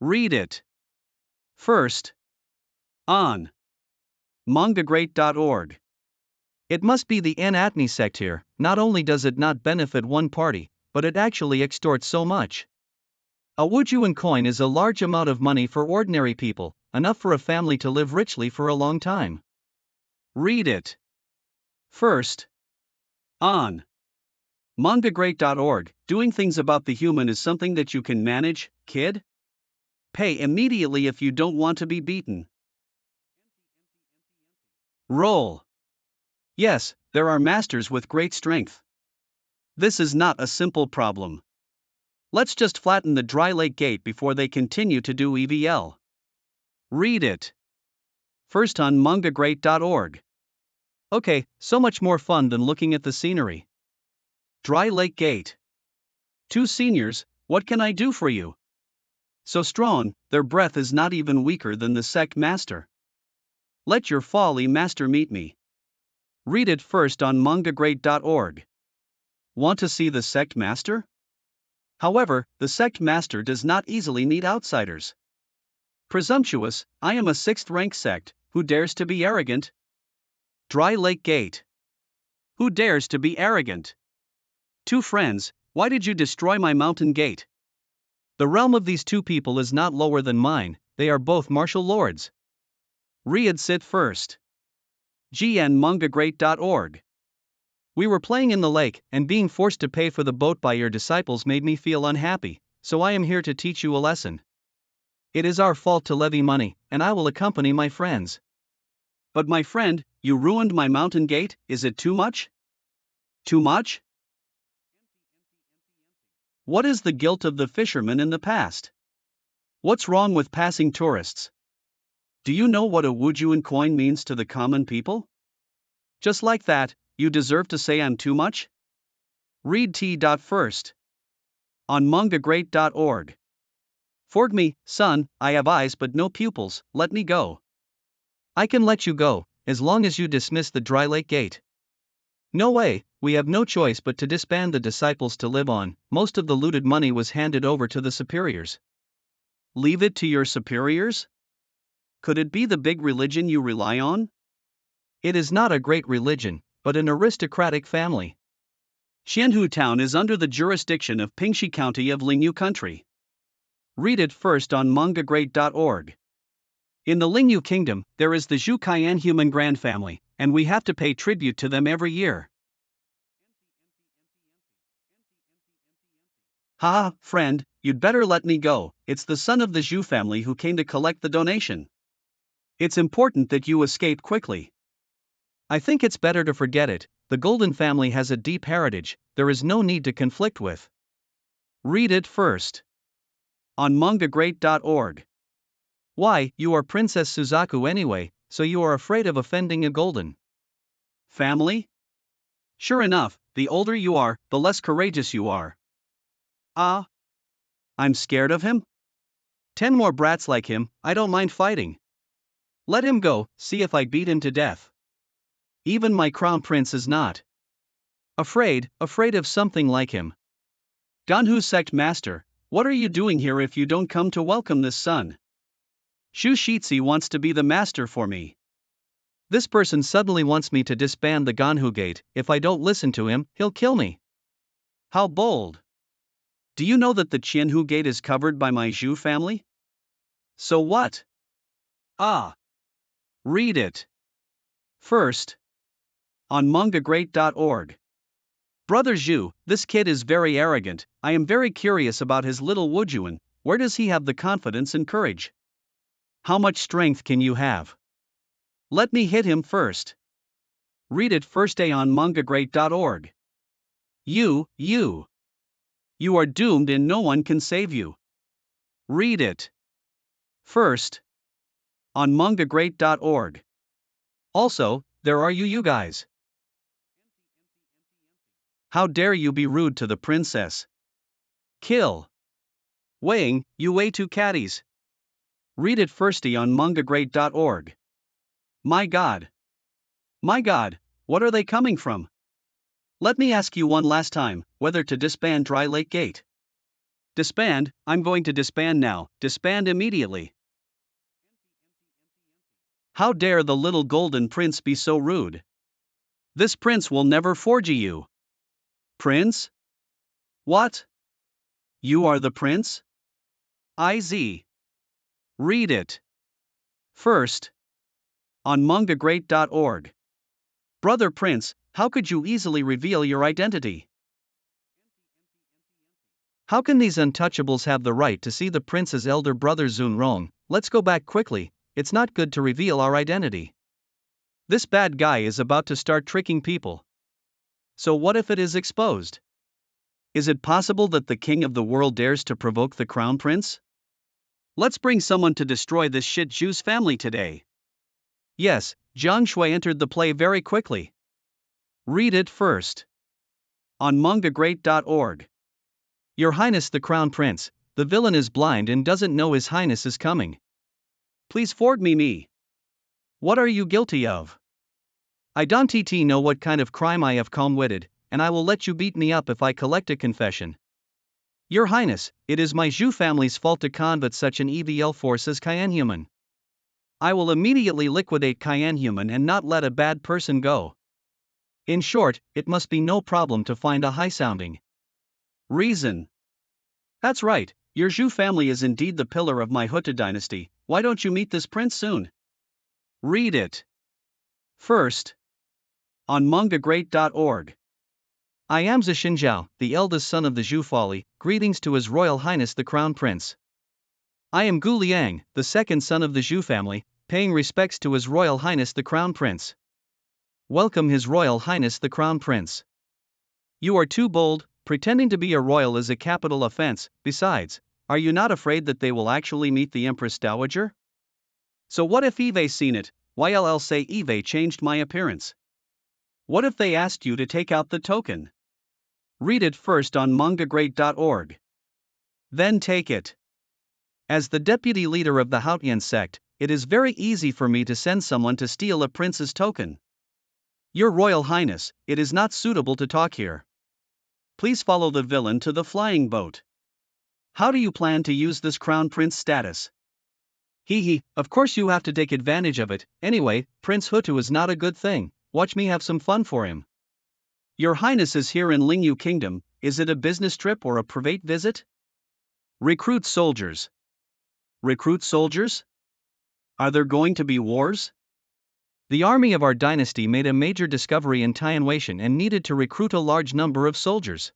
Read it. First. On mangagreat.org. It must be the Anatni sect here. Not only does it not benefit one party, but it actually extorts so much. A Wujuan coin is a large amount of money for ordinary people, enough for a family to live richly for a long time. Read it. First. On mangagreat.org. Doing things about the human is something that you can manage, kid? Pay immediately if you don't want to be beaten. Roll. Yes, there are masters with great strength. This is not a simple problem. Let's just flatten the Dry Lake Gate before they continue to do EVL. Read it. First on mangagreat.org. Okay, so much more fun than looking at the scenery. Dry Lake Gate. 2 seniors, what can I do for you? So strong, their breath is not even weaker than the sect master. Let your folly master meet me. Read it first on mangagreat.org. Want to see the sect master? However, the sect master does not easily meet outsiders. Presumptuous, I am a 6th rank sect, who dares to be arrogant? Dry Lake Gate. Who dares to be arrogant? 2 friends, why did you destroy my mountain gate? The realm of these 2 people is not lower than mine, they are both martial lords. Read sit first. mangagreat.org. We were playing in the lake, and being forced to pay for the boat by your disciples made me feel unhappy, so I am here to teach you a lesson. It is our fault to levy money, and I will accompany my friends. But my friend, you ruined my mountain gate, is it too much? Too much? What is the guilt of the fishermen in the past? What's wrong with passing tourists? Do you know what a Wujuan coin means to the common people? Just like that, you deserve to say I'm too much? Read T.First. On mangagreat.org. Forg me, son, I have eyes but no pupils, let me go. I can let you go, as long as you dismiss the Dry Lake Gate. No way, we have no choice but to disband the disciples to live on. Most of the looted money was handed over to the superiors. Leave it to your superiors? Could it be the big religion you rely on? It is not a great religion, but an aristocratic family. Xianhu town is under the jurisdiction of Pingxi County of Lingyu Country. Read it first on mangagreat.org. In the Lingyu Kingdom, there is the Zhu Kaiyan human grand family, and we have to pay tribute to them every year. Haha, friend, you'd better let me go, it's the son of the Zhu family who came to collect the donation. It's important that you escape quickly. I think it's better to forget it, the Golden family has a deep heritage, there is no need to conflict with. Read it first. On mangagreat.org. Why, you are Princess Suzaku anyway, so you are afraid of offending a Golden family? Sure enough, the older you are, the less courageous you are. Ah? I'm scared of him? 10 more brats like him, I don't mind fighting. Let him go, see if I beat him to death. Even my crown prince is not afraid of something like him. Ganhu sect master, what are you doing here if you don't come to welcome this son? Shu Shitsi wants to be the master for me. This person suddenly wants me to disband the Ganhu gate, if I don't listen to him, he'll kill me. How bold! Do you know that the Qianhu gate is covered by my Zhu family? So what? Ah! Read it. First. On mangagreat.org. Brother Zhu, this kid is very arrogant, I am very curious about his little Wujuan, where does he have the confidence and courage? How much strength can you have? Let me hit him first. Read it first day on mangagreat.org. You are doomed and no one can save you. Read it first. On mangagreat.org. Also, there are you guys. How dare you be rude to the princess? Kill. Weighing, you weigh 2 caddies. Read it firsty on mangagreat.org. My god, what are they coming from? Let me ask you one last time, whether to disband Dry Lake Gate. Disband, I'm going to disband now, disband immediately. How dare the little golden prince be so rude? This prince will never forge you. Prince? What? You are the prince? IZ. Read it first. On mangagreat.org. Brother Prince, how could you easily reveal your identity? How can these untouchables have the right to see the prince's elder brother Zunrong? Let's go back quickly, it's not good to reveal our identity. This bad guy is about to start tricking people. So what if it is exposed? Is it possible that the king of the world dares to provoke the crown prince? Let's bring someone to destroy this shit Zhu's family today. Yes, Jiang Shui entered the play very quickly. Read it first. On mangagreat.org. Your Highness the Crown Prince, the villain is blind and doesn't know His Highness is coming. Please forward me. What are you guilty of? I don't know what kind of crime I have committed, and I will let you beat me up if I collect a confession. Your Highness, it is my Zhu family's fault to combat such an EVL force as Cayenne Human. I will immediately liquidate Cayenne Human and not let a bad person go. In short, it must be no problem to find a high-sounding reason. That's right, your Zhu family is indeed the pillar of my Huta dynasty, why don't you meet this prince soon? Read it first. On mangagreat.org. I am Zixinjiao, the eldest son of the Zhu family, greetings to His Royal Highness the Crown Prince. I am Gu Liang, the second son of the Zhu family, paying respects to His Royal Highness the Crown Prince. Welcome His Royal Highness the Crown Prince. You are too bold, pretending to be a royal is a capital offense. Besides, are you not afraid that they will actually meet the Empress Dowager? So what if Eve seen it? YLL say Eve changed my appearance. What if they asked you to take out the token? Read it first on mangagreat.org. Then take it. As the deputy leader of the Haotian sect, it is very easy for me to send someone to steal a prince's token. Your Royal Highness, it is not suitable to talk here. Please follow the villain to the flying boat. How do you plan to use this crown prince status? Of course you have to take advantage of it. Anyway, Prince Hutu is not a good thing. Watch me have some fun for him. Your Highness is here in Lingyu Kingdom. Is it a business trip or a private visit? Recruit soldiers. Recruit soldiers? Are there going to be wars? The army of our dynasty made a major discovery in Tianwaishan and needed to recruit a large number of soldiers.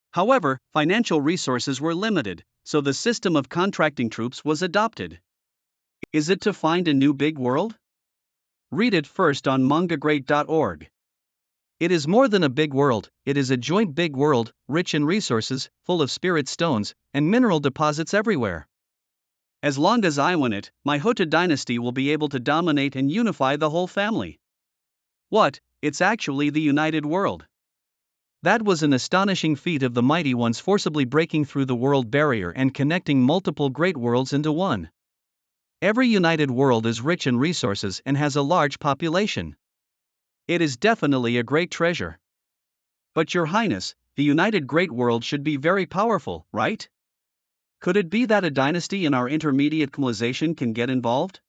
However, financial resources were limited, so the system of contracting troops was adopted. Is it to find a new big world? Read it first on mangagreat.org. It is more than a big world, it is a joint big world, rich in resources, full of spirit stones, and mineral deposits everywhere. As long as I win it, my Hutu dynasty will be able to dominate and unify the whole family. What? It's actually the united world. That was an astonishing feat of the mighty ones forcibly breaking through the world barrier and connecting multiple great worlds into one. Every united world is rich in resources and has a large population. It is definitely a great treasure. But Your Highness, the united great world should be very powerful, right? Could it be that a dynasty in our intermediate civilization can get involved?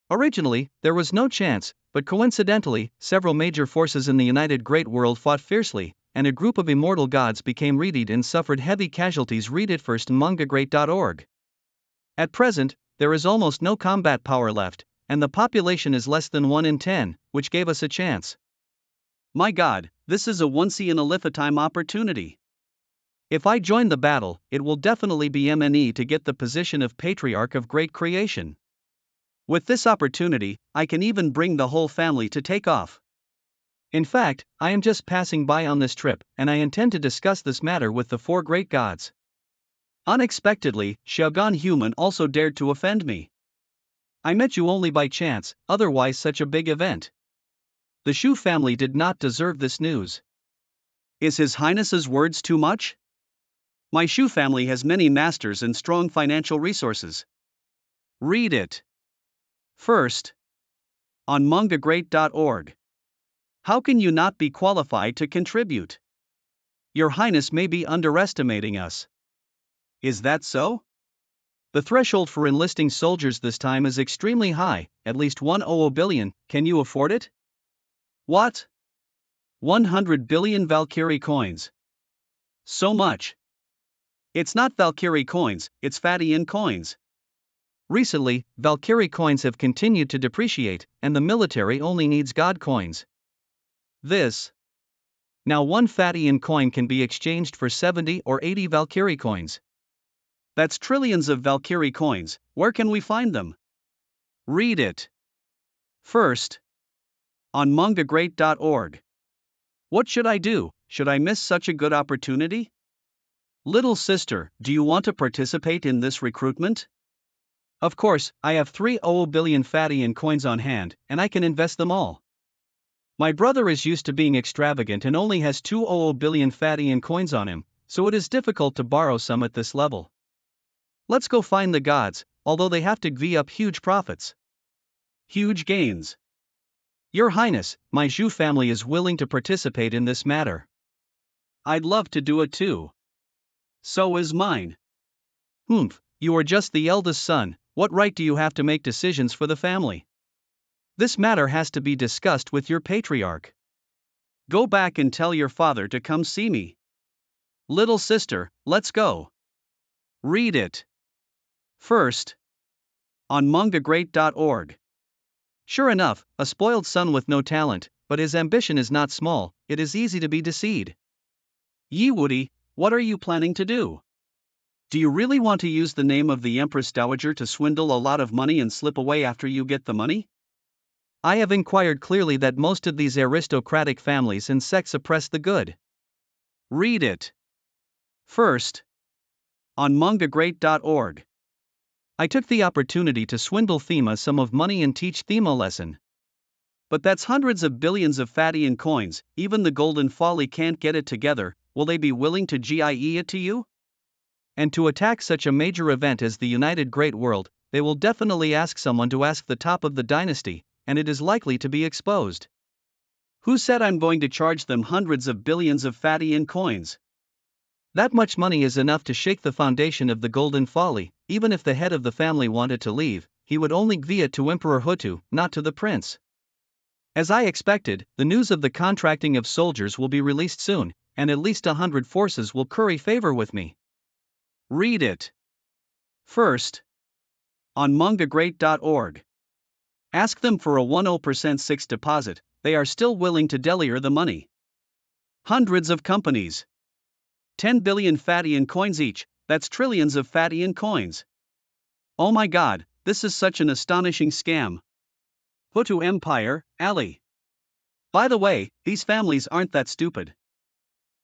Originally, there was no chance, but coincidentally, several major forces in the united great world fought fiercely, and a group of immortal gods became readied and suffered heavy casualties. Read it first mangagreat.org. At present, there is almost no combat power left, and the population is less than 1 in 10, which gave us a chance. My God, this is a once-in-a-lifetime opportunity. If I join the battle, it will definitely be MNE to get the position of Patriarch of Great Creation. With this opportunity, I can even bring the whole family to take off. In fact, I am just passing by on this trip, and I intend to discuss this matter with the 4 great gods. Unexpectedly, Xiaogan Human also dared to offend me. I met you only by chance, otherwise such a big event. The Shu family did not deserve this news. Is His Highness's words too much? My Shu family has many masters and strong financial resources. Read it. First. On mangagreat.org. How can you not be qualified to contribute? Your Highness may be underestimating us. Is that so? The threshold for enlisting soldiers this time is extremely high, at least 100 billion. Can you afford it? What? 100 billion Valkyrie coins. So much. It's not Valkyrie coins, it's Fatian coins. Recently, Valkyrie coins have continued to depreciate, and the military only needs God coins. Now 1 Fatian coin can be exchanged for 70 or 80 Valkyrie coins. That's trillions of Valkyrie coins. Where can we find them? Read it. First. On mangagreat.org. What should I do? Should I miss such a good opportunity? Little sister, do you want to participate in this recruitment? Of course, I have 300 billion Fatian coins on hand, and I can invest them all. My brother is used to being extravagant and only has 200 billion Fatian coins on him, so it is difficult to borrow some at this level. Let's go find the gods, although they have to give up huge profits. Huge gains. Your Highness, my Zhu family is willing to participate in this matter. I'd love to do it too. So is mine. You are just the eldest son, what right do you have to make decisions for the family? This matter has to be discussed with your patriarch. Go back and tell your father to come see me. Little sister, let's go. Read it. First. On mangagreat.org. Sure enough, a spoiled son with no talent, but his ambition is not small, it is easy to be deceived. Yi Woody, what are you planning to do? Do you really want to use the name of the Empress Dowager to swindle a lot of money and slip away after you get the money? I have inquired clearly that most of these aristocratic families and sects oppress the good. Read it. First, on mangacap.org. I took the opportunity to swindle Thema some of money and teach Thema lesson. But that's hundreds of billions of fatty in coins, even the golden folly can't get it together. Will they be willing to GIE it to you? And to attack such a major event as the United Great World, they will definitely ask someone to ask the top of the dynasty, and it is likely to be exposed. Who said I'm going to charge them hundreds of billions of fatty in coins? That much money is enough to shake the foundation of the golden folly. Even if the head of the family wanted to leave, he would only give it to Emperor Hutu, not to the prince. As I expected, the news of the contracting of soldiers will be released soon, and at least 100 forces will curry favor with me. Read it. First, on mangacap.org. Ask them for a 10% 6 deposit, they are still willing to deliver the money. Hundreds of companies. 10 billion fatty in coins each, that's trillions of fatty in coins. Oh my god, this is such an astonishing scam. Hutu Empire, Ali. By the way, these families aren't that stupid.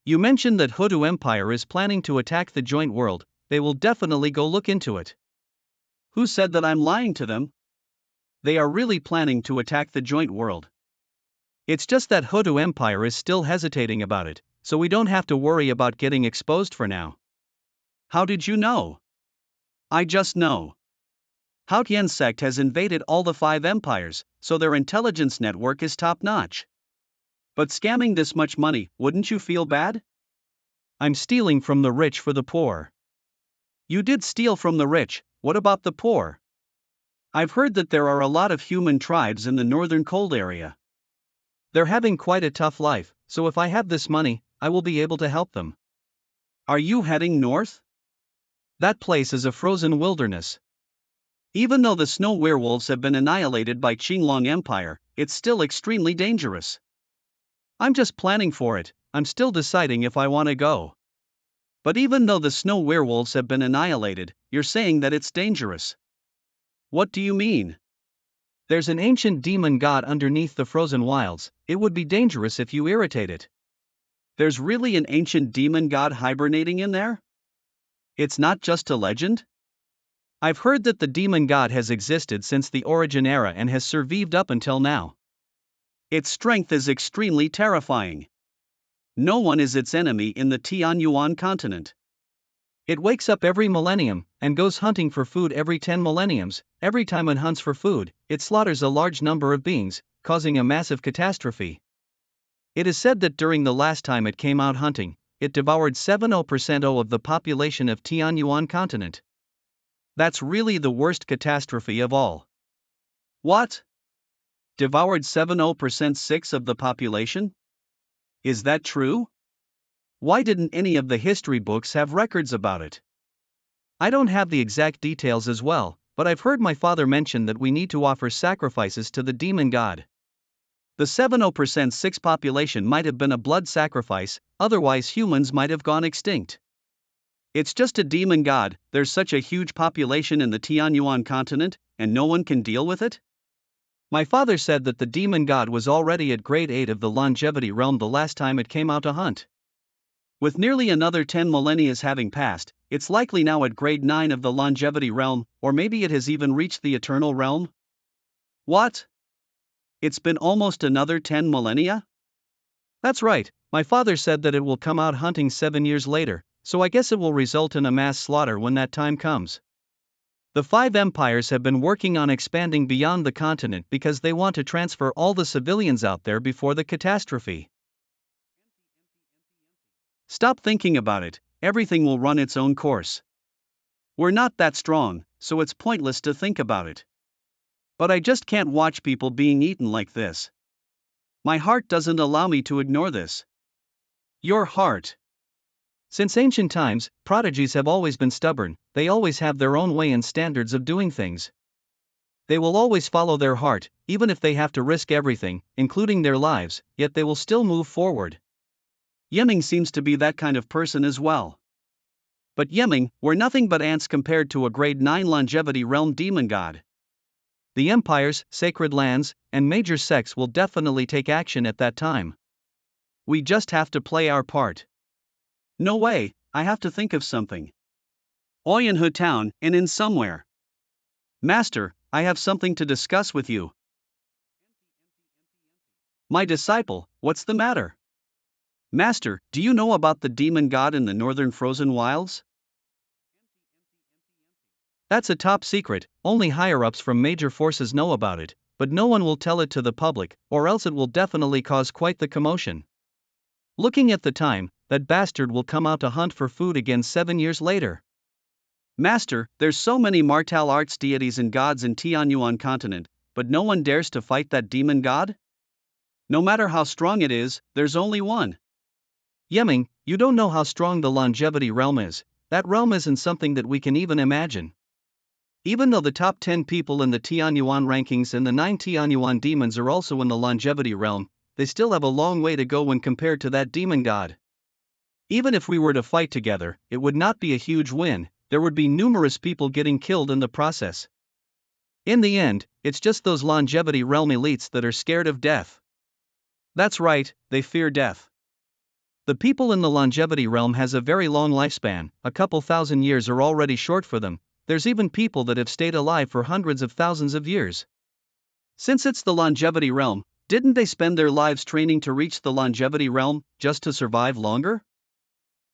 You mentioned that Hutu Empire is planning to attack the joint world, they will definitely go look into it. Who said that I'm lying to them? They are really planning to attack the joint world. It's just that Hutu Empire is still hesitating about it, so we don't have to worry about getting exposed for now. How did you know? I just know. Haotian sect has invaded all the 5 empires, so their intelligence network is top-notch. But scamming this much money, wouldn't you feel bad? I'm stealing from the rich for the poor. You did steal from the rich, what about the poor? I've heard that there are a lot of human tribes in the northern cold area. They're having quite a tough life, so if I have this money, I will be able to help them. Are you heading north? That place is a frozen wilderness. Even though the snow werewolves have been annihilated by Qinglong Empire, it's still extremely dangerous. I'm just planning for it, I'm still deciding if I want to go. But even though the snow werewolves have been annihilated, you're saying that it's dangerous. What do you mean? There's an ancient demon god underneath the frozen wilds, it would be dangerous if you irritate it. There's really an ancient demon god hibernating in there? It's not just a legend? I've heard that the demon god has existed since the Origin era and has survived up until now. Its strength is extremely terrifying. No one is its enemy in the Tianyuan continent. It wakes up every millennium, and goes hunting for food every 10 millenniums. Every time it hunts for food, it slaughters a large number of beings, causing a massive catastrophe. It is said that during the last time it came out hunting, it devoured 70% of the population of Tianyuan continent. That's really the worst catastrophe of all. What? Devoured 70% 6 of the population? Is that true? Why didn't any of the history books have records about it? I don't have the exact details as well, but I've heard my father mention that we need to offer sacrifices to the demon god. The 70% 6 population might have been a blood sacrifice, otherwise humans might have gone extinct. It's just a demon god, there's such a huge population in the Tianyuan continent, and no one can deal with it? My father said that the demon god was already at grade 8 of the longevity realm the last time it came out to hunt. With nearly another 10 millennia having passed, it's likely now at grade 9 of the longevity realm, or maybe it has even reached the eternal realm? What? It's been almost another 10 millennia? That's right, my father said that it will come out hunting 7 years later, so I guess it will result in a mass slaughter when that time comes. The 5 empires have been working on expanding beyond the continent because they want to transfer all the civilians out there before the catastrophe. Stop thinking about it, everything will run its own course. We're not that strong, so it's pointless to think about it. But I just can't watch people being eaten like this. My heart doesn't allow me to ignore this. Your heart. Since ancient times, prodigies have always been stubborn, they always have their own way and standards of doing things. They will always follow their heart, even if they have to risk everything, including their lives, yet they will still move forward. Ming seems to be that kind of person as well. But Yeming, we're nothing but ants compared to a grade 9 longevity realm demon god. The empires, sacred lands, and major sects will definitely take action at that time. We just have to play our part. No way, I have to think of something. Oyenhu town, and in somewhere. Master, I have something to discuss with you. My disciple, what's the matter? Master, do you know about the demon god in the northern frozen wilds? That's a top secret, only higher-ups from major forces know about it, but no one will tell it to the public, or else it will definitely cause quite the commotion. Looking at the time, that bastard will come out to hunt for food again 7 years later. Master, there's so many martial arts deities and gods in Tianyuan continent, but no one dares to fight that demon god? No matter how strong it is, there's only one. Yeming, you don't know how strong the longevity realm is. That realm isn't something that we can even imagine. Even though the top 10 people in the Tianyuan rankings and the 9 Tianyuan demons are also in the longevity realm, they still have a long way to go when compared to that demon god. Even if we were to fight together, it would not be a huge win. There would be numerous people getting killed in the process. In the end, it's just those longevity realm elites that are scared of death. That's right, they fear death. The people in the longevity realm has a very long lifespan, a couple thousand years are already short for them. There's even people that have stayed alive for hundreds of thousands of years. Since it's the longevity realm, didn't they spend their lives training to reach the longevity realm, just to survive longer?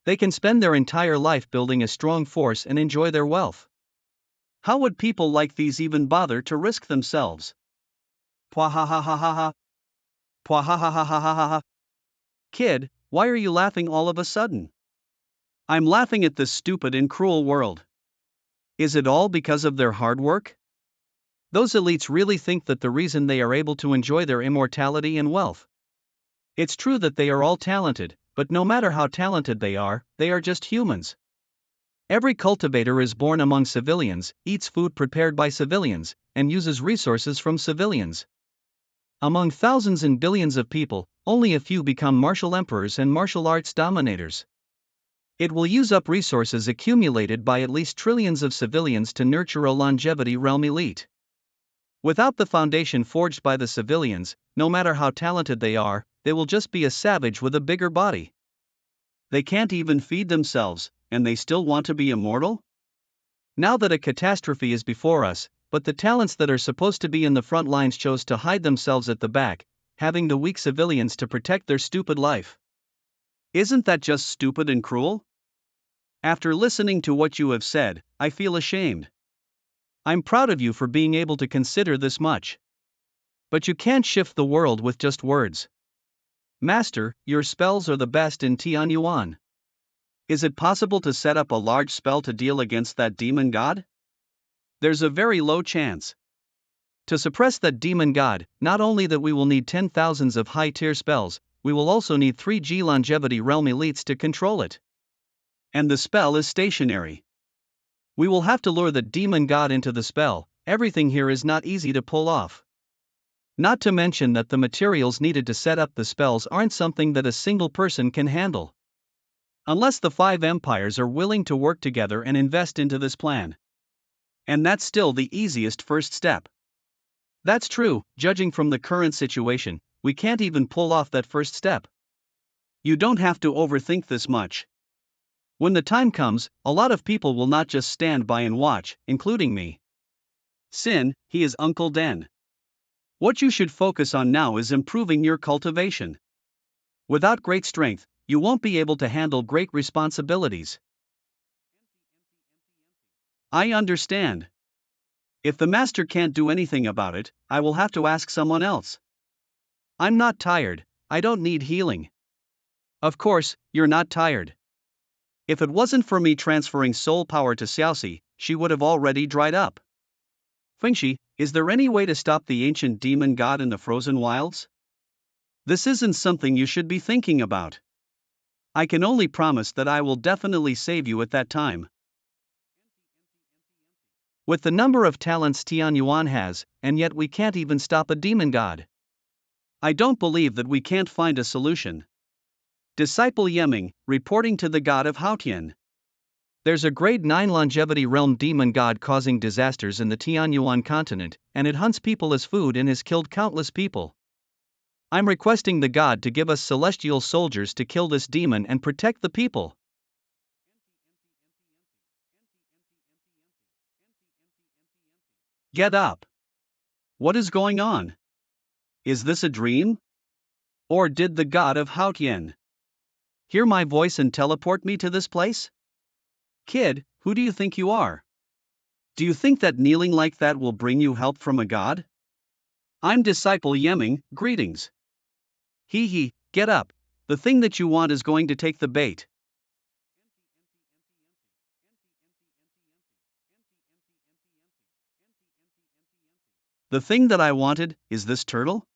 They can spend their entire life building a strong force and enjoy their wealth. How would people like these even bother to risk themselves? Pwahahahaha. Pwahahahaha. Kid, why are you laughing all of a sudden? I'm laughing at this stupid and cruel world. Is it all because of their hard work? Those elites really think that the reason they are able to enjoy their immortality and wealth. It's true that they are all talented, but no matter how talented they are just humans. Every cultivator is born among civilians, eats food prepared by civilians, and uses resources from civilians. Among thousands and billions of people, only a few become martial emperors and martial arts dominators. It will use up resources accumulated by at least trillions of civilians to nurture a longevity realm elite. Without the foundation forged by the civilians, no matter how talented they will just be a savage with a bigger body. They can't even feed themselves, and they still want to be immortal? Now that a catastrophe is before us, but the talents that are supposed to be in the front lines chose to hide themselves at the back, having the weak civilians to protect their stupid life. Isn't that just stupid and cruel? After listening to what you have said, I feel ashamed. I'm proud of you for being able to consider this much. But you can't shift the world with just words. Master, your spells are the best in Tianyuan. Is it possible to set up a large spell to deal against that demon god? There's a very low chance. To suppress that demon god, not only that we will need 10,000s of high-tier spells, we will also need 3G longevity realm elites to control it. And the spell is stationary. We will have to lure the demon god into the spell. Everything here is not easy to pull off. Not to mention that the materials needed to set up the spells aren't something that a single person can handle. Unless the 5 empires are willing to work together and invest into this plan. And that's still the easiest first step. That's true, judging from the current situation, we can't even pull off that first step. You don't have to overthink this much. When the time comes, a lot of people will not just stand by and watch, including me. Sin, he is Uncle Den. What you should focus on now is improving your cultivation. Without great strength, you won't be able to handle great responsibilities. I understand. If the master can't do anything about it, I will have to ask someone else. I'm not tired, I don't need healing. Of course, you're not tired. If it wasn't for me transferring soul power to Xiaoxi, she would have already dried up. Fengxi, is there any way to stop the ancient demon god in the frozen wilds? This isn't something you should be thinking about. I can only promise that I will definitely save you at that time. With the number of talents Tianyuan has, and yet we can't even stop a demon god. I don't believe that we can't find a solution. Disciple Yeming, reporting to the god of Haotian. There's a grade 9 longevity realm demon god causing disasters in the Tianyuan continent, and it hunts people as food and has killed countless people. I'm requesting the god to give us celestial soldiers to kill this demon and protect the people. Get up. What is going on? Is this a dream? Or did the god of Haotien hear my voice and teleport me to this place? Kid, who do you think you are? Do you think that kneeling like that will bring you help from a god? I'm disciple Yeming, greetings. Hee hee, get up. The thing that you want is going to take the bait. The thing that I wanted is this turtle?